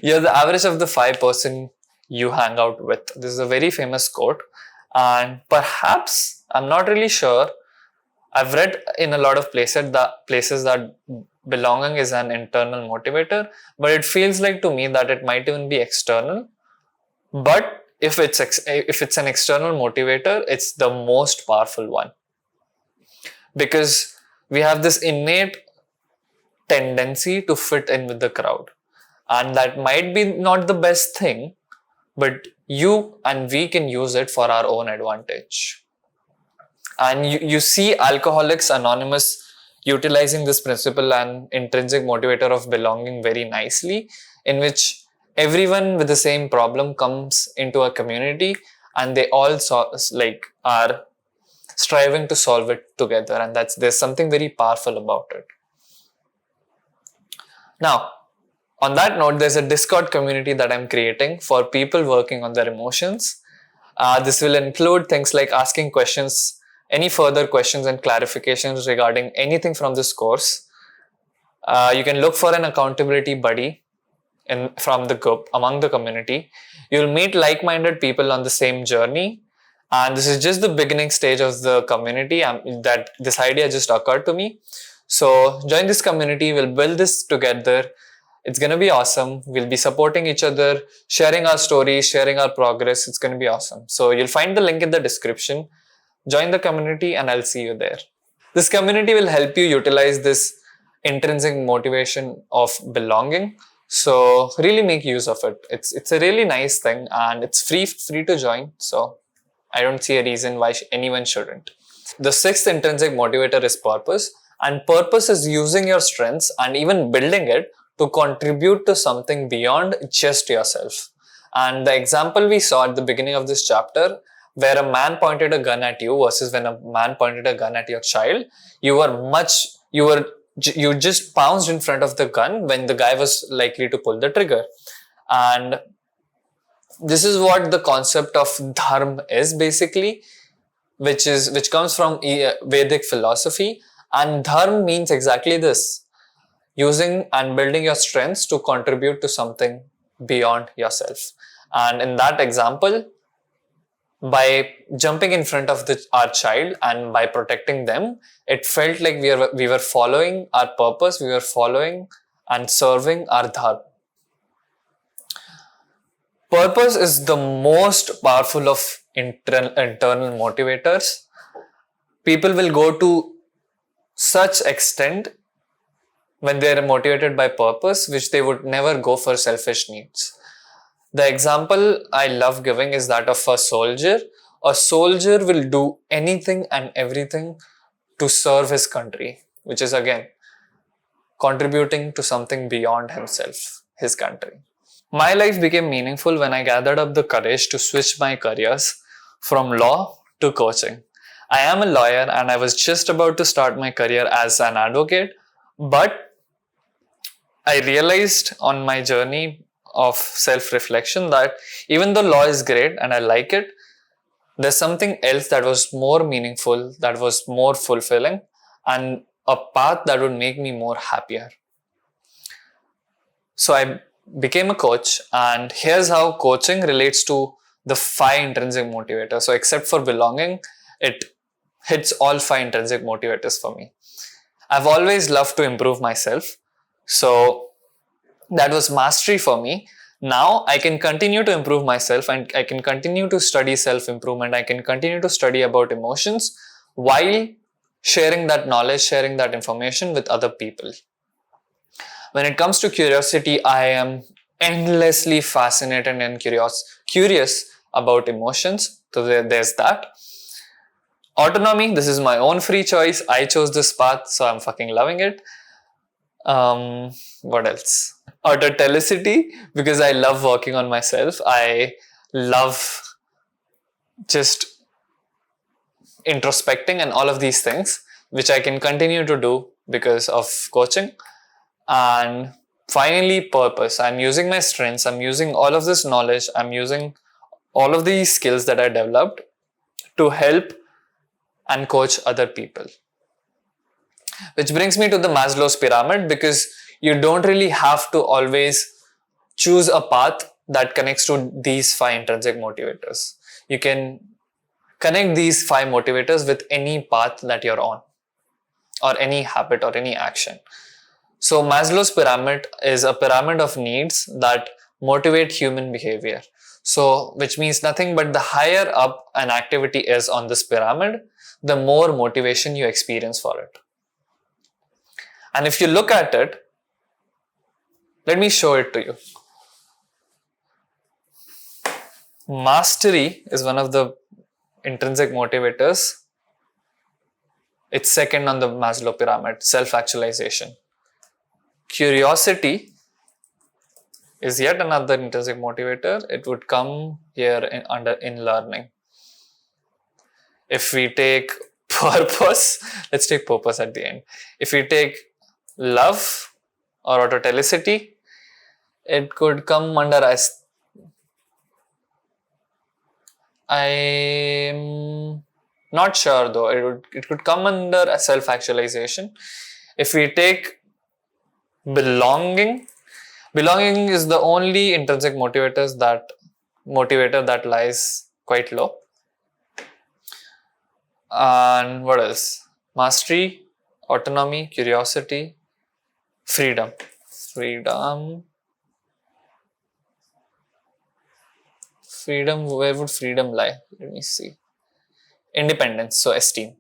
You're the average of the 5 person you hang out with. This is a very famous quote, and perhaps, I'm not really sure, I've read in a lot of places that belonging is an internal motivator, but it feels like to me that it might even be external. But if it's an external motivator, it's the most powerful one, because we have this innate tendency to fit in with the crowd, and that might be not the best thing, but you and we can use it for our own advantage. And you see Alcoholics Anonymous utilizing this principle and intrinsic motivator of belonging very nicely, in which everyone with the same problem comes into a community and they all are striving to solve it together, and there's something very powerful about it. Now, on that note, there's a Discord community that I'm creating for people working on their emotions. This will include things like asking questions, any further questions and clarifications regarding anything from this course. You can look for an accountability buddy from the group, among the community. You'll meet like-minded people on the same journey. And this is just the beginning stage of the community, that this idea just occurred to me. So join this community, we'll build this together. It's going to be awesome. We'll be supporting each other, sharing our stories, sharing our progress. It's going to be awesome. So you'll find the link in the description. Join the community and I'll see you there. This community will help you utilize this intrinsic motivation of belonging. So really make use of it. It's a really nice thing and it's free to join. So I don't see a reason why anyone shouldn't. The sixth intrinsic motivator is purpose. And purpose is using your strengths and even building it to contribute to something beyond just yourself. And the example we saw at the beginning of this chapter, where a man pointed a gun at you versus when a man pointed a gun at your child, you just pounced in front of the gun when the guy was likely to pull the trigger. And this is what the concept of dharma is basically, which comes from Vedic philosophy. And dharma means exactly this: using and building your strengths to contribute to something beyond yourself. And in that example, by jumping in front of our child and by protecting them, it felt like we were following our purpose, we were following and serving our dharma. Purpose is the most powerful of internal motivators. People will go to such extent when they are motivated by purpose, which they would never go for selfish needs. The example I love giving is that of a soldier. A soldier will do anything and everything to serve his country, which is again contributing to something beyond himself, his country. My life became meaningful when I gathered up the courage to switch my careers from law to coaching. I am a lawyer and I was just about to start my career as an advocate, but I realized on my journey of self-reflection that even though law is great and I like it, there's something else that was more meaningful, that was more fulfilling, and a path that would make me more happier. So I became a coach, and here's how coaching relates to the 5 intrinsic motivators. So except for belonging, it hits all 5 intrinsic motivators for me. I've always loved to improve myself. So that was mastery for me. Now I can continue to improve myself and I can continue to study self-improvement. I can continue to study about emotions while sharing that knowledge, sharing that information with other people. When it comes to curiosity, I am endlessly fascinated and curious about emotions. So there's that. Autonomy, this is my own free choice. I chose this path, so I'm fucking loving it. What else? Autotelicity, because I love working on myself. I love just introspecting and all of these things, which I can continue to do because of coaching. And finally, purpose. I'm using my strengths. I'm using all of this knowledge. I'm using all of these skills that I developed to help and coach other people. Which brings me to the Maslow's pyramid, because you don't really have to always choose a path that connects to these 5 intrinsic motivators. You can connect these 5 motivators with any path that you're on, or any habit or any action. So Maslow's pyramid is a pyramid of needs that motivate human behavior. So, which means nothing but the higher up an activity is on this pyramid, the more motivation you experience for it. And if you look at it, let me show it to you. Mastery is one of the intrinsic motivators. It's second on the Maslow pyramid, self-actualization. Curiosity is yet another intrinsic motivator. It would come here in learning. If we take purpose, let's take purpose at the end. If we take love or autotelicity, it could come under as I'm not sure though. It could come under a self-actualization. If we take belonging is the only intrinsic motivator that lies quite low. And what else? Mastery, autonomy, curiosity, freedom. Freedom, where would freedom lie? Let me see. Independence, so esteem.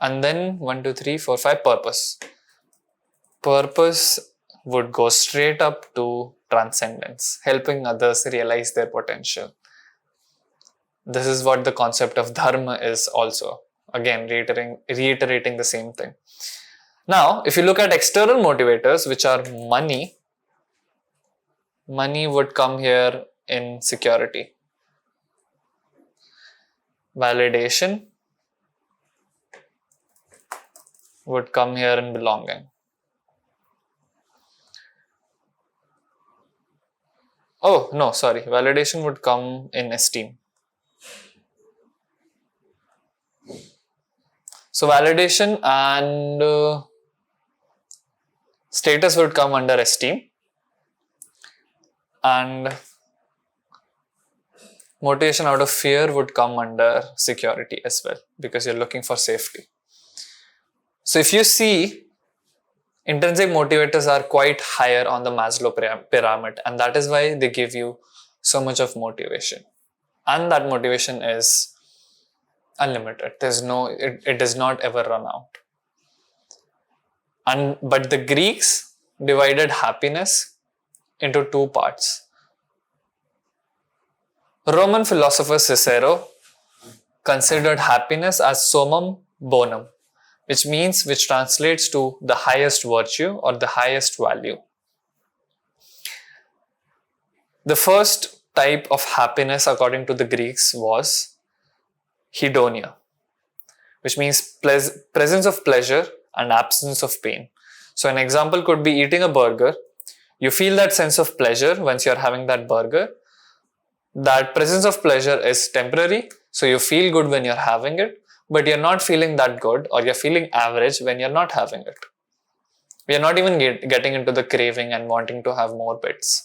And then 1, 2, 3, 4, 5, purpose. Purpose would go straight up to transcendence, helping others realize their potential. This is what the concept of dharma is also. Again, reiterating the same thing. Now, if you look at external motivators, which are money would come here in security. Validation would come here in belonging. Oh, no, sorry. Validation would come in esteem. So validation and status would come under esteem. And motivation out of fear would come under security as well, because you're looking for safety. So if you see, intrinsic motivators are quite higher on the Maslow pyramid, and that is why they give you so much of motivation. And that motivation is unlimited. It does not ever run out. But the Greeks divided happiness into two parts. Roman philosopher Cicero considered happiness as summum bonum, which translates to the highest virtue or the highest value. The first type of happiness, according to the Greeks, was hedonia, which means presence of pleasure and absence of pain. So an example could be eating a burger. You feel that sense of pleasure once you're having that burger. That presence of pleasure is temporary, so you feel good when you're having it, but you're not feeling that good, or you're feeling average when you're not having it. We are not even getting into the craving and wanting to have more bits.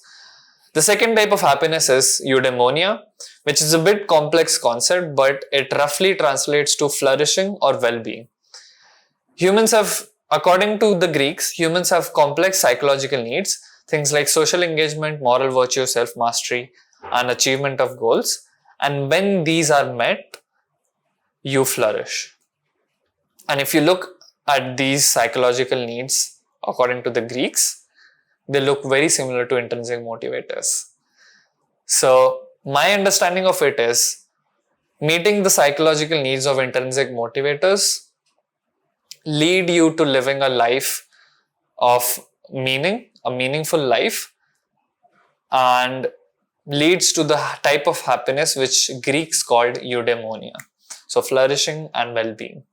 The second type of happiness is eudaimonia, which is a bit complex concept, but it roughly translates to flourishing or well-being. According to the Greeks, humans have complex psychological needs, things like social engagement, moral virtue, self-mastery, and achievement of goals. And when these are met, you flourish. And if you look at these psychological needs, according to the Greeks, they look very similar to intrinsic motivators. So my understanding of it is, meeting the psychological needs of intrinsic motivators lead you to living a life of meaning, a meaningful life, and leads to the type of happiness which Greeks called eudaimonia. So flourishing and well-being.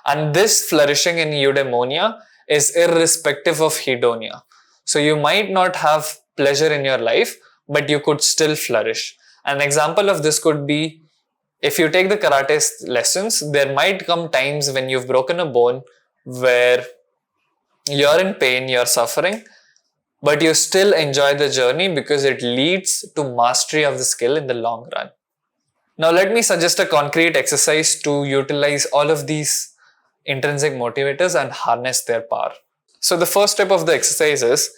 And this flourishing in eudaimonia is irrespective of hedonia. So you might not have pleasure in your life, but you could still flourish. An example of this could be, if you take the karate lessons, there might come times when you've broken a bone where you're in pain, you're suffering, but you still enjoy the journey because it leads to mastery of the skill in the long run. Now let me suggest a concrete exercise to utilize all of these intrinsic motivators and harness their power. So the first step of the exercise is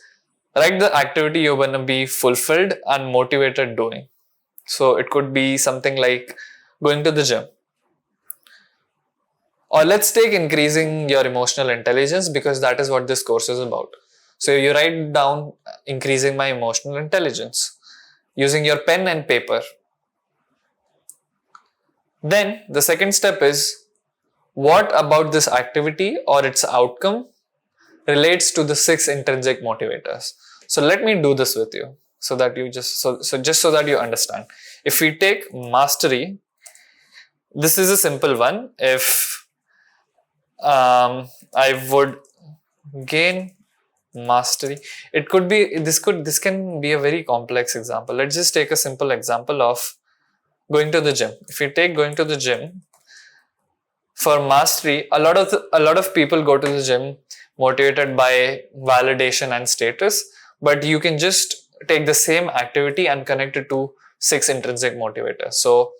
write the activity you're going to be fulfilled and motivated doing. So it could be something like going to the gym. Or let's take increasing your emotional intelligence, because that is what this course is about. So you write down increasing my emotional intelligence using your pen and paper. Then the second step is, what about this activity or its outcome relates to the 6 intrinsic motivators? So let me do this with you so that you just so that you understand. If we take mastery, this is a simple one. If I would gain mastery, it could be this can be a very complex example. Let's just take a simple example of going to the gym. If you take going to the gym, for mastery, a lot of people go to the gym motivated by validation and status, but you can just take the same activity and connect it to 6 intrinsic motivators. So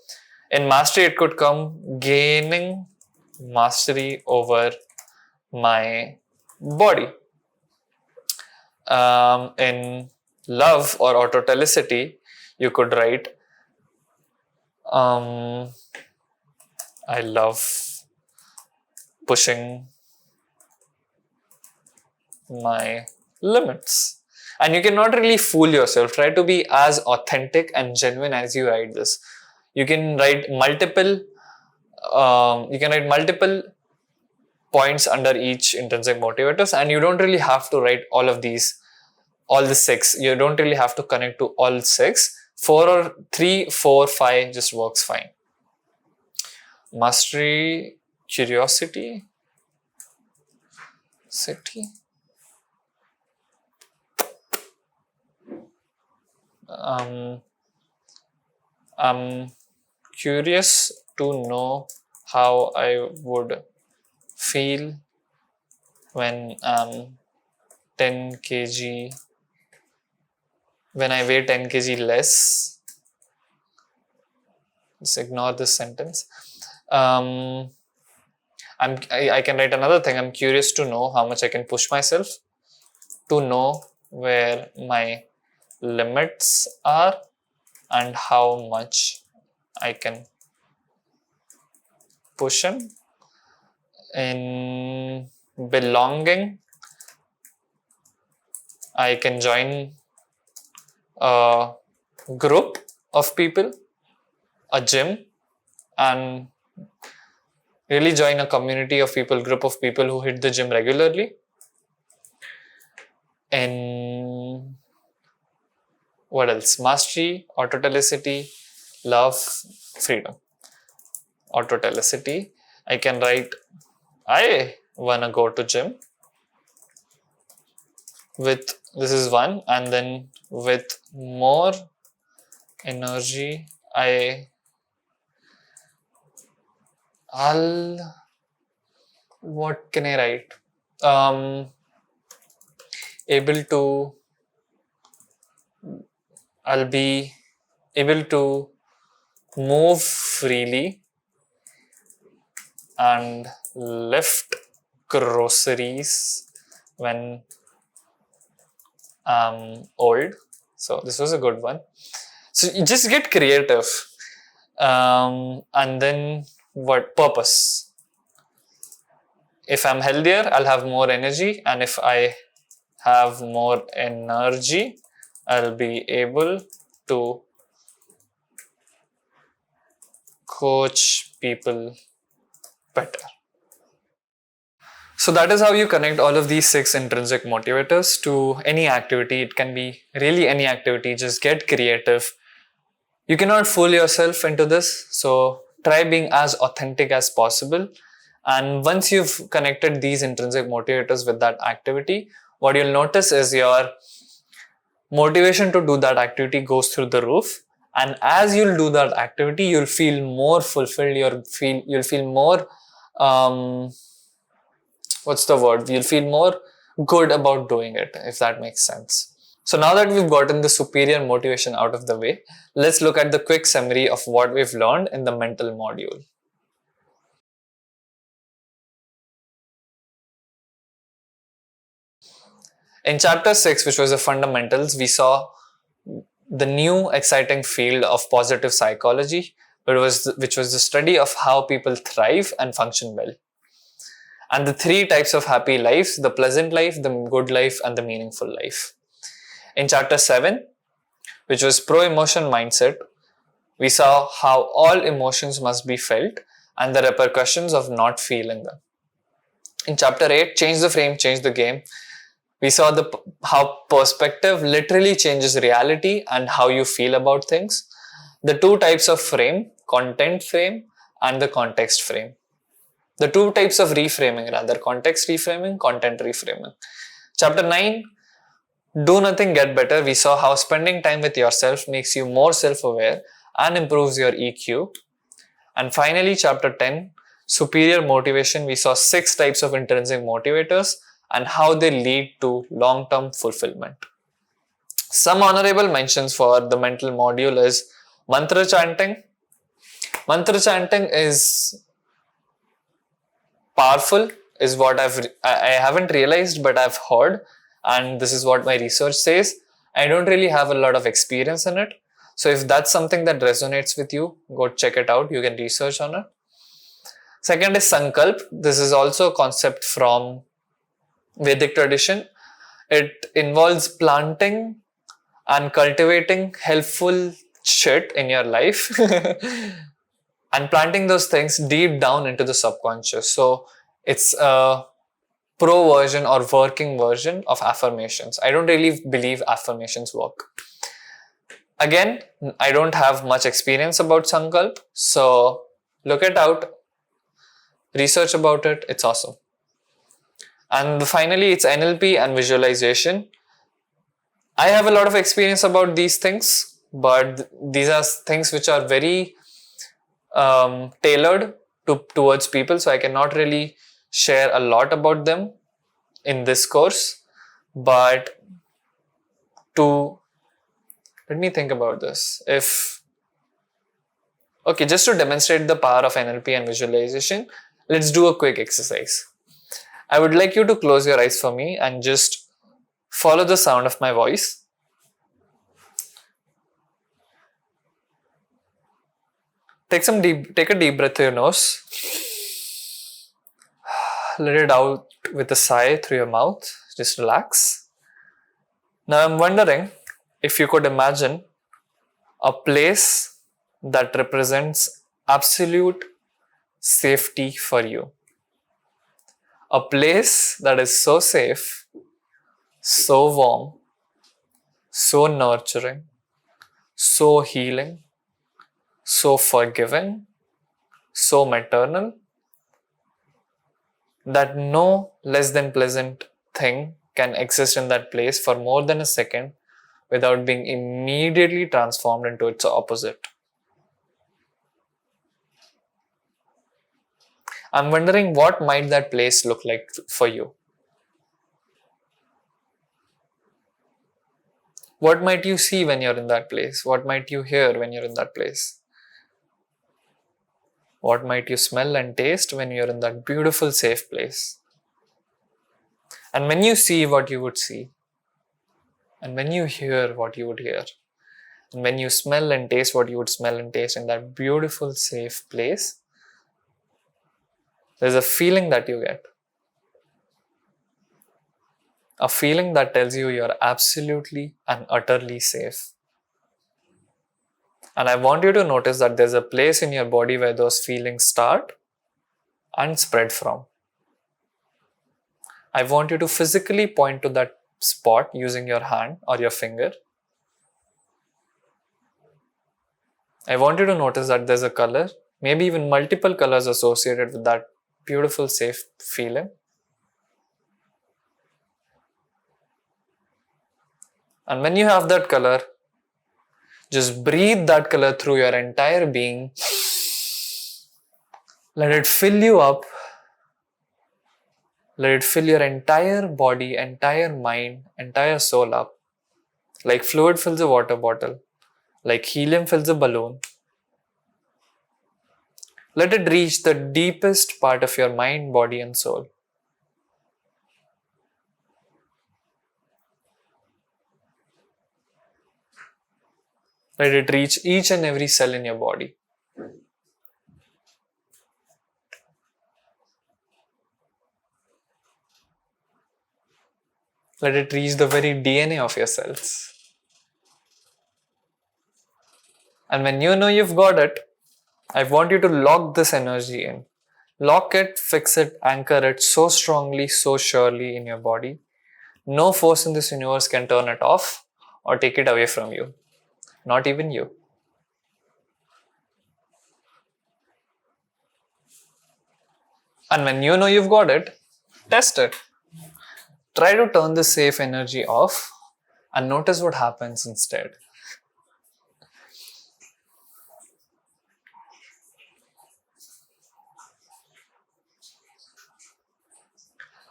in mastery, it could come gaining mastery over my body. In love or autotelicity, you could write, I love pushing my limits. And you cannot really fool yourself. Try to be as authentic and genuine as you write this. You can write multiple points under each intrinsic motivators, and you don't really have to write all the 6. You don't really have to connect to all 6. 4 or 3, 4, 5 just works fine. Mastery, curiosity, I'm curious to know how I would feel when I'm 10 kg, when I weigh 10 kg less. Just ignore this sentence. I can write another thing. I'm curious to know how much I can push myself, to know where my limits are and how much I can push in. In belonging, I can join a group of people, a gym, and really join a community of people, group of people who hit the gym regularly. In what else? Mastery, autotelicity, love, freedom. Autotelicity, I can write, I wanna go to gym with, this is one, and then with more energy, what can I write? I'll be able to move freely and lift groceries when I'm old. So this was a good one. So you just get creative. And then what? Purpose. If I'm healthier, I'll have more energy, and if I have more energy, I'll be able to coach people better. So that is how you connect all of these 6 intrinsic motivators to any activity. It can be really any activity. Just get creative. You cannot fool yourself into this. So try being as authentic as possible. And once you've connected these intrinsic motivators with that activity, what you'll notice is your motivation to do that activity goes through the roof. And as you'll do that activity, you'll feel more fulfilled. You'll feel more, you'll feel more good about doing it, if that makes sense. So now that we've gotten the superior motivation out of the way, let's look at the quick summary of what we've learned in the mental module. In chapter 6, which was the fundamentals, we saw the new exciting field of positive psychology, which was the study of how people thrive and function well. And the 3 types of happy lives: the pleasant life, the good life, and the meaningful life. In chapter 7, which was pro-emotion mindset, we saw how all emotions must be felt and the repercussions of not feeling them. In chapter 8, change the frame, change the game, we saw how perspective literally changes reality and how you feel about things. The 2 types of frame, content frame and the context frame. The 2 types of reframing rather, context reframing, content reframing. Chapter 9, do nothing, get better. We saw how spending time with yourself makes you more self-aware and improves your EQ. And finally, chapter 10, superior motivation. We saw 6 types of intrinsic motivators and how they lead to long-term fulfillment. Some honorable mentions for the mental module is mantra chanting. Mantra chanting is powerful, is what I haven't realized, but I've heard, and this is what my research says. I don't really have a lot of experience in it. So if that's something that resonates with you, go check it out. You can research on it. Second is Sankalp. This is also a concept from Vedic tradition. It involves planting and cultivating helpful shit in your life and planting those things deep down into the subconscious. So it's a pro version or working version of affirmations. I don't really believe affirmations work. Again, I don't have much experience about Sankalp, so look it out, research about it, it's awesome. And finally, it's NLP and visualization. I have a lot of experience about these things, but these are things which are very tailored towards people, so I cannot really share a lot about them in this course. But let me think about this. Just to demonstrate the power of NLP and visualization, let's do a quick exercise. I would like you to close your eyes for me and just follow the sound of my voice. Take a deep breath through your nose. Let it out with a sigh through your mouth. Just relax. Now I'm wondering if you could imagine a place that represents absolute safety for you. A place that is so safe, so warm, so nurturing, so healing, so forgiving, so maternal, that no less than pleasant thing can exist in that place for more than a second without being immediately transformed into its opposite. I'm wondering, what might that place look like for you? What might you see when you're in that place? What might you hear when you're in that place? What might you smell and taste when you're in that beautiful, safe place? And when you see what you would see, and when you hear what you would hear, and when you smell and taste what you would smell and taste in that beautiful, safe place, there's a feeling that you get. A feeling that tells you you're absolutely and utterly safe. And I want you to notice that there's a place in your body where those feelings start and spread from. I want you to physically point to that spot using your hand or your finger. I want you to notice that there's a color, maybe even multiple colors associated with that beautiful, safe feeling. And when you have that color, just breathe that color through your entire being. Let it fill you up. Let it fill your entire body, entire mind, entire soul up. Like fluid fills a water bottle. Like helium fills a balloon. Let it reach the deepest part of your mind, body, and soul. Let it reach each and every cell in your body. Let it reach the very DNA of your cells. And when you know you've got it, I want you to lock this energy in. Lock it, fix it, anchor it so strongly, so surely in your body. No force in this universe can turn it off or take it away from you. Not even you. And when you know you've got it, test it. Try to turn the safe energy off and notice what happens instead.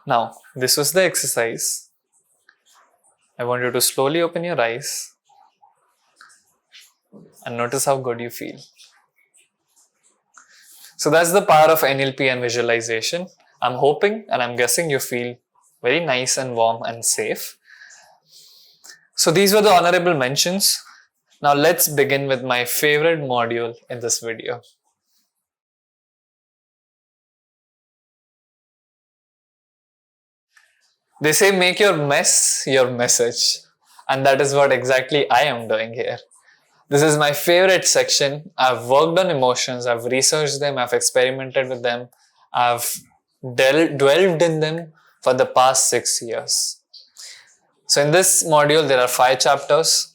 Now, this was the exercise. I want you to slowly open your eyes and notice how good you feel. So that's the power of NLP and visualization. I'm hoping and I'm guessing you feel very nice and warm and safe. So these were the honorable mentions. Now let's begin with my favorite module in this video. They say make your mess your message. And that is what exactly I am doing here. This is my favorite section. I've worked on emotions, I've researched them, I've experimented with them, I've dwelled in them for the past 6 years. So in this module, there are 5 chapters.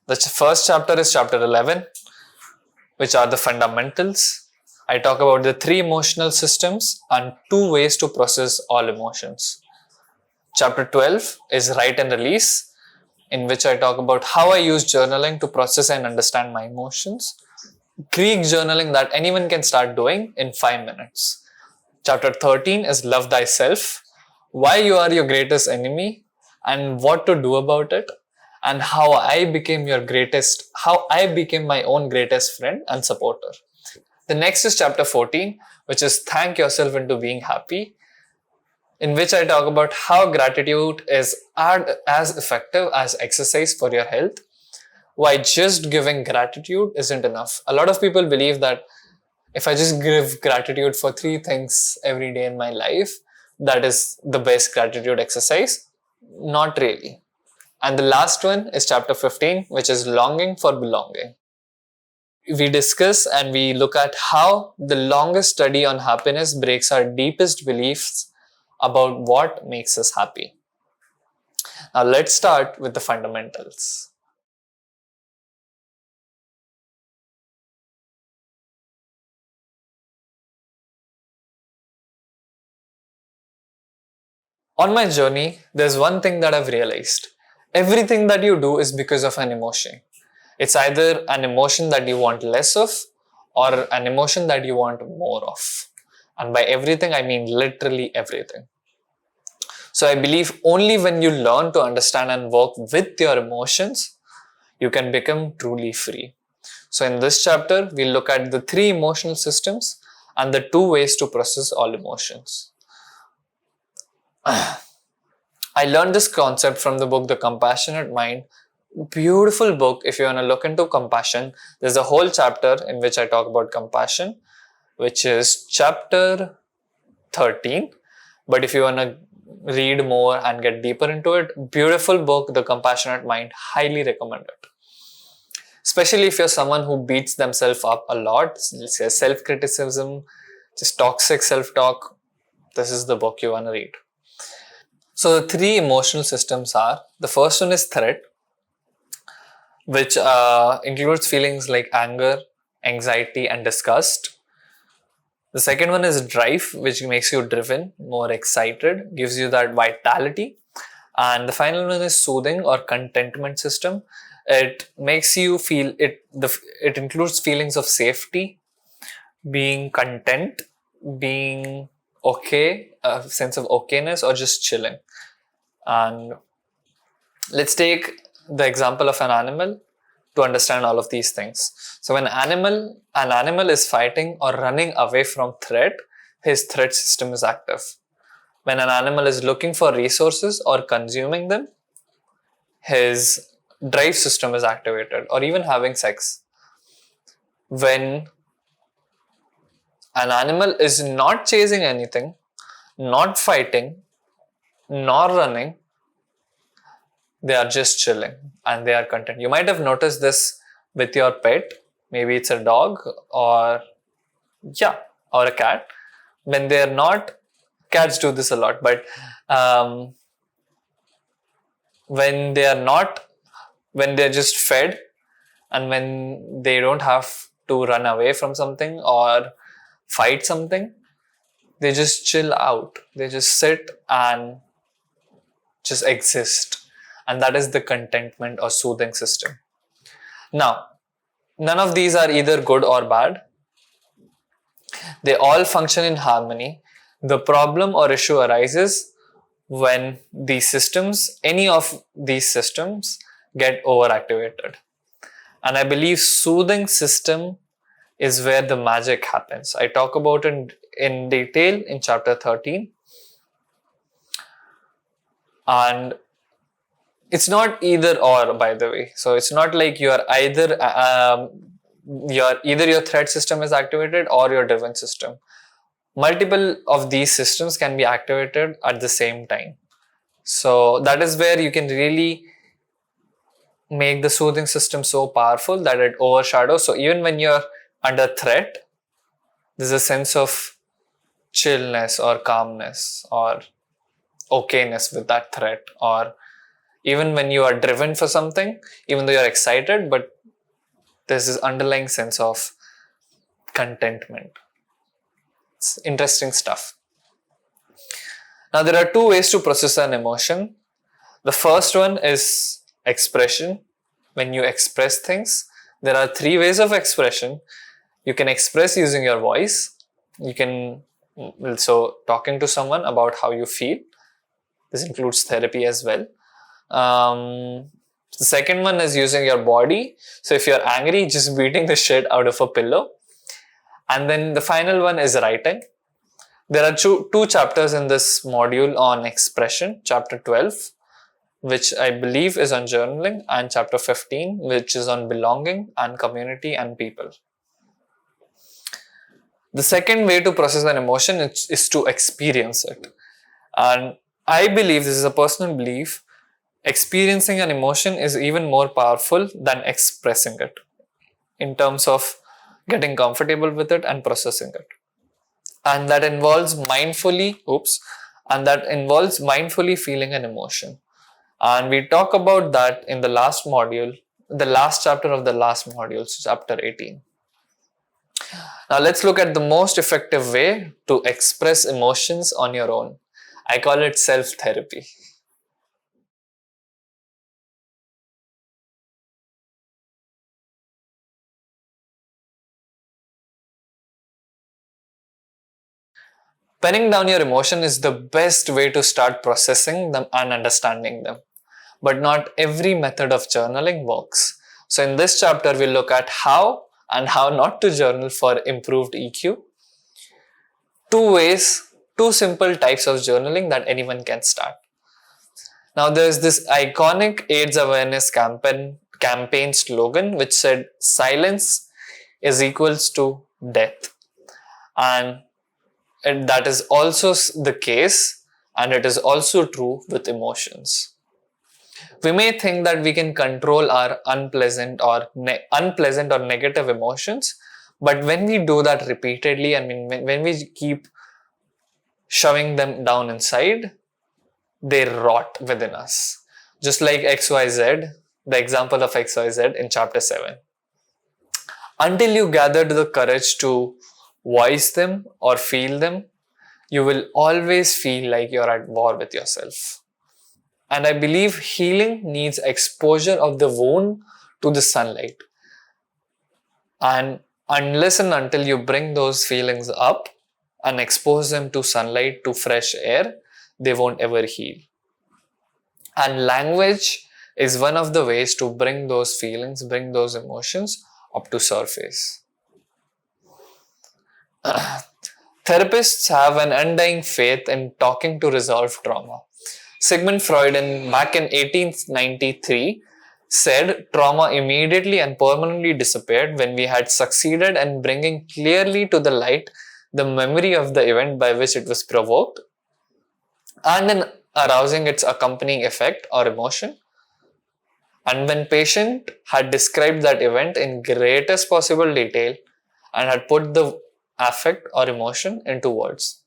The first chapter is chapter 11, which are the fundamentals. I talk about the 3 emotional systems and 2 ways to process all emotions. Chapter 12 is write and release, in which I talk about how I use journaling to process and understand my emotions. Greek journaling that anyone can start doing in 5 minutes. Chapter 13 is love thyself, why you are your greatest enemy and what to do about it, and how I became my own greatest friend and supporter. The next is chapter 14, which is thank yourself into being happy, in which I talk about how gratitude is as effective as exercise for your health. Why just giving gratitude isn't enough. A lot of people believe that if I just give gratitude for 3 things every day in my life, that is the best gratitude exercise. Not really. And the last one is chapter 15, which is longing for belonging. We discuss and we look at how the longest study on happiness breaks our deepest beliefs about what makes us happy. Now let's start with the fundamentals. On my journey, there's one thing that I've realized. Everything that you do is because of an emotion. It's either an emotion that you want less of or an emotion that you want more of. And by everything, I mean literally everything. So I believe only when you learn to understand and work with your emotions, you can become truly free. So in this chapter, we'll look at the 3 emotional systems and the 2 ways to process all emotions. I learned this concept from the book The Compassionate Mind. Beautiful book. If you want to look into compassion, there's a whole chapter in which I talk about compassion, which is chapter 13. But if you want to read more and get deeper into it, beautiful book, The Compassionate Mind. Highly recommend it. Especially if you're someone who beats themselves up a lot, self-criticism, just toxic self-talk, this is the book you want to read. So the 3 emotional systems are, the first one is threat, which includes feelings like anger, anxiety and disgust. The second one is drive, which makes you driven, more excited, gives you that vitality. And the final one is soothing or contentment system. It makes you feel, it includes feelings of safety, being content, being okay, a sense of okayness or just chilling. And let's take the example of an animal to understand all of these things. So when an animal is fighting or running away from threat, his threat system is active. When an animal is looking for resources or consuming them, his drive system is activated, or even having sex. When an animal is not chasing anything, not fighting, nor running, they are just chilling and they are content. You might have noticed this with your pet. Maybe it's a dog or or a cat. When they're not, cats do this a lot, but when they are not, when they're just fed and when they don't have to run away from something or fight something, they just chill out. They just sit and just exist. And that is the contentment or soothing system. Now, none of these are either good or bad. They all function in harmony. The problem or issue arises when these systems, any of these systems, get overactivated. And I believe soothing system is where the magic happens. I talk about it in detail in chapter 13. And it's not either or, by the way. So it's not like you are either your threat system is activated or your driven system. Multiple of these systems can be activated at the same time. So that is where you can really make the soothing system so powerful that it overshadows. So even when you're under threat, there's a sense of chillness or calmness or okayness with that threat. Or even when you are driven for something, even though you're excited, but there's this underlying sense of contentment. It's interesting stuff. Now, there are two ways to process an emotion. The first one is expression. When you express things, there are three ways of expression. You can express using your voice. You can also talking to someone about how you feel. This includes therapy as well. The second one is using your body. So if you're angry, just beating the shit out of a pillow. And then the final one is writing. There are two chapters in this module on expression. Chapter 12, which I believe is on journaling, and chapter 15, which is on belonging and community and people. The second way to process an emotion is to experience it. And I believe, this is a personal belief, experiencing an emotion is even more powerful than expressing it in terms of getting comfortable with it and processing it. And that involves mindfully feeling an emotion. And we talk about that in the last module, the last chapter of the last module, so chapter 18. Now let's look at the most effective way to express emotions on your own. I call it self-therapy. Penning down your emotion is the best way to start processing them and understanding them. But not every method of journaling works. So in this chapter, we'll look at how and how not to journal for improved EQ. Two simple types of journaling that anyone can start. Now there's this iconic AIDS awareness campaign slogan which said silence is equals to death. And that is also the case, and it is also true with emotions. We may think that we can control our unpleasant or negative emotions, but when we do that repeatedly, when we keep shoving them down inside, they rot within us. Just like XYZ, the example of XYZ in chapter 7. Until you gathered the courage to voice them or feel them, you will always feel like you're at war with yourself. And I believe healing needs exposure of the wound to the sunlight. And unless and until you bring those feelings up and expose them to sunlight, to fresh air, they won't ever heal. And language is one of the ways to bring those feelings, bring those emotions up to surface. Therapists have an undying faith in talking to resolve trauma. Sigmund Freud, back in 1893, said trauma immediately and permanently disappeared when we had succeeded in bringing clearly to the light the memory of the event by which it was provoked and in arousing its accompanying effect or emotion. And when patient had described that event in greatest possible detail and had put the affect or emotion into words.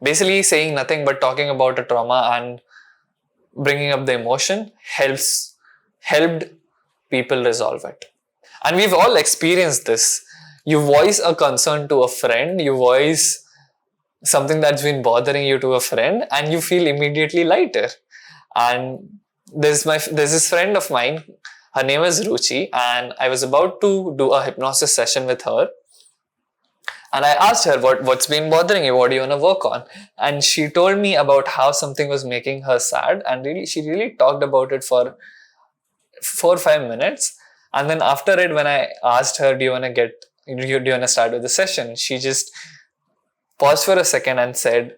Basically saying nothing but talking about a trauma and bringing up the emotion helped people resolve it. And we've all experienced this. You voice a concern to a friend, you voice something that's been bothering you to a friend, and you feel immediately lighter. And there's this friend of mine, her name is Ruchi, and I was about to do a hypnosis session with her. And I asked her, what's been bothering you? What do you want to work on? And she told me about how something was making her sad. And she really talked about it for 4 or 5 minutes. And then after it, when I asked her, do you want to start with the session? She just paused for a second and said,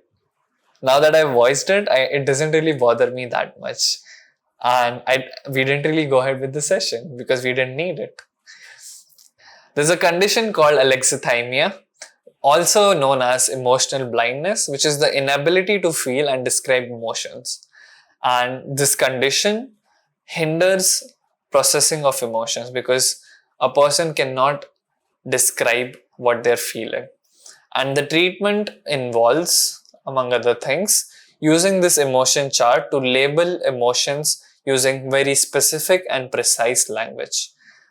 now that I voiced it, it doesn't really bother me that much. And we didn't really go ahead with the session because we didn't need it. There's a condition called alexithymia, also known as emotional blindness, which is the inability to feel and describe emotions. And this condition hinders processing of emotions because a person cannot describe what they're feeling. And the treatment involves, among other things, using this emotion chart to label emotions using very specific and precise language.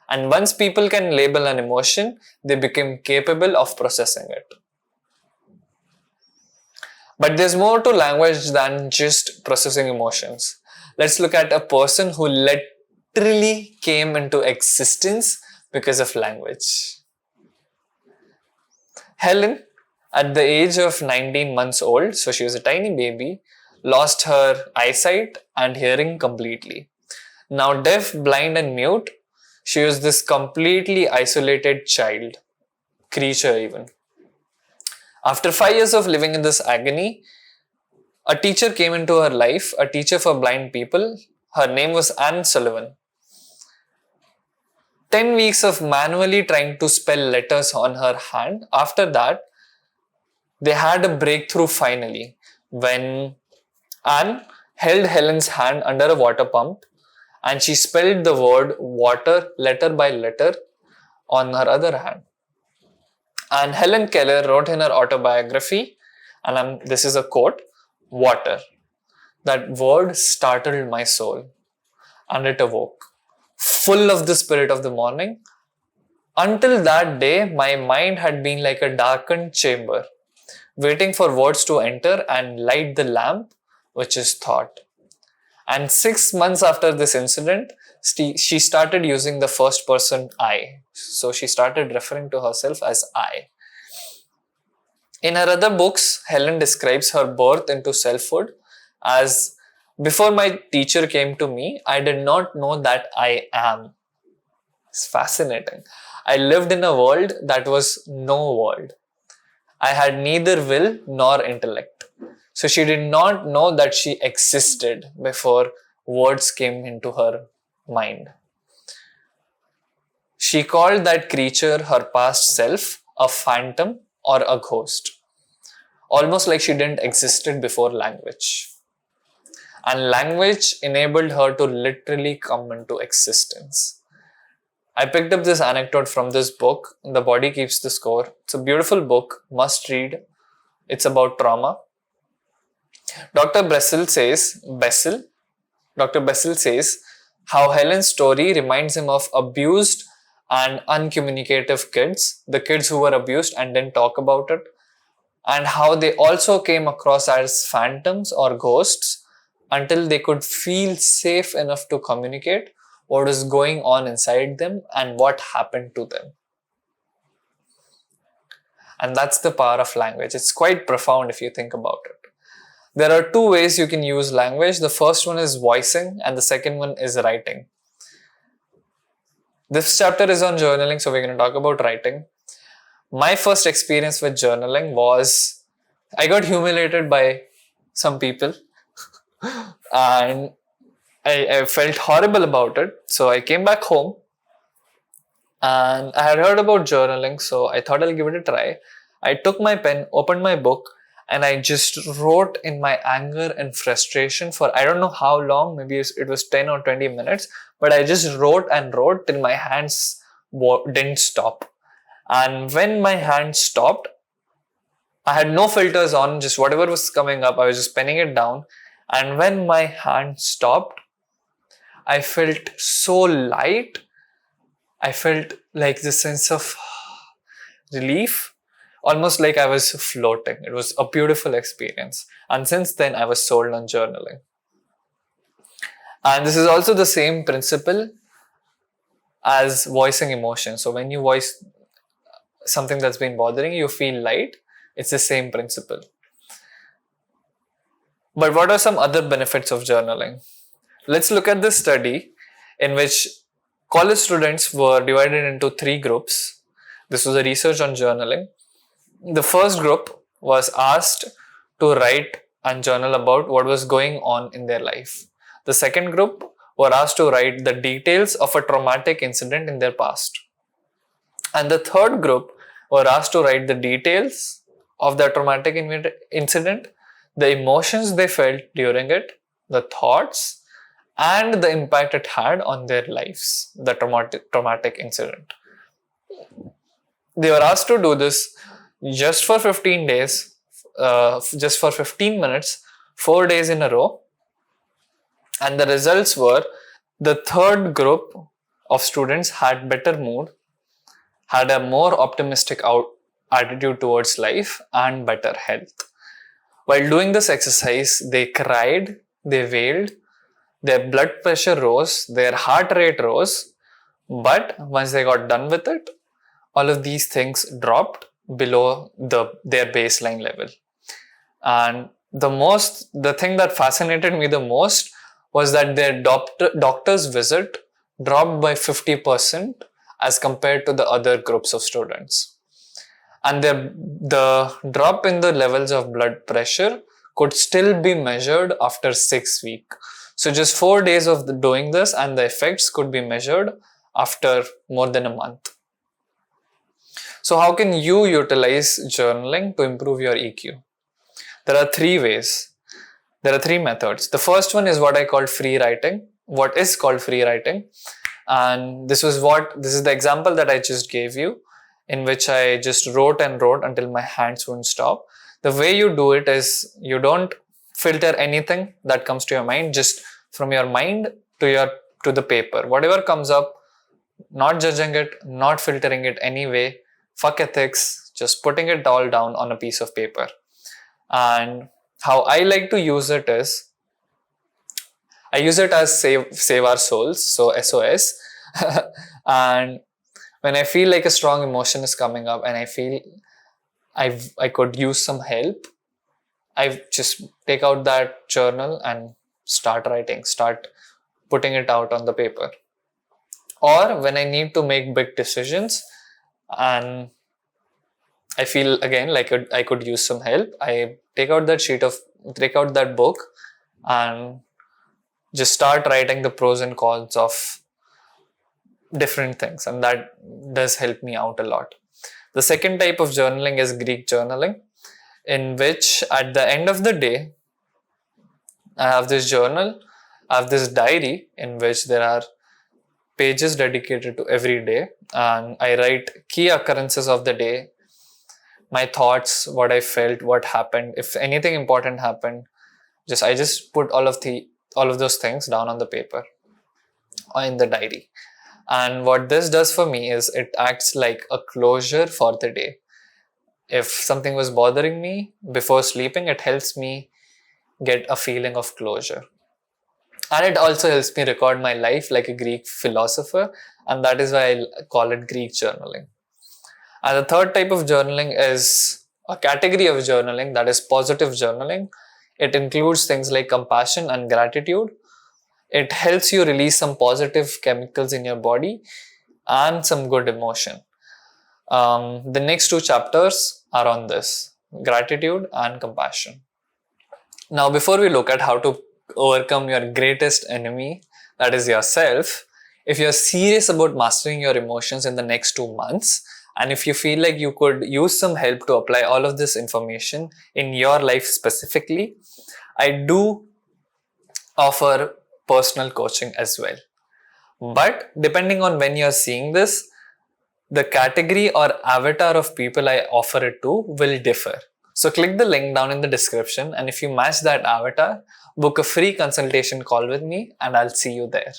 And once people can label an emotion, they become capable of processing it. But there's more to language than just processing emotions. Let's look at a person who literally came into existence because of language. Helen, at the age of 19 months old, so she was a tiny baby, lost her eyesight and hearing completely. Now deaf, blind and mute, she was this completely isolated child, creature even. After 5 years of living in this agony, a teacher came into her life, a teacher for blind people. Her name was Anne Sullivan. 10 weeks of manually trying to spell letters on her hand. After that, they had a breakthrough finally when Anne held Helen's hand under a water pump and she spelled the word water letter by letter on her other hand. And Helen Keller wrote in her autobiography, and this is a quote, water. That word startled my soul and it awoke, full of the spirit of the morning. Until that day, my mind had been like a darkened chamber, waiting for words to enter and light the lamp, which is thought. And 6 months after this incident, she started using the first person I. So she started referring to herself as I. In her other books, Helen describes her birth into selfhood as, before my teacher came to me, I did not know that I am. It's fascinating. I lived in a world that was no world. I had neither will nor intellect. So she did not know that she existed before words came into her mind. She called that creature, her past self, a phantom or a ghost. Almost like she didn't existed before language. And language enabled her to literally come into existence. I picked up this anecdote from this book, The Body Keeps the Score. It's a beautiful book, must read. It's about trauma. Dr. Bessel says how Helen's story reminds him of abused and uncommunicative kids, the kids who were abused and didn't talk about it, and how they also came across as phantoms or ghosts until they could feel safe enough to communicate what is going on inside them and what happened to them. And that's the power of language. It's quite profound if you think about it. There are two ways you can use language. The first one is voicing and the second one is writing. This chapter is on journaling, so we're going to talk about writing. My first experience with journaling was, I got humiliated by some people and I felt horrible about it. So I came back home and I had heard about journaling. So I thought I'll give it a try. I took my pen, opened my book, and I just wrote in my anger and frustration for I don't know how long, maybe it was 10 or 20 minutes, but I just wrote and wrote till my hands didn't stop. And when my hands stopped, I had no filters on, just whatever was coming up, I was just penning it down. And when my hand stopped, I felt so light. I felt like this sense of relief, almost like I was floating. It was a beautiful experience. And since then, I was sold on journaling. And this is also the same principle as voicing emotion. So when you voice something that's been bothering you, feel light. It's the same principle. But what are some other benefits of journaling? Let's look at this study in which college students were divided into 3 groups. This was a research on journaling. The first group was asked to write and journal about what was going on in their life. The second group were asked to write the details of a traumatic incident in their past. And the third group were asked to write the details of the traumatic incident, the emotions they felt during it, the thoughts, and the impact it had on their lives, the traumatic incident. They were asked to do this just for 15 days, just for 15 minutes, 4 days in a row. And the results were the third group of students had better mood, had a more optimistic attitude towards life, and better health. While doing this exercise, they cried, they wailed, their blood pressure rose, their heart rate rose, but once they got done with it, all of these things dropped below their baseline level. And the thing that fascinated me the most was that their doctor's visit dropped by 50% as compared to the other groups of students. And the drop in the levels of blood pressure could still be measured after 6 weeks. So just 4 days of doing this and the effects could be measured after more than a month. So how can you utilize journaling to improve your EQ? There are 3 ways. There are 3 methods. The first one is what I call free writing. What is called free writing? And this is the example that I just gave you, in which I just wrote and wrote until my hands wouldn't stop. The way you do it is you don't filter anything that comes to your mind, just from your mind to the paper. Whatever comes up, not judging it, not filtering it anyway, fuck ethics, just putting it all down on a piece of paper. And how I like to use it is, I use it as save our souls, so SOS. And when I feel like a strong emotion is coming up and I feel I could use some help, I just take out that journal and start writing, start putting it out on the paper. Or when I need to make big decisions and I feel again like I could use some help, I take out that book and just start writing the pros and cons of different things, and that does help me out a lot. The second type of journaling is Greek journaling, in which at the end of the day, I have this journal, I have this diary in which there are pages dedicated to every day, and I write key occurrences of the day, my thoughts, what I felt, what happened, if anything important happened. I just put all of those things down on the paper or in the diary. And what this does for me is it acts like a closure for the day. If something was bothering me before sleeping, it helps me get a feeling of closure. And it also helps me record my life like a Greek philosopher, and that is why I call it Greek journaling. And the third type of journaling is a category of journaling, that is positive journaling. It includes things like compassion and gratitude. It helps you release some positive chemicals in your body and some good emotion. The next 2 chapters are on this, gratitude and compassion. Now, before we look at how to overcome your greatest enemy, that is yourself, if you're serious about mastering your emotions in the next 2 months, and if you feel like you could use some help to apply all of this information in your life specifically, I do offer personal coaching as well. But depending on when you're seeing this, the category or avatar of people I offer it to will differ. So click the link down in the description, and if you match that avatar, book a free consultation call with me and I'll see you there.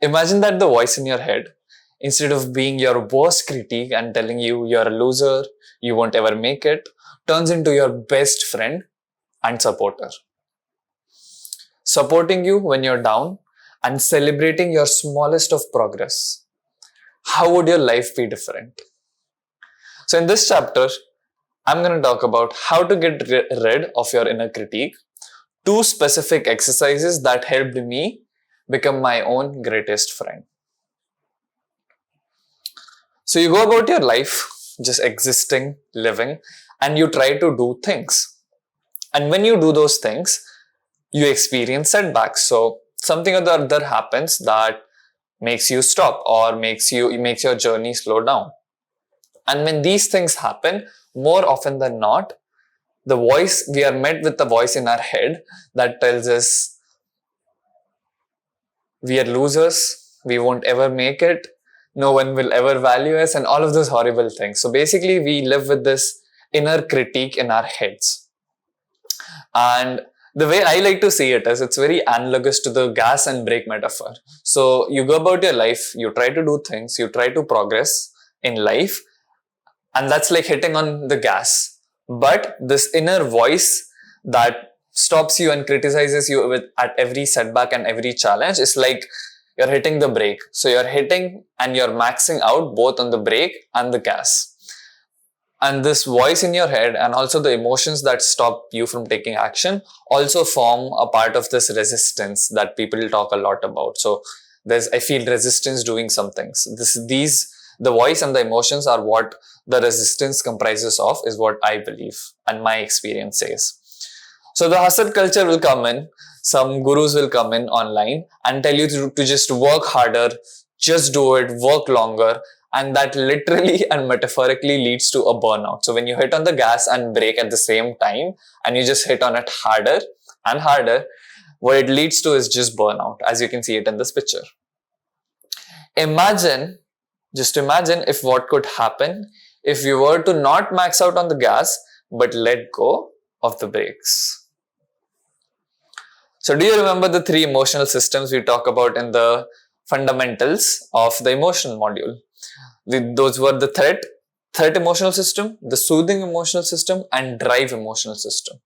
Imagine that the voice in your head, instead of being your worst critique and telling you you're a loser, you won't ever make it, turns into your best friend and supporter. Supporting you when you're down and celebrating your smallest of progress. How would your life be different? So in this chapter, I'm going to talk about how to get rid of your inner critique, 2 specific exercises that helped me become my own greatest friend. So you go about your life just existing, living, and you try to do things. And when you do those things, you experience setbacks. So something or the other happens that makes you stop or makes your journey slow down. And when these things happen, more often than not, we are met with the voice in our head that tells us we are losers, we won't ever make it, no one will ever value us, and all of those horrible things. So basically, we live with this inner critique in our heads. And the way I like to see it is it's very analogous to the gas and brake metaphor. So you go about your life, you try to do things, you try to progress in life, and that's like hitting on the gas. But this inner voice that stops you and criticizes you at every setback and every challenge is like you're hitting the brake. So you're hitting and you're maxing out both on the brake and the gas. And this voice in your head and also the emotions that stop you from taking action also form a part of this resistance that people talk a lot about. So I feel resistance doing some things. The voice and the emotions are what the resistance comprises of, is what I believe and my experience says. So the hustle culture will come in, some gurus will come in online and tell you to just work harder, just do it, work longer, and that literally and metaphorically leads to a burnout. So when you hit on the gas and brake at the same time and you just hit on it harder and harder, what it leads to is just burnout, as you can see it in this picture. Just imagine if what could happen if you were to not max out on the gas but let go of the brakes. So do you remember the 3 emotional systems we talk about in the fundamentals of the emotion module? Those were the threat emotional system, the soothing emotional system, and drive emotional system.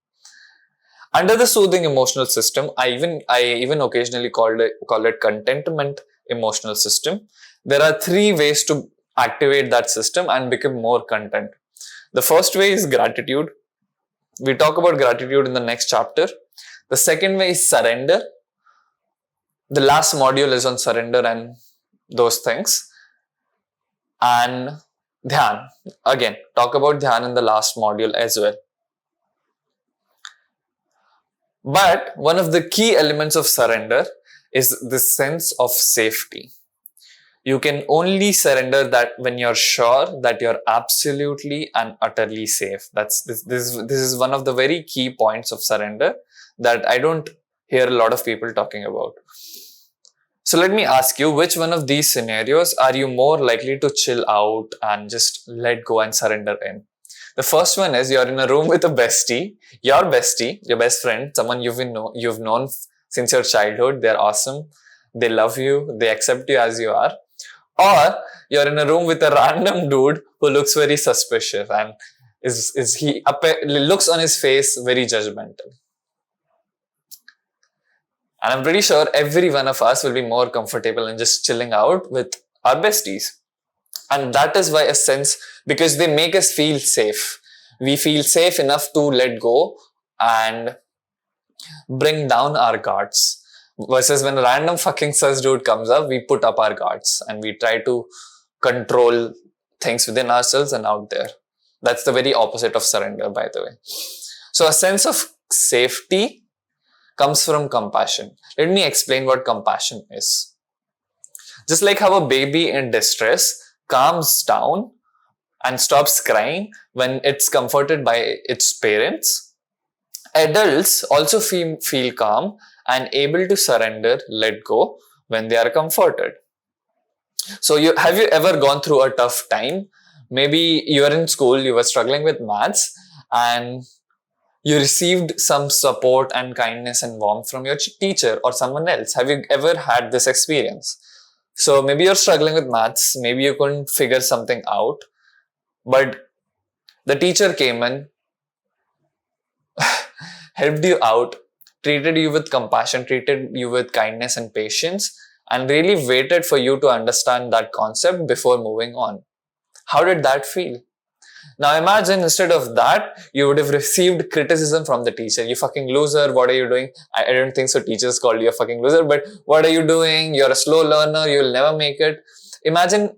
Under the soothing emotional system, I even occasionally call it contentment emotional system. There are 3 ways to activate that system and become more content. The first way is gratitude. We talk about gratitude in the next chapter. The second way is surrender. The last module is on surrender and those things. And dhyan. Again, talk about dhyan in the last module as well. But one of the key elements of surrender is the sense of safety. You can only surrender that when you're sure that you're absolutely and utterly safe. This is one of the very key points of surrender that I don't hear a lot of people talking about. So let me ask you, which one of these scenarios are you more likely to chill out and just let go and surrender in? The first one is you're in a room with a bestie, your best friend, someone you've known since your childhood. They're awesome. They love you. They accept you as you are. Or you're in a room with a random dude who looks very suspicious and looks on his face very judgmental. And I'm pretty sure every one of us will be more comfortable in just chilling out with our besties. And that is why because they make us feel safe. We feel safe enough to let go and bring down our guards. Versus when a random fucking sus dude comes up, we put up our guards and we try to control things within ourselves and out there. That's the very opposite of surrender, by the way. So a sense of safety comes from compassion. Let me explain what compassion is. Just like how a baby in distress calms down and stops crying when it's comforted by its parents, adults also feel calm and able to surrender, let go when they are comforted. So have you ever gone through a tough time? Maybe you were in school, you were struggling with maths, and you received some support and kindness and warmth from your teacher or someone else. Have you ever had this experience? So maybe you're struggling with maths, maybe you couldn't figure something out, but the teacher came in, helped you out, treated you with compassion, treated you with kindness and patience, and really waited for you to understand that concept before moving on. How did that feel? Now imagine instead of that, you would have received criticism from the teacher. You fucking loser, what are you doing? I don't think so teachers called you a fucking loser, but what are you doing? You're a slow learner, you'll never make it. Imagine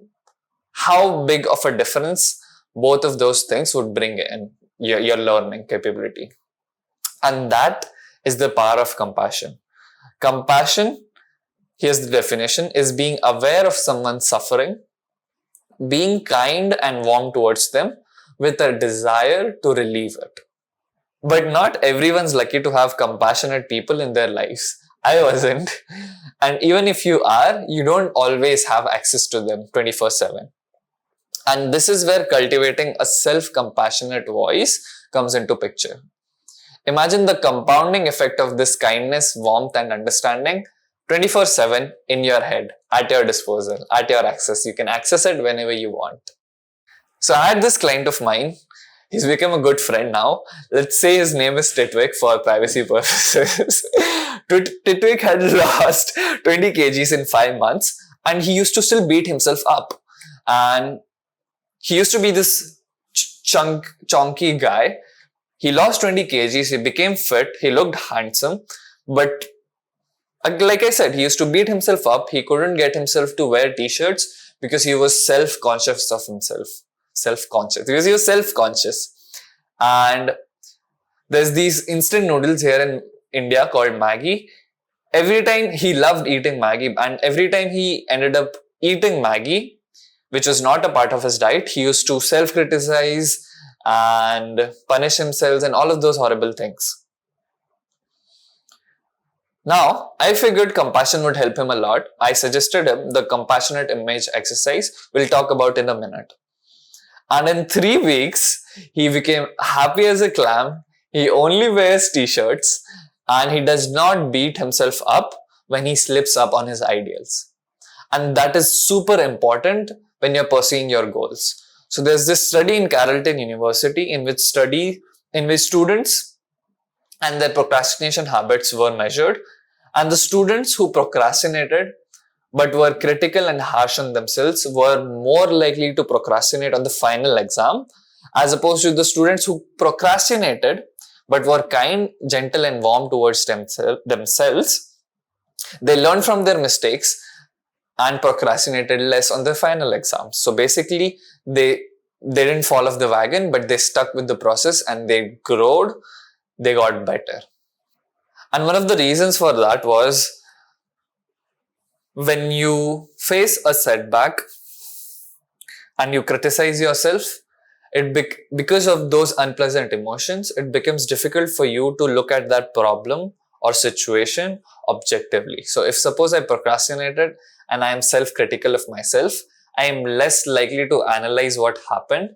how big of a difference both of those things would bring in your learning capability. And that is the power of compassion. Compassion, here's the definition, is being aware of someone's suffering, being kind and warm towards them with a desire to relieve it. But not everyone's lucky to have compassionate people in their lives. I wasn't. And even if you are, you don't always have access to them 24/7. And this is where cultivating a self-compassionate voice comes into picture. Imagine the compounding effect of this kindness, warmth, and understanding 24/7 in your head, at your disposal, at your access. You can access it whenever you want. So I had this client of mine. He's become a good friend now. Let's say his name is Titwick for privacy purposes. Titwick had lost 20 kgs in 5 months and he used to still beat himself up. And he used to be this chunky guy. He lost 20 kgs, he became fit, he looked handsome, but like I said, he used to beat himself up. He couldn't get himself to wear t-shirts because he was self-conscious of himself. Because he was self-conscious. And there's these instant noodles here in India called Maggi. Every time he loved eating Maggi, and every time he ended up eating Maggi, which was not a part of his diet, he used to self-criticize and punish himself and all of those horrible things. Now, I figured compassion would help him a lot. I suggested him the compassionate image exercise we'll talk about in a minute. And in 3 weeks, he became happy as a clam. He only wears t-shirts and he does not beat himself up when he slips up on his ideals. And that is super important when you're pursuing your goals. So there's this study in Carleton University in which students and their procrastination habits were measured, and the students who procrastinated but were critical and harsh on themselves were more likely to procrastinate on the final exam, as opposed to the students who procrastinated but were kind, gentle and warm towards themselves. They learned from their mistakes and procrastinated less on their final exams. So basically, they didn't fall off the wagon, but they stuck with the process and they growed, they got better. And one of the reasons for that was when you face a setback and you criticize yourself, because of those unpleasant emotions, it becomes difficult for you to look at that problem or situation objectively. So if suppose I procrastinated and I am self-critical of myself, I am less likely to analyze what happened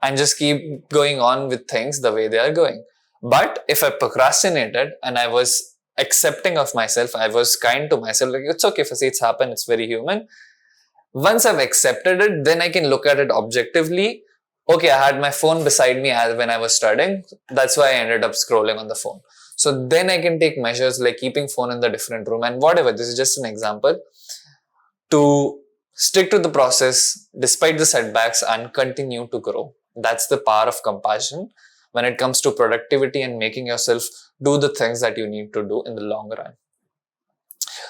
and just keep going on with things the way they are going. But if I procrastinated and I was accepting of myself, I was kind to myself, like it's okay, Fasi, it's happened, it's very human. Once I've accepted it, then I can look at it objectively. Okay, I had my phone beside me when I was studying. That's why I ended up scrolling on the phone. So then I can take measures like keeping phone in the different room and whatever. This is just an example to stick to the process despite the setbacks and continue to grow. That's the power of compassion when it comes to productivity and making yourself do the things that you need to do in the long run.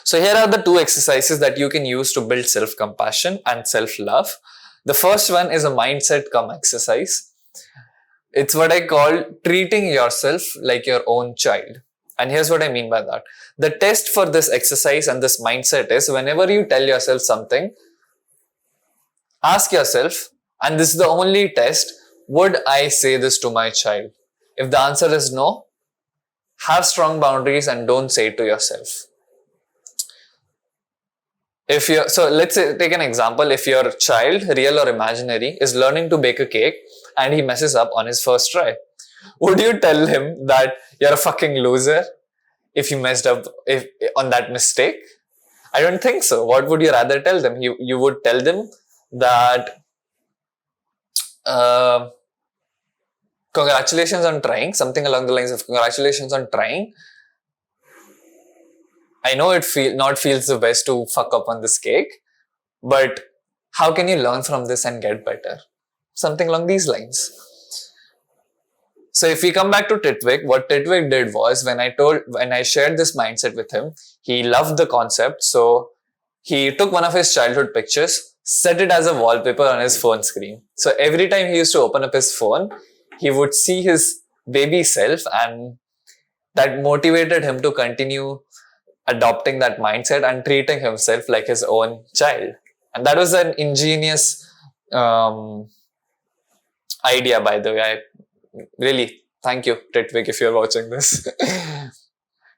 So here are the two exercises that you can use to build self-compassion and self-love. The first one is a mindset come exercise. It's what I call treating yourself like your own child. And here's what I mean by that. The test for this exercise and this mindset is whenever you tell yourself something, ask yourself, and this is the only test, would I say this to my child? If the answer is no, have strong boundaries and don't say it to yourself. So let's say, take an example. If your child, real or imaginary, is learning to bake a cake and he messes up on his first try, would you tell him that you're a fucking loser if you messed up on that mistake? I don't think so. What would you rather tell them? You would tell them that congratulations on trying, something along the lines of congratulations on trying. I know it feels the best to fuck up on this cake, but how can you learn from this and get better? Something along these lines. So if we come back to Titwik, what Titwik did was when I shared this mindset with him, he loved the concept. So he took one of his childhood pictures, set it as a wallpaper on his phone screen. So every time he used to open up his phone, he would see his baby self, and that motivated him to continue adopting that mindset and treating himself like his own child. And that was an ingenious idea, by the way. I really thank you, Titwik, if you're watching this.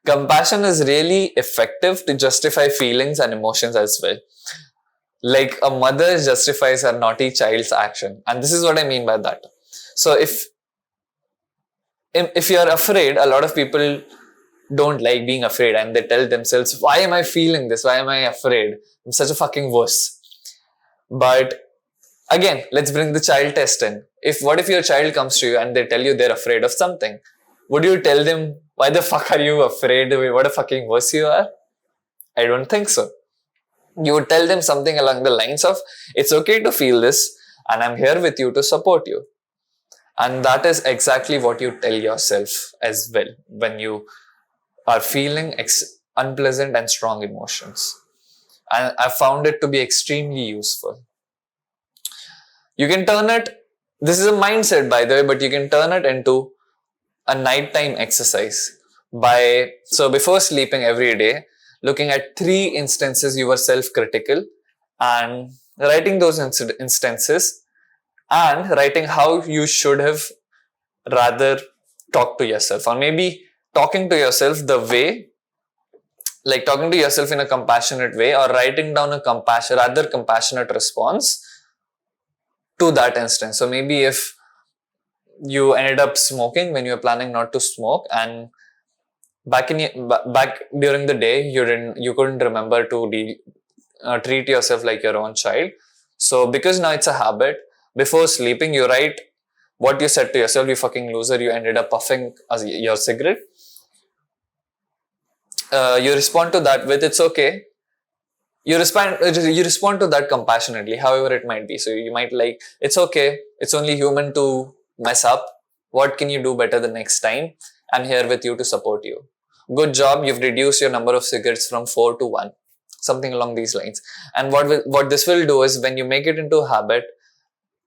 Compassion is really effective to justify feelings and emotions as well. Like a mother justifies her naughty child's action. And this is what I mean by that. So if you're afraid, a lot of people don't like being afraid and they tell themselves, why am I feeling this? Why am I afraid? I'm such a fucking wuss. But again, let's bring the child test in. What if your child comes to you and they tell you they're afraid of something? Would you tell them, why the fuck are you afraid? What a fucking wuss you are? I don't think so. You would tell them something along the lines of, it's okay to feel this and I'm here with you to support you. And that is exactly what you tell yourself as well when you are feeling unpleasant and strong emotions. And I found it to be extremely useful. You can turn it, this is a mindset by the way, but you can turn it into a nighttime exercise so before sleeping every day, looking at 3 instances you were self-critical and writing those instances and writing how you should have rather talked to yourself, or maybe talking to yourself the way, like talking to yourself in a compassionate way, or writing down a compassionate response to that instance. So maybe if you ended up smoking when you were planning not to smoke, and back during the day you couldn't remember to treat yourself like your own child. So because now it's a habit, before sleeping you write what you said to yourself, you fucking loser, you ended up puffing your cigarette. You respond to that with, it's okay. You respond to that compassionately, however it might be. So you might like, it's okay, it's only human to mess up. What can you do better the next time? I'm here with you to support you. Good job, you've reduced your number of cigarettes from 4 to 1. Something along these lines. And what this will do is, when you make it into a habit,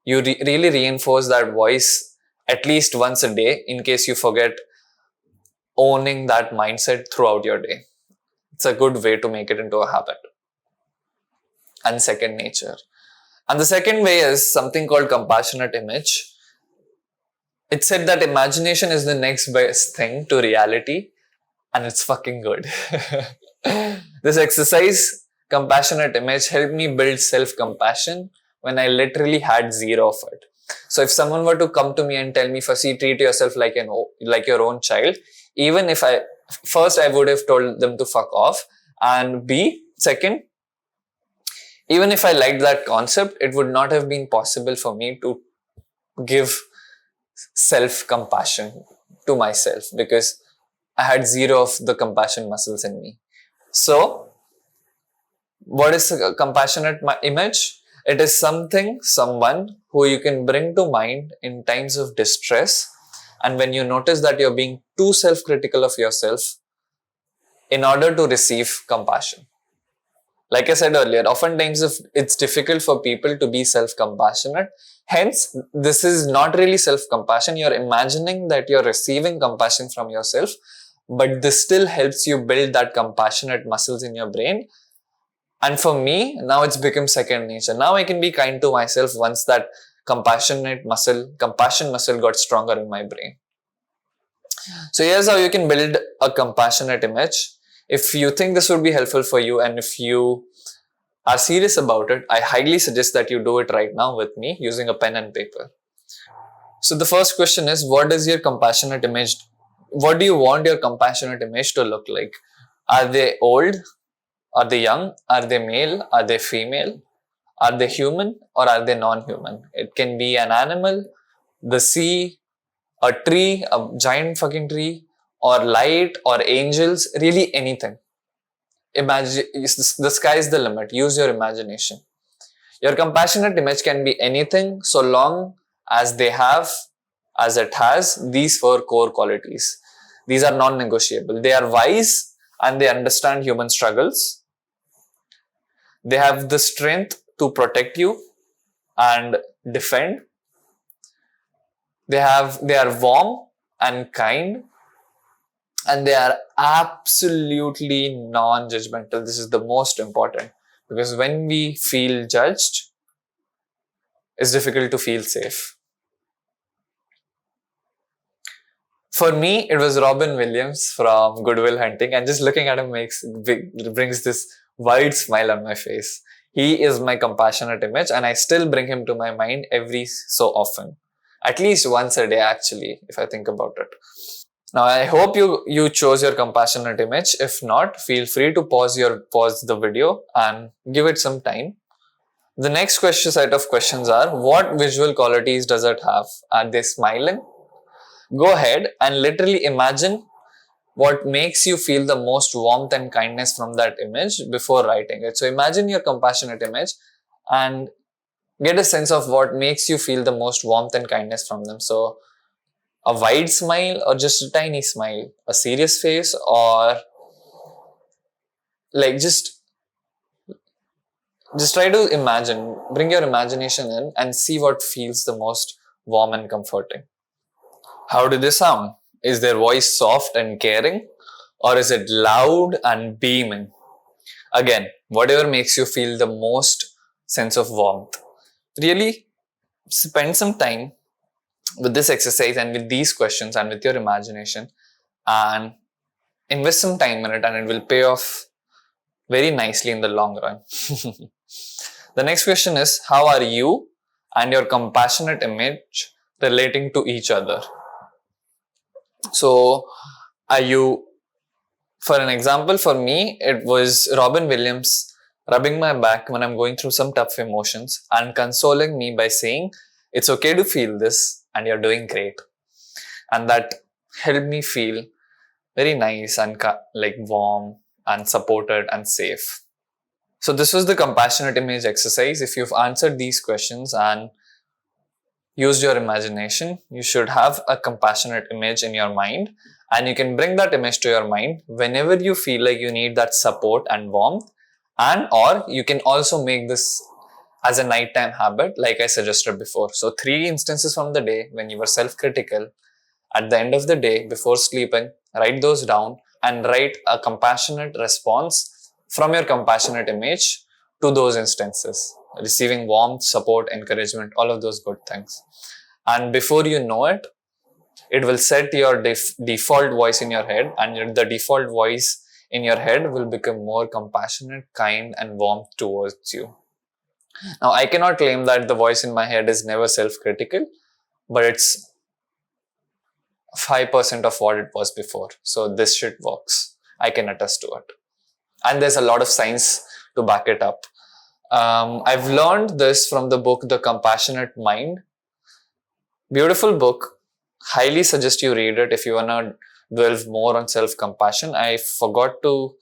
you really reinforce that voice at least once a day, in case you forget owning that mindset throughout your day. It's a good way to make it into a habit and second nature. And the second way is something called compassionate image. It said that imagination is the next best thing to reality, and it's fucking good. This exercise, compassionate image, helped me build self-compassion when I literally had zero of it. So if someone were to come to me and tell me, firstly, treat yourself like your own child, even if I would have told them to fuck off, and second, even if I liked that concept, it would not have been possible for me to give self-compassion to myself, because I had zero of the compassion muscles in me. So, what is a compassionate image? It is someone who you can bring to mind in times of distress, and when you notice that you're being too self-critical of yourself in order to receive compassion. Like I said earlier, oftentimes if it's difficult for people to be self-compassionate. Hence, this is not really self-compassion. You're imagining that you're receiving compassion from yourself, but this still helps you build that compassionate muscles in your brain. And for me, now it's become second nature. Now I can be kind to myself once that compassion muscle got stronger in my brain. So here's how you can build a compassionate image. If you think this would be helpful for you, and if you are serious about it, I highly suggest that you do it right now with me using a pen and paper. So the first question is, what do you want your compassionate image to look like? Are they old? Are they young? Are they male? Are they female? Are they human or are they non-human? It can be an animal, the sea, a tree, a giant fucking tree, or light, or angels, really anything. Imagine, the sky is the limit. Use your imagination. Your compassionate image can be anything so long as it has these 4 core qualities. These are non-negotiable. They are wise and they understand human struggles. They have the strength to protect you and defend. They are warm and kind, and they are absolutely non-judgmental. This is the most important, because when we feel judged, it's difficult to feel safe. For me, it was Robin Williams from Good Will Hunting, and just looking at him brings this wide smile on my face. He is my compassionate image, and I still bring him to my mind every so often. At least once a day, actually, if I think about it. Now, I hope you chose your compassionate image. If not, feel free to pause the video and give it some time. The next set of questions are, what visual qualities does it have? Are they smiling? Go ahead and literally imagine what makes you feel the most warmth and kindness from that image before writing it. So imagine your compassionate image and get a sense of what makes you feel the most warmth and kindness from them. So a wide smile or just a tiny smile, a serious face, or like just try to imagine, bring your imagination in and see what feels the most warm and comforting. How do they sound? Is their voice soft and caring, or is it loud and beaming? Again, whatever makes you feel the most sense of warmth. Really spend some time with this exercise and with these questions and with your imagination, and invest some time in it, and it will pay off very nicely in the long run. The next question is, how are you and your compassionate image relating to each other? So, for an example, for me, it was Robin Williams rubbing my back when I'm going through some tough emotions and consoling me by saying, it's okay to feel this and you're doing great. And that helped me feel very nice and like warm and supported and safe. So this was the compassionate image exercise. If you've answered these questions and used your imagination, you should have a compassionate image in your mind, and you can bring that image to your mind whenever you feel like you need that support and warmth. And or you can also make this as a nighttime habit, like I suggested before. So 3 instances from the day when you were self-critical, at the end of the day before sleeping, write those down and write a compassionate response from your compassionate image to those instances, receiving warmth, support, encouragement, all of those good things. And before you know it, it will set your default voice in your head, and the default voice in your head will become more compassionate, kind, and warm towards you. Now, I cannot claim that the voice in my head is never self-critical, but it's 5% of what it was before. So this shit works. I can attest to it. And there's a lot of science to back it up. I've learned this from the book, The Compassionate Mind. Beautiful book. Highly suggest you read it if you want to delve more on self-compassion. I forgot to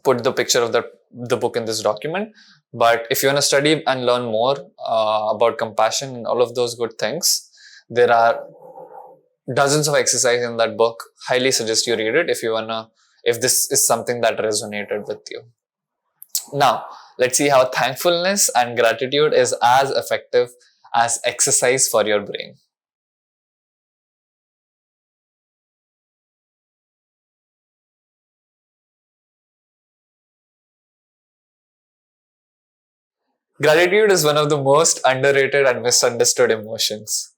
put the picture of the book in this document. But if you want to study and learn more about compassion and all of those good things, there are dozens of exercises in that book. Highly suggest you read it if if this is something that resonated with you. Now, let's see how thankfulness and gratitude is as effective as exercise for your brain. Gratitude is one of the most underrated and misunderstood emotions.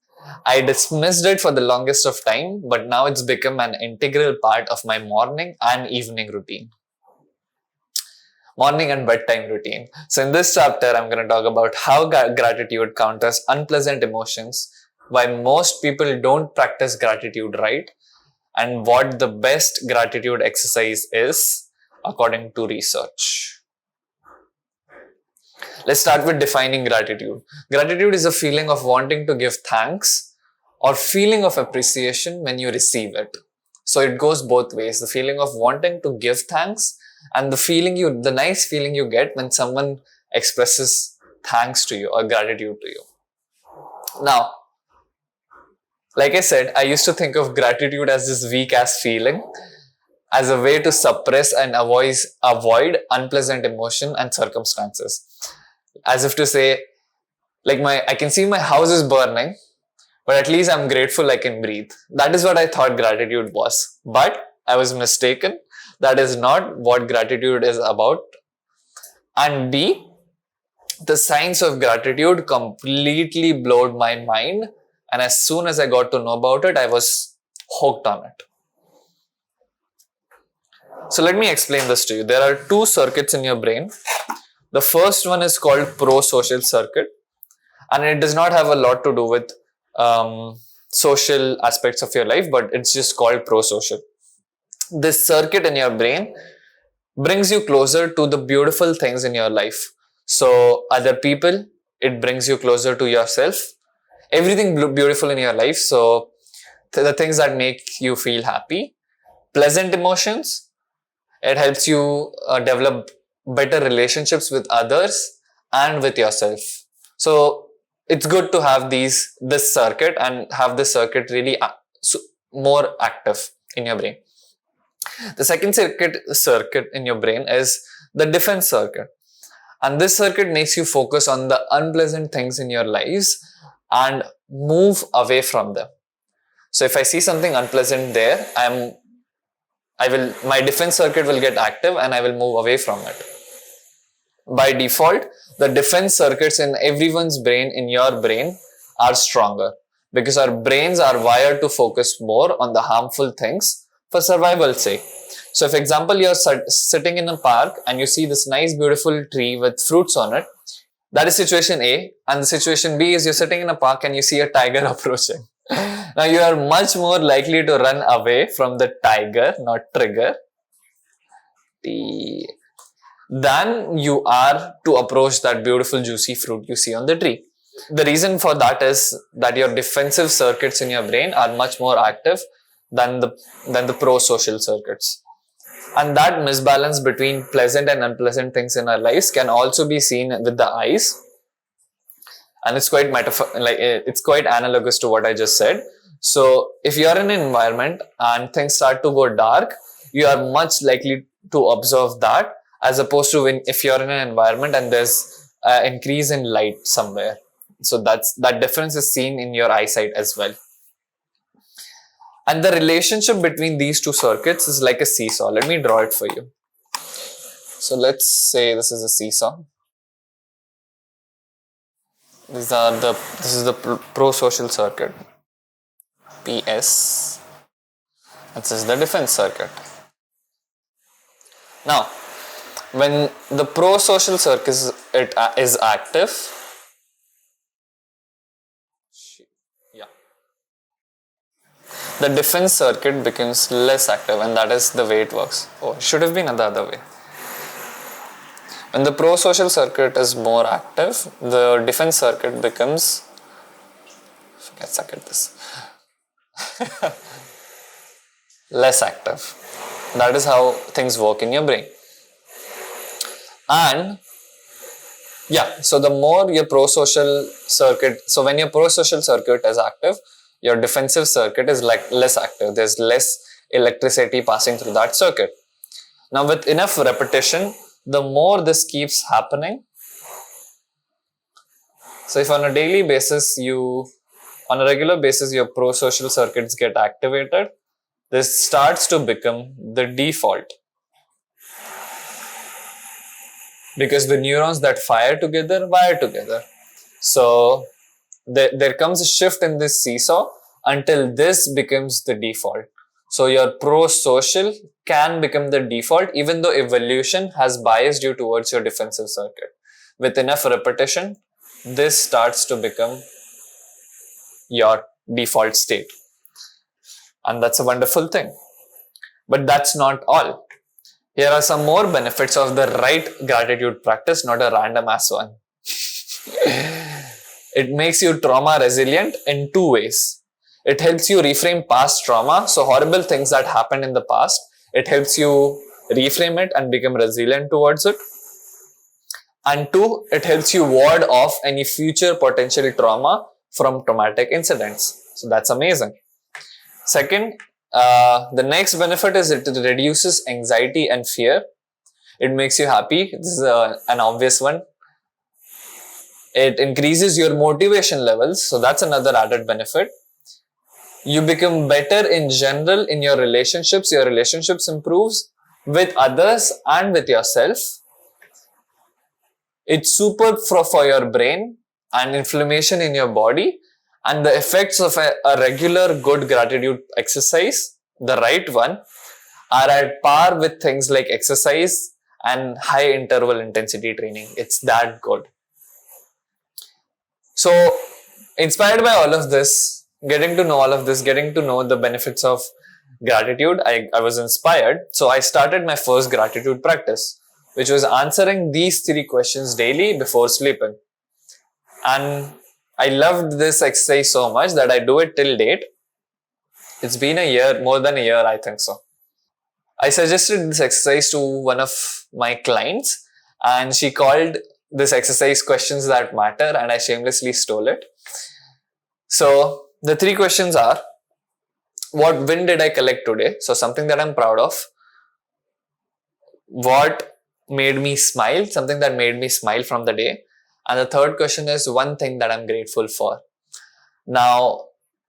I dismissed it for the longest of time, but now it's become an integral part of my morning and evening routine. Morning and bedtime routine. So, in this chapter, I'm going to talk about how gratitude counters unpleasant emotions, why most people don't practice gratitude right, and what the best gratitude exercise is according to research. Let's start with defining gratitude. Gratitude is a feeling of wanting to give thanks or feeling of appreciation when you receive it. So it goes both ways. The feeling of wanting to give thanks and the nice feeling you get when someone expresses thanks to you or gratitude to you. Now, like I said, I used to think of gratitude as this weak ass feeling, as a way to suppress and avoid unpleasant emotion and circumstances. As if to say, like I can see my house is burning, but at least I'm grateful I can breathe. That is what I thought gratitude was. But I was mistaken. That is not what gratitude is about. And B, the science of gratitude completely blowed my mind. And as soon as I got to know about it, I was hooked on it. So let me explain this to you. There are two circuits in your brain. The first one is called pro-social circuit, and it does not have a lot to do with social aspects of your life, but it's just called pro-social. This circuit in your brain brings you closer to the beautiful things in your life. So other people, it brings you closer to yourself. Everything beautiful in your life. So the things that make you feel happy, pleasant emotions, it helps you develop better relationships with others and with yourself. So it's good to have this circuit and have this circuit really more active in your brain. The second circuit in your brain is the defense circuit. And this circuit makes you focus on the unpleasant things in your lives and move away from them. So if I see something unpleasant there, my defense circuit will get active and I will move away from it. By default, the defense circuits in everyone's brain, in your brain, are stronger because our brains are wired to focus more on the harmful things for survival's sake. So if example, you're sitting in a park and you see this nice beautiful tree with fruits on it, that is situation A. And the situation B is you're sitting in a park and you see a tiger approaching. Now you are much more likely to run away from the tiger, not trigger, than you are to approach that beautiful juicy fruit you see on the tree. The reason for that is that your defensive circuits in your brain are much more active than the pro-social circuits. And that misbalance between pleasant and unpleasant things in our lives can also be seen with the eyes. And it's quite it's quite analogous to what I just said. So if you're in an environment and things start to go dark, you are much likely to observe that, as opposed to if you're in an environment and there's an increase in light somewhere. So that difference is seen in your eyesight as well. And the relationship between these two circuits is like a seesaw. Let me draw it for you. So let's say this is a seesaw. This is the pro-social circuit, PS. This is the defense circuit. Now, when the pro-social circuit is active, the defense circuit becomes less active, and that is the way it works. Oh, it should have been the other way. When the pro-social circuit is more active, the defense circuit becomes, let's look at this, less active. That is how things work in your brain. And yeah, so the more your pro-social circuit, so when your pro-social circuit is active, your defensive circuit is like less active. There's less electricity passing through that circuit. Now, with enough repetition, the more this keeps happening. So, if on a daily basis, on a regular basis, your pro-social circuits get activated, this starts to become the default. Because the neurons that fire together wire together. So, there comes a shift in this seesaw until this becomes the default. So your pro-social can become the default even though evolution has biased you towards your defensive circuit. With enough repetition, this starts to become your default state. And that's a wonderful thing. But that's not all. Here are some more benefits of the right gratitude practice, not a random ass one. It makes you trauma resilient in two ways. It helps you reframe past trauma, so horrible things that happened in the past, it helps you reframe it and become resilient towards it. And two, it helps you ward off any future potential trauma from traumatic incidents. So that's amazing. Second, the next benefit is it reduces anxiety and fear. It makes you happy. This is an obvious one. It increases your motivation levels. So that's another added benefit. You become better in general in your relationships. Your relationships improves with others and with yourself. It's super for your brain and inflammation in your body. And the effects of a regular good gratitude exercise, the right one, are at par with things like exercise and high interval intensity training. It's that good. So, inspired by all of this, getting to know all of this, getting to know the benefits of gratitude, I was inspired. So, I started my first gratitude practice, which was answering these 3 questions daily before sleeping. And I loved this exercise so much that I do it till date. It's been a year, more than a year, I think so. I suggested this exercise to one of my clients, and she called this exercise questions that matter, and I shamelessly stole it. So the 3 questions are, what win did I collect today? So something that I'm proud of. What made me smile? Something that made me smile from the day. And the third question is one thing that I'm grateful for. Now,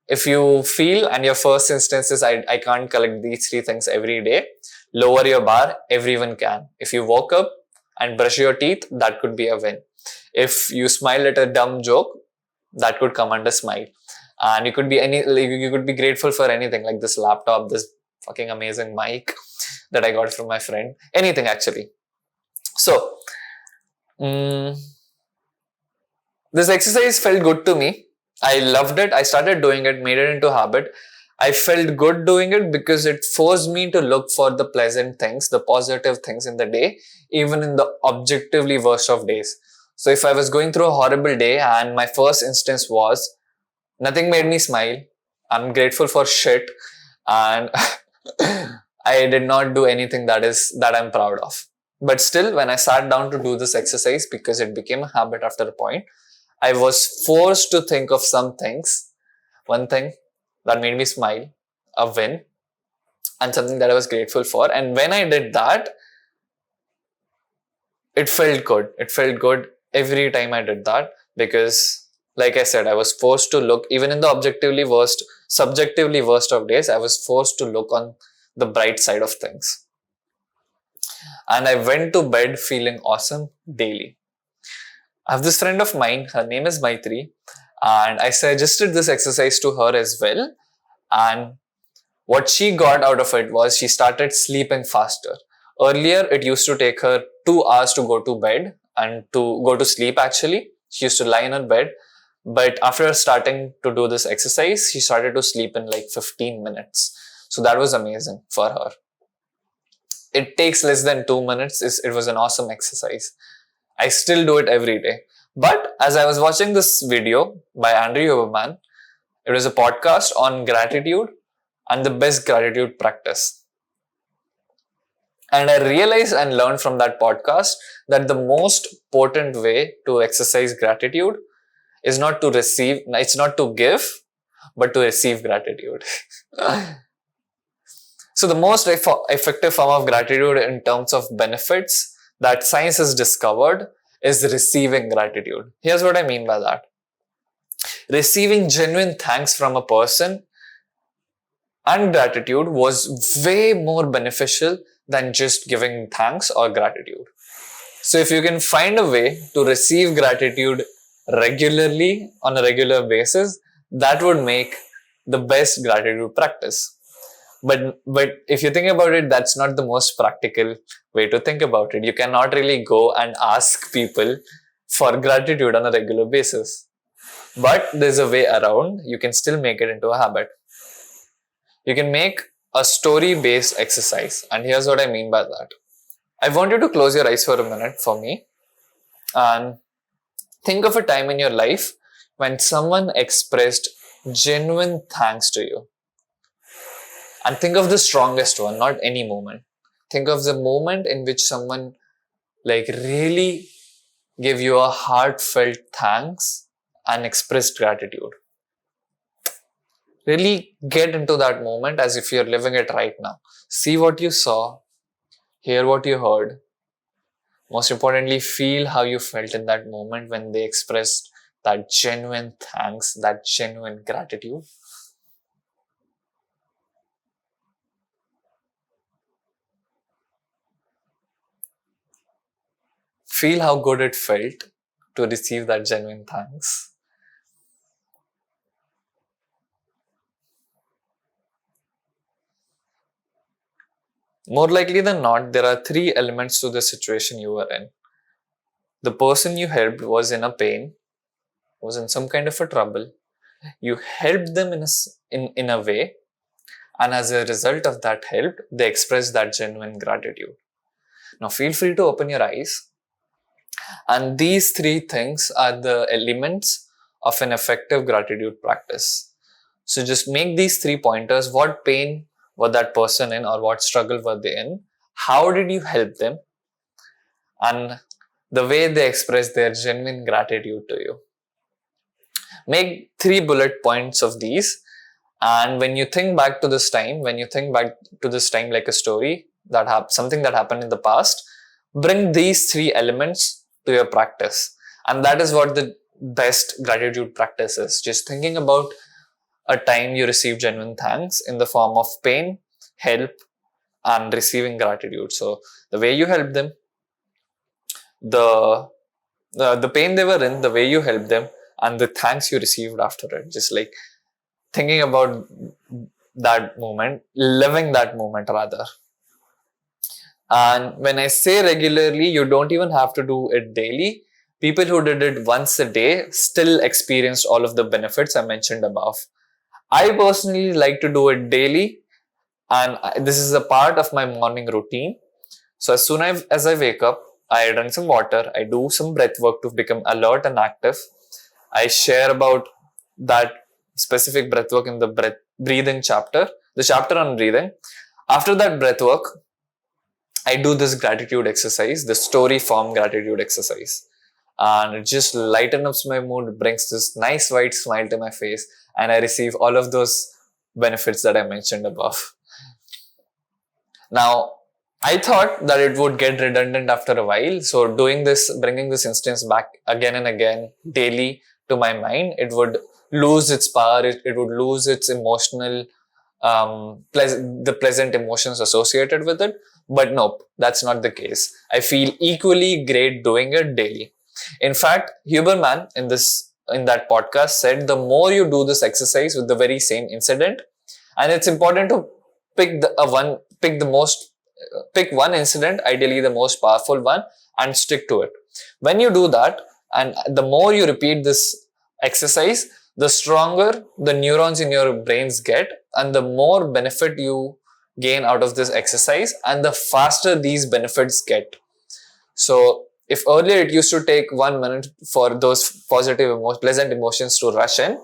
if you feel and your first instance is I can't collect these 3 things every day, lower your bar. Everyone can. If you woke up and brush your teeth, that could be a win. If you smile at a dumb joke, that could come under smile. And you could be you could be grateful for anything, like this laptop, this fucking amazing mic that I got from my friend. Anything actually. So, this exercise felt good to me. I loved it. I started doing it, made it into a habit. I felt good doing it because it forced me to look for the pleasant things, the positive things in the day, even in the objectively worst of days. So if I was going through a horrible day and my first instance was nothing made me smile, I'm grateful for shit, and I did not do anything that I'm proud of. But still, when I sat down to do this exercise, because it became a habit after a point, I was forced to think of some things. One thing that made me smile, a win, and something that I was grateful for. And when I did that, it felt good. It felt good every time I did that, because, like I said, I was forced to look, even in the subjectively worst of days, I was forced to look on the bright side of things. And I went to bed feeling awesome daily. I have this friend of mine, her name is Maitri, and I suggested this exercise to her as well. And what she got out of it was she started sleeping faster. Earlier, it used to take her 2 hours to go to bed and to go to sleep actually. She used to lie in her bed. But after starting to do this exercise, she started to sleep in like 15 minutes. So that was amazing for her. It takes less than 2 minutes. It was an awesome exercise. I still do it every day. But as I was watching this video by Andrew Huberman, it was a podcast on gratitude and the best gratitude practice. And I realized and learned from that podcast that the most potent way to exercise gratitude is not to receive, it's not to give, but to receive gratitude. So the most effective form of gratitude in terms of benefits that science has discovered is receiving gratitude. Here's what I mean by that. Receiving genuine thanks from a person and gratitude was way more beneficial than just giving thanks or gratitude. So if you can find a way to receive gratitude regularly on a regular basis, that would make the best gratitude practice. But if you think about it, that's not the most practical way to think about it. You cannot really go and ask people for gratitude on a regular basis. But there's a way around. You can still make it into a habit. You can make a story-based exercise. And here's what I mean by that. I want you to close your eyes for a minute for me and think of a time in your life when someone expressed genuine thanks to you. And think of the strongest one, not any moment. Think of the moment in which someone really gave you a heartfelt thanks and expressed gratitude. Really get into that moment as if you're living it right now. See what you saw, hear what you heard. Most importantly, feel how you felt in that moment when they expressed that genuine thanks, that genuine gratitude. Feel how good it felt to receive that genuine thanks. More likely than not, there are three elements to the situation you were in. The person you helped was in a pain, was in some kind of a trouble. You helped them in a way, and as a result of that help, they expressed that genuine gratitude. Now feel free to open your eyes. And these three things are the elements of an effective gratitude practice. So just make these 3 pointers. What pain was that person in, or what struggle were they in? How did you help them? And the way they express their genuine gratitude to you. Make 3 bullet points of these. And when you think back to this time, like a story something that happened in the past, bring these 3 elements to your practice. And that is what the best gratitude practice is. Just thinking about a time you received genuine thanks in the form of pain, help, and receiving gratitude. So the way you helped them, the pain they were in, the way you helped them, and the thanks you received after it. Just like thinking about that moment, living that moment rather. And when I say regularly, you don't even have to do it daily. People who did it once a day still experienced all of the benefits I mentioned above. I personally like to do it daily, and this is a part of my morning routine. So as soon as I wake up, I drink some water, I do some breath work to become alert and active. I share about that specific breath work in the breathing chapter, the chapter on breathing. After that breath work, I do this gratitude exercise, the story form gratitude exercise. And it just lightens up my mood, brings this nice wide smile to my face, and I receive all of those benefits that I mentioned above. Now, I thought that it would get redundant after a while. So bringing this instance back again and again daily to my mind, it would lose its power. It would lose its emotional, the pleasant emotions associated with it. But nope, that's not the case. I feel equally great doing it daily. In fact, Huberman in that podcast said the more you do this exercise with the very same incident, and it's important to pick one incident, ideally the most powerful one, and stick to it. When you do that, and the more you repeat this exercise, the stronger the neurons in your brains get, and the more benefit you gain out of this exercise, and the faster these benefits get. So if earlier it used to take 1 minute for those pleasant emotions to rush in,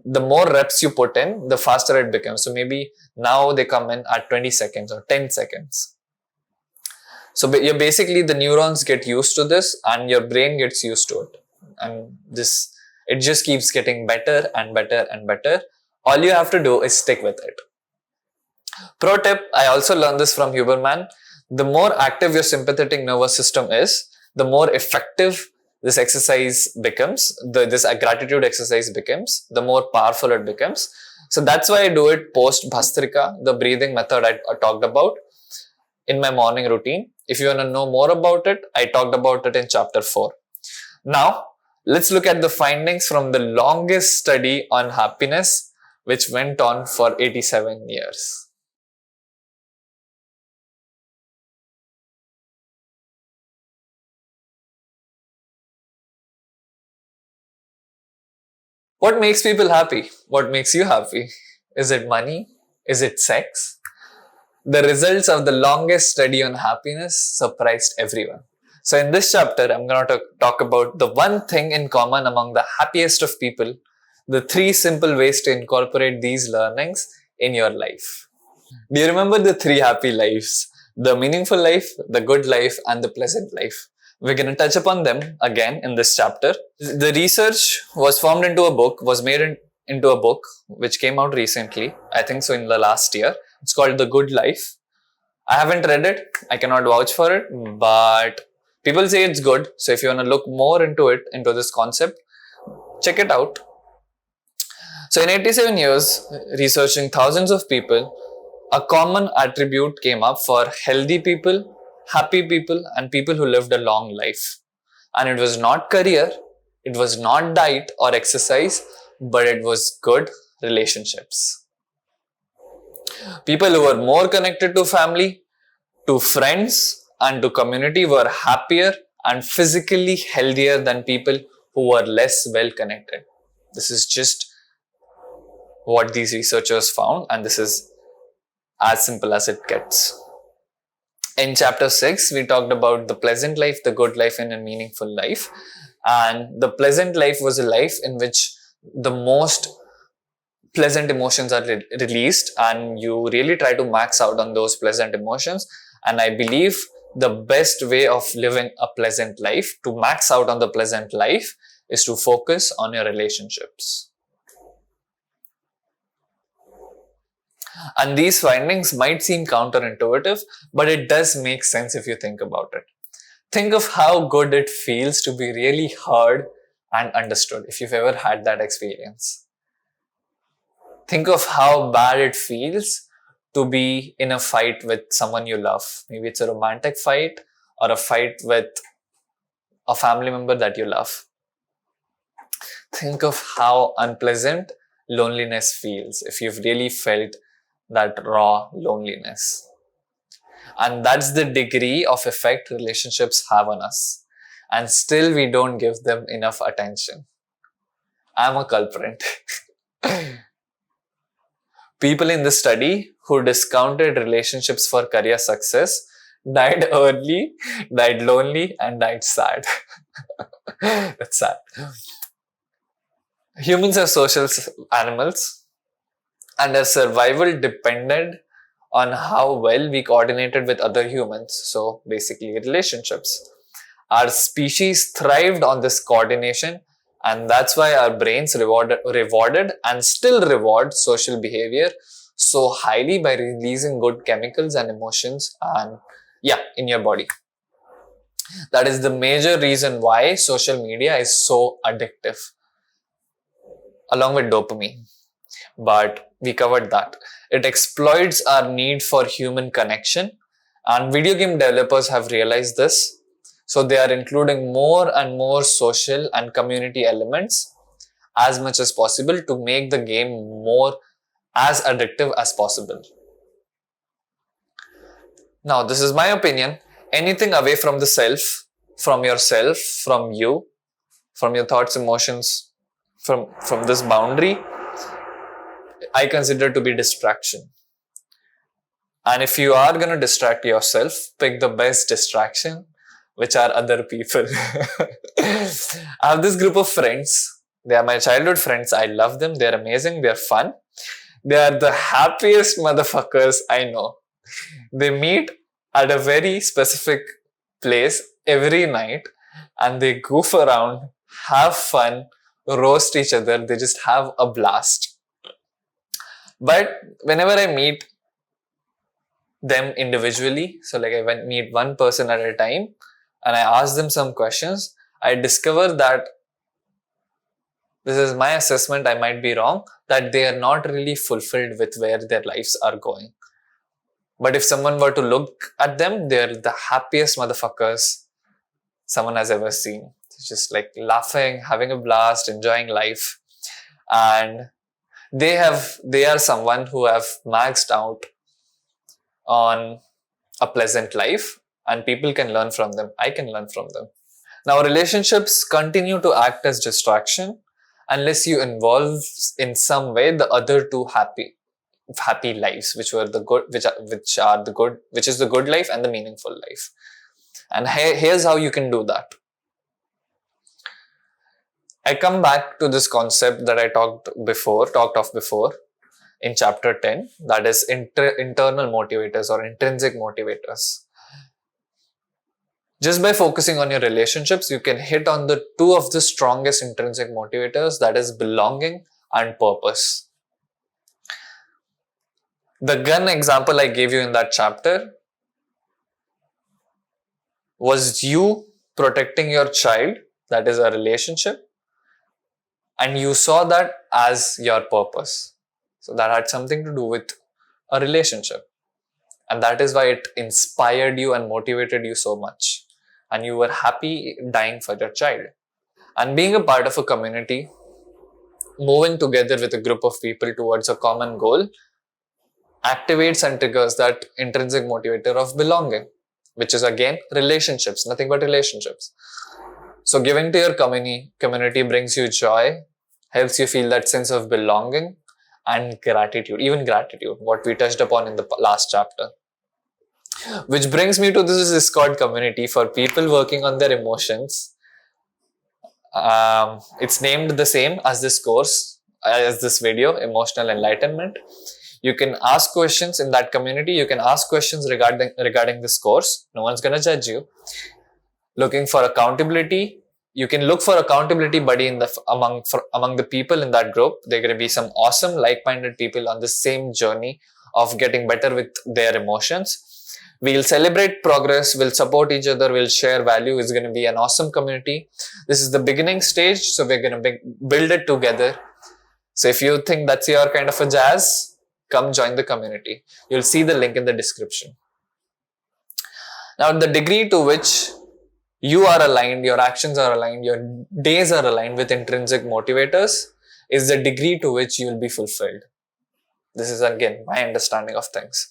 the more reps you put in, the faster it becomes. So maybe now they come in at 20 seconds or 10 seconds. So basically the neurons get used to this and your brain gets used to it. And it just keeps getting better and better and better. All you have to do is stick with it. Pro tip, I also learned this from Huberman. The more active your sympathetic nervous system is, the more effective this exercise becomes, this gratitude exercise becomes, the more powerful it becomes. So that's why I do it post Bhastrika, the breathing method I talked about in my morning routine. If you want to know more about it, I talked about it in chapter 4. Now, let's look at the findings from the longest study on happiness, which went on for 87 years. What makes people happy? What makes you happy? Is it money? Is it sex? The results of the longest study on happiness surprised everyone. So, in this chapter, I'm going to talk about the one thing in common among the happiest of people, the 3 simple ways to incorporate these learnings in your life. Do you remember the 3 happy lives? The meaningful life, the good life, and the pleasant life. We're going to touch upon them again in this chapter. The research was formed into a book, was made into a book which came out recently, I think so in the last year. It's called The Good Life. I haven't read it, I cannot vouch for it, but people say it's good. So if you want to look more into it, into this concept, check it out. So in 87 years, researching thousands of people, a common attribute came up for healthy people, happy people, and people who lived a long life. And it was not career, it was not diet or exercise, but it was good relationships. People who were more connected to family, to friends, and to community were happier and physically healthier than people who were less well connected. This is just what these researchers found, and this is as simple as it gets. In chapter 6, we talked about the pleasant life, the good life, and a meaningful life. And the pleasant life was a life in which the most pleasant emotions are released, and you really try to max out on those pleasant emotions. And I believe the best way of living a pleasant life, to max out on the pleasant life, is to focus on your relationships. And these findings might seem counterintuitive, but it does make sense if you think about it. Think of how good it feels to be really heard and understood, if you've ever had that experience. Think of how bad it feels to be in a fight with someone you love. Maybe it's a romantic fight or a fight with a family member that you love. Think of how unpleasant loneliness feels if you've really felt that raw loneliness. And that's the degree of effect relationships have on us. And still we don't give them enough attention. I'm a culprit. People in the study who discounted relationships for career success died early, died lonely, and died sad. That's sad. Humans are social animals, and their survival depended on how well we coordinated with other humans. So basically relationships. Our species thrived on this coordination, and that's why our brains rewarded and still reward social behavior so highly by releasing good chemicals and emotions and in your body. That is the major reason why social media is so addictive, along with dopamine. But we covered that. It exploits our need for human connection, and video game developers have realized this. So they are including more and more social and community elements as much as possible to make the game more as addictive as possible. Now, this is my opinion. Anything away from the self, from yourself, from you, from your thoughts, emotions, from this boundary, I consider to be distraction. And if you are going to distract yourself, pick the best distraction, which are other people. I have this group of friends. They are my childhood friends. I love them. They're amazing. They're fun. They are the happiest motherfuckers I know. They meet at a very specific place every night and they goof around, have fun, roast each other. They just have a blast. But whenever I meet them individually. So like I went meet one person at a time and I asked them some questions. I discovered that this is my assessment, I might be wrong, that they are not really fulfilled with where their lives are going. But if someone were to look at them, they're the happiest motherfuckers someone has ever seen. It's just like laughing, having a blast, enjoying life. And they are someone who have maxed out on a pleasant life, and people can learn from them. I can learn from them. Now, relationships continue to act as distraction unless you involve in some way the other two happy lives, which were the good, which is the good life and the meaningful life. And here's how you can do that. I come back to this concept that I talked of before in chapter 10, that is internal motivators or intrinsic motivators. Just by focusing on your relationships, you can hit on the two of the strongest intrinsic motivators, that is belonging and purpose. The gun example I gave you in that chapter was you protecting your child, that is a relationship, and you saw that as your purpose. So that had something to do with a relationship. And that is why it inspired you and motivated you so much. And you were happy dying for your child. And being a part of a community, moving together with a group of people towards a common goal, activates and triggers that intrinsic motivator of belonging, which is again relationships, nothing but relationships. So giving to your community brings you joy, helps you feel that sense of belonging and gratitude, even gratitude, what we touched upon in the last chapter. Which brings me to this Discord community for people working on their emotions. It's named the same as this course, as this video, Emotional Enlightenment. You can ask questions in that community. You can ask questions regarding this course. No one's gonna judge you. Looking for accountability. You can look for accountability buddy among the people in that group. They're gonna be some awesome like-minded people on the same journey of getting better with their emotions. We'll celebrate progress, we'll support each other, we'll share value. It's going to be an awesome community. This is the beginning stage, so we're going to build it together. So if you think that's your kind of a jazz, come join the community. You'll see the link in the description. Now, the degree to which you are aligned, your actions are aligned, your days are aligned with intrinsic motivators is the degree to which you will be fulfilled. This is again my understanding of things.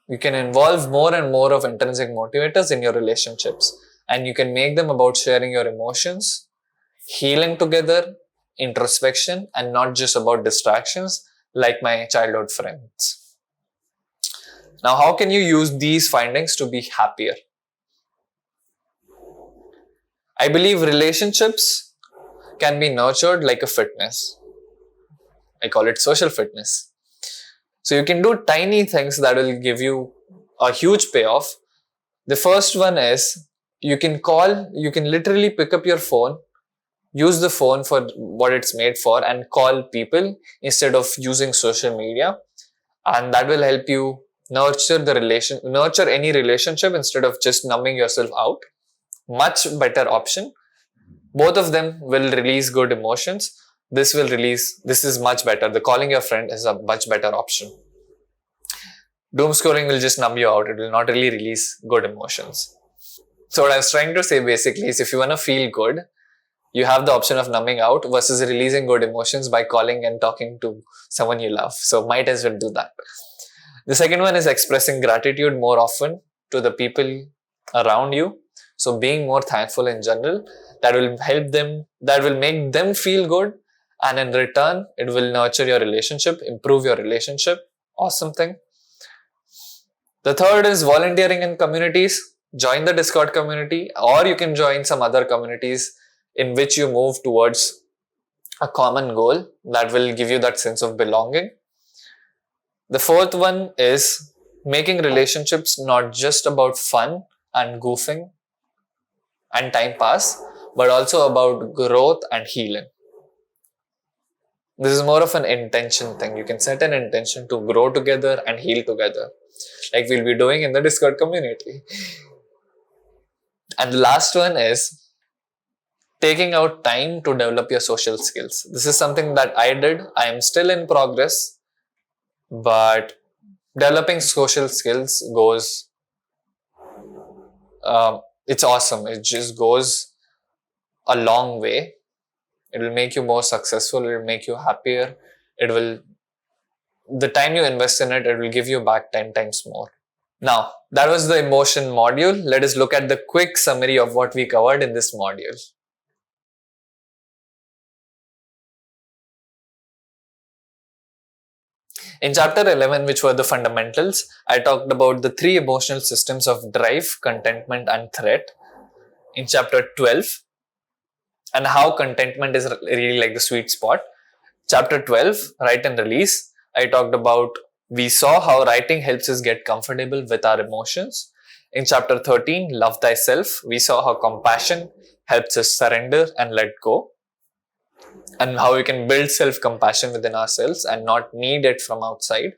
You can involve more and more of intrinsic motivators in your relationships, and you can make them about sharing your emotions, healing together, introspection, and not just about distractions like my childhood friends. Now, how can you use these findings to be happier? I believe relationships can be nurtured like a fitness. I call it social fitness. So you can do tiny things that will give you a huge payoff. The first one is you can literally pick up your phone, use the phone for what it's made for, and call people instead of using social media. And that will help you nurture any relationship instead of just numbing yourself out. Much better option. Both of them will release good emotions. This is much better. The calling your friend is a much better option. Doom scrolling will just numb you out. It will not really release good emotions. So what I was trying to say basically is if you want to feel good, you have the option of numbing out versus releasing good emotions by calling and talking to someone you love. So might as well do that. The second one is expressing gratitude more often to the people around you. So being more thankful in general, that will make them feel good. And in return, it will nurture your relationship, improve your relationship. Awesome thing. The third is volunteering in communities. Join the Discord community, or you can join some other communities in which you move towards a common goal that will give you that sense of belonging. The fourth one is making relationships not just about fun and goofing and time pass, but also about growth and healing. This is more of an intention thing. You can set an intention to grow together and heal together, like we'll be doing in the Discord community. And the last one is taking out time to develop your social skills. This is something that I did. I am still in progress, but developing social skills goes, it's awesome. It just goes a long way. It will make you more successful. It will make you happier. It will, the time you invest in it, it will give you back 10 times more. Now, that was the emotion module. Let us look at the quick summary of what we covered in this module. In chapter 11, which were the fundamentals, I talked about the three emotional systems of drive, contentment, and threat. In chapter 12, and how contentment is really like the sweet spot. Chapter 12, write and release, I talked about, we saw how writing helps us get comfortable with our emotions. In chapter 13, love thyself, we saw how compassion helps us surrender and let go, and how we can build self-compassion within ourselves and not need it from outside.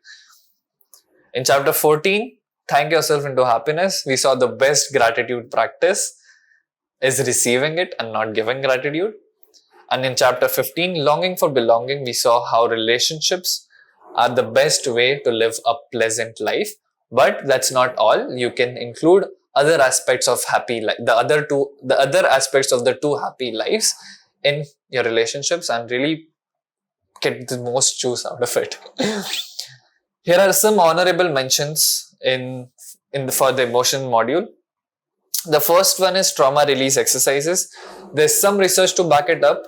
In chapter 14, thank yourself into happiness, we saw the best gratitude practice is receiving it and not giving gratitude. And in chapter 15, longing for belonging, we saw how relationships are the best way to live a pleasant life. But that's not all. You can include other aspects of happy life, the other aspects of the two happy lives in your relationships, and really get the most juice out of it. Here are some honorable mentions for the emotion module. The first one is trauma release exercises. There's some research to back it up.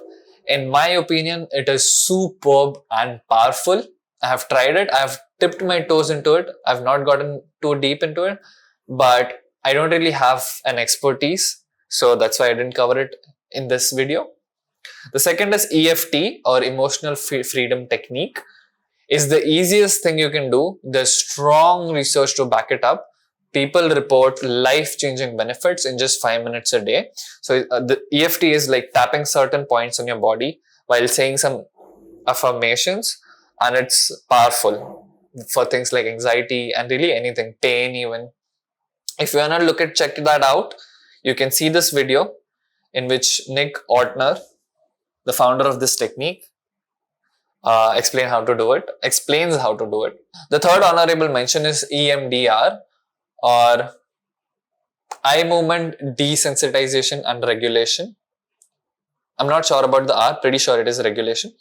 In my opinion, it is superb and powerful. I have tried it. I have tipped my toes into it. I've not gotten too deep into it, but I don't really have an expertise. So that's why I didn't cover it in this video. The second is EFT, or emotional freedom technique. Is the easiest thing you can do. There's strong research to back it up. People report life-changing benefits in just 5 minutes a day. So the EFT is like tapping certain points on your body while saying some affirmations, and it's powerful for things like anxiety and really anything, pain even. If you want to check that out, you can see this video in which Nick Ortner, the founder of this technique, explains how to do it. The third honorable mention is EMDR, or eye movement desensitization and regulation. I'm not sure about the R, pretty sure it is regulation.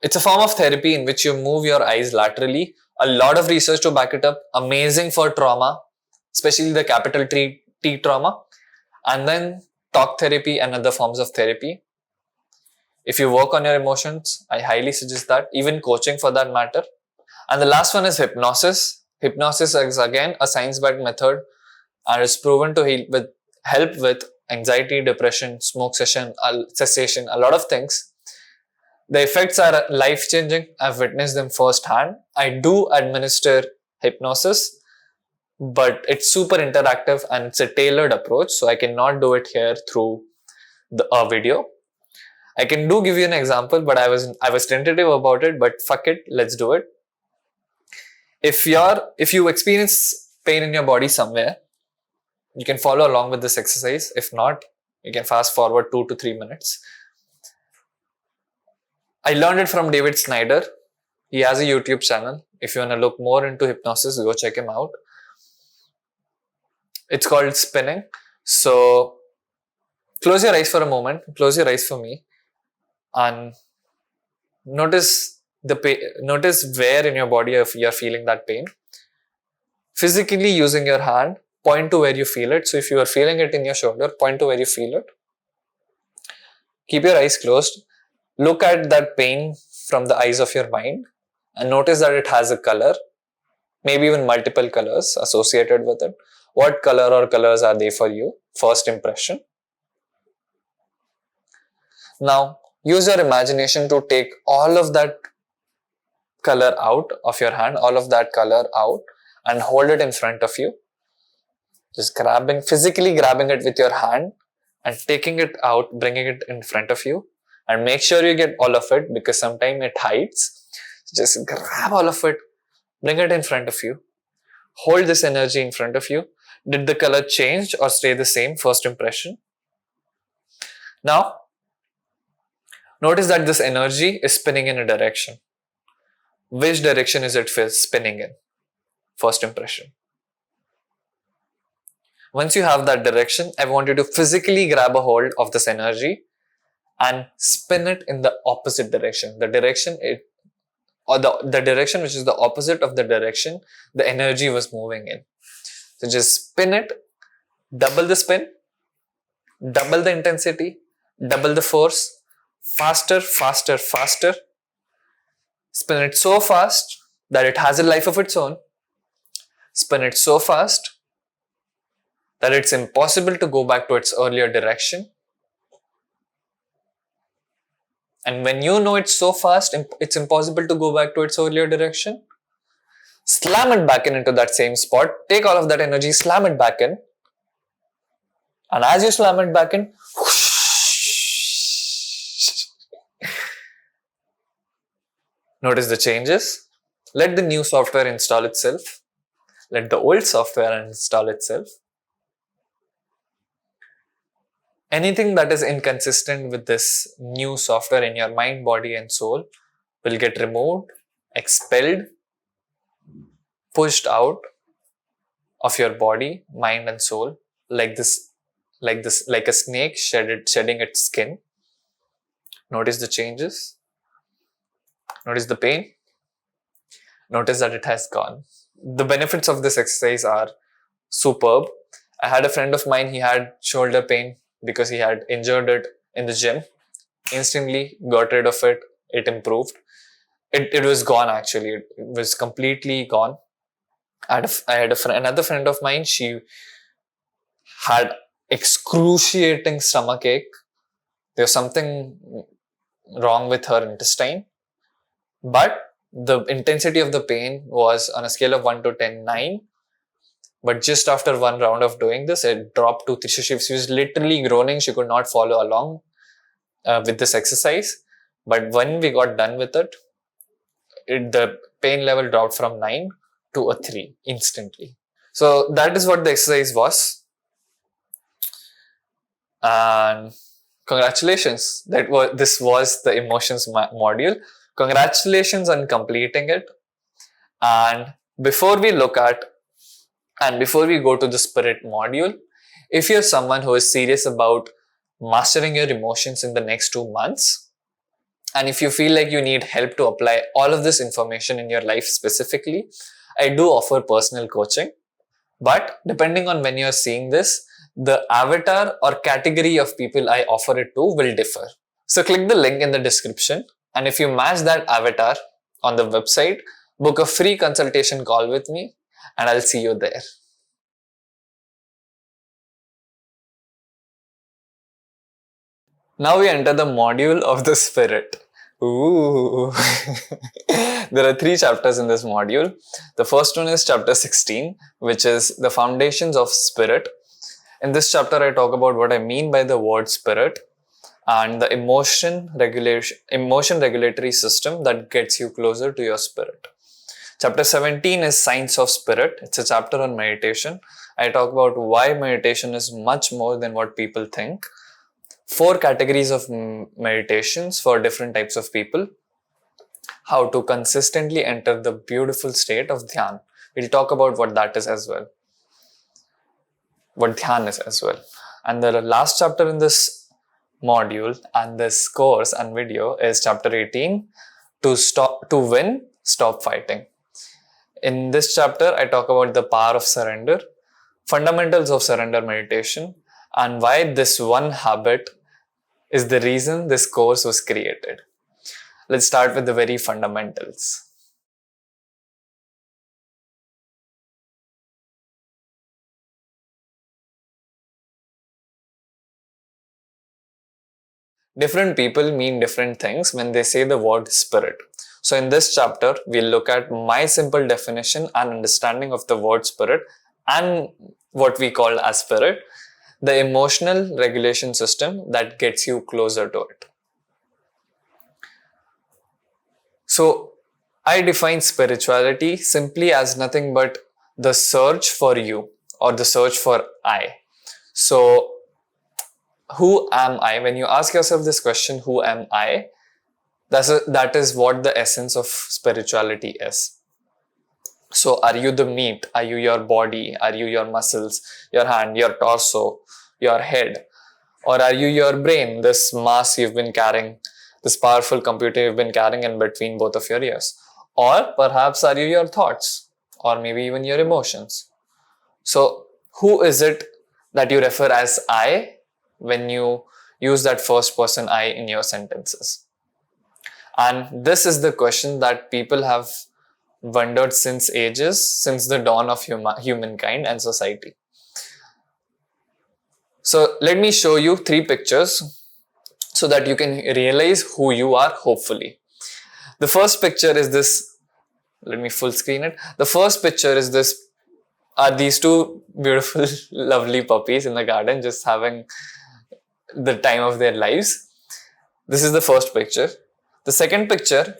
It's a form of therapy in which you move your eyes laterally. A lot of research to back it up. Amazing for trauma, especially the capital T trauma. And then talk therapy and other forms of therapy. If you work on your emotions, I highly suggest that, even coaching for that matter. And the last one is hypnosis. Hypnosis is again a science-backed method and is proven to help with anxiety, depression, smoke cessation, a lot of things. The effects are life-changing. I've witnessed them firsthand. I do administer hypnosis, but it's super interactive and it's a tailored approach, so I cannot do it here through a video. I can give you an example, but I was tentative about it, but fuck it, let's do it. If you experience pain in your body somewhere, you can follow along with this exercise. If not, you can fast forward 2 to 3 minutes. I learned it from David Snyder. He has a YouTube channel. If you want to look more into hypnosis, go check him out. It's called spinning. So close your eyes for a moment. Close your eyes for me. And notice where in your body you're feeling that pain. Physically, using your hand, point to where you feel it. So if you are feeling it in your shoulder, point to where you feel it. Keep your eyes closed. Look at that pain from the eyes of your mind and notice that it has a color, maybe even multiple colors associated with it. What color or colors are they for you? First impression. Now, use your imagination to take all of that color out of your hand, all of that color out, and hold it in front of you. Just physically grabbing it with your hand and taking it out, bringing it in front of you. And make sure you get all of it, because sometimes it hides. Just grab all of it, bring it in front of you, hold this energy in front of you. Did the color change or stay the same? First impression. Now, notice that this energy is spinning in a direction. Which direction is it spinning in? First impression. Once you have that direction, I want you to physically grab a hold of this energy and spin it in the opposite direction. The direction the direction which is the opposite of the direction the energy was moving in. So just spin it, double the spin, double the intensity, double the force, faster, faster, faster. Spin it so fast that it has a life of its own. Spin it so fast that it's impossible to go back to its earlier direction. And when you know it's so fast, it's impossible to go back to its earlier direction, slam it back into that same spot, take all of that energy, slam it back in. And as you slam it back in, whoosh, notice the changes. Let the new software install itself. Let the old software install itself. Anything that is inconsistent with this new software in your mind, body, and soul will get removed, expelled, pushed out of your body, mind, and soul, like a snake shedding its skin. Notice the changes. Notice the pain. Notice that it has gone. The benefits of this exercise are superb. I had a friend of mine, he had shoulder pain because he had injured it in the gym. Instantly got rid of it. It improved. It was gone actually. It was completely gone. I had another friend of mine, she had excruciating stomach ache. There was something wrong with her intestine. But the intensity of the pain was on a scale of 1 to 10, 9. But just after one round of doing this, it dropped to 3. She was literally groaning. She could not follow along with this exercise. But when we got done with it, the pain level dropped from 9 to a 3 instantly. So that is what the exercise was. And congratulations. This was the emotions module. Congratulations on completing it. And before we go to the spirit module, if you're someone who is serious about mastering your emotions in the next 2 months, and if you feel like you need help to apply all of this information in your life specifically, I do offer personal coaching. But depending on when you're seeing this, the avatar or category of people I offer it to will differ. So click the link in the description, and if you match that avatar on the website, book a free consultation call with me, and I'll see you there. Now we enter the module of the spirit. Ooh. There are 3 chapters in this module. The first one is chapter 16, which is the foundations of spirit. In this chapter, I talk about what I mean by the word spirit and the emotion regulatory system that gets you closer to your spirit. Chapter 17 is Science of Spirit. It's a chapter on meditation. I talk about why meditation is much more than what people think. 4 categories of meditations for different types of people. How to consistently enter the beautiful state of dhyan. We'll talk about what that is as well. What dhyan is as well. And the last chapter in this module and this course and video is chapter 18, to win, stop fighting. In this chapter, I talk about the power of surrender, fundamentals of surrender meditation, and why this one habit is the reason this course was created. Let's start with the very fundamentals. Different people mean different things when they say the word spirit. So in this chapter, we'll look at my simple definition and understanding of the word spirit and what we call as spirit, the emotional regulation system that gets you closer to it. So I define spirituality simply as nothing but the search for you, or the search for I. So who am I? When you ask yourself this question, who am I? That is what the essence of spirituality is. So are you the meat? Are you your body? Are you your muscles, your hand, your torso, your head? Or are you your brain, this mass you've been carrying, this powerful computer you've been carrying in between both of your ears? Or perhaps are you your thoughts? Or maybe even your emotions? So who is it that you refer as I when you use that first person I in your sentences? And this is the question that people have wondered since ages, since the dawn of humankind and society. So let me show you 3 pictures so that you can realize who you are, hopefully. The first picture is this. Let me full screen it. The first picture is this. Are these 2 beautiful, lovely puppies in the garden just having the time of their lives? This is the first picture. The second picture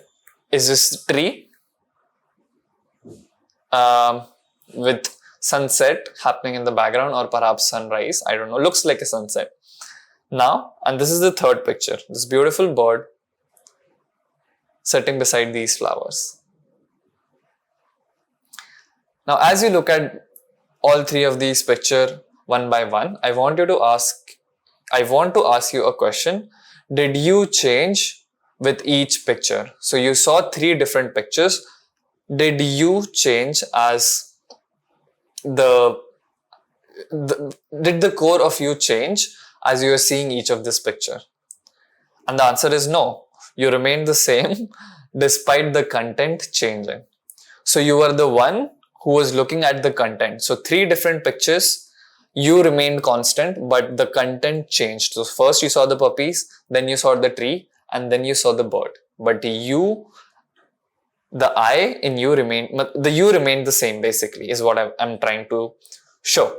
is this tree with sunset happening in the background, or perhaps sunrise. I don't know. Looks like a sunset. Now, and this is the third picture. This beautiful bird sitting beside these flowers. Now, as you look at all 3 of these pictures one by one, I want to ask you a question. Did you change with each picture? So you saw 3 different pictures. Did you change as did the core of you change as you are seeing each of this picture? And the answer is no. You remain the same despite the content changing. So you were the one who was looking at the content. So 3 different pictures, you remained constant, but the content changed. So first you saw the puppies, then you saw the tree, and then you saw the bird. But you, the I in you remained the same, basically, is what I'm trying to show.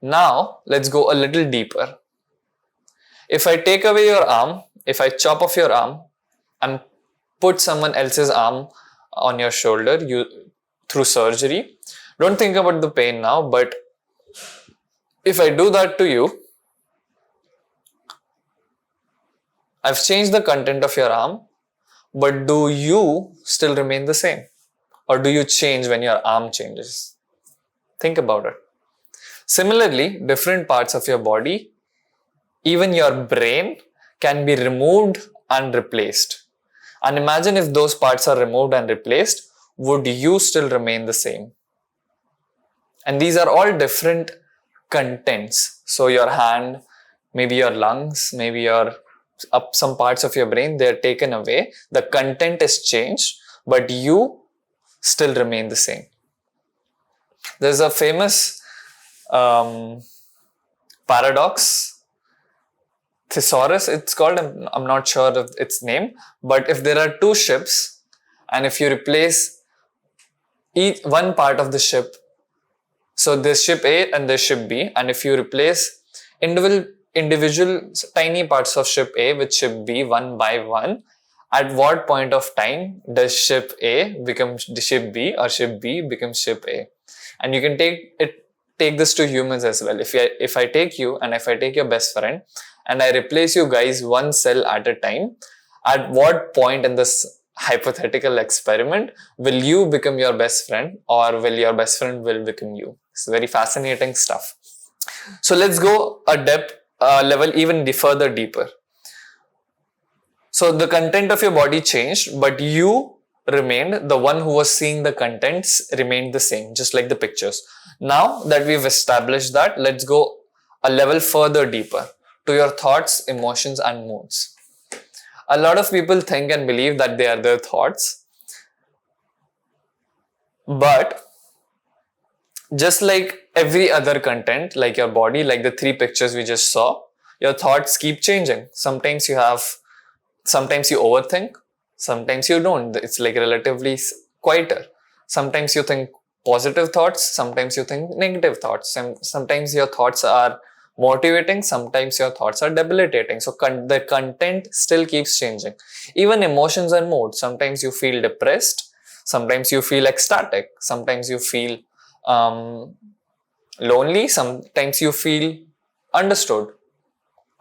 Now, let's go a little deeper. If I take away your arm, if I chop off your arm and put someone else's arm on your shoulder through surgery, don't think about the pain now, but if I do that to you, I've changed the content of your arm, but do you still remain the same? Or do you change when your arm changes? Think about it. Similarly, different parts of your body, even your brain, can be removed and replaced. And imagine if those parts are removed and replaced, would you still remain the same? And these are all different contents. So your hand, maybe your lungs, maybe some parts of your brain, they're taken away. The content is changed, but you still remain the same. There's a famous paradox, thesaurus it's called. I'm not sure of its name, but if there are 2 ships and if you replace one part of the ship, so there's ship A and there's ship B, and if you replace individual tiny parts of ship A with ship B one by one, at what point of time does ship A become ship B or ship B becomes ship A? And you can take this to humans as well. If I take you and if I take your best friend and I replace you guys one cell at a time, at what point in this hypothetical experiment will you become your best friend, or will your best friend will become you? It's very fascinating stuff. So let's go a level even further deeper. So the content of your body changed, but you remained. The one who was seeing the contents remained the same, just like the pictures. Now that we've established that, let's go a level further deeper to your thoughts, emotions, and moods. A lot of people think and believe that they are their thoughts, but just like every other content, like your body, like the 3 pictures we just saw, your thoughts keep changing. Sometimes you overthink, sometimes you don't. It's like relatively quieter. Sometimes you think positive thoughts, sometimes you think negative thoughts. Sometimes your thoughts are motivating, sometimes your thoughts are debilitating. So the content still keeps changing. Even emotions and moods, sometimes you feel depressed, sometimes you feel ecstatic, sometimes you feel lonely, sometimes you feel understood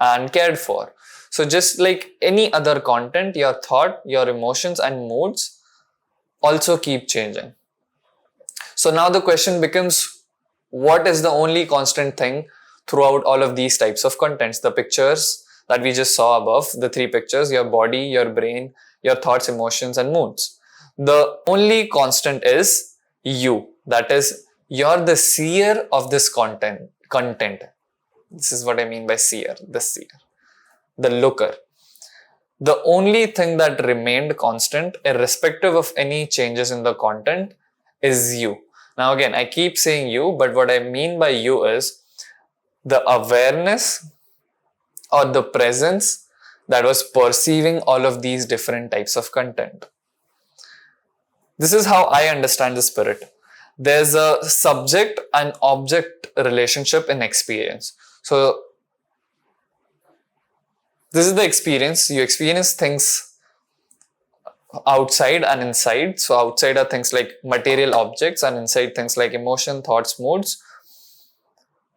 and cared for. So just like any other content, your thought, your emotions and moods also keep changing. So now the question becomes, what is the only constant thing throughout all of these types of contents? The pictures that we just saw above, the three pictures, your body, your brain, your thoughts, emotions and moods. The only constant is you. That is, you're the seer of this content. This is what I mean by seer, the looker. The only thing that remained constant, irrespective of any changes in the content, is you. Now again, I keep saying you, but what I mean by you is the awareness or the presence that was perceiving all of these different types of content. This is how I understand the spirit. There's a subject and object relationship in experience. So this is the experience. You experience things outside and inside. So outside are things like material objects and inside things like emotion, thoughts, moods.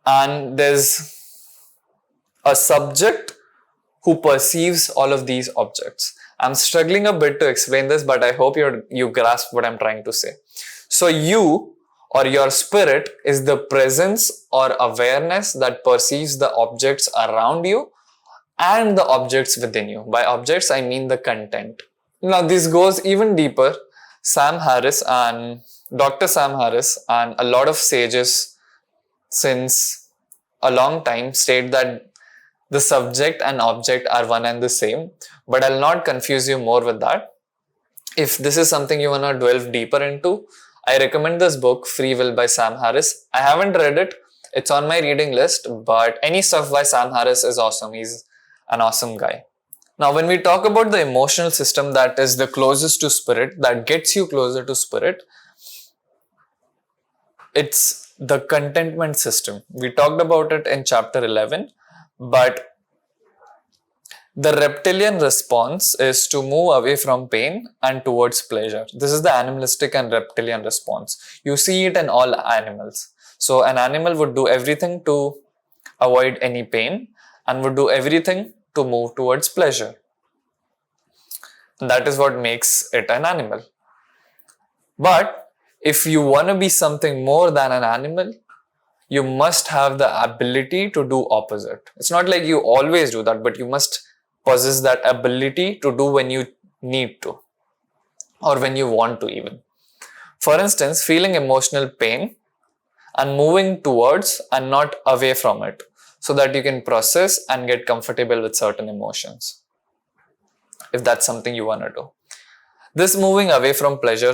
And there's a subject who perceives all of these objects. I'm struggling a bit to explain this, but I hope you grasp what I'm trying to say. So you or your spirit is the presence or awareness that perceives the objects around you and the objects within you. By objects, I mean the content. Now, this goes even deeper. Dr. Sam Harris and a lot of sages since a long time state that the subject and object are one and the same, but I'll not confuse you more with that. If this is something you want to delve deeper into, I recommend this book, Free Will by Sam Harris. I haven't read it. It's on my reading list, but any stuff by Sam Harris is awesome. He's an awesome guy. Now, when we talk about the emotional system that is the closest to spirit, that gets you closer to spirit, it's the contentment system. We talked about it in chapter 11, but the reptilian response is to move away from pain and towards pleasure. This is the animalistic and reptilian response. You see it in all animals. So an animal would do everything to avoid any pain and would do everything to move towards pleasure. That is what makes it an animal. But if you want to be something more than an animal, you must have the ability to do opposite. It's not like you always do that, but you must possess that ability to do when you need to or when you want to even. For instance, feeling emotional pain and moving towards and not away from it so that you can process and get comfortable with certain emotions, if that's something you want to do. This moving away from pleasure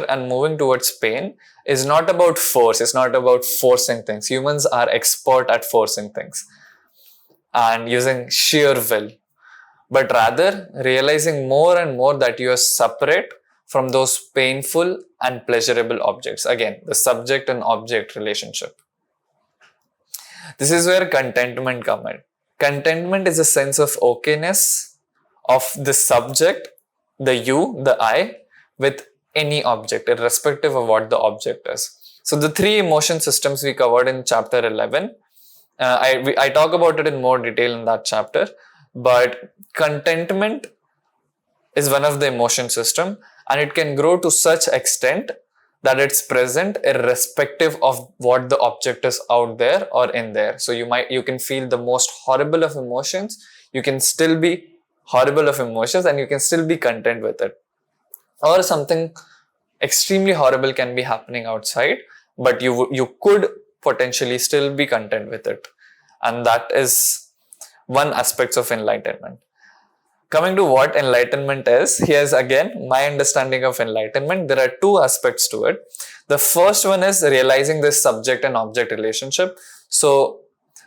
and moving towards pain is not about force. It's not about forcing things. Humans are expert at forcing things and using sheer will, but rather realizing more and more that you are separate from those painful and pleasurable objects. Again, the subject and object relationship. This is where contentment comes in. Contentment is a sense of okayness of the subject, the you, the I, with any object, irrespective of what the object is. So the three emotion systems we covered in chapter 11, I talk about it in more detail in that chapter, but contentment is one of the emotion system, and it can grow to such extent that it's present irrespective of what the object is out there or in there. So you can feel the most horrible of emotions, you can still be horrible of emotions and you can still be content with it. Or something extremely horrible can be happening outside, but you could potentially still be content with it. And that is one aspect of enlightenment. Coming to what enlightenment is, here's again my understanding of enlightenment. There are two aspects to it. The first one is realizing this subject and object relationship. So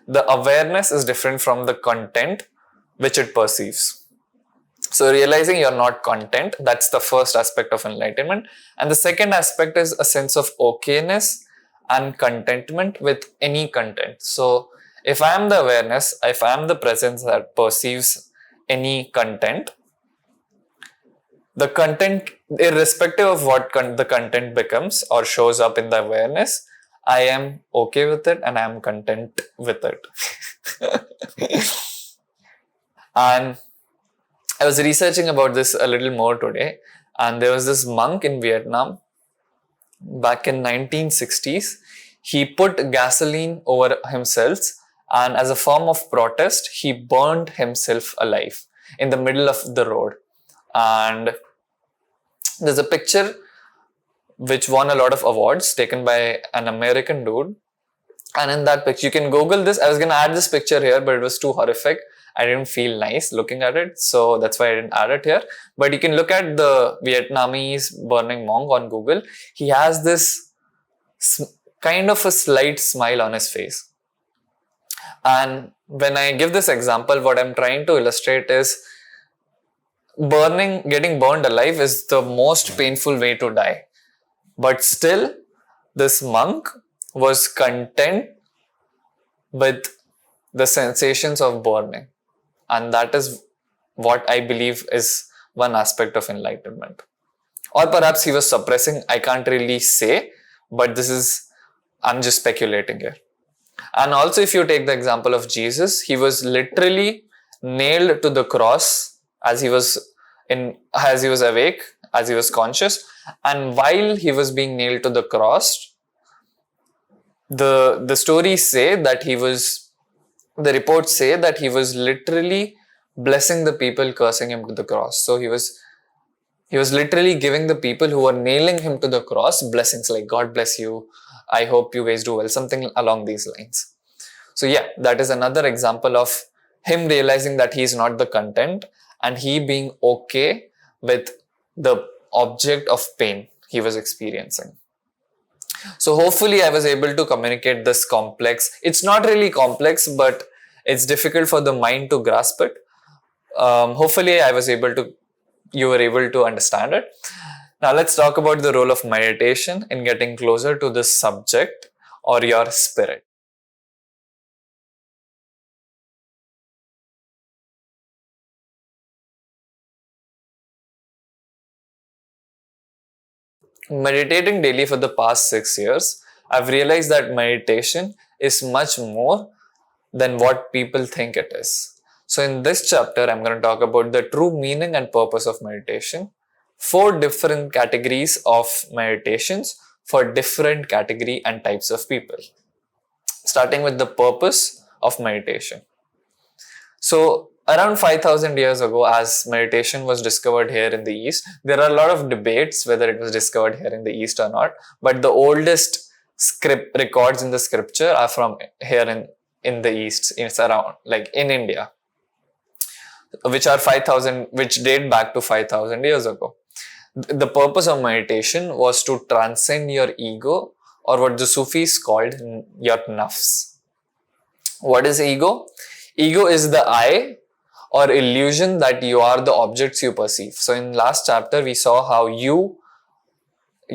the awareness is different from the content which it perceives. So realizing you're not content, that's the first aspect of enlightenment. And the second aspect is a sense of okayness and contentment with any content. So If I am the awareness, if I am the presence that perceives any content, the content, irrespective of what the content becomes or shows up in the awareness, I am okay with it and I am content with it. And I was researching about this a little more today, and there was this monk in Vietnam back in 1960s. He put gasoline over himself, and as a form of protest, he burned himself alive in the middle of the road. And there's a picture which won a lot of awards, taken by an American dude. And in that picture, you can Google this. I was going to add this picture here, but it was too horrific. I didn't feel nice looking at it, so that's why I didn't add it here. But you can look at the Vietnamese burning monk on Google. He has this kind of a slight smile on his face. And when I give this example, what I'm trying to illustrate is getting burned alive is the most painful way to die. But still, this monk was content with the sensations of burning. And that is what I believe is one aspect of enlightenment. Or perhaps he was suppressing, I can't really say, but I'm just speculating here. And also, if you take the example of Jesus, he was literally nailed to the cross as he was awake, as he was conscious. And while he was being nailed to the cross, the stories say that the reports say that he was literally blessing the people cursing him to the cross. So he was literally giving the people who were nailing him to the cross blessings like, God bless you, I hope you guys do well, something along these lines. So yeah, that is another example of him realizing that he is not the content and he being okay with the object of pain he was experiencing. So hopefully I was able to communicate this complex. It's not really complex, but it's difficult for the mind to grasp it. Hopefully you were able to understand it. Now let's talk about the role of meditation in getting closer to this subject or your spirit. Meditating daily for the past 6 years, I've realized that meditation is much more than what people think it is. So in this chapter, I'm going to talk about the true meaning and purpose of meditation, 4 different categories of meditations for different category and types of people. Starting with the purpose of meditation. So around 5000 years ago, as meditation was discovered here in the East, there are a lot of debates whether it was discovered here in the East or not, but the oldest records in the scripture are from here in the East. It's around like in India, which date back to 5000 years ago. The purpose of meditation was to transcend your ego, or what the Sufis called your nafs. What is ego? Ego is the I or illusion that you are the objects you perceive. So in last chapter, we saw how you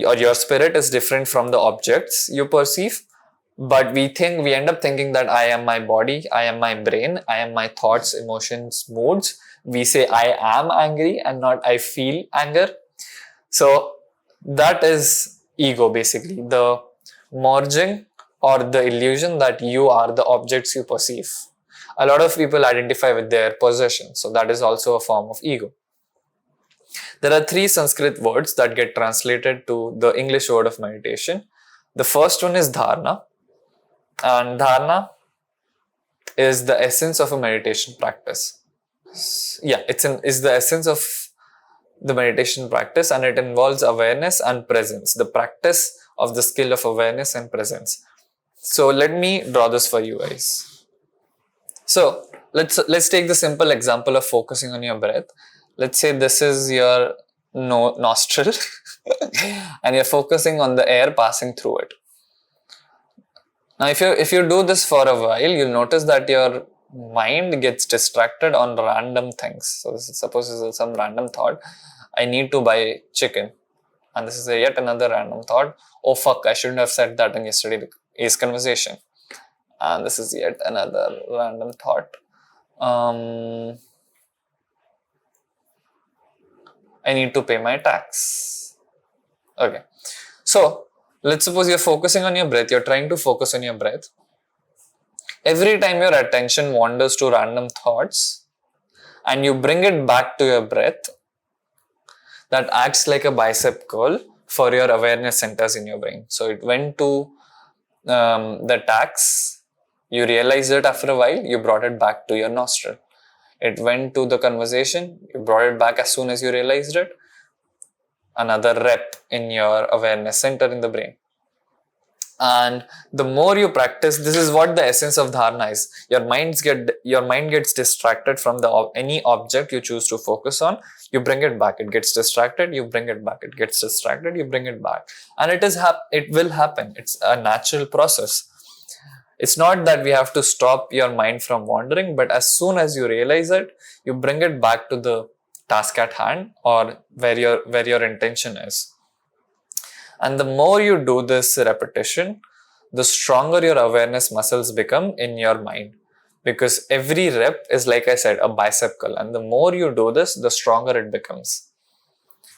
or your spirit is different from the objects you perceive. But we end up thinking that I am my body, I am my brain, I am my thoughts, emotions, moods. We say I am angry and not I feel anger. So that is ego, basically, the merging or the illusion that you are the objects you perceive. A lot of people identify with their possessions, so that is also a form of ego. There are 3 Sanskrit words that get translated to the English word of meditation. The first one is dharana, and dharana is the essence of a meditation practice. Yeah, is the essence of the meditation practice, and it involves awareness and presence, the practice of the skill of awareness and presence. So let me draw this for you guys. So let's take the simple example of focusing on your breath. Let's say this is your nostril and you're focusing on the air passing through it. Now if you do this for a while, you'll notice that your mind gets distracted on random things. So suppose this is some random thought, I need to buy chicken, and this is yet another random thought, oh fuck, I shouldn't have said that in yesterday's conversation. And this is yet another random thought. I need to pay my tax. Okay. So let's suppose you're focusing on your breath. You're trying to focus on your breath. Every time your attention wanders to random thoughts and you bring it back to your breath, that acts like a bicep curl for your awareness centers in your brain. So it went to the tax, you realized it after a while, you brought it back to your nostril. It went to the conversation, you brought it back as soon as you realized it. Another rep in your awareness center in the brain. And the more you practice, this is what the essence of dharana is. Your mind gets distracted from any object you choose to focus on. You bring it back. It gets distracted. You bring it back. It gets distracted. You bring it back. And it will happen. It's a natural process. It's not that we have to stop your mind from wandering, but as soon as you realize it, you bring it back to the task at hand or where your intention is. And the more you do this repetition, the stronger your awareness muscles become in your mind. Because every rep is, like I said, a bicep curl. And the more you do this, the stronger it becomes.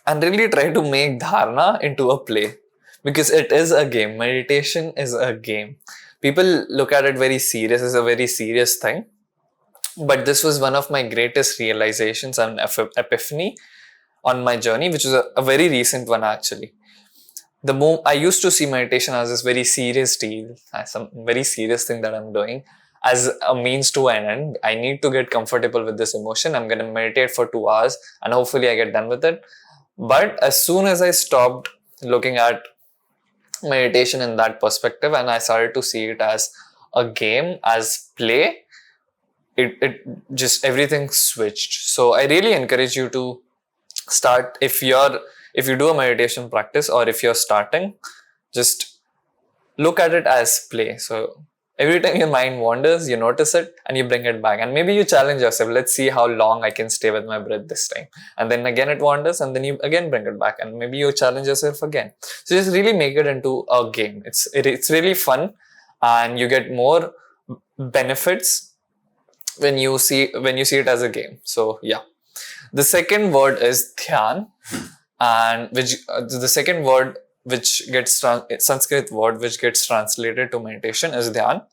And really try to make dharana into a play. Because it is a game. Meditation is a game. People look at it very serious as a very serious thing. But this was one of my greatest realizations and epiphany on my journey, which is a very recent one actually. I used to see meditation as this very serious deal, as some very serious thing that I'm doing, as a means to an end. I need to get comfortable with this emotion. I'm going to meditate for 2 hours and hopefully I get done with it. But as soon as I stopped looking at meditation in that perspective and I started to see it as a game, as play, it just everything switched. So I really encourage you to start, if you do a meditation practice or if you're starting, just look at it as play. So every time your mind wanders, you notice it and you bring it back, and maybe you challenge yourself, let's see how long I can stay with my breath this time, and then again it wanders and then you again bring it back, and maybe you challenge yourself again. So just really make it into a game. It's really fun and you get more benefits when you see it as a game. So yeah, the second word is dhyan, and the second word which gets Sanskrit word which gets translated to meditation is dhyan.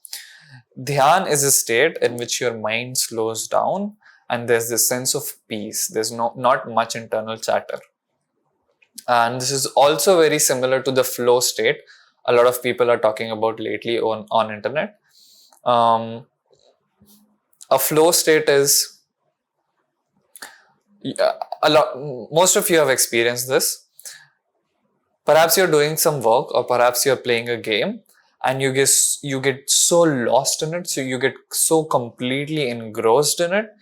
Dhyan is a state in which your mind slows down and there's this sense of peace. There's not much internal chatter. And this is also very similar to the flow state a lot of people are talking about lately on internet. A flow state is most of you have experienced this. Perhaps you're doing some work or perhaps you're playing a game and you get so lost in it, so you get so completely engrossed in it.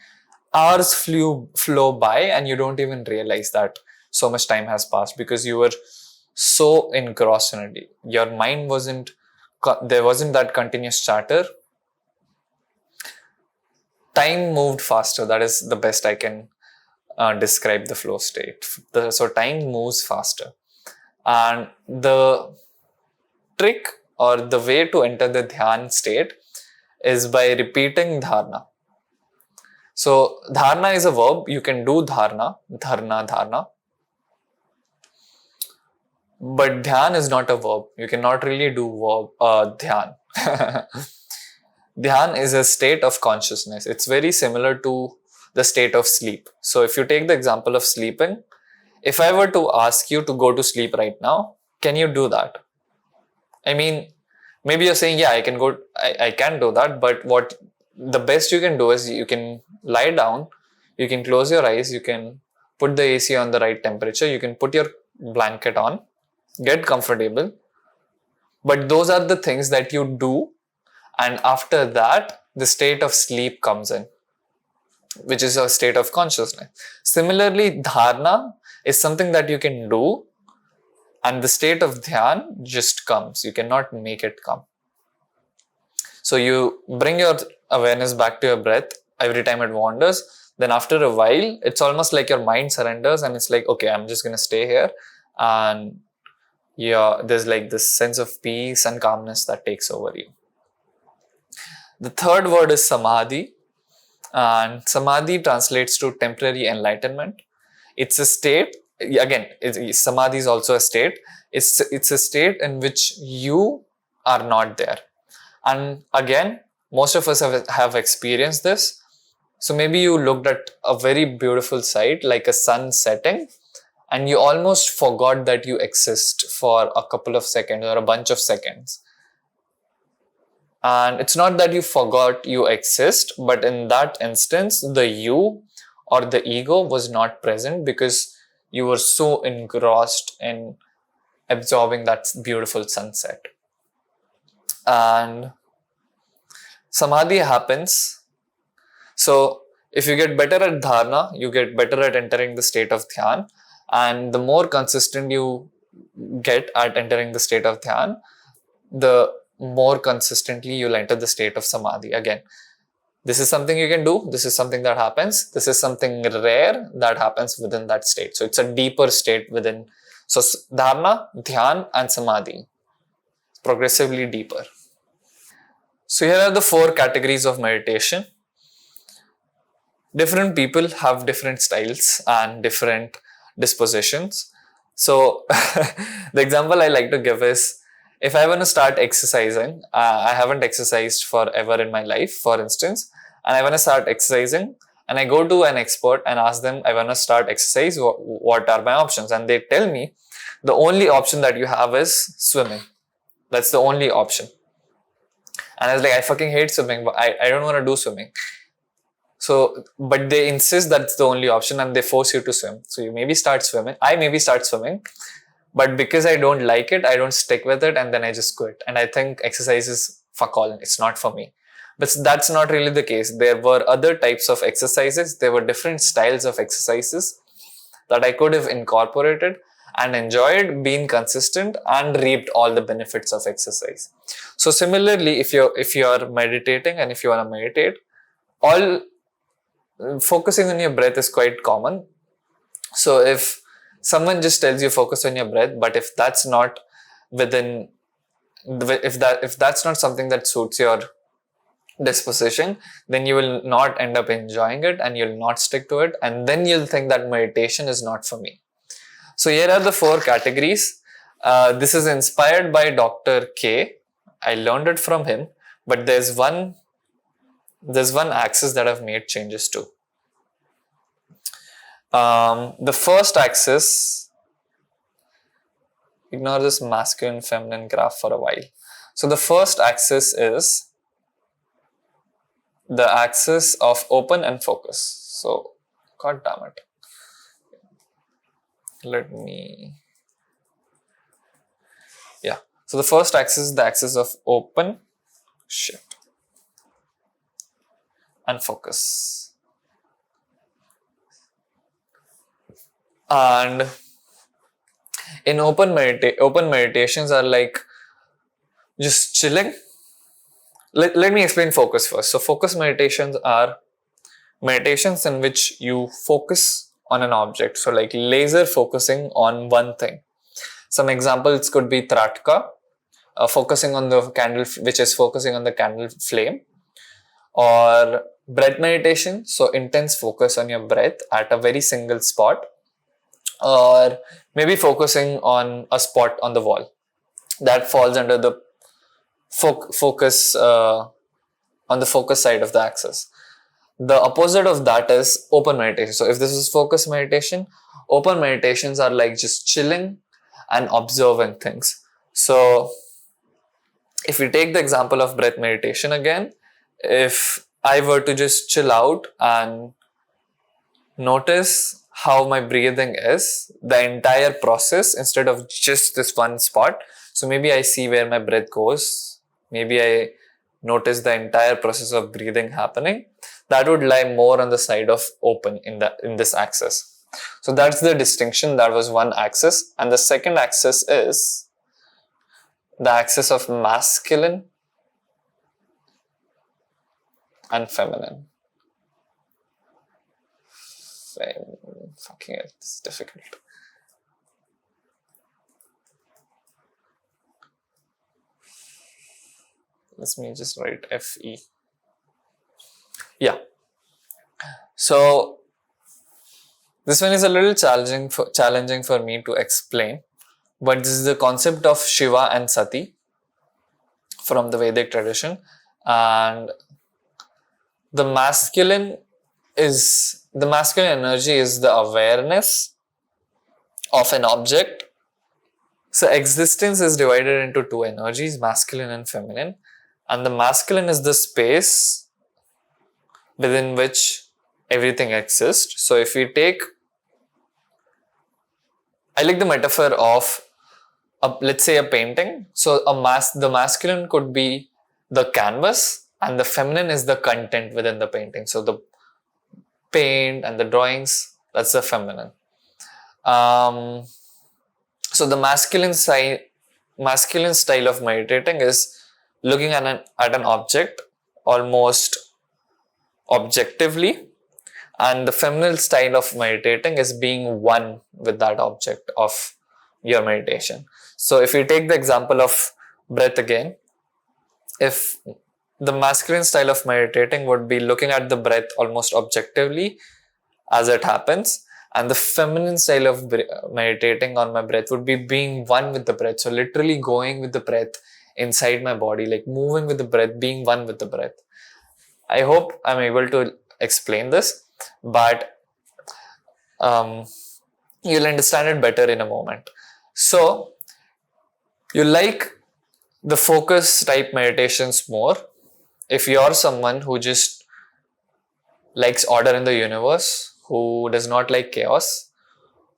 Hours flow by and you don't even realize that so much time has passed because you were so engrossed in it. Your mind there wasn't that continuous chatter. Time moved faster. That is the best I can describe the flow state. So time moves faster. And the trick or the way to enter the dhyan state is by repeating dharana. So dharana is a verb. You can do dharana, dharna. But dhyan is not a verb. You cannot really do dhyan. Dhyan is a state of consciousness. It's very similar to the state of sleep. So if you take the example of sleeping, if I were to ask you to go to sleep right now, can you do that? I mean, maybe you're saying, yeah, I can go, I can do that, but what the best you can do is you can lie down, you can close your eyes, you can put the AC on the right temperature, you can put your blanket on, get comfortable. But those are the things that you do, and after that, the state of sleep comes in, which is a state of consciousness. Similarly, dharana is something that you can do, and the state of dhyan just comes. You cannot make it come. So you bring your awareness back to your breath every time it wanders. Then after a while, it's almost like your mind surrenders and it's like, okay, I'm just going to stay here. And yeah, there's like this sense of peace and calmness that takes over you. The third word is samadhi, and samadhi translates to temporary enlightenment. It's a state, again, samadhi is also a state. It's a state in which you are not there. And again, most of us have experienced this. So maybe you looked at a very beautiful sight like a sun setting, and you almost forgot that you exist for a couple of seconds or a bunch of seconds. And it's not that you forgot you exist, but in that instance, the you or the ego was not present because you were so engrossed in absorbing that beautiful sunset. And samadhi happens. So if you get better at dharana, you get better at entering the state of dhyan. And the more consistent you get at entering the state of dhyan, the more consistently you'll enter the state of samadhi. Again, this is something you can do. This is something that happens. This is something rare that happens within that state. So it's a deeper state within. So dharana, dhyan, and samadhi, progressively deeper. So here are the 4 categories of meditation. Different people have different styles and different dispositions. So the example I like to give is, if I want to start exercising, I haven't exercised forever in my life, for instance, and I want to start exercising, and I go to an expert and ask them, I want to start exercise, what are my options? And they tell me, the only option that you have is swimming. That's the only option. And I was like, I fucking hate swimming, but I don't want to do swimming. So, but they insist that's the only option and they force you to swim. So you maybe start swimming. I maybe start swimming, but because I don't like it, I don't stick with it, and then I just quit. And I think exercise is fuck all. It's not for me. But that's not really the case. There were other types of exercises. There were different styles of exercises that I could have incorporated and enjoyed, being consistent, and reaped all the benefits of exercise. So similarly, if you're meditating and if you want to meditate, all focusing on your breath is quite common. So if someone just tells you focus on your breath, but if that's not within, if that's not something that suits your disposition, then you will not end up enjoying it and you'll not stick to it, and then you'll think that meditation is not for me. So here are the 4 categories. This is inspired by Dr. K. I learned it from him, but there's one axis that I've made changes to. The first axis, ignore this masculine feminine graph for a while. So the first axis is the axis of open and focus. So, god damn it. So the first axis is the axis of open and focus. And in open meditations are like just chilling. Let me explain focus first. So focus meditations are meditations in which you focus on an object. So like laser focusing on one thing. Some examples could be tratka, focusing on the candle, which is focusing on the candle flame, or breath meditation. So intense focus on your breath at a very single spot, or maybe focusing on a spot on the wall. That falls under the focus on the focus side of the axis. The opposite of that is open meditation. So if this is focus meditation, open meditations are like just chilling and observing things. So if we take the example of breath meditation again, if I were to just chill out and notice how my breathing is, the entire process, instead of just this one spot. So maybe I see where my breath goes. Maybe I notice the entire process of breathing happening. That would lie more on the side of open in this axis. So that's the distinction. That was one axis. And the second axis is the axis of masculine and feminine. Fucking hell, this is difficult. Let me just write FE. Yeah. So this one is a little challenging for me to explain, but this is the concept of Shiva and Sati from the Vedic tradition, and the masculine energy is the awareness of an object. So existence is divided into two energies, masculine and feminine, and the masculine is the space within which everything exists. So if we take, I like the metaphor of let's say a painting. So the masculine could be the canvas and the feminine is the content within the painting. So the paint and the drawings, that's the feminine. So the masculine style of meditating is looking at an object almost objectively, and the feminine style of meditating is being one with that object of your meditation. So if you take the example of breath again, if the masculine style of meditating would be looking at the breath almost objectively as it happens, and the feminine style of meditating on my breath would be being one with the breath. So literally going with the breath inside my body, like moving with the breath, being one with the breath. I hope I'm able to explain this, but you'll understand it better in a moment. So you like the focus type meditations more if you're someone who just likes order in the universe, who does not like chaos,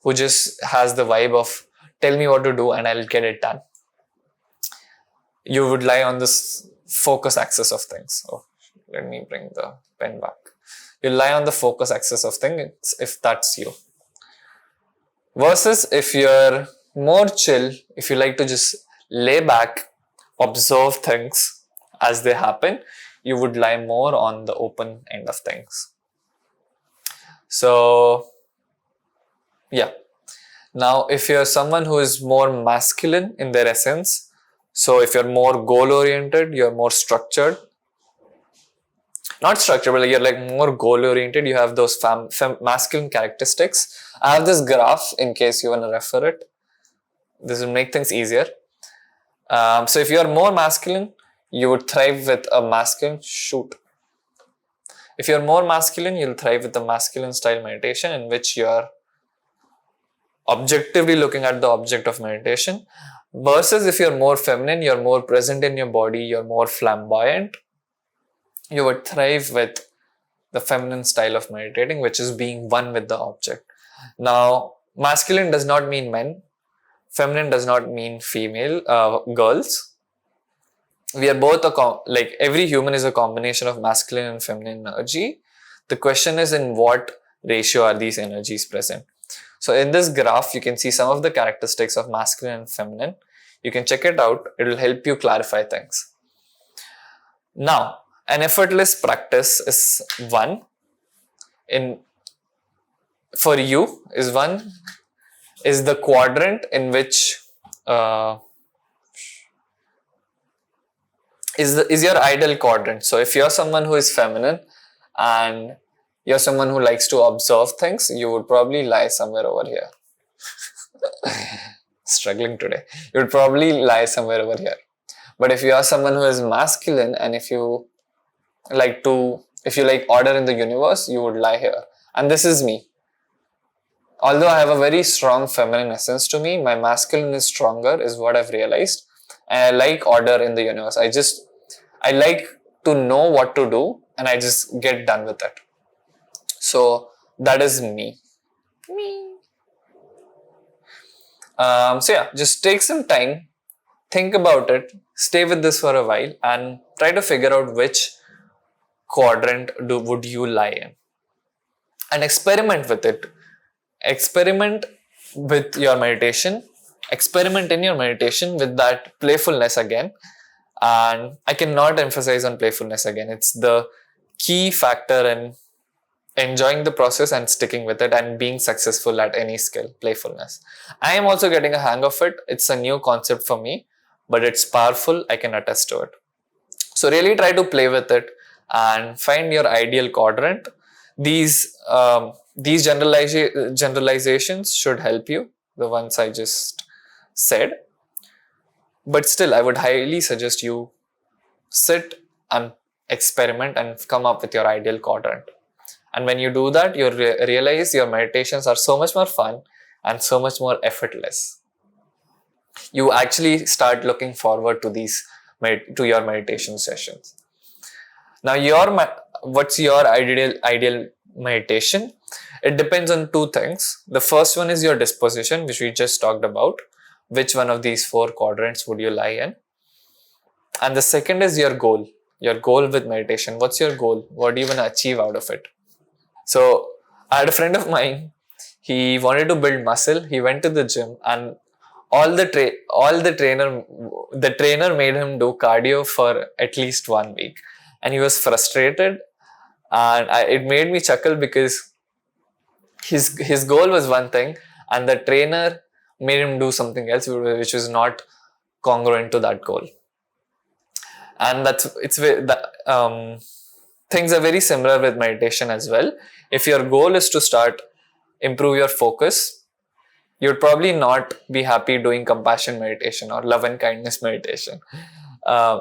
who just has the vibe of tell me what to do and I'll get it done. You would lie on this focus axis of things. Oh, let me bring the pen back. You lie on the focus axis of things if that's you. Versus if you're more chill, if you like to just lay back, observe things as they happen, you would lie more on the open end of things. So, yeah. Now, if you're someone who is more masculine in their essence, so if you're more goal oriented, you're more structured, not structured, but you're like more goal oriented, you have those masculine characteristics. I have this graph in case you want to refer it. This will make things easier. So if you are more masculine, you would thrive with a masculine shoot. If you're more masculine, you'll thrive with the masculine style meditation in which you're objectively looking at the object of meditation. Versus if you're more feminine, you're more present in your body, you're more flamboyant, you would thrive with the feminine style of meditating, which is being one with the object. Now, masculine does not mean men. Feminine does not mean female, girls. We are both like every human is a combination of masculine and feminine energy. The question is in what ratio are these energies present? So in this graph, you can see some of the characteristics of masculine and feminine. You can check it out. It will help you clarify things. Now, an effortless practice is one. For you is one is the quadrant in which is your ideal quadrant. So if you're someone who is feminine and you're someone who likes to observe things, you would probably lie somewhere over here. Struggling today. You would probably lie somewhere over here. But if you are someone who is masculine and if you like order in the universe, you would lie here. And this is me. Although I have a very strong feminine essence to me, my masculine is stronger, is what I've realized. And I like order in the universe. I like to know what to do and I just get done with it. So that is me. So yeah, just take some time, think about it, stay with this for a while and try to figure out which quadrant would you lie in. And experiment with it. Experiment with your meditation. Experiment in your meditation with that playfulness again. And I cannot emphasize on playfulness again. It's the key factor in enjoying the process and sticking with it and being successful at any skill, playfulness. I am also getting a hang of it. It's a new concept for me, but it's powerful. I can attest to it. So really try to play with it. and find your ideal quadrant. These generalizations should help you, the ones I just said. But still, I would highly suggest you sit and experiment and come up with your ideal quadrant. And when you do that, you realize your meditations are so much more fun and so much more effortless. You actually start looking forward to your meditation sessions. Now, what's your ideal meditation? It depends on two things. The first one is your disposition, which we just talked about. Which one of these four quadrants would you lie in? And the second is your goal. Your goal with meditation. What's your goal? What do you want to achieve out of it? So, I had a friend of mine. He wanted to build muscle. He went to the gym, and the trainer made him do cardio for at least 1 week, and he was frustrated. And it made me chuckle because his goal was one thing, and the trainer made him do something else, which was not congruent to that goal. And things are very similar with meditation as well. If your goal is to improve your focus, you'd probably not be happy doing compassion meditation or love and kindness meditation.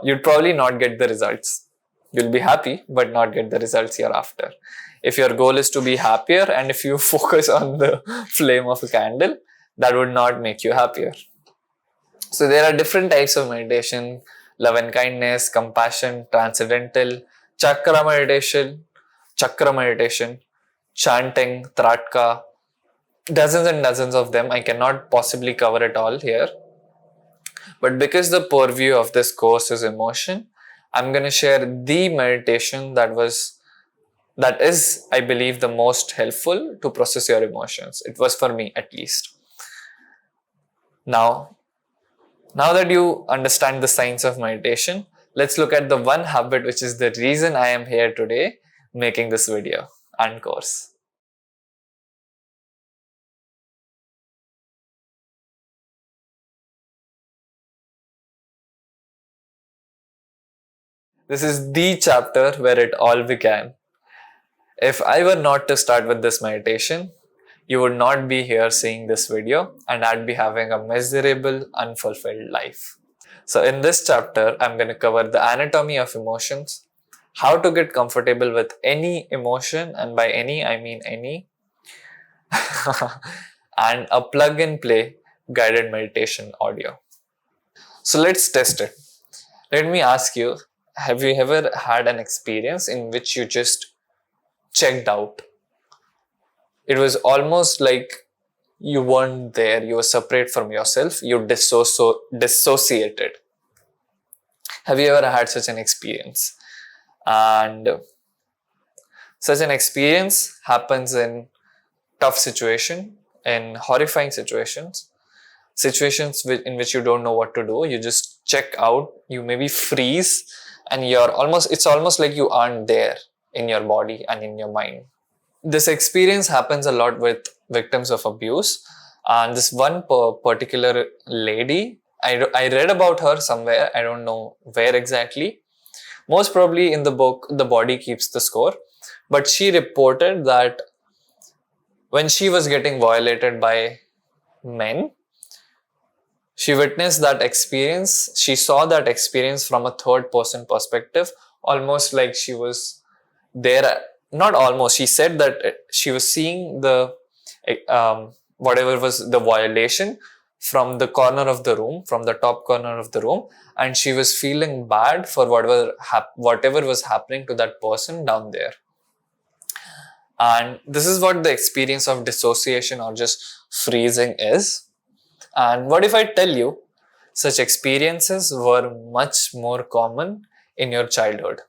You'd probably not get the results. You'll be happy, but not get the results you're after. If your goal is to be happier, and if you focus on the flame of a candle, that would not make you happier. So there are different types of meditation: love and kindness, compassion, transcendental, chakra meditation, chanting, tratka, dozens and dozens of them. I cannot possibly cover it all here. But because the purview of this course is emotion, I'm going to share the meditation that is, I believe, the most helpful to process your emotions. It was for me, at least. Now that you understand the science of meditation, let's look at the one habit which is the reason I am here today making this video and course. This is the chapter where it all began. If I were not to start with this meditation, you would not be here seeing this video, and I'd be having a miserable, unfulfilled life. So in this chapter, I'm going to cover the anatomy of emotions, how to get comfortable with any emotion, and by any, I mean any, and a plug and play guided meditation audio. So let's test it. Let me ask you, have you ever had an experience in which you just checked out? It was almost like you weren't there, you were separate from yourself, you dissociated. Have you ever had such an experience? And such an experience happens in tough situations, in horrifying situations in which you don't know what to do. You just check out, you maybe freeze, and it's almost like you aren't there in your body and in your mind. This experience happens a lot with victims of abuse. And this one particular lady, I read about her somewhere, I don't know where exactly. Most probably in the book, The Body Keeps the Score. But she reported that when she was getting violated by men, she witnessed that experience. She saw that experience from a third person perspective, almost like she was there. Not almost, she said that she was seeing the whatever was the violation from the corner of the room, from the top corner of the room, and she was feeling bad for whatever was happening to that person down there. And this is what the experience of dissociation or just freezing is. And what if I tell you such experiences were much more common in your childhood?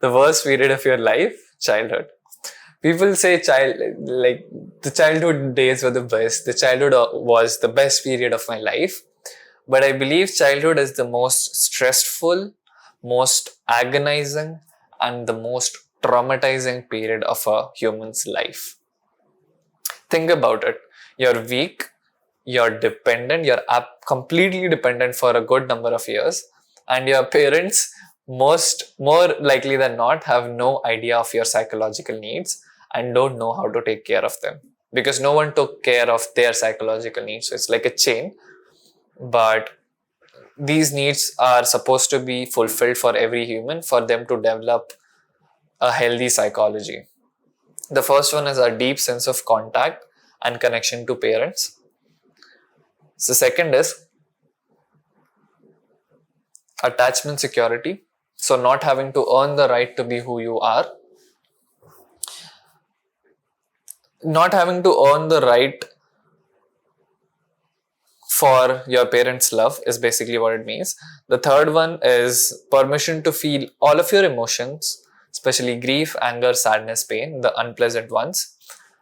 The worst period of your life, childhood. People say the childhood days were the best. The childhood was the best period of my life. But I believe childhood is the most stressful, most agonizing, and the most traumatizing period of a human's life. Think about it. You're weak, you're dependent, you're completely dependent for a good number of years, and your parents more likely than not have no idea of your psychological needs and don't know how to take care of them, because no one took care of their psychological needs. So it's like a chain, but these needs are supposed to be fulfilled for every human for them to develop a healthy psychology. The first one is a deep sense of contact and connection to parents. So second is attachment security. So not having to earn the right to be who you are. Not having to earn the right for your parents' love is basically what it means. The third one is permission to feel all of your emotions, especially grief, anger, sadness, pain, the unpleasant ones.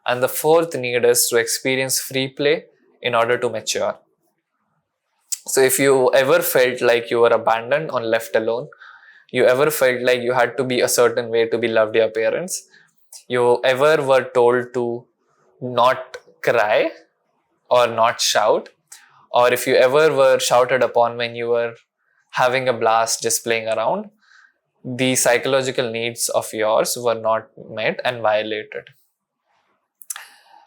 And the fourth need is to experience free play in order to mature. So if you ever felt like you were abandoned or left alone, you ever felt like you had to be a certain way to be loved by your parents, you ever were told to not cry or not shout, or if you ever were shouted upon when you were having a blast just playing around, the psychological needs of yours were not met and violated,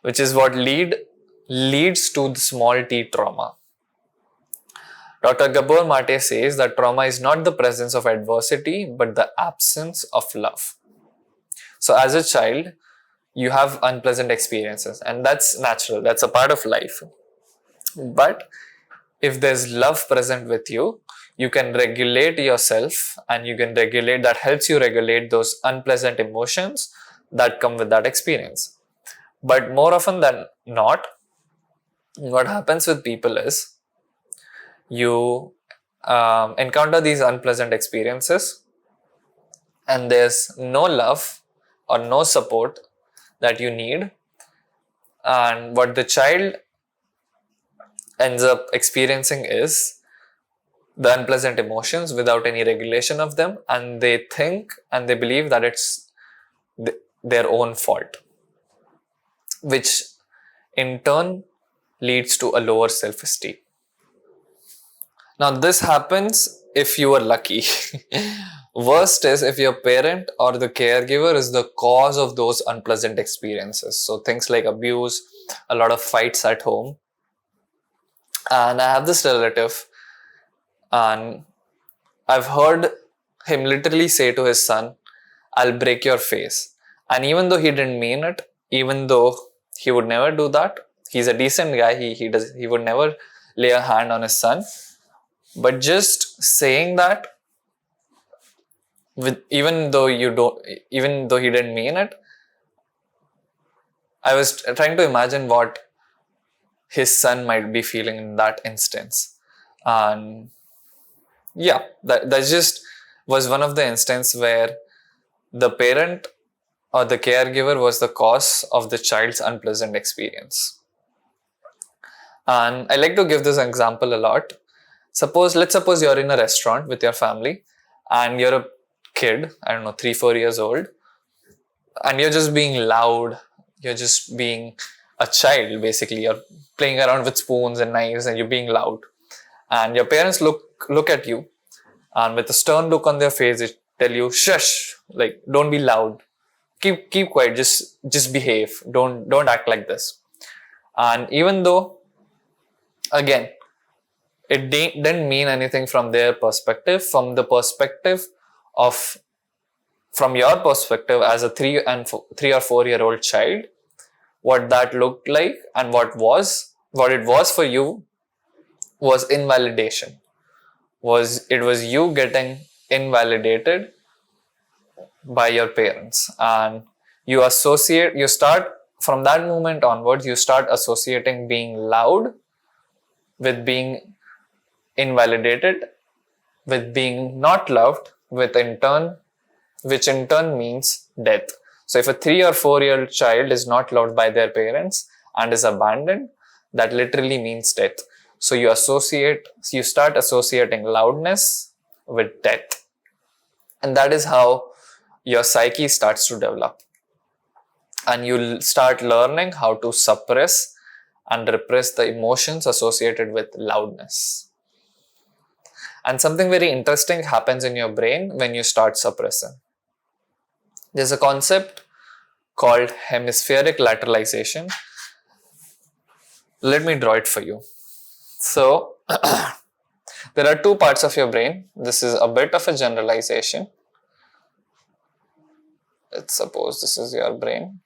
which is what leads to the small t trauma. Dr. Gabor Mate says that trauma is not the presence of adversity, but the absence of love. So as a child, you have unpleasant experiences, and that's natural, that's a part of life. But if there's love present with you, you can regulate yourself, and that helps you regulate those unpleasant emotions that come with that experience. But more often than not, what happens with people is you encounter these unpleasant experiences, and there's no love or no support that you need. And what the child ends up experiencing is the unpleasant emotions without any regulation of them, and they think and they believe that it's their own fault, which in turn leads to a lower self-esteem. Now this happens if you are lucky. Worst is if your parent or the caregiver is the cause of those unpleasant experiences. So things like abuse, a lot of fights at home. And I have this relative, and I've heard him literally say to his son, "I'll break your face." And even though he didn't mean it, even though he would never do that, he's a decent guy, he would never lay a hand on his son. But just saying that, even though he didn't mean it, I was trying to imagine what his son might be feeling in that instance. And yeah, that just was one of the instances where the parent or the caregiver was the cause of the child's unpleasant experience. And I like to give this example a lot. Let's suppose you're in a restaurant with your family, and you're a kid, I don't know, 3-4 years old, and you're just being loud, you're just being a child basically, you're playing around with spoons and knives and you're being loud, and your parents look at you, and with a stern look on their face they tell you, "Shush, like don't be loud, keep quiet, just behave, don't act like this." And even though, again, it didn't mean anything from their perspective, from your perspective as a 3 or 4 year old child, what that looked like and what it was for you was invalidation. It was you getting invalidated by your parents, and you start from that moment onwards, you start associating being loud with being invalidated, with being not loved, which in turn means death. So if a 3 or 4 year old child is not loved by their parents and is abandoned, that literally means death. So you start associating loudness with death. And that is how your psyche starts to develop. And you'll start learning how to suppress and repress the emotions associated with loudness. And something very interesting happens in your brain when you start suppressing. There's a concept called hemispheric lateralization. Let me draw it for you. So, there are two parts of your brain. This is a bit of a generalization. Let's suppose this is your brain.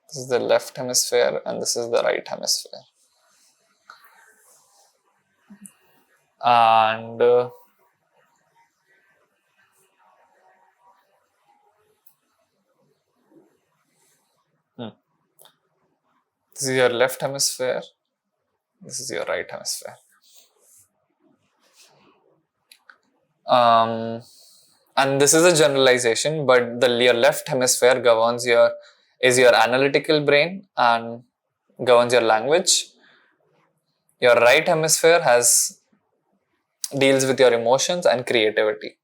This is the left hemisphere and this is the right hemisphere. And this is your left hemisphere. This is your right hemisphere. And this is a generalization, but your left hemisphere is your analytical brain and governs your language. Your right hemisphere deals with your emotions and creativity.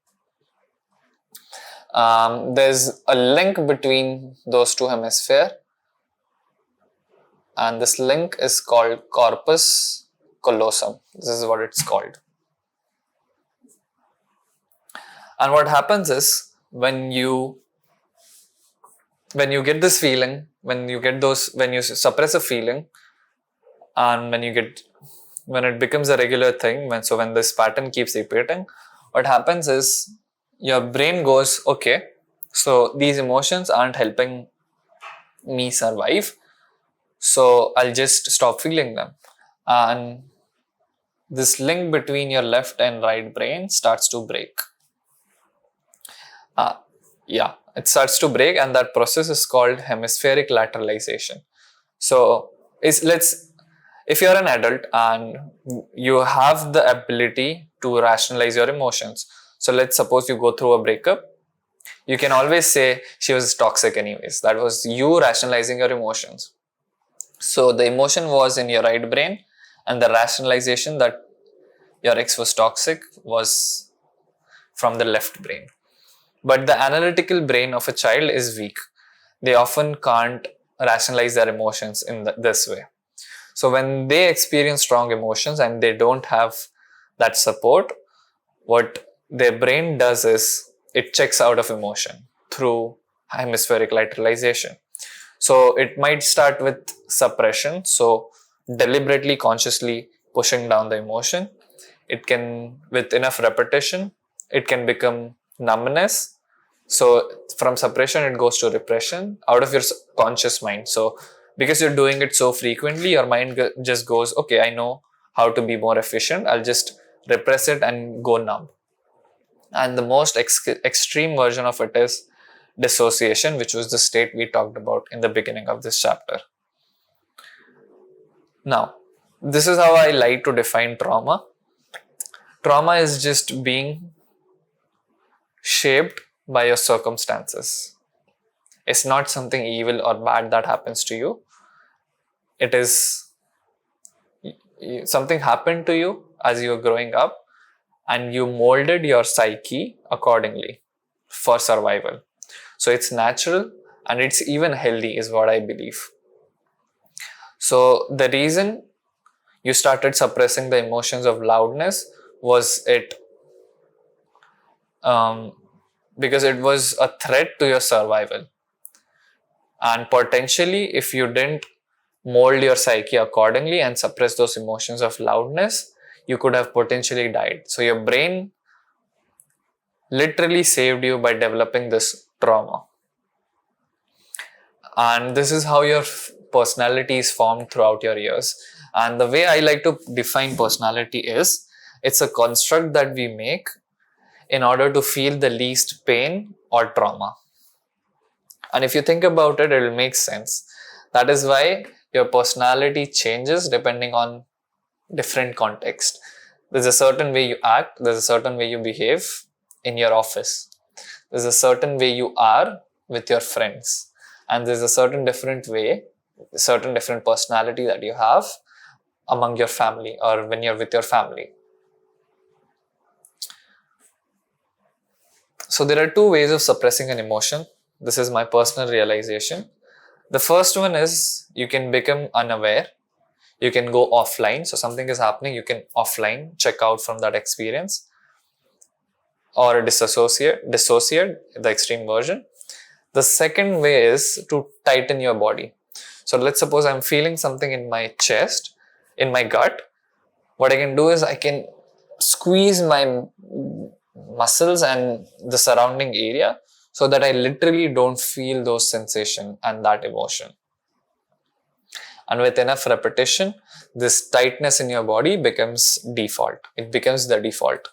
There's a link between those two hemispheres, and this link is called corpus callosum. This is what it's called. And what happens is when you get this feeling, when you suppress a feeling, and when it becomes a regular thing, when this pattern keeps repeating, what happens is your brain goes, okay, so these emotions aren't helping me survive, so I'll just stop feeling them. And this link between your left and right brain starts to break. It starts to break, and that process is called hemispheric lateralization. So if you're an adult and you have the ability to rationalize your emotions, so let's suppose you go through a breakup, you can always say she was toxic anyways. That was you rationalizing your emotions. So the emotion was in your right brain, and the rationalization that your ex was toxic was from the left brain. But the analytical brain of a child is weak. They often can't rationalize their emotions in this way. So when they experience strong emotions and they don't have that support, what their brain does is it checks out of emotion through hemispheric lateralization. So it might start with suppression, so deliberately, consciously pushing down the emotion. It can, with enough repetition, it can become numbness. So from suppression, it goes to repression out of your conscious mind. So because you're doing it so frequently, your mind just goes, okay, I know how to be more efficient. I'll just repress it and go numb. And the most extreme version of it is dissociation, which was the state we talked about in the beginning of this chapter. Now, this is how I like to define trauma. Trauma is just being shaped by your circumstances. It's not something evil or bad that happens to you. It is something happened to you as you were growing up, and you molded your psyche accordingly for survival. So it's natural and it's even healthy is what I believe. So the reason you started suppressing the emotions of loudness was because it was a threat to your survival. And potentially, if you didn't mold your psyche accordingly and suppress those emotions of loudness, you could have potentially died. So your brain literally saved you by developing this trauma. And this is how your personality is formed throughout your years. And the way I like to define personality is, it's a construct that we make in order to feel the least pain or trauma. And if you think about it, it will make sense. That is why your personality changes depending on different context. There's a certain way you act, there's a certain way you behave in your office. There's a certain way you are with your friends. And there's a certain different personality that you have among your family or when you're with your family. So there are two ways of suppressing an emotion. This is my personal realization. The first one is you can become unaware. You can go offline. So something is happening, you can offline check out from that experience, or dissociate, the extreme version. The second way is to tighten your body. So let's suppose I'm feeling something in my chest, in my gut. What I can do is I can squeeze my muscles and the surrounding area so that I literally don't feel those sensation and that emotion. And with enough repetition, this tightness in your body becomes default. It becomes the default,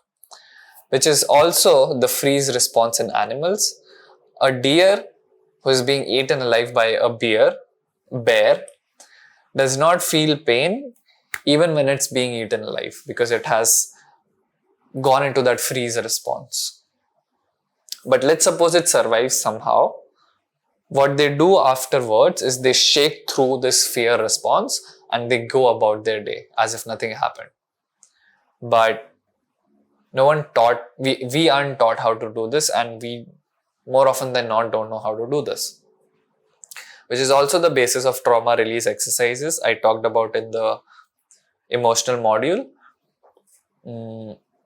which is also the freeze response in animals. A deer who is being eaten alive by a bear does not feel pain even when it's being eaten alive, because it has gone into that freeze response. But let's suppose it survives somehow. What they do afterwards is they shake through this fear response and they go about their day as if nothing happened. But no one taught, we aren't taught how to do this, and we more often than not don't know how to do this, which is also the basis of trauma release exercises I talked about in the emotional module.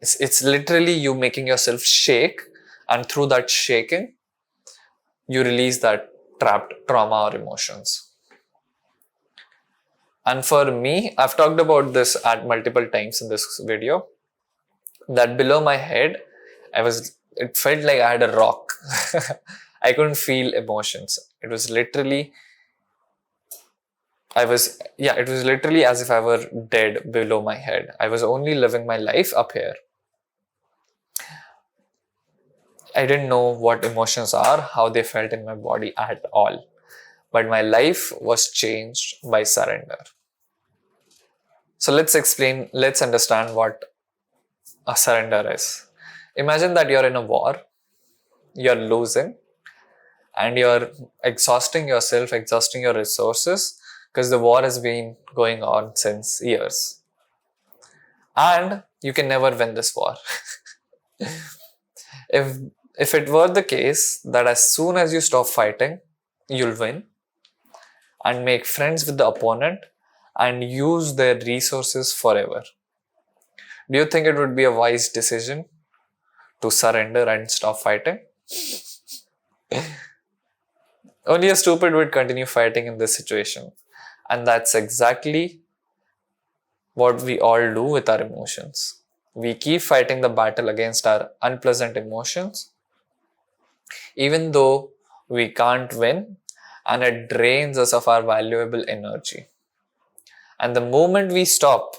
It's literally you making yourself shake, and through that shaking, you release that trapped trauma or emotions. And for me, I've talked about this at multiple times in this video, that below my head, it felt like I had a rock. I couldn't feel emotions. It was literally as if I were dead below my head. I was only living my life up here. I didn't know what emotions are, how they felt in my body at all. But my life was changed by surrender. So let's understand what a surrender is. Imagine that you're in a war, you're losing, and you're exhausting yourself, exhausting your resources, because the war has been going on since years. And you can never win this war. If it were the case that as soon as you stop fighting, you'll win and make friends with the opponent and use their resources forever, do you think it would be a wise decision to surrender and stop fighting? Only a stupid would continue fighting in this situation. And that's exactly what we all do with our emotions. We keep fighting the battle against our unpleasant emotions, even though we can't win, and it drains us of our valuable energy. And the moment we stop,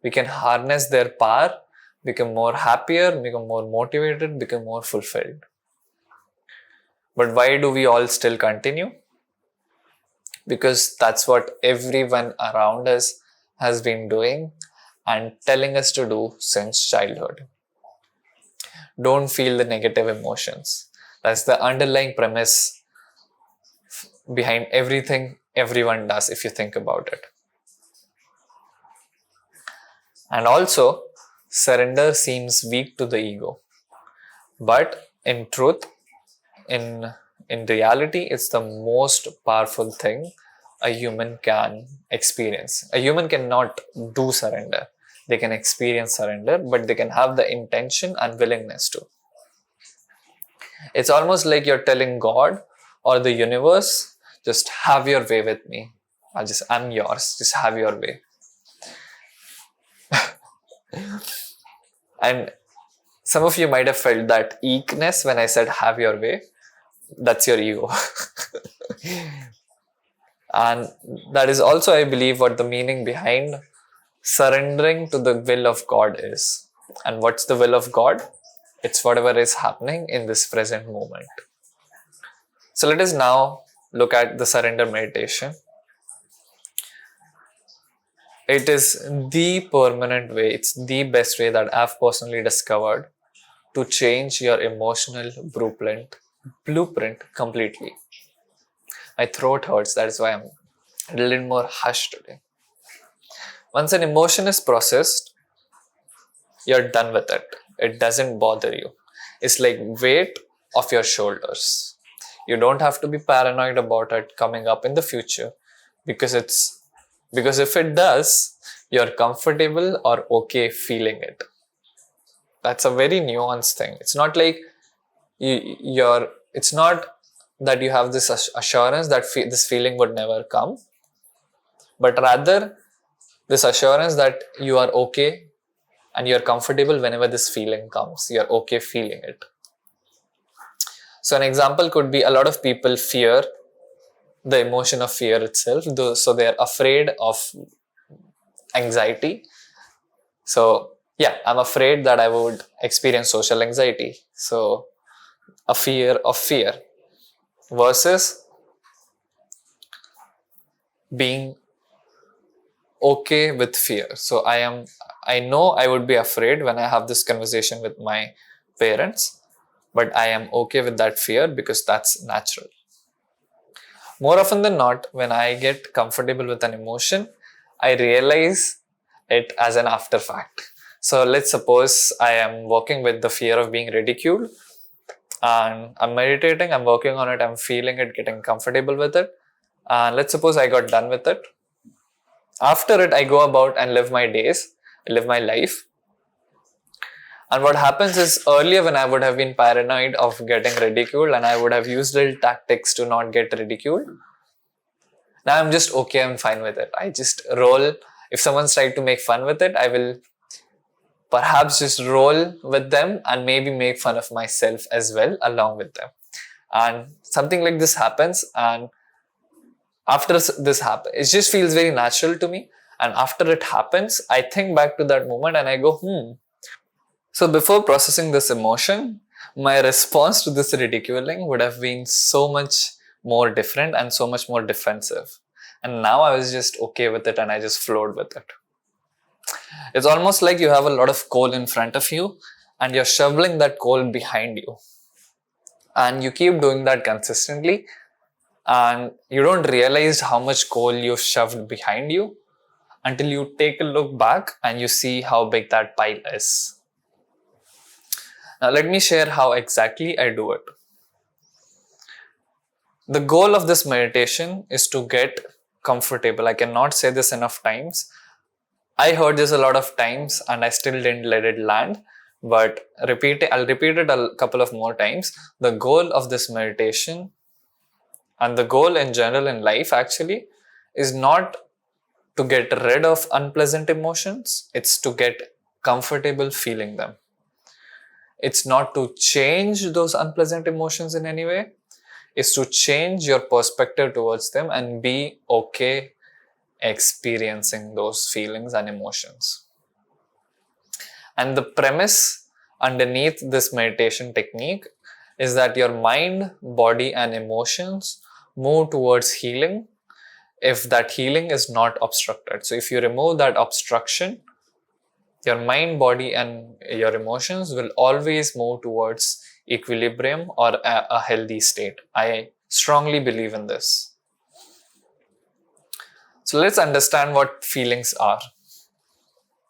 we can harness their power, become more happier, become more motivated, become more fulfilled. But why do we all still continue? Because that's what everyone around us has been doing and telling us to do since childhood. Don't feel the negative emotions. That's the underlying premise behind everything everyone does, if you think about it. And also, surrender seems weak to the ego. But in truth, in reality, it's the most powerful thing a human can experience. A human cannot do surrender. They can experience surrender, but they can have the intention and willingness to. It's almost like you're telling God or the universe, just have your way with me. I'm yours. Just have your way. And some of you might have felt that eagerness when I said have your way. That's your ego. And that is also, I believe, what the meaning behind surrendering to the will of God is. And what's the will of God? It's whatever is happening in this present moment. So let us now look at the surrender meditation. It is the permanent way, it's the best way that I've personally discovered to change your emotional blueprint completely. My throat hurts, that is why I'm a little more hushed today. Once an emotion is processed, you're done with it. It doesn't bother you. It's like weight off your shoulders. You don't have to be paranoid about it coming up in the future, because it's Because if it does, you're comfortable or okay feeling it. That's a very nuanced thing. It's not like it's not that you have this assurance that this feeling would never come, but rather this assurance that you are okay and you're comfortable whenever this feeling comes. You're okay feeling it. So an example could be, a lot of people fear the emotion of fear itself, so they're afraid of anxiety. So yeah, I'm afraid that I would experience social anxiety. So a fear of fear versus being okay with fear. So I know I would be afraid when I have this conversation with my parents, but I am okay with that fear because that's natural. More often than not, when I get comfortable with an emotion, I realize it as an after fact. So let's suppose I am working with the fear of being ridiculed, and I'm meditating, I'm working on it, I'm feeling it, getting comfortable with it. And let's suppose I got done with it. After it, I go about and live my days, live my life. And what happens is, earlier when I would have been paranoid of getting ridiculed and I would have used little tactics to not get ridiculed, now I'm just okay, I'm fine with it. I just roll. If someone's tried to make fun with it, I will perhaps just roll with them and maybe make fun of myself as well along with them. And something like this happens, and after this happens, it just feels very natural to me. And after it happens, I think back to that moment and I go, So before processing this emotion, my response to this ridiculing would have been so much more different and so much more defensive. And now I was just okay with it and I just flowed with it. It's almost like you have a lot of coal in front of you and you're shoveling that coal behind you. And you keep doing that consistently, and you don't realize how much coal you've shoved behind you until you take a look back and you see how big that pile is. Now let me share how exactly I do it. The goal of this meditation is to get comfortable. I cannot say this enough times. I heard this a lot of times and I still didn't let it land, but I'll repeat it a couple of more times. The goal of this meditation, and the goal in general in life actually, is not to get rid of unpleasant emotions, it's to get comfortable feeling them. It's not to change those unpleasant emotions in any way, it's to change your perspective towards them and be okay experiencing those feelings and emotions. And the premise underneath this meditation technique is that your mind, body, and emotions move towards healing if that healing is not obstructed. So if you remove that obstruction, your mind, body, and your emotions will always move towards equilibrium or a healthy state. I strongly believe in this. So let's understand what feelings are.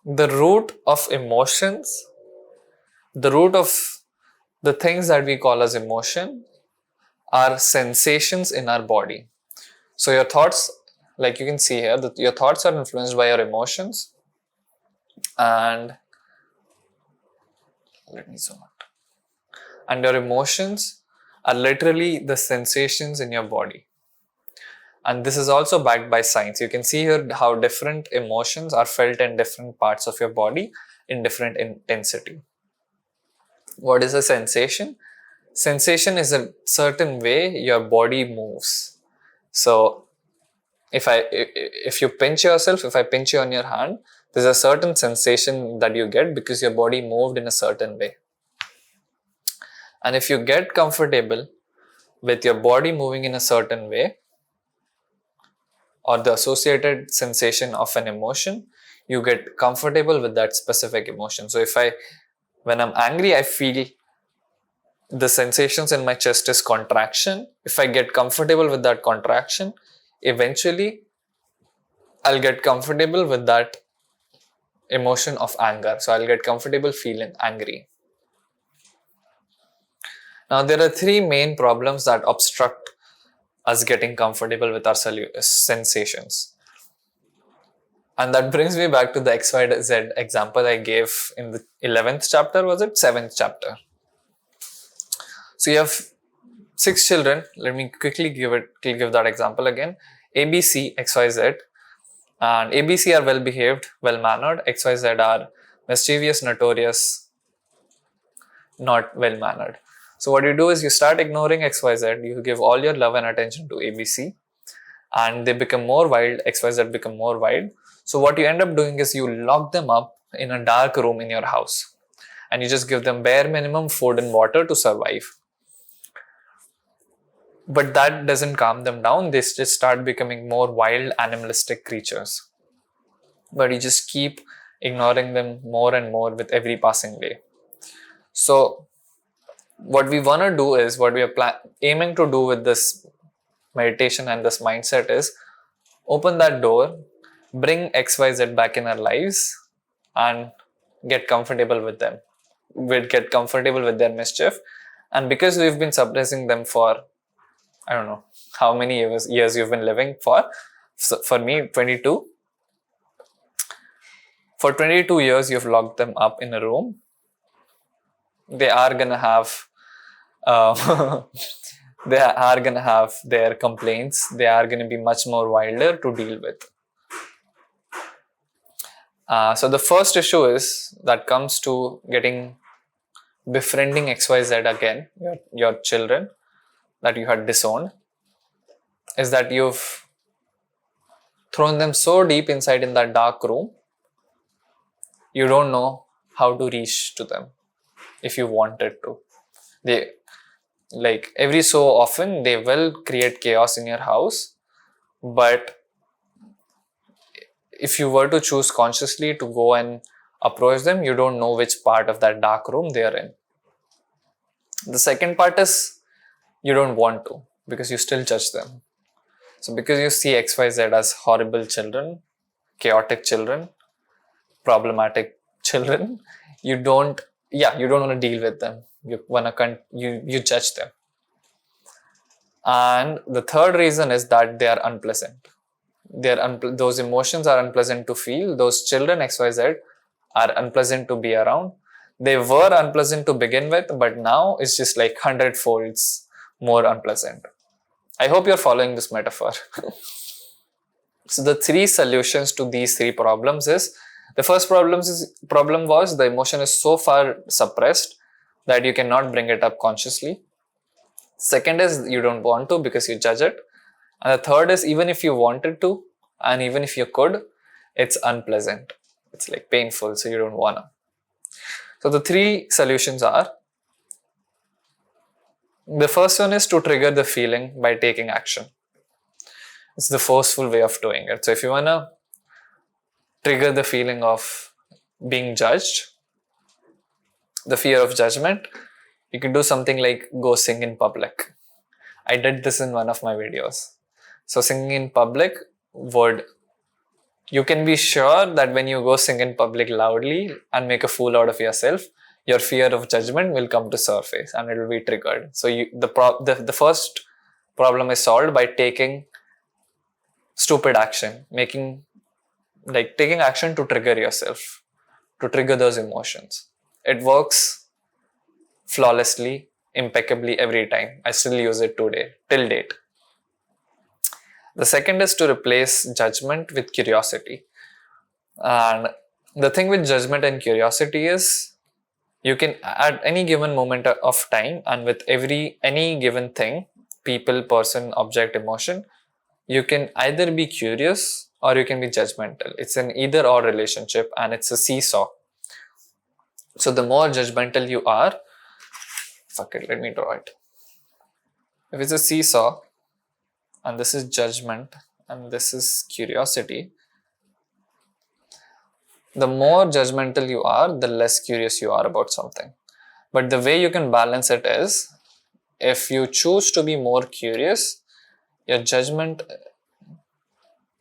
The root of emotions, the root of the things that we call as emotion, are sensations in our body. So your thoughts, like you can see here, that your thoughts are influenced by your emotions, and let me zoom out. And your emotions are literally the sensations in your body. And this is also backed by science. You can see here how different emotions are felt in different parts of your body in different intensity. What is a sensation? Sensation is a certain way your body moves. So if you pinch yourself, if I pinch you on your hand, there's a certain sensation that you get because your body moved in a certain way. And if you get comfortable with your body moving in a certain way, or the associated sensation of an emotion, you get comfortable with that specific emotion. So when I'm angry, I feel the sensations in my chest is contraction. If I get comfortable with that contraction, eventually I'll get comfortable with that emotion of anger. So I'll get comfortable feeling angry. Now there are three main problems that obstruct us getting comfortable with our sensations. And that brings me back to the XYZ example I gave in the 11th chapter, was it? 7th chapter. So you have 6 children. Let me quickly give that example again. ABC, XYZ. And ABC are well behaved, well mannered. XYZ are mischievous, notorious, not well mannered. So what you do is you start ignoring XYZ, you give all your love and attention to ABC, and they become more wild. XYZ become more wild. So what you end up doing is you lock them up in a dark room in your house, and you just give them bare minimum food and water to survive. But that doesn't calm them down. They just start becoming more wild, animalistic creatures. But you just keep ignoring them more and more with every passing day. So what we want to do is, what we are aiming to do with this meditation and this mindset is, open that door, bring XYZ back in our lives, and get comfortable with them. We'll get comfortable with their mischief. And because we've been suppressing them for, I don't know how many years you've been living for. So for me, 22. For 22 years, you've locked them up in a room. They are gonna have, they are gonna have their complaints. They are gonna be much more wilder to deal with. So the first issue is that comes to befriending XYZ again, your children that you had disowned, is that you've thrown them so deep inside in that dark room, you don't know how to reach to them if you wanted to. They, like, every so often they will create chaos in your house, but if you were to choose consciously to go and approach them, you don't know which part of that dark room they are in. The second part is you don't want to, because you still judge them. So because you see XYZ as horrible children, chaotic children, problematic children, you don't want to deal with them. You judge them. And the third reason is that they are unpleasant. Those emotions are unpleasant to feel. Those children XYZ are unpleasant to be around. They were unpleasant to begin with, but now it's just like 100 folds more unpleasant. I hope you're following this metaphor. So the 3 solutions to these 3 problems is, the first problem was the emotion is so far suppressed that you cannot bring it up consciously. Second is you don't want to because you judge it. And the third is, even if you wanted to, and even if you could, it's unpleasant. It's like painful, so you don't wanna. So the 3 solutions are, the first one is to trigger the feeling by taking action. It's the forceful way of doing it. So if you wanna trigger the feeling of being judged, the fear of judgment, you can do something like go sing in public. I did this in one of my videos. So singing in public you can be sure that when you go sing in public loudly and make a fool out of yourself, your fear of judgment will come to surface and it will be triggered. So the first problem is solved by taking stupid action, taking action to trigger yourself, to trigger those emotions. It works flawlessly, impeccably every time. I still use it today, till date. The second is to replace judgment with curiosity. And the thing with judgment and curiosity is, you can, at any given moment of time and with any given thing, people, person, object, emotion, you can either be curious or you can be judgmental. It's an either or relationship, and it's a seesaw. So the more judgmental you are, let me draw it. If it's a seesaw, and this is judgment, and this is curiosity, the more judgmental you are, the less curious you are about something. But the way you can balance it is, if you choose to be more curious, your judgment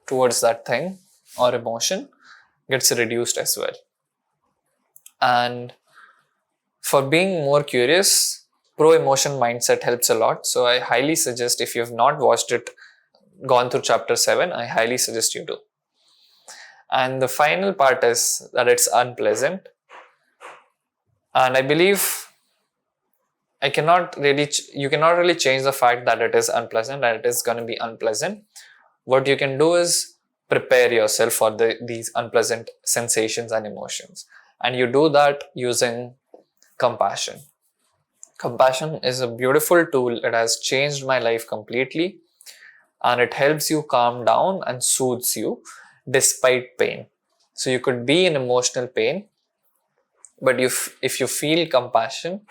towards that thing or emotion gets reduced as well. And for being more curious, pro-emotion mindset helps a lot. So I highly suggest, if you have not watched it, gone through chapter 7, I highly suggest you do. And the final part is that it's unpleasant. And I believe you cannot really change the fact that it is unpleasant and it is going to be unpleasant. What you can do is prepare yourself for these unpleasant sensations and emotions. And you do that using compassion. Compassion is a beautiful tool. It has changed my life completely. And it helps you calm down and soothes you despite pain. So you could be in emotional pain, but if you feel compassion,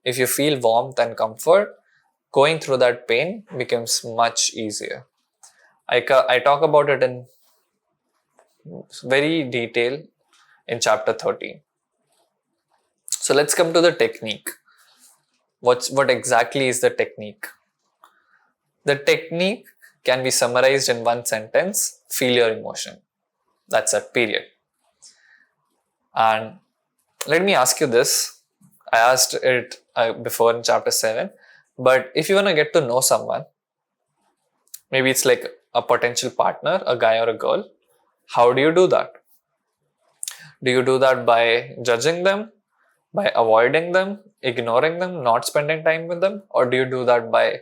if you feel warmth and comfort, going through that pain becomes much easier. I talk about it in very detail in chapter 13. So let's come to the technique. What exactly is the technique? The technique can be summarized in one sentence: feel your emotion. That's it, period. And let me ask you this. I asked it before in chapter 7, but if you want to get to know someone, maybe it's like a potential partner, a guy or a girl, how do you do that? Do you do that by judging them, by avoiding them, ignoring them, not spending time with them? Or do you do that by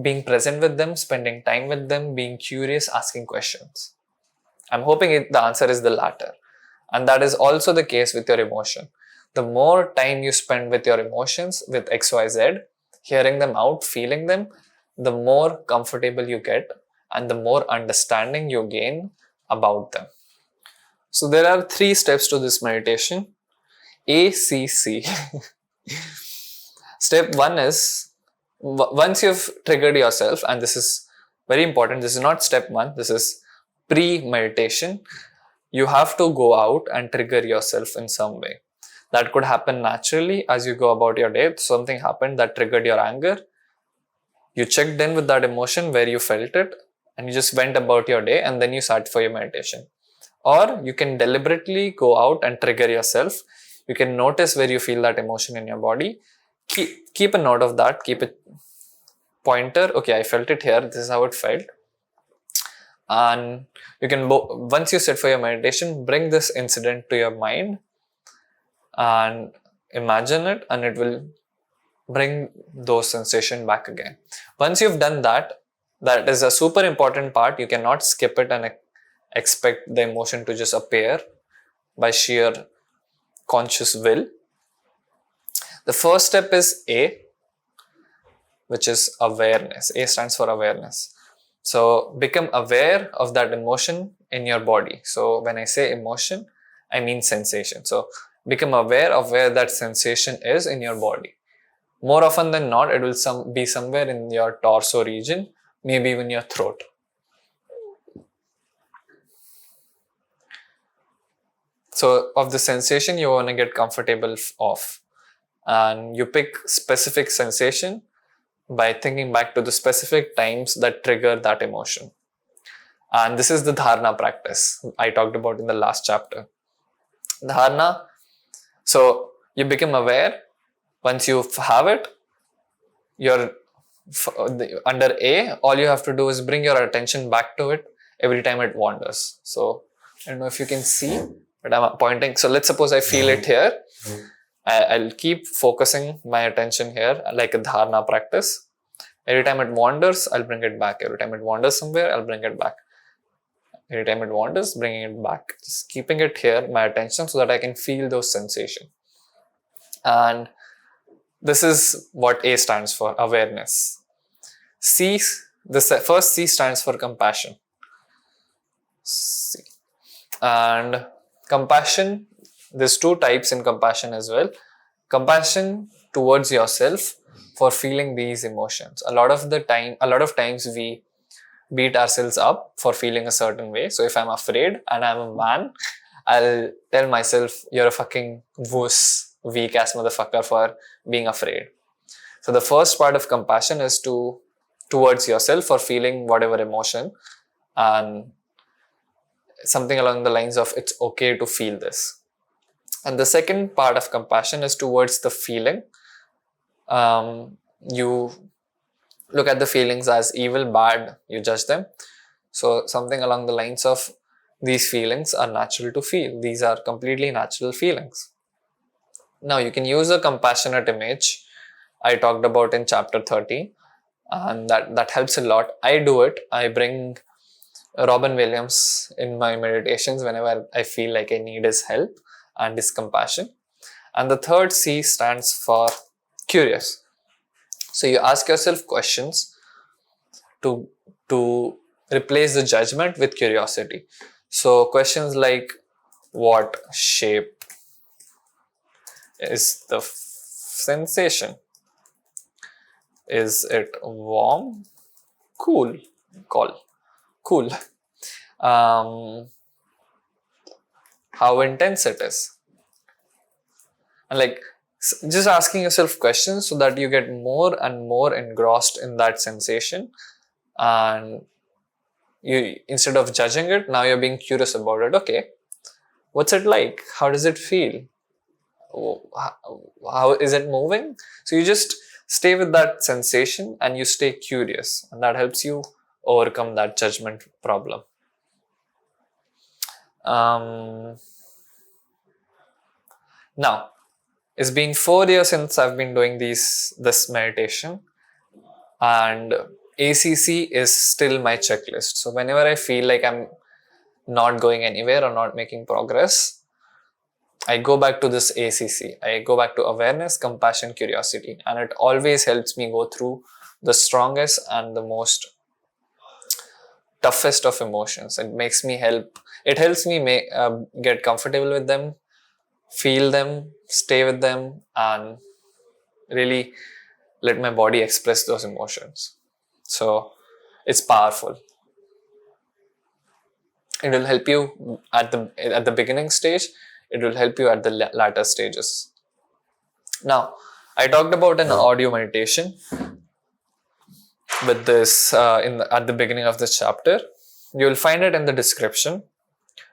being present with them, spending time with them, being curious, asking questions? I'm hoping the answer is the latter. And that is also the case with your emotion. The more time you spend with your emotions, with XYZ, hearing them out, feeling them, the more comfortable you get and the more understanding you gain about them. So there are 3 steps to this meditation. ACC. Step 1 is, once you've triggered yourself, and this is very important, this is not step 1, this is pre-meditation. You have to go out and trigger yourself in some way. That could happen naturally as you go about your day. Something happened that triggered your anger. You checked in with that emotion where you felt it and you just went about your day and then you sat for your meditation. Or you can deliberately go out and trigger yourself. You can notice where you feel that emotion in your body. Keep a note of that. Keep a pointer. Okay, I felt it here. This is how it felt. And you can, once you sit for your meditation, bring this incident to your mind and imagine it, and it will bring those sensations back again. Once you've done that, that is a super important part. You cannot skip it and expect the emotion to just appear by sheer conscious will. The first step is A, which is awareness. A stands for awareness. So become aware of that emotion in your body. So when I say emotion, I mean sensation. So become aware of where that sensation is in your body. More often than not, it will be somewhere in your torso region, maybe even your throat. So of the sensation you want to get comfortable of, and you pick specific sensation by thinking back to the specific times that trigger that emotion. And this is the dharana practice I talked about in the last chapter. Dharana, so you become aware. Once you have it, you're under A, all you have to do is bring your attention back to it every time it wanders. So I don't know if you can see, but I'm pointing. So let's suppose I feel it here. I'll keep focusing my attention here like a dharana practice. Every time it wanders, I'll bring it back. Every time it wanders somewhere, I'll bring it back. Every time it wanders, bringing it back. Just keeping it here, my attention, so that I can feel those sensations. And this is what A stands for, awareness. C, the first C stands for compassion. C. And compassion, there's 2 types in compassion as well. Compassion towards yourself for feeling these emotions. A lot of times we beat ourselves up for feeling a certain way. So if I'm afraid and I'm a man, I'll tell myself, you're a fucking wuss, weak ass motherfucker for being afraid. So the first part of compassion is towards yourself for feeling whatever emotion, and something along the lines of it's okay to feel this. And the second part of compassion is towards the feeling. You look at the feelings as evil, bad, you judge them. So something along the lines of These feelings are natural to feel. These are completely natural feelings. Now you can use a compassionate image I talked about in chapter 30, and that helps a lot. I do it. I bring Robin Williams in my meditations whenever I feel like I need his help and his compassion. And the third C stands for curious. So you ask yourself questions to replace the judgment with curiosity. So questions like, what shape is the sensation? Is it warm? Cool. Cool. How intense it is? And like, just asking yourself questions so that you get more and more engrossed in that sensation, and you, instead of judging it, now you're being curious about it. Okay, what's it like? How does it feel? How is it moving? So you just stay with that sensation and you stay curious, and that helps you overcome that judgment problem. Now, it's been 4 years since I've been doing this meditation, and ACC is still my checklist. So whenever I feel like I'm not going anywhere or not making progress, I go back to this ACC. I go back to awareness, compassion, curiosity, and it always helps me go through the strongest and the most toughest of emotions. It helps me get comfortable with them, feel them, stay with them, and really let my body express those emotions. So it's powerful. It will help you at the beginning stage. It will help you at the latter stages. Now, I talked about an audio meditation with this at the beginning of this chapter. You will find it in the description.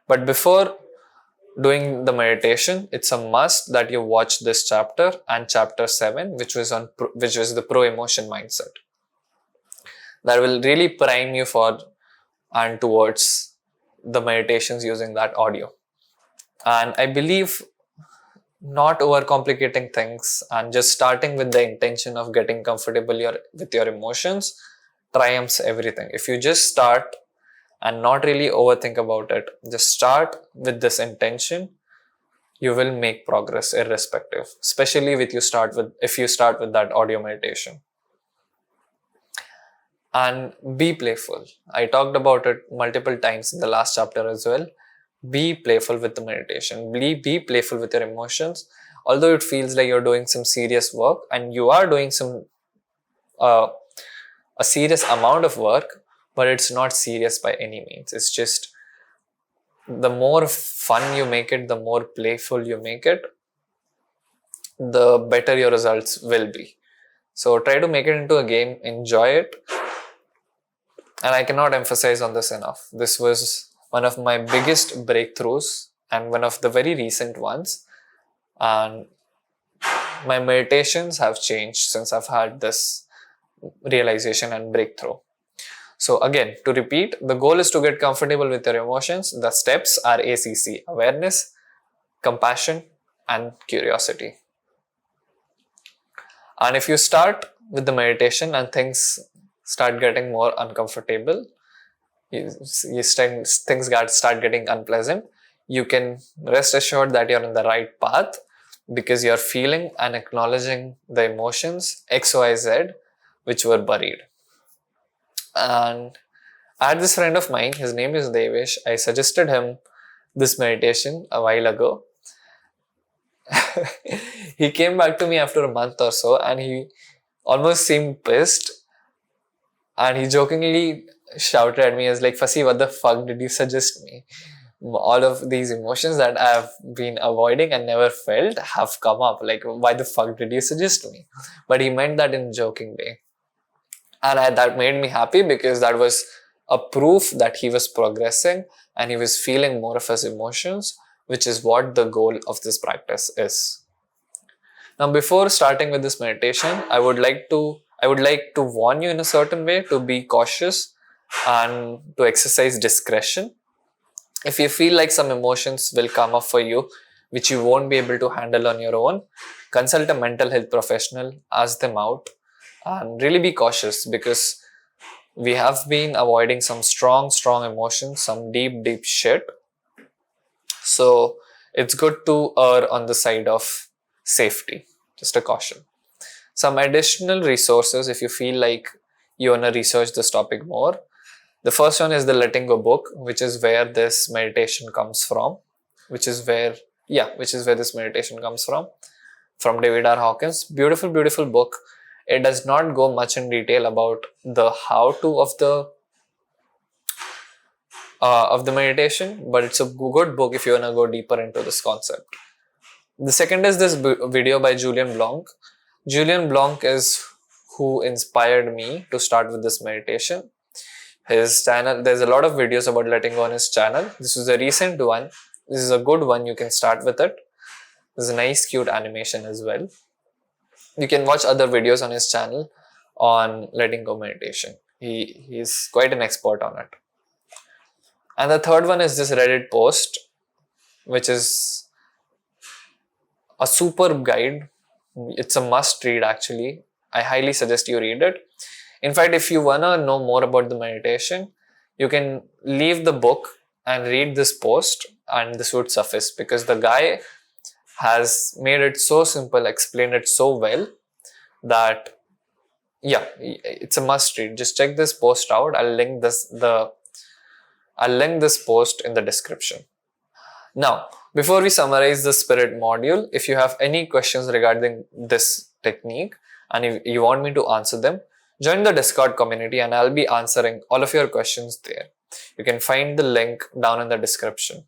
But before doing the meditation, it's a must that you watch this chapter and chapter 7, which was the pro emotion mindset. That will really prime you for and towards the meditations using that audio. And I believe not overcomplicating things and just starting with the intention of getting comfortable with your emotions triumphs everything. If you just start and not really overthink about it, just start with this intention, you will make progress irrespective, especially if you start with that audio meditation. And be playful. I talked about it multiple times in the last chapter as well. Be playful with the meditation. Be playful with your emotions. Although it feels like you're doing some serious work, and you are doing some a serious amount of work, but it's not serious by any means. It's just the more fun you make it, the more playful you make it, the better your results will be. So try to make it into a game, enjoy it. And I cannot emphasize on this enough. This was one of my biggest breakthroughs and one of the very recent ones. And my meditations have changed since I've had this realization and breakthrough. So again, to repeat, the goal is to get comfortable with your emotions. The steps are ACC: awareness, compassion, and curiosity. And if you start with the meditation and things start getting more uncomfortable, things start getting unpleasant, you can rest assured that you're on the right path, because you're feeling and acknowledging the emotions XYZ which were buried. And I had this friend of mine, his name is Devesh. I suggested him this meditation a while ago. He came back to me after a month or so, and he almost seemed pissed, and he jokingly shouted at me as like, Fasi, what the fuck did you suggest me? All of these emotions that I've been avoiding and never felt have come up. Like, why the fuck did you suggest me? But he meant that in a joking way. And that made me happy, because that was a proof that he was progressing and he was feeling more of his emotions, which is what the goal of this practice is. Now, before starting with this meditation, I would like to warn you in a certain way to be cautious and to exercise discretion. If you feel like some emotions will come up for you, which you won't be able to handle on your own, consult a mental health professional, ask them out, and really be cautious, because we have been avoiding some strong emotions, some deep shit. So it's good to err on the side of safety. Just a caution. Some additional resources if you feel like you want to research this topic more. The first one is the Letting Go book, which is where this meditation comes from, which is where this meditation comes from David R. Hawkins. Beautiful book. It does not go much in detail about the how to of the meditation, but it's a good book if you want to go deeper into this concept. The second is this video by Julian Blanc. Julian Blanc is who inspired me to start with this meditation. His channel, there's a lot of videos about letting go on his channel. This is a recent one. This is a good one. You can start with it. There's a nice cute animation as well. You can watch other videos on his channel on letting go meditation. He's quite an expert on it. And the third one is this Reddit post, which is a superb guide. It's a must read actually. I highly suggest you read it. In fact, if you wanna know more about the meditation, you can leave the book and read this post and this would suffice, because the guy has made it so simple, explained it so well that yeah, it's a must read. Just check this post out. I'll link this post in the description. Now, before we summarize the spirit module, if you have any questions regarding this technique and if you want me to answer them, join the Discord community and I'll be answering all of your questions there. You can find the link down in the description.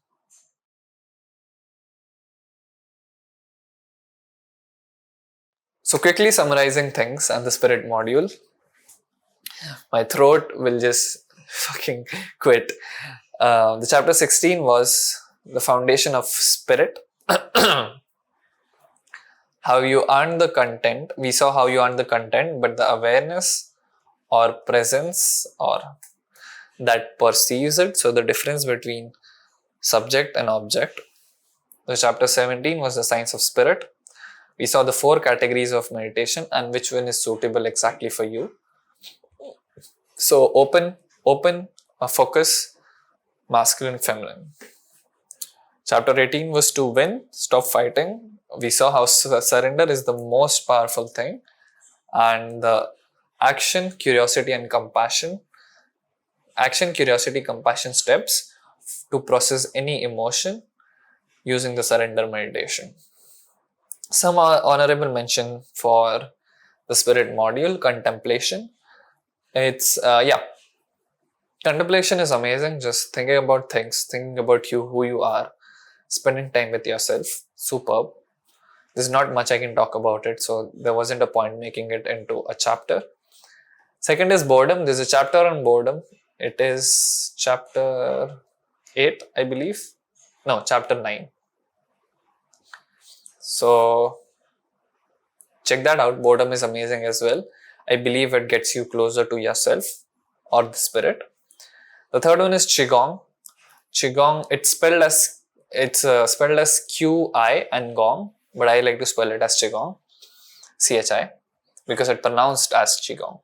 So quickly summarizing things and the spirit module. My throat will just fucking quit. The chapter 16 was the foundation of spirit. How you earn the content. We saw how you earn the content, but the awareness or presence or that perceives it. So the difference between subject and object. The chapter 17 was the science of spirit. We saw the 4 categories of meditation and which one is suitable exactly for you. So open, focus, masculine, feminine. Chapter 18 was to win, stop fighting. We saw how surrender is the most powerful thing, and the action, curiosity, compassion steps to process any emotion using the surrender meditation. Some honorable mention for the spirit module, contemplation. It's contemplation is amazing. Just thinking about things, thinking about you, who you are, spending time with yourself. Superb. There's not much I can talk about it, so there wasn't a point making it into a chapter. Second is boredom. There's a chapter on boredom. It is chapter 8, I believe. No, chapter 9. So check that out. Boredom is amazing as well. I believe it gets you closer to yourself or the spirit. The third one is Qigong. Qigong, it's spelled as Qi and Gong, but I like to spell it as Qigong, Chi, because it's pronounced as Qigong.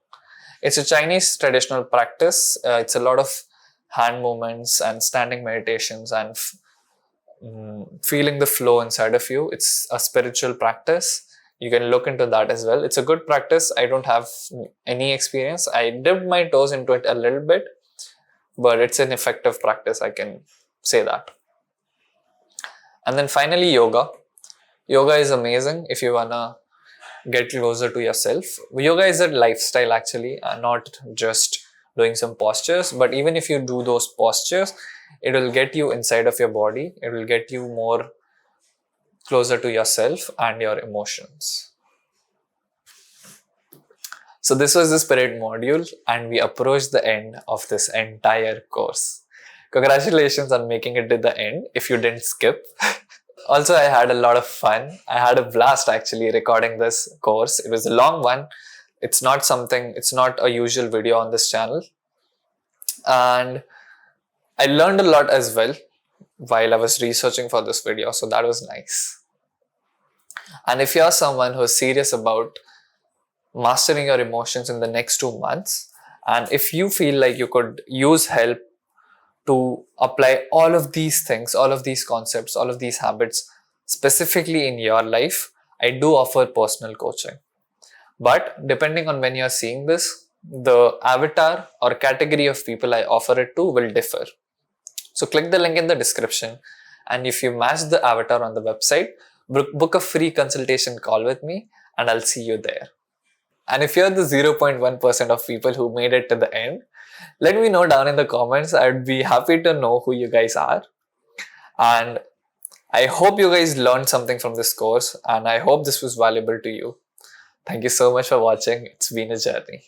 It's a Chinese traditional practice. It's a lot of hand movements and standing meditations and feeling the flow inside of you. It's a spiritual practice. You can look into that as well. It's a good practice. I don't have any experience. I dipped my toes into it a little bit, but it's an effective practice. I can say that. And then finally, yoga. Yoga is amazing if you wanna get closer to yourself. Yoga is a lifestyle actually, not just doing some postures, but even if you do those postures, it will get you inside of your body. It will get you more closer to yourself and your emotions. So this was the spirit module and we approached the end of this entire course. Congratulations on making it to the end if you didn't skip. Also, I had a lot of fun. I had a blast actually recording this course. It was a long one. It's not a usual video on this channel. And I learned a lot as well. while I was researching for this video. So that was nice. And if you're someone who's serious about mastering your emotions in the next 2 months, and if you feel like you could use help to apply all of these things, all of these concepts, all of these habits specifically in your life, I do offer personal coaching. But depending on when you're seeing this, the avatar or category of people I offer it to will differ. So click the link in the description, and if you match the avatar on the website, book a free consultation call with me, and I'll see you there. And if you're the 0.1% of people who made it to the end, let me know down in the comments. I'd be happy to know who you guys are. And I hope you guys learned something from this course, and I hope this was valuable to you. Thank you so much for watching. It's been a journey.